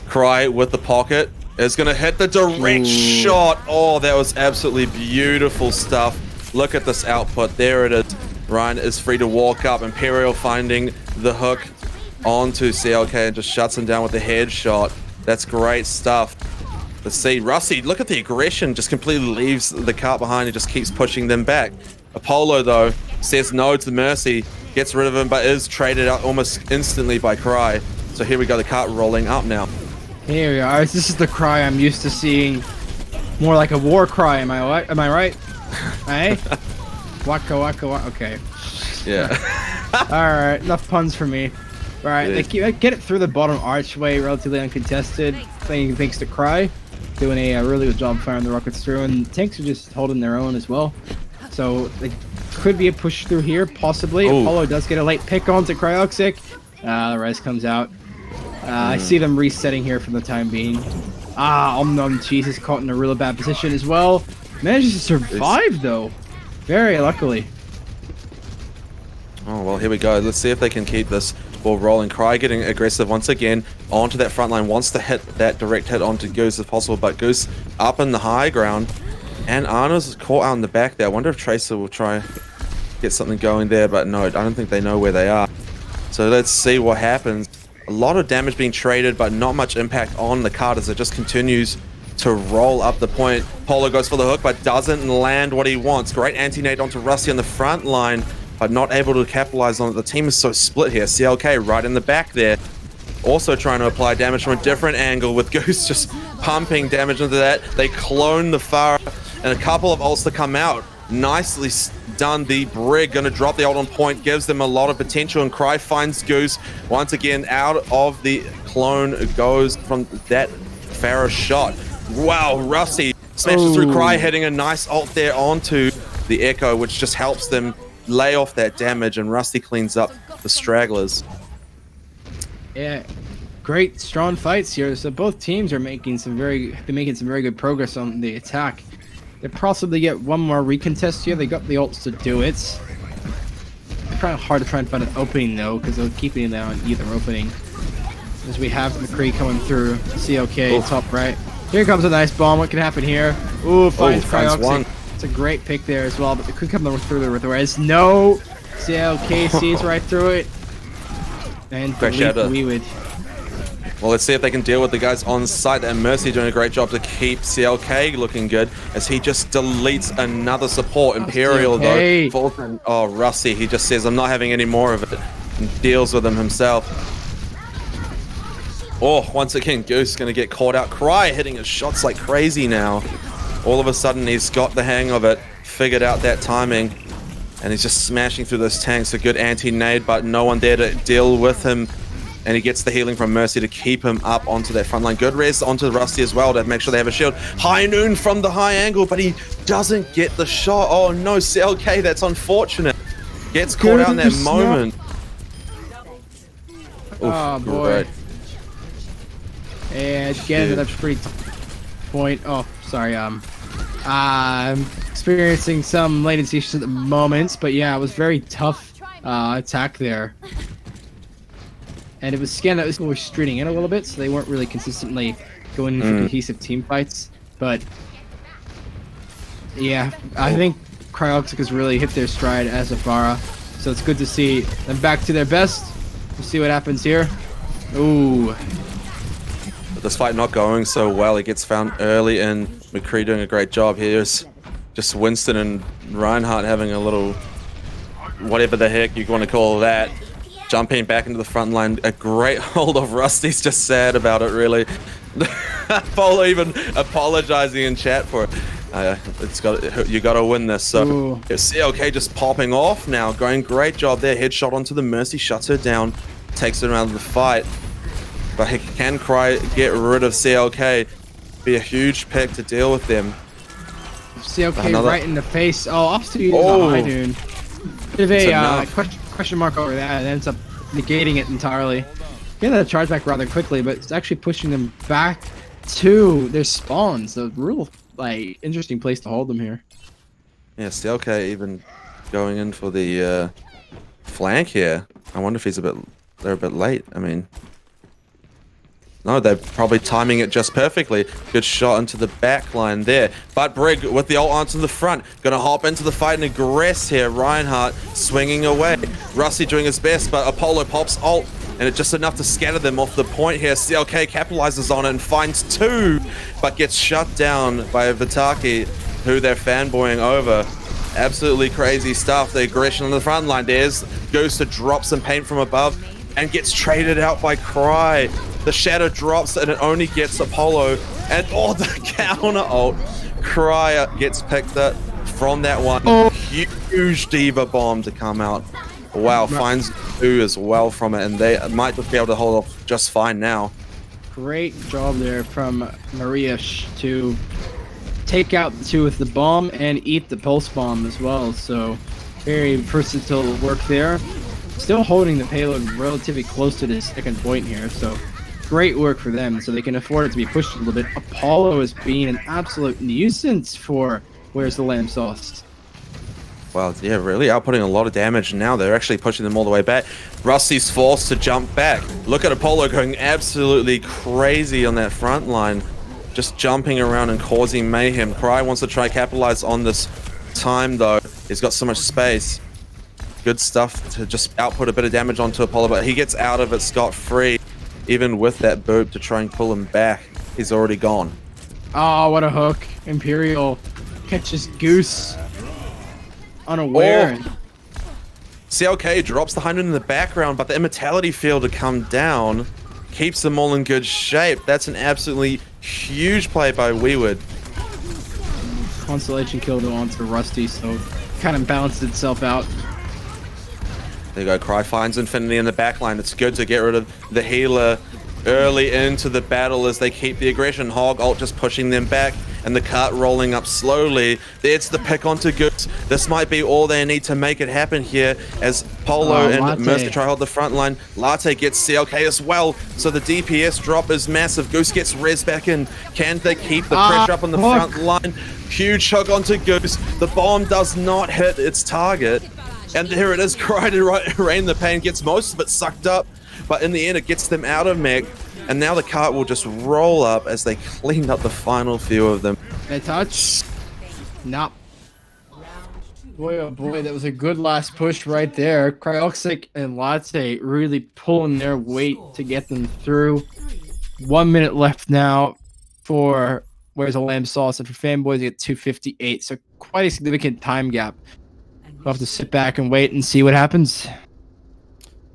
Cry with the pocket is going to hit the direct shot. Oh, that was absolutely beautiful stuff. Look at this output. There it is. Ryan is free to walk up. Imperial finding the hook onto CLK and just shuts him down with the headshot. That's great stuff. Let's see. Rusty, look at the aggression. Just completely leaves the cart behind and just keeps pushing them back. Apollo, though, says no to Mercy. Gets rid of him, but is traded out almost instantly by Cry. So here we go. The cart rolling up now. Here we are. This is the Cry I'm used to seeing. More like a war cry. Am I right? Hey? Waka waka waka. Okay. Yeah. Alright, enough puns for me. Alright, they get it through the bottom archway, relatively uncontested. Thanks to Cry. Doing a really good job firing the rockets through, and tanks are just holding their own as well. So they could be a push through here, possibly. Apollo does get a late pick onto Cryoxic. The res comes out. I see them resetting here for the time being. Omnom Cheese is caught in a really bad position as well. Manages to survive though. Very luckily. Oh, well, here we go. Let's see if they can keep this ball rolling. Cry getting aggressive once again onto that front line. Wants to hit that direct hit onto Goose if possible, but Goose up in the high ground. And Arna's caught out in the back there. I wonder if Tracer will try get something going there, but no, I don't think they know where they are. So let's see what happens. A lot of damage being traded, but not much impact on the card as it just continues to roll up the point. Polo goes for the hook, but doesn't land what he wants. Great anti-nade onto Rusty on the front line, but not able to capitalize on it. The team is so split here. CLK right in the back there. Also trying to apply damage from a different angle with Goose just pumping damage into that. They clone the Pharah and a couple of ults to come out. Nicely done. The Brig going to drop the ult on point, gives them a lot of potential, and Cry finds Goose once again out of the clone. Goes from that Pharah shot. Wow, Rusty smashes through Cry, hitting a nice ult there onto the Echo, which just helps them lay off that damage, and Rusty cleans up the stragglers. Yeah, great strong fights here. So both teams are making some very good progress on the attack. They possibly get one more recontest here. They got the ults to do it. It's kind of hard to try and find an opening though, because they're keeping them on either opening. as we have McCree coming through. CLK top right. Here comes a nice bomb. What can happen here? Ooh, finds finds one. Cryoxic. It's a great pick there as well, but it could come through with the res. No! CLK sees right through it. And Great delete shadow. Weewood. Well, let's see if they can deal with the guys on site. And Mercy doing a great job to keep CLK looking good as he just deletes another support. Imperial though. Fulton, oh, Rusty, he just says, I'm not having any more of it. And deals with him himself. Oh, once again, Goose gonna get caught out. Cry hitting his shots like crazy now. All of a sudden, he's got the hang of it, figured out that timing, and he's just smashing through those tanks. A good anti-nade, but no one there to deal with him. And he gets the healing from Mercy to keep him up onto that front line. Good res onto Rusty as well to make sure they have a shield. High Noon from the high angle, but he doesn't get the shot. Oh no, CLK, that's unfortunate. Gets caught out in that moment. Oh Oof, boy. great. And again, that's pretty tough point. Oh, sorry. I'm experiencing some latency issues at the moment, but yeah, it was very tough attack there. And it was Scan that was streeting in a little bit, so they weren't really consistently going in for cohesive team fights. But yeah, I think Cryoxic has really hit their stride as a Pharah, so it's good to see them back to their best. We'll see what happens here. Ooh. But this fight not going so well. He gets found early, and McCree doing a great job. Here's just Winston and Reinhardt having a little, whatever the heck you want to call that, jumping back into the front line. A great hold of Rusty's just sad about it, really. Polo even apologizing in chat for it. You got to win this. So CLK just popping off now, going great job there. Headshot onto the Mercy, shuts her down, takes her out of the fight. But he can get rid of CLK. Be a huge pick to deal with them. CLK right in the face. Oh, off to you, High Noon. Bit of a question mark over that. It ends up negating it entirely. Get that charge back rather quickly, but it's actually pushing them back to their spawns. A real interesting place to hold them here. Yeah, CLK even going in for the flank here. I wonder if they're a bit late. I mean, no, they're probably timing it just perfectly. Good shot into the back line there. But Brig with the ult onto the front. Gonna hop into the fight and aggress here. Reinhardt swinging away. Rusty doing his best, but Apollo pops ult. And it's just enough to scatter them off the point here. CLK capitalizes on it and finds two, but gets shut down by Vitaki, who they're fanboying over. Absolutely crazy stuff. The aggression on the front line. There's Goose to drop some paint from above and gets traded out by Cry. The shadow drops and it only gets Apollo. And the counter ult. Cry gets picked up from that one. Huge diva bomb to come out. Wow, finds two as well from it, and they might just be able to hold off just fine now. Great job there from Maria to take out the two with the bomb and eat the pulse bomb as well. So very versatile work there. Still holding the payload relatively close to the second point here. So great work for them. So they can afford it to be pushed a little bit. Apollo is being an absolute nuisance for Where's the Lamb Sauce. Well, yeah, really outputting a lot of damage now. They're actually pushing them all the way back. Rusty's forced to jump back. Look at Apollo going absolutely crazy on that front line. Just jumping around and causing mayhem. Cry wants to try capitalize on this time, though. He's got so much space. Good stuff to just output a bit of damage onto Apollo, but he gets out of it scot-free. Even with that boop to try and pull him back, he's already gone. Oh, what a hook. Imperial catches Goose unaware. CLK drops the 100 in the background, but the immortality field to come down keeps them all in good shape. That's an absolutely huge play by Weewood. Constellation kill onto Rusty, so kind of balanced itself out. There you go, Cry finds Infinity in the backline. It's good to get rid of the healer early into the battle as they keep the aggression. Hog ult just pushing them back, and the cart rolling up slowly. It's the pick onto Goose. This might be all they need to make it happen here as Polo and Mercy try to hold the front line. Latte gets CLK as well, so the DPS drop is massive. Goose gets res back in. Can they keep the pressure up on the front line? Huge hook onto Goose. The bomb does not hit its target. And there it is, Cry to rain the pain, gets most of it sucked up. but in the end it gets them out of mech, and now the cart will just roll up as they clean up the final few of them. They touch. Nope. Boy, oh boy, that was a good last push right there. Cryoxic and Latte really pulling their weight to get them through. 1 minute left now for Where's a Lamb Sauce, and for Fanboys at 2:58, so quite a significant time gap. We'll have to sit back and wait and see what happens.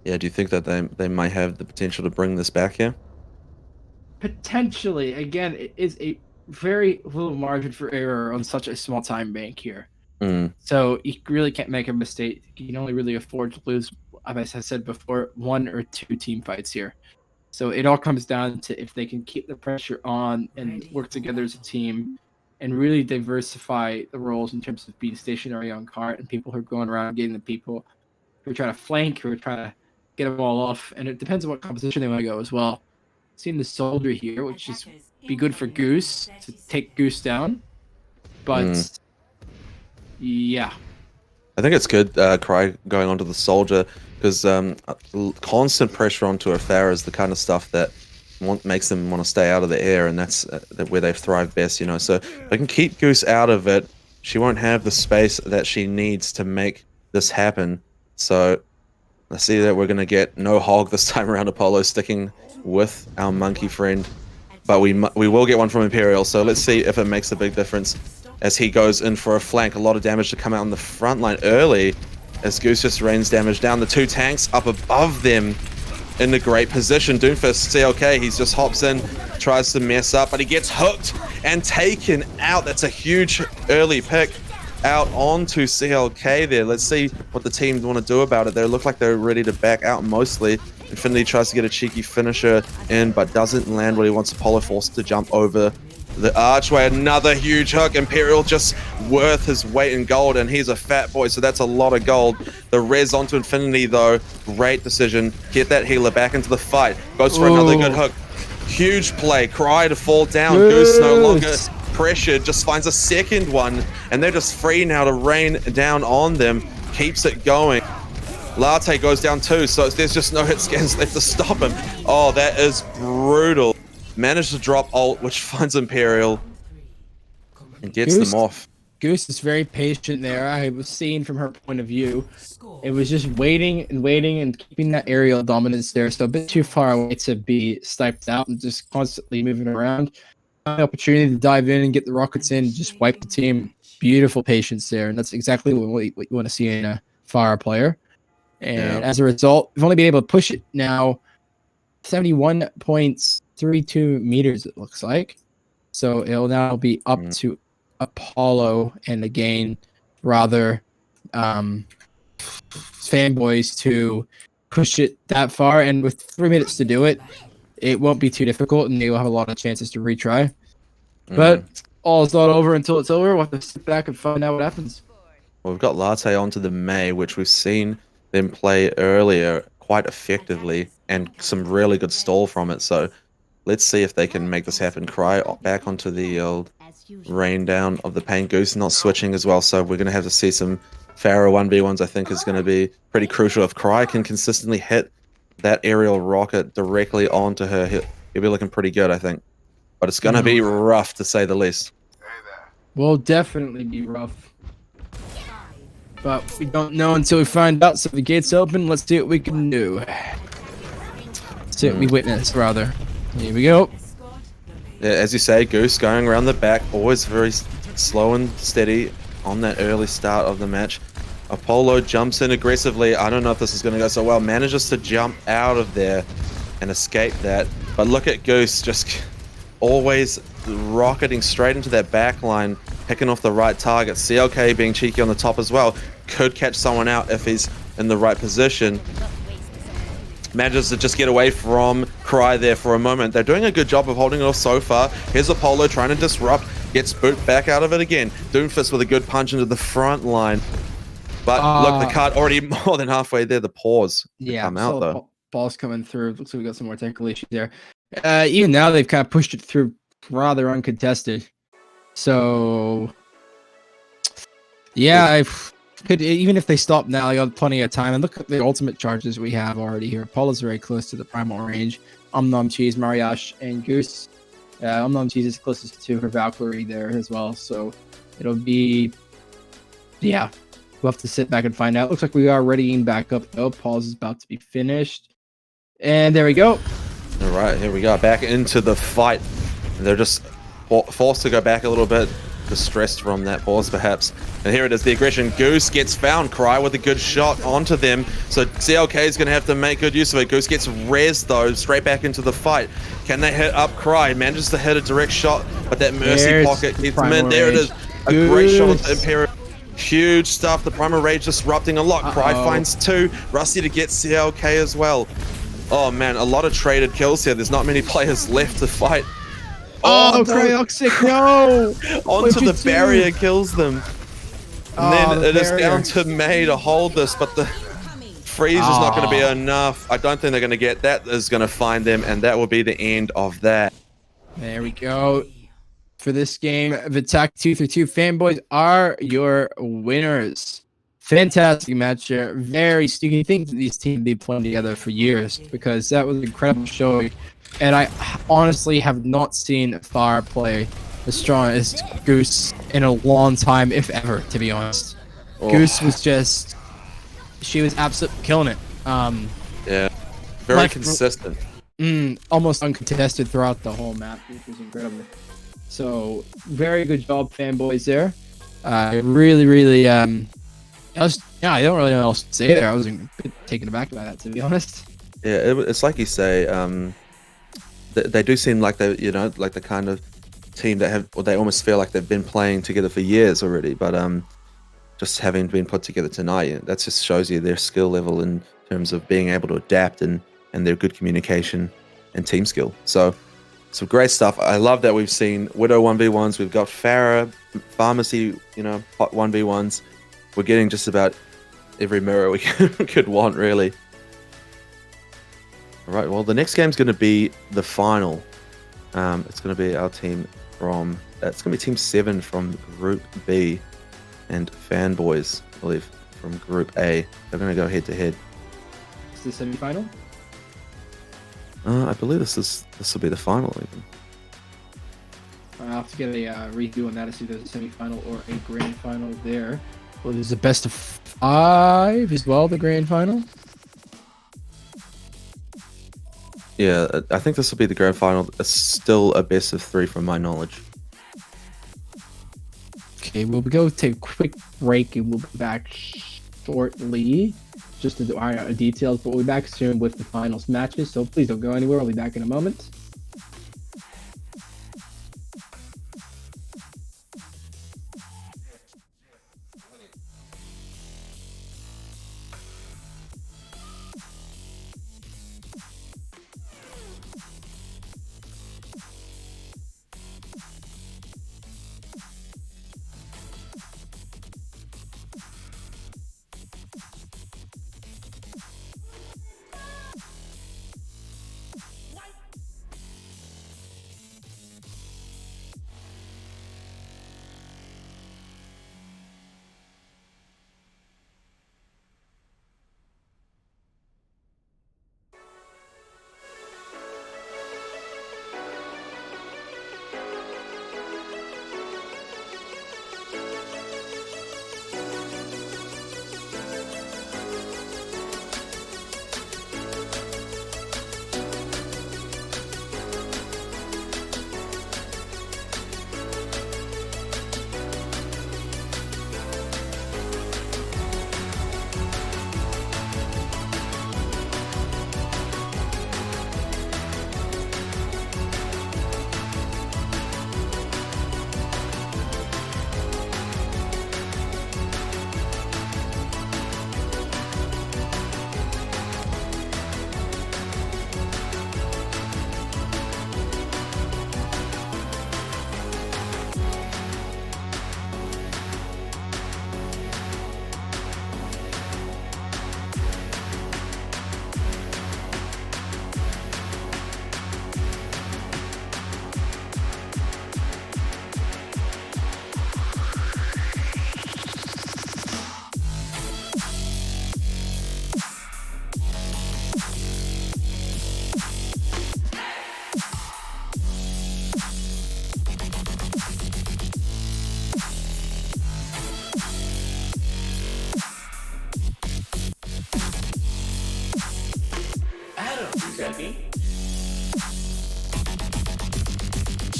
Yeah, do you think that they might have the potential to bring this back here? Potentially. Again, it is a very little margin for error on such a small time bank here. So you really can't make a mistake. You can only really afford to lose, as I said before, 1 or 2 team fights here. So it all comes down to if they can keep the pressure on and work together as a team and really diversify the roles in terms of being stationary on cart and people who are going around getting the people who are trying to flank, who are trying to get them all off. And it depends on what composition they want to go as well. Seeing the soldier here, which is be good for Goose to take Goose down. But yeah. I think it's good Cry going onto the soldier, because constant pressure onto a Farah is the kind of stuff that makes them want to stay out of the air, and that's where they thrive best, you know. So if they can keep Goose out of it, she won't have the space that she needs to make this happen. So I see that we're going to get no hog this time around. Apollo sticking with our monkey friend, but we will get one from Imperial, so let's see if it makes a big difference as he goes in for a flank. A lot of damage to come out on the front line early as Goose just rains damage down. The 2 tanks up above them in a great position. Doomfist, CLK, he just hops in, tries to mess up, but he gets hooked and taken out. That's a huge early pick out onto CLK there. Let's see what the team want to do about it. They look like they're ready to back out mostly. Infinity tries to get a cheeky finisher in, but doesn't land what he wants. Apollo forced to jump over the archway. Another huge hook. Imperial just worth his weight in gold, and he's a fat boy, so that's a lot of gold. The res onto Infinity though, great decision. Get that healer back into the fight. Goes for another good hook. Huge play. Cry to fall down. Goose no longer pressured, just finds a second one, and they're just free now to rain down on them. Keeps it going. Latte goes down too, so there's just no hit scans left to stop him. Oh, that is brutal. Managed to drop ult, which finds Imperial and gets them off. Goose is very patient there. I was seeing from her point of view. It was just waiting and keeping that aerial dominance there. So a bit too far away to be sniped out and just constantly moving around. The opportunity to dive in and get the rockets in, just wipe the team. Beautiful patience there. And that's exactly what you want to see in a Fire player. And as a result, we've only been able to push it now 71.32 meters, it looks like. So it'll now be up to Apollo and again, rather Fanboys to push it that far. And with 3 minutes to do it, it won't be too difficult, and they will have a lot of chances to retry. But all is not over until it's over. We'll have to sit back and find out what happens. Well, we've got Latte onto the May, which we've seen them play earlier quite effectively, and some really good stall from it. So let's see if they can make this happen. Cry back onto the old rain down of the Pain. Goose not switching as well, so we're going to have to see some Pharaoh 1v1s. I think is going to be pretty crucial. If Cry can consistently hit that aerial rocket directly onto her, he'll be looking pretty good, I think. But it's going to be rough, to say the least. Will definitely be rough. But we don't know until we find out. So the gate's open. Let's see what we can do. See what we witness, rather. Here we go. Yeah, as you say, Goose going around the back, always very slow and steady on that early start of the match. Apollo jumps in aggressively. I don't know if this is going to go so well. Manages to jump out of there and escape that. But look at Goose just always rocketing straight into that back line, picking off the right target. CLK being cheeky on the top as well. Could catch someone out if he's in the right position. Manages to just get away from Cry there for a moment. They're doing a good job of holding it off so far. Here's Apollo trying to disrupt. Gets boot back out of it again. Doomfist with a good punch into the front line. But look, the card already more than halfway there. The pause come out though. Ball's coming through. Looks like we got some more technical issues there. Even now, they've kind of pushed it through rather uncontested. So, yeah, Could even if they stop now, you got plenty of time. And look at the ultimate charges we have already here. Paula's very close to the primal range. Nom Cheese, Mariash, and Goose. Nom Cheese is closest to her Valkyrie there as well. So it'll be, yeah, we'll have to sit back and find out. Looks like we are readying back up though. Pause is about to be finished. And there we go. All right, here we go. Back into the fight. They're just forced to go back a little bit. Distressed from that pause, perhaps. And here it is, the aggression. Goose gets found. Cry with a good shot onto them. So CLK is going to have to make good use of it. Goose gets res though, straight back into the fight. Can they hit up Cry? Manages to hit a direct shot, but that Mercy pocket keeps him in. There it is. A great shot onto Imperial. Huge stuff. The Primal Rage disrupting a lot. Cry finds 2. Rusty to get CLK as well. Oh man, a lot of traded kills here. There's not many players left to fight. Oh, Cryoxic, no! Onto the barrier kills them. And then it is down to May to hold this, but the freeze is not going to be enough. I don't think they're going to get that. Is going to find them, and that will be the end of that. There we go. For this game, Vitak 2-2 fanboys are your winners. Fantastic match here. Very sticky. You think that these teams be playing together for years because that was an incredible showing. And I honestly have not seen Far play as strong as Goose in a long time, if ever, to be honest. Goose was just, she was absolutely killing it. Yeah, very consistent. Almost uncontested throughout the whole map, which was incredible. So, very good job, fanboys there. Really, I don't really know what else to say there. I was a bit taken aback by that, to be honest. Yeah, it's like you say, they do seem like they, like the kind of team that have, or they almost feel like they've been playing together for years already. But just having been put together tonight, that just shows you their skill level in terms of being able to adapt and their good communication and team skill. So some great stuff. I love that we've seen Widow 1v1s. We've got Farah, Pharmacy, hot 1v1s. We're getting just about every mirror we could want, really. All right, well, the next game's going to be the final. It's going to be our team from... it's going to be Team 7 from Group B and Fanboys, I believe, from Group A. They're going to go head-to-head. Is this semi-final? I believe this will be the final, even. I'll have to get a redo on that to see if there's a semi-final or a grand final there. Well, there's a best of 5 as well, the grand final. Yeah, I think this will be the grand final. It's still a best of 3 from my knowledge. Okay, we'll go take a quick break and we'll be back shortly. Just to do our details, but we'll be back soon with the finals matches. So please don't go anywhere. I'll be back in a moment.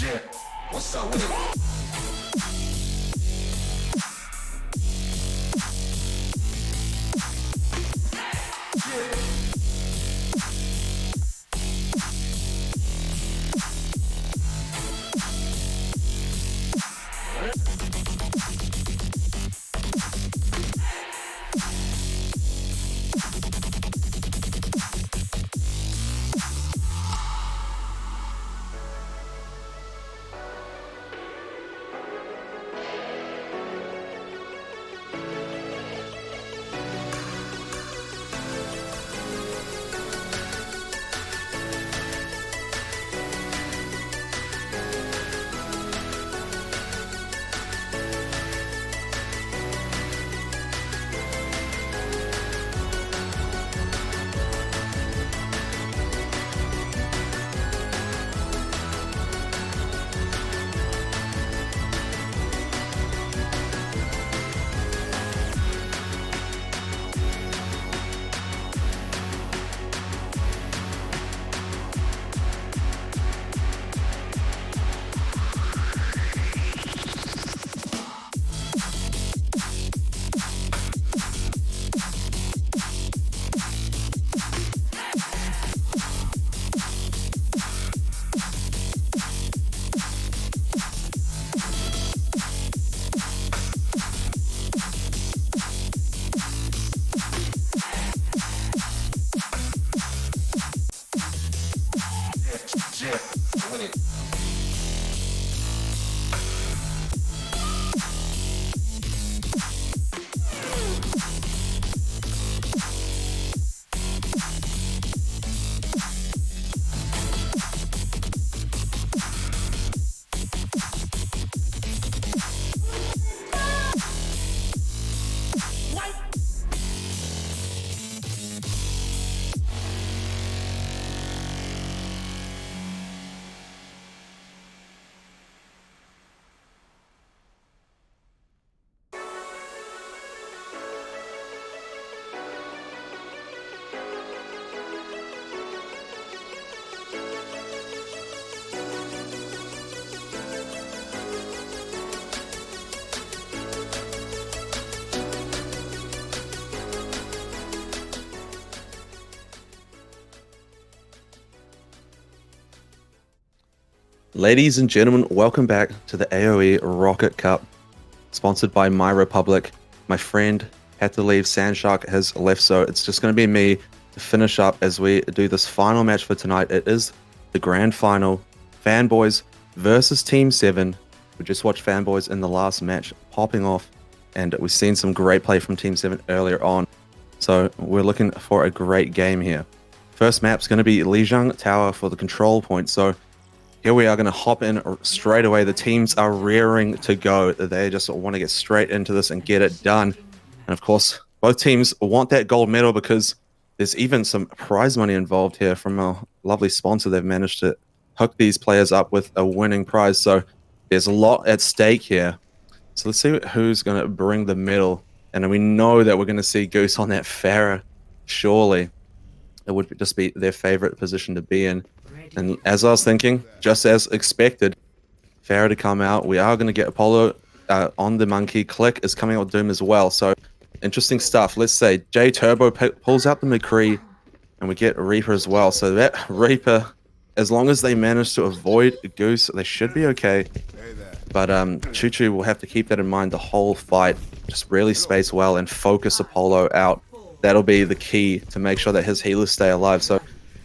Yeah, what's up with it? Yeah, win it. Ladies and gentlemen, welcome back to the AOE Rocket Cup, sponsored by MyRepublic. My friend had to leave, Sandshark has left, so it's just going to be me to finish up as we do this final match for tonight. It is the grand final, Fanboys versus Team 7. We just watched Fanboys in the last match popping off, and we've seen some great play from Team 7 earlier on, so we're looking for a great game here. First map's going to be Lijiang Tower for the control point, so here we are going to hop in straight away. The teams are rearing to go. They just want to get straight into this and get it done. And of course, both teams want that gold medal because there's even some prize money involved here from our lovely sponsor. They've managed to hook these players up with a winning prize. So there's a lot at stake here. So let's see who's going to bring the medal. And we know that we're going to see Goose on that Pharah. Surely it would just be their favorite position to be in. And as I was thinking, just as expected, Pharah to come out. We are going to get Apollo on the monkey. Click is coming out with Doom as well. So interesting stuff. Let's say J Turbo pulls out the McCree, and we get Reaper as well. So that Reaper, as long as they manage to avoid Goose, they should be okay. But Choo Choo will have to keep that in mind the whole fight. Just really space well and focus Apollo out. That'll be the key to make sure that his healers stay alive. So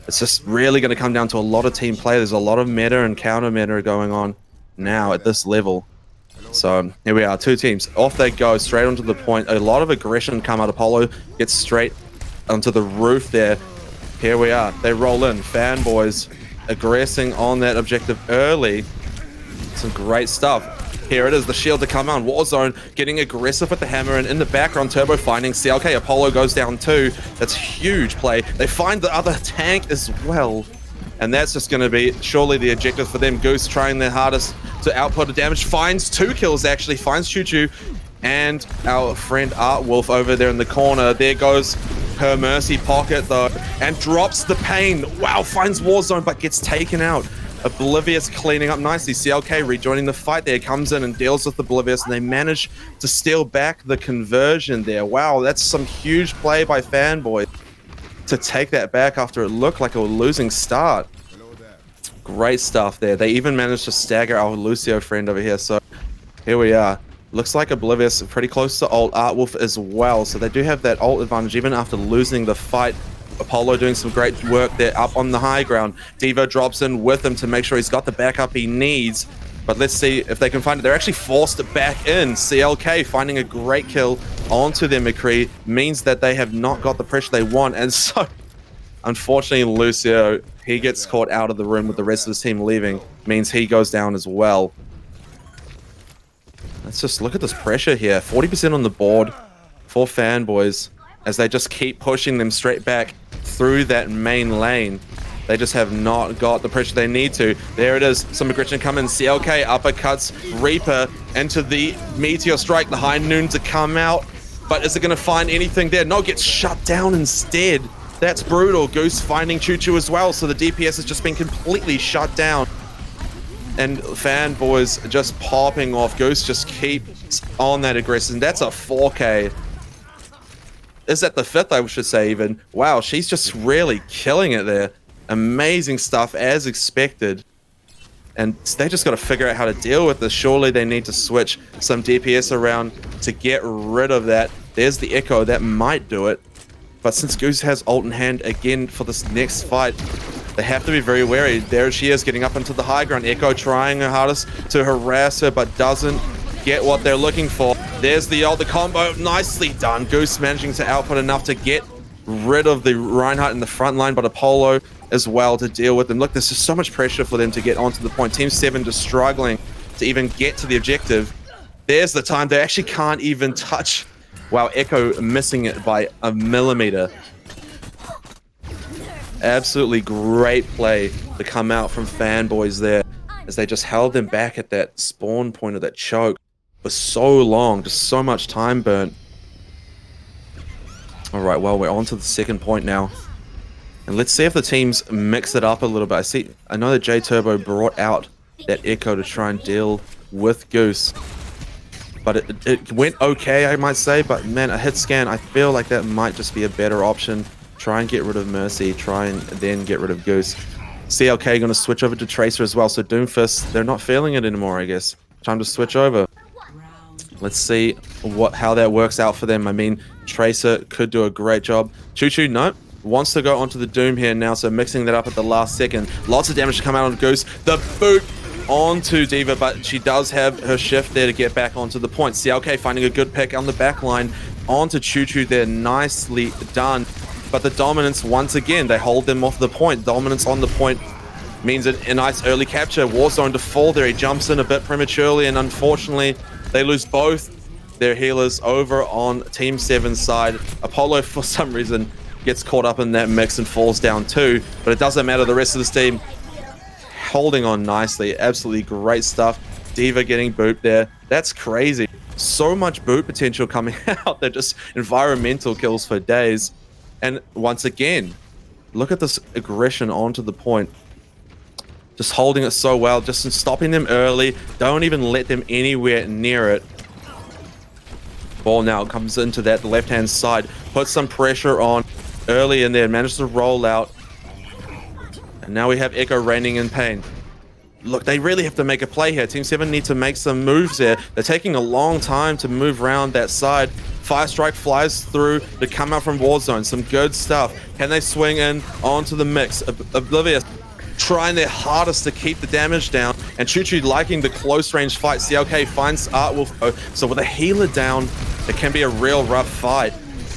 it's just really going to come down to a lot of team play. There's a lot of meta and counter meta going on now at this level. So here we are, two teams. Off they go, straight onto the point. A lot of aggression come out. Apollo gets straight onto the roof there. Here we are. They roll in. Fanboys aggressing on that objective early. Some great stuff. Here it is, the shield to come on. Warzone getting aggressive with the hammer, and in the background, Turbo finding CLK. Apollo goes down too. That's huge play. They find the other tank as well. And that's just going to be surely the objective for them. Goose trying their hardest to output a damage. Finds 2 kills, actually. Finds Choo Choo. And our friend Art Wolf over there in the corner. There goes her Mercy pocket, though. And drops the pain. Wow, finds Warzone, but gets taken out. Oblivious cleaning up nicely. CLK rejoining the fight there, comes in and deals with Oblivious, and they manage to steal back the conversion there. Wow, that's some huge play by Fanboy to take that back after it looked like a losing start. Great stuff there. They even managed to stagger our Lucio friend over here, so here we are. Looks like Oblivious pretty close to ult, Artwolf as well, so they do have that ult advantage even after losing the fight. Apollo doing some great work there up on the high ground. Devo drops in with him to make sure he's got the backup he needs, but let's see if they can find it. They're actually forced back in. CLK finding a great kill onto their McCree means that they have not got the pressure they want, and so unfortunately Lucio, he gets caught out of the room with the rest of his team leaving, means he goes down as well. Let's just look at this pressure here. 40% on the board for Fanboys as they just keep pushing them straight back through that main lane. They just have not got the pressure they need to. There it is. Some aggression coming. CLK uppercuts Reaper into the Meteor Strike. The High Noon to come out. But is it going to find anything there? No, gets shut down instead. That's brutal. Goose finding Choo Choo as well. So the DPS has just been completely shut down. And Fanboys just popping off. Goose just keeps on that aggression. That's a 4K. Is that the 5th, I should say, even? Wow, she's just really killing it there. Amazing stuff, as expected. And they just got to figure out how to deal with this. Surely they need to switch some DPS around to get rid of that. There's the Echo. That might do it. But since Goose has ult in hand again for this next fight, they have to be very wary. There she is, getting up into the high ground. Echo trying her hardest to harass her, but doesn't get what they're looking for. There's the ult, the combo. Nicely done. Goose managing to output enough to get rid of the Reinhardt in the front line, but Apollo as well to deal with them. Look, there's just so much pressure for them to get onto the point. Team 7 just struggling to even get to the objective. There's the time. They actually can't even touch. Wow, Echo missing it by a millimeter. Absolutely great play to come out from Fanboys there as they just held them back at that spawn point of that choke for so long, just so much time burnt. All right, well, we're on to the second point now. And let's see if the teams mix it up a little bit. I know that J Turbo brought out that Echo to try and deal with Goose. But it went okay, I might say. But man, a hit scan, I feel like that might just be a better option. Try and get rid of Mercy, try and then get rid of Goose. CLK going to switch over to Tracer as well. So Doomfist, they're not feeling it anymore, I guess. Time to switch over. Let's see how that works out for them. I mean, Tracer could do a great job. Choo Choo, no. Wants to go onto the Doom here now, so mixing that up at the last second. Lots of damage to come out on Goose. The boot onto D.Va, but she does have her shift there to get back onto the point. CLK finding a good pick on the back line. Onto Choo Choo there. Nicely done. But the dominance, once again, they hold them off the point. Dominance on the point means a nice early capture. Warzone to fall there. He jumps in a bit prematurely, and unfortunately, they lose both their healers over on Team 7's side. Apollo, for some reason, gets caught up in that mix and falls down too, but it doesn't matter. The rest of this team holding on nicely. Absolutely great stuff. D.Va getting booped there. That's crazy. So much boot potential coming out. They're just environmental kills for days. And once again, look at this aggression onto the point. Just holding it so well, just stopping them early. Don't even let them anywhere near it. Ball now comes into that left-hand side. Puts some pressure on early in there. Manages to roll out. And now we have Echo reigning in pain. Look, they really have to make a play here. Team 7 need to make some moves here. They're taking a long time to move around that side. Fire Strike flies through to come out from Warzone. Some good stuff. Can they swing in onto the mix? Oblivious trying their hardest to keep the damage down. And Choo Choo liking the close range fight. CLK finds Artwolf. So with a healer down, it can be a real rough fight.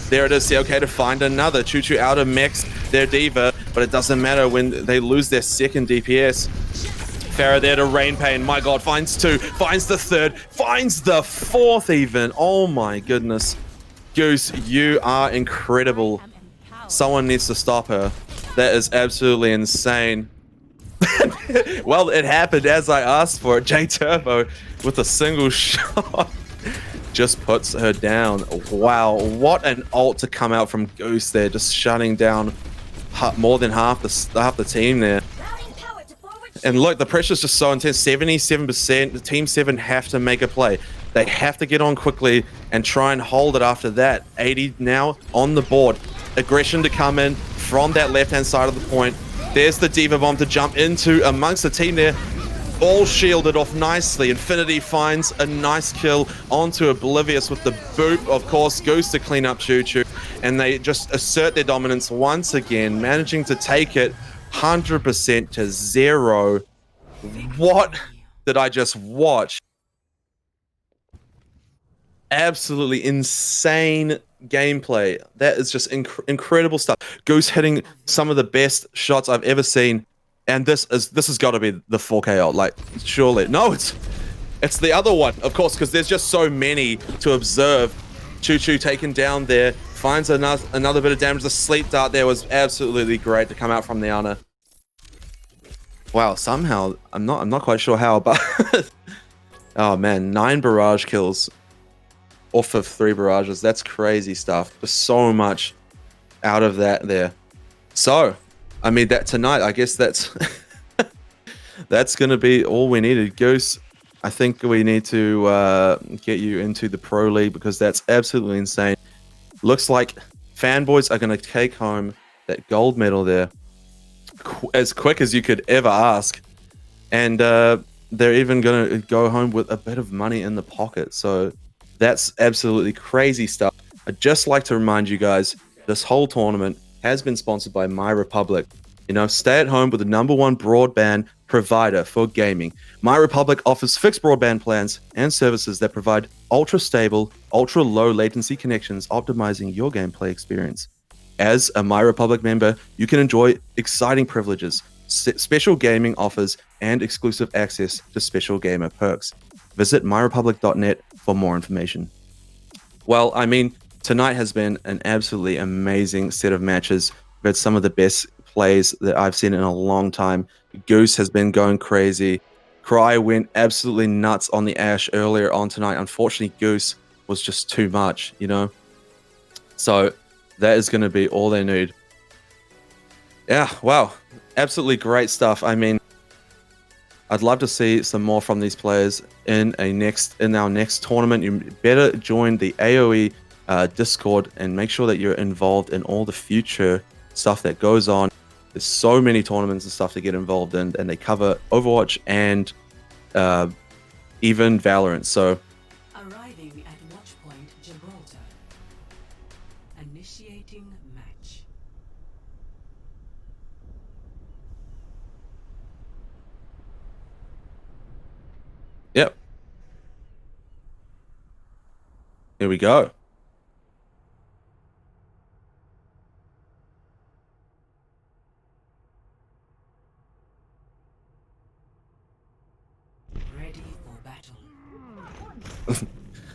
There it is, CLK to find another. Choo Choo out of mix their D.Va, but it doesn't matter when they lose their second DPS. Farah there to Rain Pain. My god, finds two, finds the third, finds the fourth even. Oh my goodness. Goose, you are incredible. Someone needs to stop her. That is absolutely insane. Well, it happened as I asked for it. J Turbo with a single shot just puts her down. Wow, what an ult to come out from Goose there, just shutting down more than half the team there. And look, the pressure's just so intense. 77%. The Team 7 have to make a play. They have to get on quickly and try and hold it after that. 80 now on the board. Aggression to come in from that left-hand side of the point. There's the Diva Bomb to jump into amongst the team there. All shielded off nicely. Infinity finds a nice kill onto Oblivious with the boop. Of course, Goose to clean up Choo Choo. And they just assert their dominance once again, managing to take it 100% to 0. What did I just watch? Absolutely insane gameplay. That is just incredible stuff. Goose hitting some of the best shots I've ever seen. And this has got to be the 4KO, like, surely. No, it's the other one, of course, because there's just so many to observe. Choo Choo taken down there, finds another bit of damage. The sleep dart there was absolutely great to come out from the Ana. Wow, somehow, I'm not quite sure how, but oh man, 9 barrage kills off of 3 barrages. That's crazy stuff. There's so much out of that there. So, I mean, that tonight, I guess that's that's going to be all we needed. Goose, I think we need to get you into the Pro League because that's absolutely insane. Looks like Fanboys are going to take home that gold medal there as quick as you could ever ask. And they're even going to go home with a bit of money in the pocket. So that's absolutely crazy stuff. I'd just like to remind you guys, this whole tournament has been sponsored by MyRepublic. You know, stay at home with the #1 broadband provider for gaming. MyRepublic offers fixed broadband plans and services that provide ultra-stable, ultra-low latency connections, optimizing your gameplay experience. As a MyRepublic member, you can enjoy exciting privileges, special gaming offers, and exclusive access to special gamer perks. Visit myrepublic.net for more information. Well, I mean, tonight has been an absolutely amazing set of matches. We've had some of the best plays that I've seen in a long time. Goose has been going crazy. Cry went absolutely nuts on the Ashe earlier on tonight. Unfortunately, Goose was just too much, you know? So that is going to be all they need. Yeah, wow. Absolutely great stuff. I mean, I'd love to see some more from these players in our next tournament. You better join the AOE Discord and make sure that you're involved in all the future stuff that goes on. There's so many tournaments and stuff to get involved in, and they cover Overwatch and even Valorant. So, Arriving at Watchpoint Gibraltar. Initiating match. yep. Here we go. Ready for battle.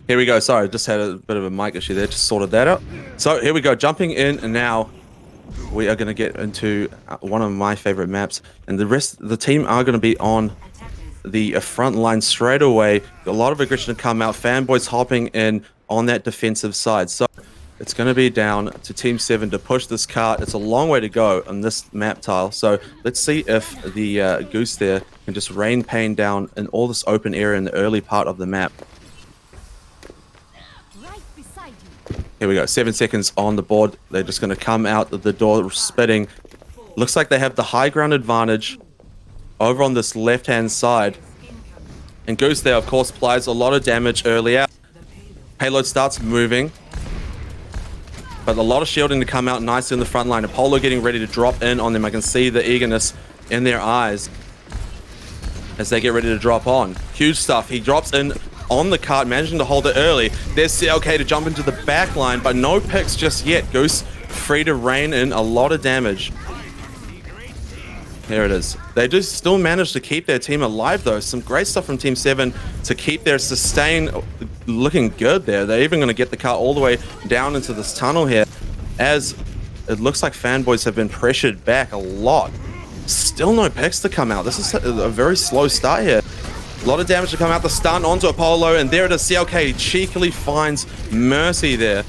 Here we go. Sorry, just had a bit of a mic issue there. Just sorted that out. So here we go. Jumping in, and now we are going to get into one of my favorite maps. And the team are going to be on the front line straight away. A lot of aggression to come out. Fanboys hopping in on that defensive side. So it's going to be down to Team 7 to push this cart. It's a long way to go on this map tile. So let's see if the Goose there can just rain pain down in all this open area in the early part of the map. Here we go, 7 seconds on the board. They're just going to come out the door spitting. Looks like they have the high ground advantage over on this left-hand side. And Goose there, of course, applies a lot of damage early out. Payload starts moving. But a lot of shielding to come out nicely in the front line. Apollo getting ready to drop in on them. I can see the eagerness in their eyes as they get ready to drop on. Huge stuff. He drops in on the cart, managing to hold it early. There's CLK to jump into the back line, but no picks just yet. Goose free to rain in a lot of damage. Here it is. They do still manage to keep their team alive, though. Some great stuff from Team 7 to keep their sustain looking good there. They're even going to get the cart all the way down into this tunnel here, as it looks like Fanboys have been pressured back a lot. Still no picks to come out. This is a very slow start here. A lot of damage to come out. The stun onto Apollo, and there it is. CLK cheekily finds Mercy there.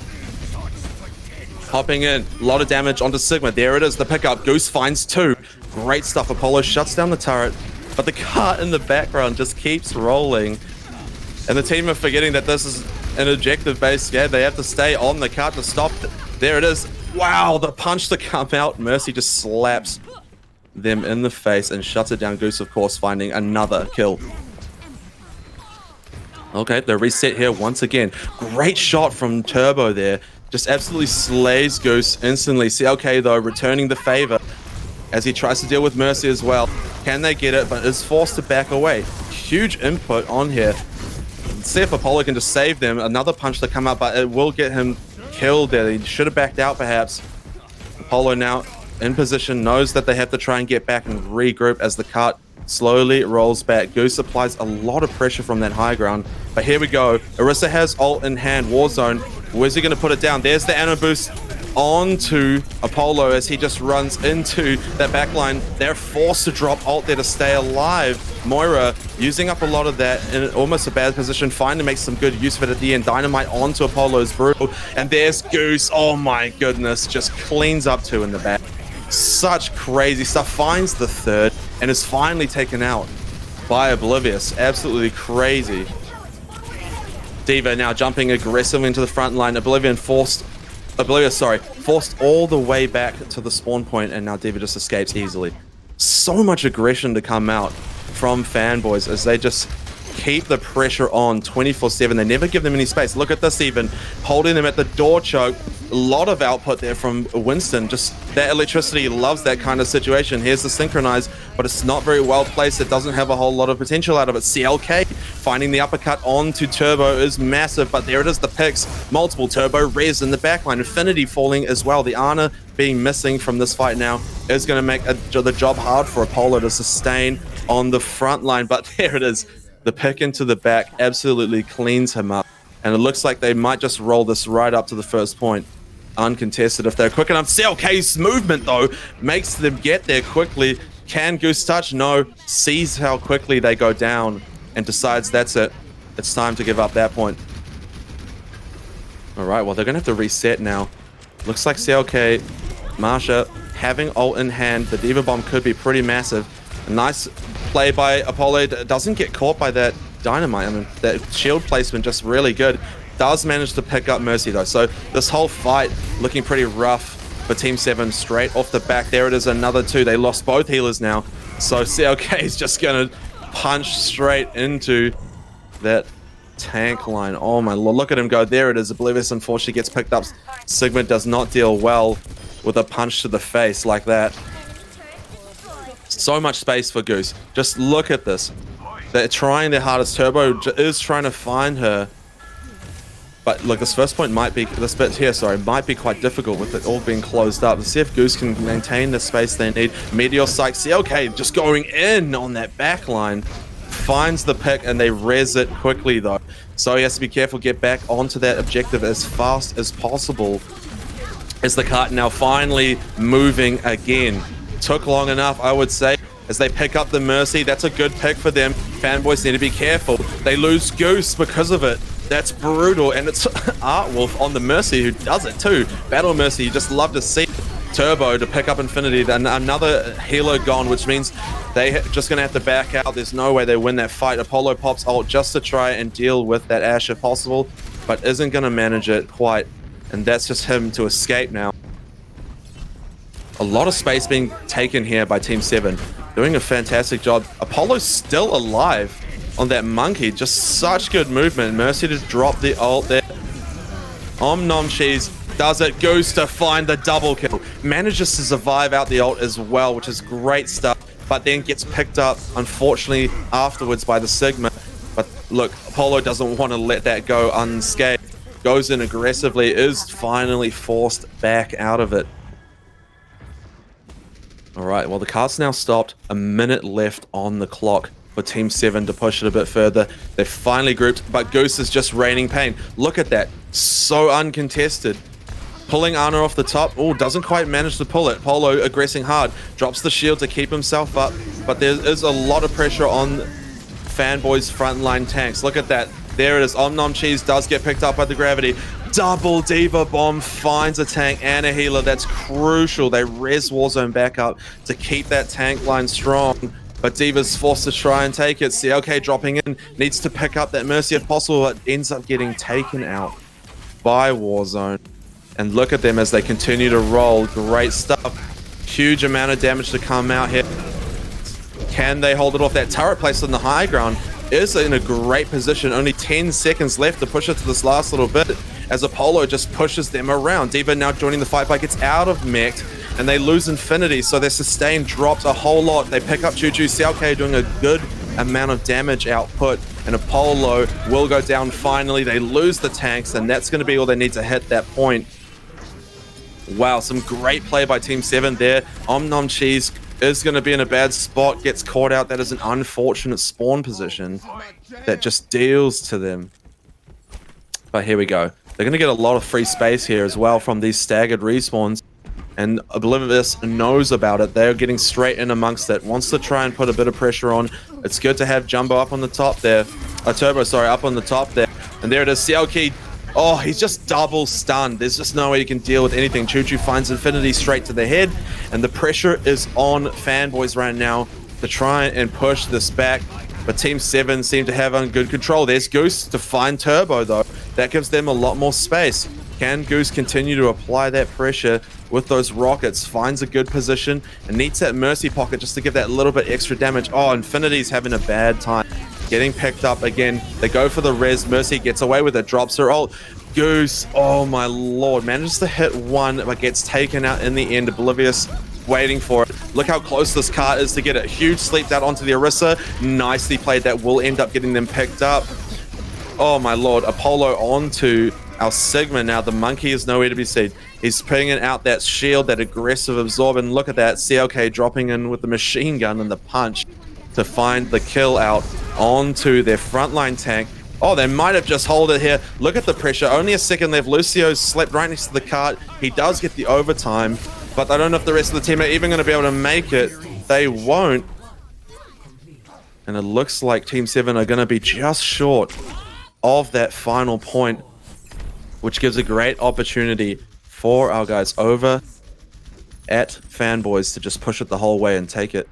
Hopping in. A lot of damage onto Sigma. There it is, the pickup. Goose finds 2. Great stuff. Apollo shuts down the turret, but the cart in the background just keeps rolling. And the team are forgetting that this is an objective-based game. They have to stay on the cart to stop it. There it is. Wow, the punch to come out. Mercy just slaps them in the face and shuts it down. Goose, of course, finding another kill. Okay, the reset here once again. Great shot from Turbo there. Just absolutely slays Goose instantly. CLK, though, returning the favor as he tries to deal with Mercy as well. Can they get it? But is forced to back away. Huge input on here. See if Apollo can just save them. Another punch to come up, but it will get him killed there. He should have backed out, perhaps. Apollo now in position, knows that they have to try and get back and regroup as the cart slowly rolls back. Goose applies a lot of pressure from that high ground. But here we go. Orisa has ult in hand. Warzone. Where's he going to put it down? There's the Anno boost onto Apollo as he just runs into that backline. They're forced to drop ult there to stay alive. Moira using up a lot of that in almost a bad position, finally makes some good use of it at the end. Dynamite onto Apollo's brutal, and there's Goose. Oh my goodness, just cleans up two in the back. Such crazy stuff. Finds the third and is finally taken out by Oblivious. Absolutely crazy. D.Va now jumping aggressively into the front line. Oblivious forced all the way back to the spawn point, and now D.Va just escapes easily. So much aggression to come out from fanboys as they just keep the pressure on 24/7. They never give them any space. Look at this, even holding them at the door choke. A lot of output there from Winston. Just that electricity loves that kind of situation. Here's the synchronize, but it's not very well placed. It doesn't have a whole lot of potential out of it. CLK finding the uppercut onto Turbo is massive, but there it is, the picks. Multiple Turbo res in the backline. Infinity falling as well. The Ana being missing from this fight now is going to make the job hard for Apollo to sustain on the front line, but there it is. The pick into the back absolutely cleans him up, and it looks like they might just roll this right up to the first point uncontested if they're quick enough. CLK's movement, though, makes them get there quickly. Can Goose touch? No. Sees how quickly they go down and decides that's it. It's time to give up that point. All right, well, they're going to have to reset now. Looks like CLK, Marsha, having ult in hand. The D.Va bomb could be pretty massive. A nice play by Apollo. Doesn't get caught by that dynamite. I mean, that shield placement just really good. Does manage to pick up Mercy, though. So this whole fight looking pretty rough for Team 7 straight off the back. There it is, another two. They lost both healers now. So CLK is just going to punch straight into that tank line. Oh my lord, look at him go. There it is. Oblivious unfortunately gets picked up. Sigma does not deal well with a punch to the face like that. So much space for Goose. Just look at this. They're trying their hardest. Turbo is trying to find her. But look, this first point might be, this bit here, sorry, might be quite difficult with it all being closed up. Let's see if Goose can maintain the space they need. Meteor Psych, CLK just going in on that back line. Finds the pick and they res it quickly though. So he has to be careful, get back onto that objective as fast as possible. As the cart now finally moving again. Took long enough, I would say, as they pick up the Mercy. That's a good pick for them. Fanboys need to be careful. They lose Goose because of it. That's brutal, and it's Artwolf on the Mercy who does it too. Battle Mercy, you just love to see Turbo to pick up Infinity. Then another healer gone, which means they just gonna have to back out. There's no way they win that fight. Apollo pops ult just to try and deal with that Ashe if possible, but isn't gonna manage it quite. And that's just him to escape now. A lot of space being taken here by Team 7. Doing a fantastic job. Apollo's still alive on that monkey. Just such good movement. Mercy to drop the ult there. Nom Cheese does it. Goes to find the double kill. Manages to survive out the ult as well, which is great stuff. But then gets picked up, unfortunately, afterwards by the Sigma. But look, Apollo doesn't want to let that go unscathed. Goes in aggressively, is finally forced back out of it. Alright, well the cart's now stopped. A minute left on the clock for Team 7 to push it a bit further. They've finally grouped, but Goose is just raining pain. Look at that. So uncontested. Pulling Ana off the top. Oh, doesn't quite manage to pull it. Polo aggressing hard. Drops the shield to keep himself up. But there is a lot of pressure on Fanboy's frontline tanks. Look at that. There it is. Nom Cheese does get picked up by the gravity. Double D.Va bomb finds a tank and a healer. That's crucial. They res Warzone back up to keep that tank line strong. but Diva's forced to try and take it. CLK dropping in, needs to pick up that Mercy if possible, but ends up getting taken out by Warzone. And look at them as they continue to roll. Great stuff. Huge amount of damage to come out here. Can they hold it off? That turret placed on the high ground is in a great position. Only 10 seconds left to push it to this last little bit as Apollo just pushes them around. Diva now joining the fight, but gets out of mech and they lose Infinity, so their sustain drops a whole lot. They pick up Choo Choo. CLK doing a good amount of damage output, and Apollo will go down finally. They lose the tanks, and that's going to be all they need to hit that point. Wow, some great play by Team 7 there. Nom Cheese is going to be in a bad spot, gets caught out. That is an unfortunate spawn position that just deals to them. But here we go. They're going to get a lot of free space here as well from these staggered respawns. And Oblivious knows about it. They're getting straight in amongst it. Wants to try and put a bit of pressure on. It's good to have Jumbo up on the top there. Turbo, sorry, up on the top there. And there it is. CLK. Oh, he's just double stunned. There's just no way you can deal with anything. Choo Choo finds Infinity straight to the head. And the pressure is on Fanboys right now to try and push this back. But Team 7 seem to have on good control. There's Goose to find Turbo, though. That gives them a lot more space. Can Goose continue to apply that pressure with those rockets? Finds a good position and needs that Mercy pocket just to give that little bit extra damage. Oh, Infinity's having a bad time. Getting picked up again. They go for the res. Mercy gets away with it. Drops her ult. Goose, oh my lord. Manages to hit one, but gets taken out in the end. Oblivious waiting for it. Look how close this cart is to get it. Huge sleep out onto the Orisa. Nicely played. That will end up getting them picked up. Oh my lord. Apollo onto our Sigma now. The monkey is nowhere to be seen. He's putting out that shield, that aggressive absorb, and look at that. CLK dropping in with the machine gun and the punch to find the kill out onto their frontline tank. Oh, they might have just hold it here. Look at the pressure. Only a second left. Lucio's slept right next to the cart. He does get the overtime, but I don't know if the rest of the team are even going to be able to make it. They won't. And it looks like Team 7 are going to be just short of that final point, which gives a great opportunity for our guys over at Fanboys to just push it the whole way and take it.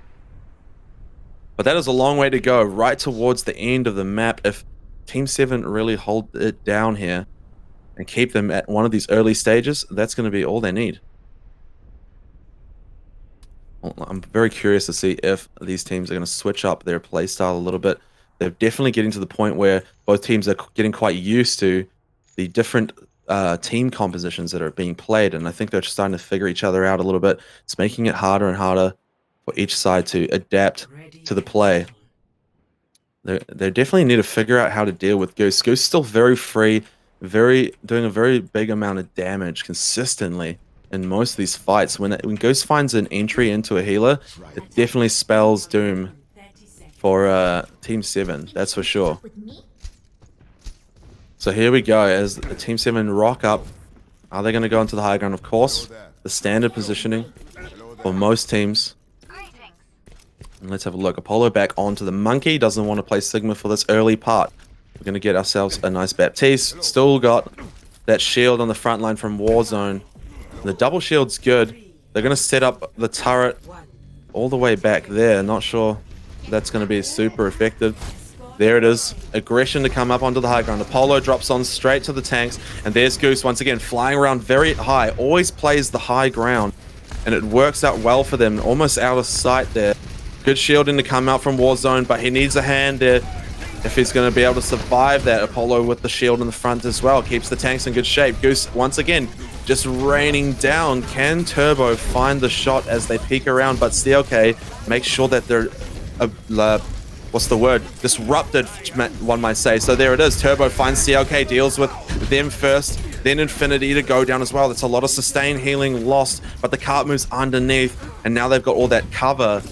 But that is a long way to go, right towards the end of the map. If Team 7 really hold it down here and keep them at one of these early stages, that's going to be all they need. Well, I'm very curious to see if these teams are going to switch up their playstyle a little bit. They're definitely getting to the point where both teams are getting quite used to the different team compositions that are being played, and I think they're starting to figure each other out a little bit. It's making it harder and harder for each side to adapt to the play. They definitely need to figure out how to deal with Goose. Goose is still very free, doing a very big amount of damage consistently in most of these fights. When Goose finds an entry into a healer, it definitely spells doom for Team 7, that's for sure. So here we go as the Team 7 rock up. Are they going to go into the high ground? Of course, the standard positioning for most teams. And let's have a look. Apollo back onto the monkey. Doesn't want to play Sigma for this early part. We're going to get ourselves a nice Baptiste. Still got that shield on the front line from Warzone. The double shield's good. They're going to set up the turret all the way back there. Not sure that's going to be super effective. There it is. Aggression to come up onto the high ground. Apollo drops on straight to the tanks. And there's Goose once again flying around very high. Always plays the high ground. And it works out well for them. Almost out of sight there. Good shielding to come out from Warzone. But he needs a hand there if he's going to be able to survive that. Apollo with the shield in the front as well. Keeps the tanks in good shape. Goose once again just raining down. Can Turbo find the shot as they peek around? But CLK makes sure that they're... what's the word? Disrupted, one might say. So there it is. Turbo finds CLK, deals with them first, then Infinity to go down as well. That's a lot of sustain healing lost, but the cart moves underneath, and now they've got all that cover.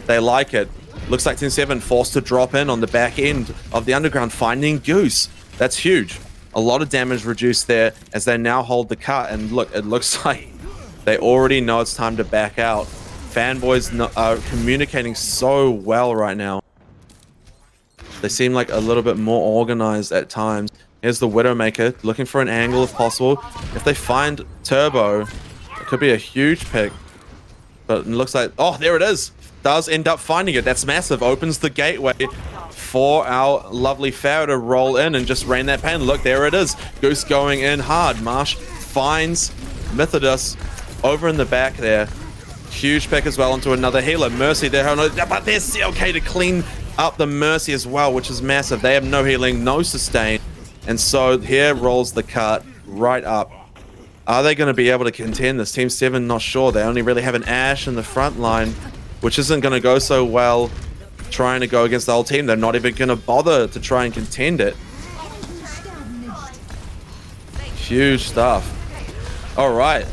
They like it. Looks like Team 7 forced to drop in on the back end of the underground, finding Goose. That's huge. A lot of damage reduced there as they now hold the cart, and look, it looks like they already know it's time to back out. Fanboys are communicating so well right now. They seem like a little bit more organized at times. Here's the Widowmaker looking for an angle if possible. If they find Turbo, it could be a huge pick. But it looks like... Oh, there it is! does end up finding it. That's massive. Opens the gateway for our lovely Pharaoh to roll in and just rain that pain. Look, there it is. Goose going in hard. Marsh finds Mythidus over in the back there. Huge pick as well onto another healer. Mercy there, but there's CLK to clean up the Mercy as well, which is massive. They have no healing, no sustain. And so here rolls the cart right up. Are they going to be able to contend this? Team 7, not sure. They only really have an Ashe in the front line, which isn't going to go so well trying to go against the whole team. They're not even going to bother to try and contend it. Huge stuff. All right.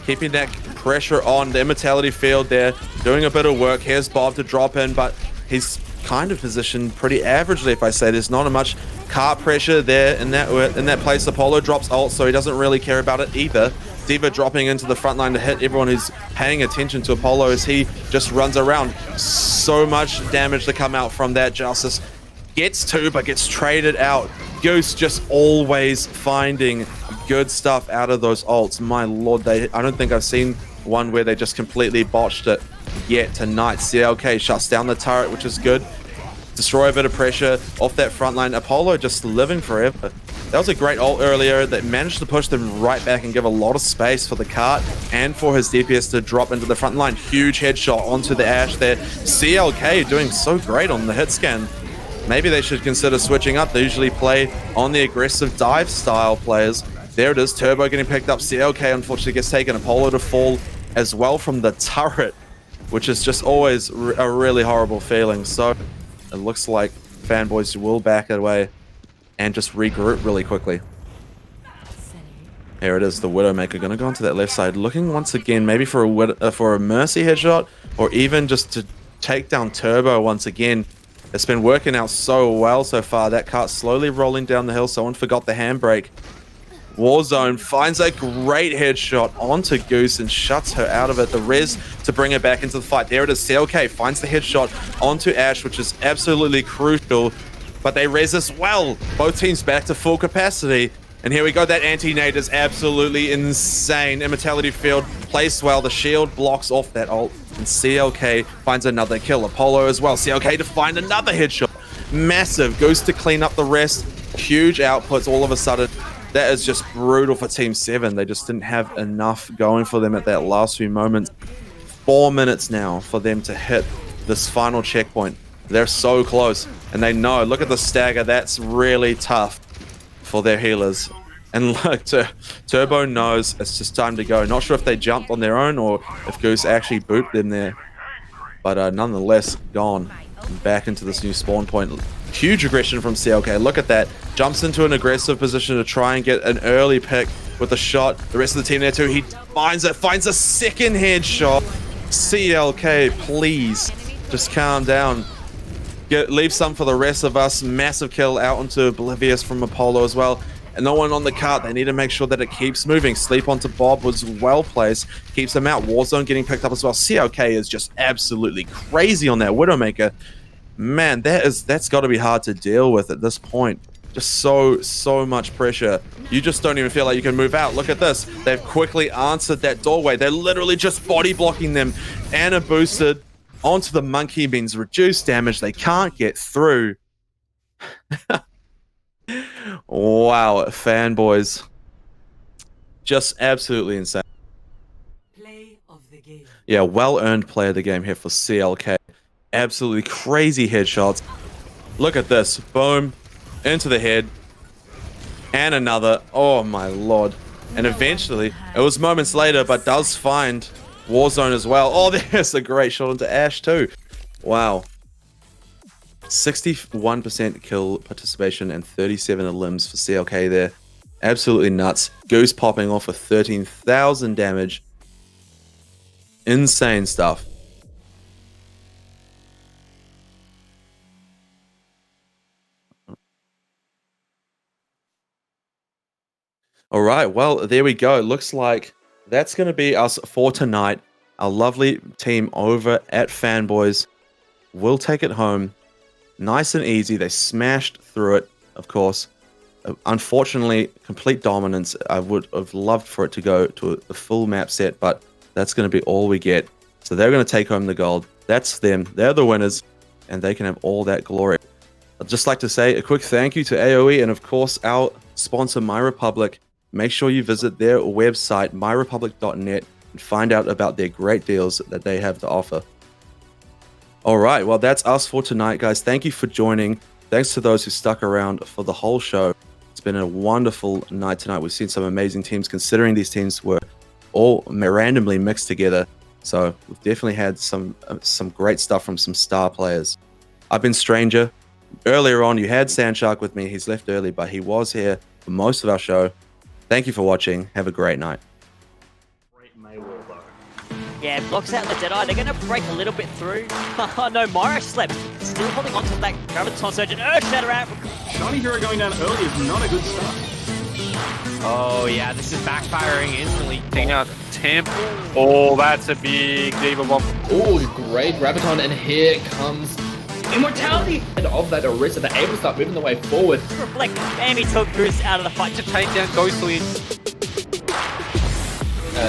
Keeping that pressure on the Immortality field there. Doing a bit of work. Here's Bob to drop in, but he's kind of positioned pretty averagely, if I say. There's not much cart pressure there in that place. Apollo drops ult, so he doesn't really care about it either. D.Va dropping into the front line to hit everyone who's paying attention to Apollo as he just runs around. So much damage to come out from that. Justice gets two, but gets traded out. Goose just always finding good stuff out of those ults. My lord, I don't think I've seen one where they just completely botched it yet tonight. CLK shuts down the turret, which is good. Destroy a bit of pressure off that front line. Apollo just living forever. That was a great ult earlier that managed to push them right back and give a lot of space for the cart and for his DPS to drop into the front line. Huge headshot onto the Ashe there. CLK doing so great on the hit scan. Maybe they should consider switching up. They usually play on the aggressive dive style players. There it is. Turbo getting picked up. CLK unfortunately gets taken. Apollo to fall as well from the turret, which is just always a really horrible feeling. So it looks like Fanboys will back away and just regroup really quickly. Here it is, the Widowmaker going to go onto that left side, looking once again maybe for a Mercy headshot, or even just to take down Turbo once again. It's been working out so well so far. That cart slowly rolling down the hill. Someone forgot the handbrake. Warzone finds a great headshot onto Goose and shuts her out of it. The res to bring her back into the fight. There it is. CLK finds the headshot onto Ashe, which is absolutely crucial. But they res as well. Both teams back to full capacity. And here we go. That anti-nade is absolutely insane. Immortality field placed well. The shield blocks off that ult. And CLK finds another kill. Apollo as well. CLK to find another headshot. Massive. Goes to clean up the rest. Huge outputs all of a sudden. That is just brutal for Team 7. They just didn't have enough going for them at that last few moments. 4 minutes now for them to hit this final checkpoint. They're so close. And they know. Look at the stagger. That's really tough for their healers. And look, Turbo knows it's just time to go. Not sure if they jumped on their own or if Goose actually booped them there. But nonetheless, gone. And back into this new spawn point. Huge aggression from CLK. Look at that. Jumps into an aggressive position to try and get an early pick with a shot. The rest of the team there too. He finds it. Finds a second headshot. CLK, please. Just calm down. Leave some for the rest of us. Massive kill out into Oblivious from Apollo as well. And no one on the cart. They need to make sure that it keeps moving. Sleep onto Bob was well placed. Keeps him out. Warzone getting picked up as well. CLK is just absolutely crazy on that Widowmaker. Man, that's got to be hard to deal with at this point. Just so much pressure. You just don't even feel like you can move out. Look at this. They've quickly answered that doorway. They're literally just body blocking them. Anna boosted onto the monkey means reduced damage. They can't get through. Wow, Fanboys. Just absolutely insane. Play of the game. Yeah, well-earned play of the game here for CLK. Absolutely crazy headshots. Look at this. Boom. Into the head. And another. Oh my lord. And eventually, it was moments later, but does find Warzone as well. Oh, there's a great shot into Ashe too. Wow. 61% kill participation and 37 limbs for CLK there. Absolutely nuts. Goose popping off with 13,000 damage. Insane stuff. All right, well, there we go. Looks like that's going to be us for tonight. Our lovely team over at Fanboys will take it home. Nice and easy. They smashed through it, of course. Unfortunately, complete dominance. I would have loved for it to go to a full map set, but that's going to be all we get. So they're going to take home the gold. That's them. They're the winners, and they can have all that glory. I'd just like to say a quick thank you to AOE and, of course, our sponsor, MyRepublic. Make sure you visit their website, myrepublic.net, and find out about their great deals that they have to offer. All right, well, that's us for tonight, guys. Thank you for joining. Thanks to those who stuck around for the whole show. It's been a wonderful night tonight. We've seen some amazing teams, considering these teams were all randomly mixed together. So we've definitely had some great stuff from some star players. I've been Stranger. Earlier on, you had Sandshark with me. He's left early, but he was here for most of our show. Thank you for watching. Have a great night. Yeah, blocks out the Jedi. They're going to break a little bit through. Oh no, Myra slept. Still holding on to that Graviton Surgeon. Shatter out. Shiny Hero going down early is not a good start. Oh yeah, this is backfiring instantly. Taking out Temple. Oh, that's a big Diva Bomb. Oh, great Graviton, and here comes Immortality! And of that Orisa, they're able to start moving the way forward. Reflect. Amy took Goose out of the fight. To take down Ghostly.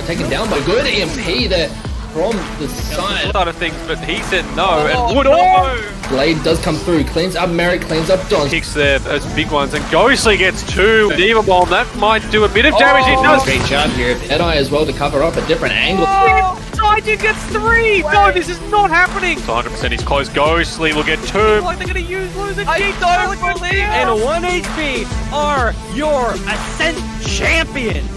Taken down by good EMP there from the side. Side of things, but he said no, and would no! Blade does come through, cleans up Merrick, cleans up Don. Kicks there, those big ones, and Ghostly gets 2. Diva Bomb, that might do a bit of damage. It does. Great job here. Jedi as well to cover up a different angle. Titan gets 3! No, this is not happening! 100% he's close. Ghostly will get 2. Like they're gonna lose a I don't believe and 1 HP are your Ascent champions.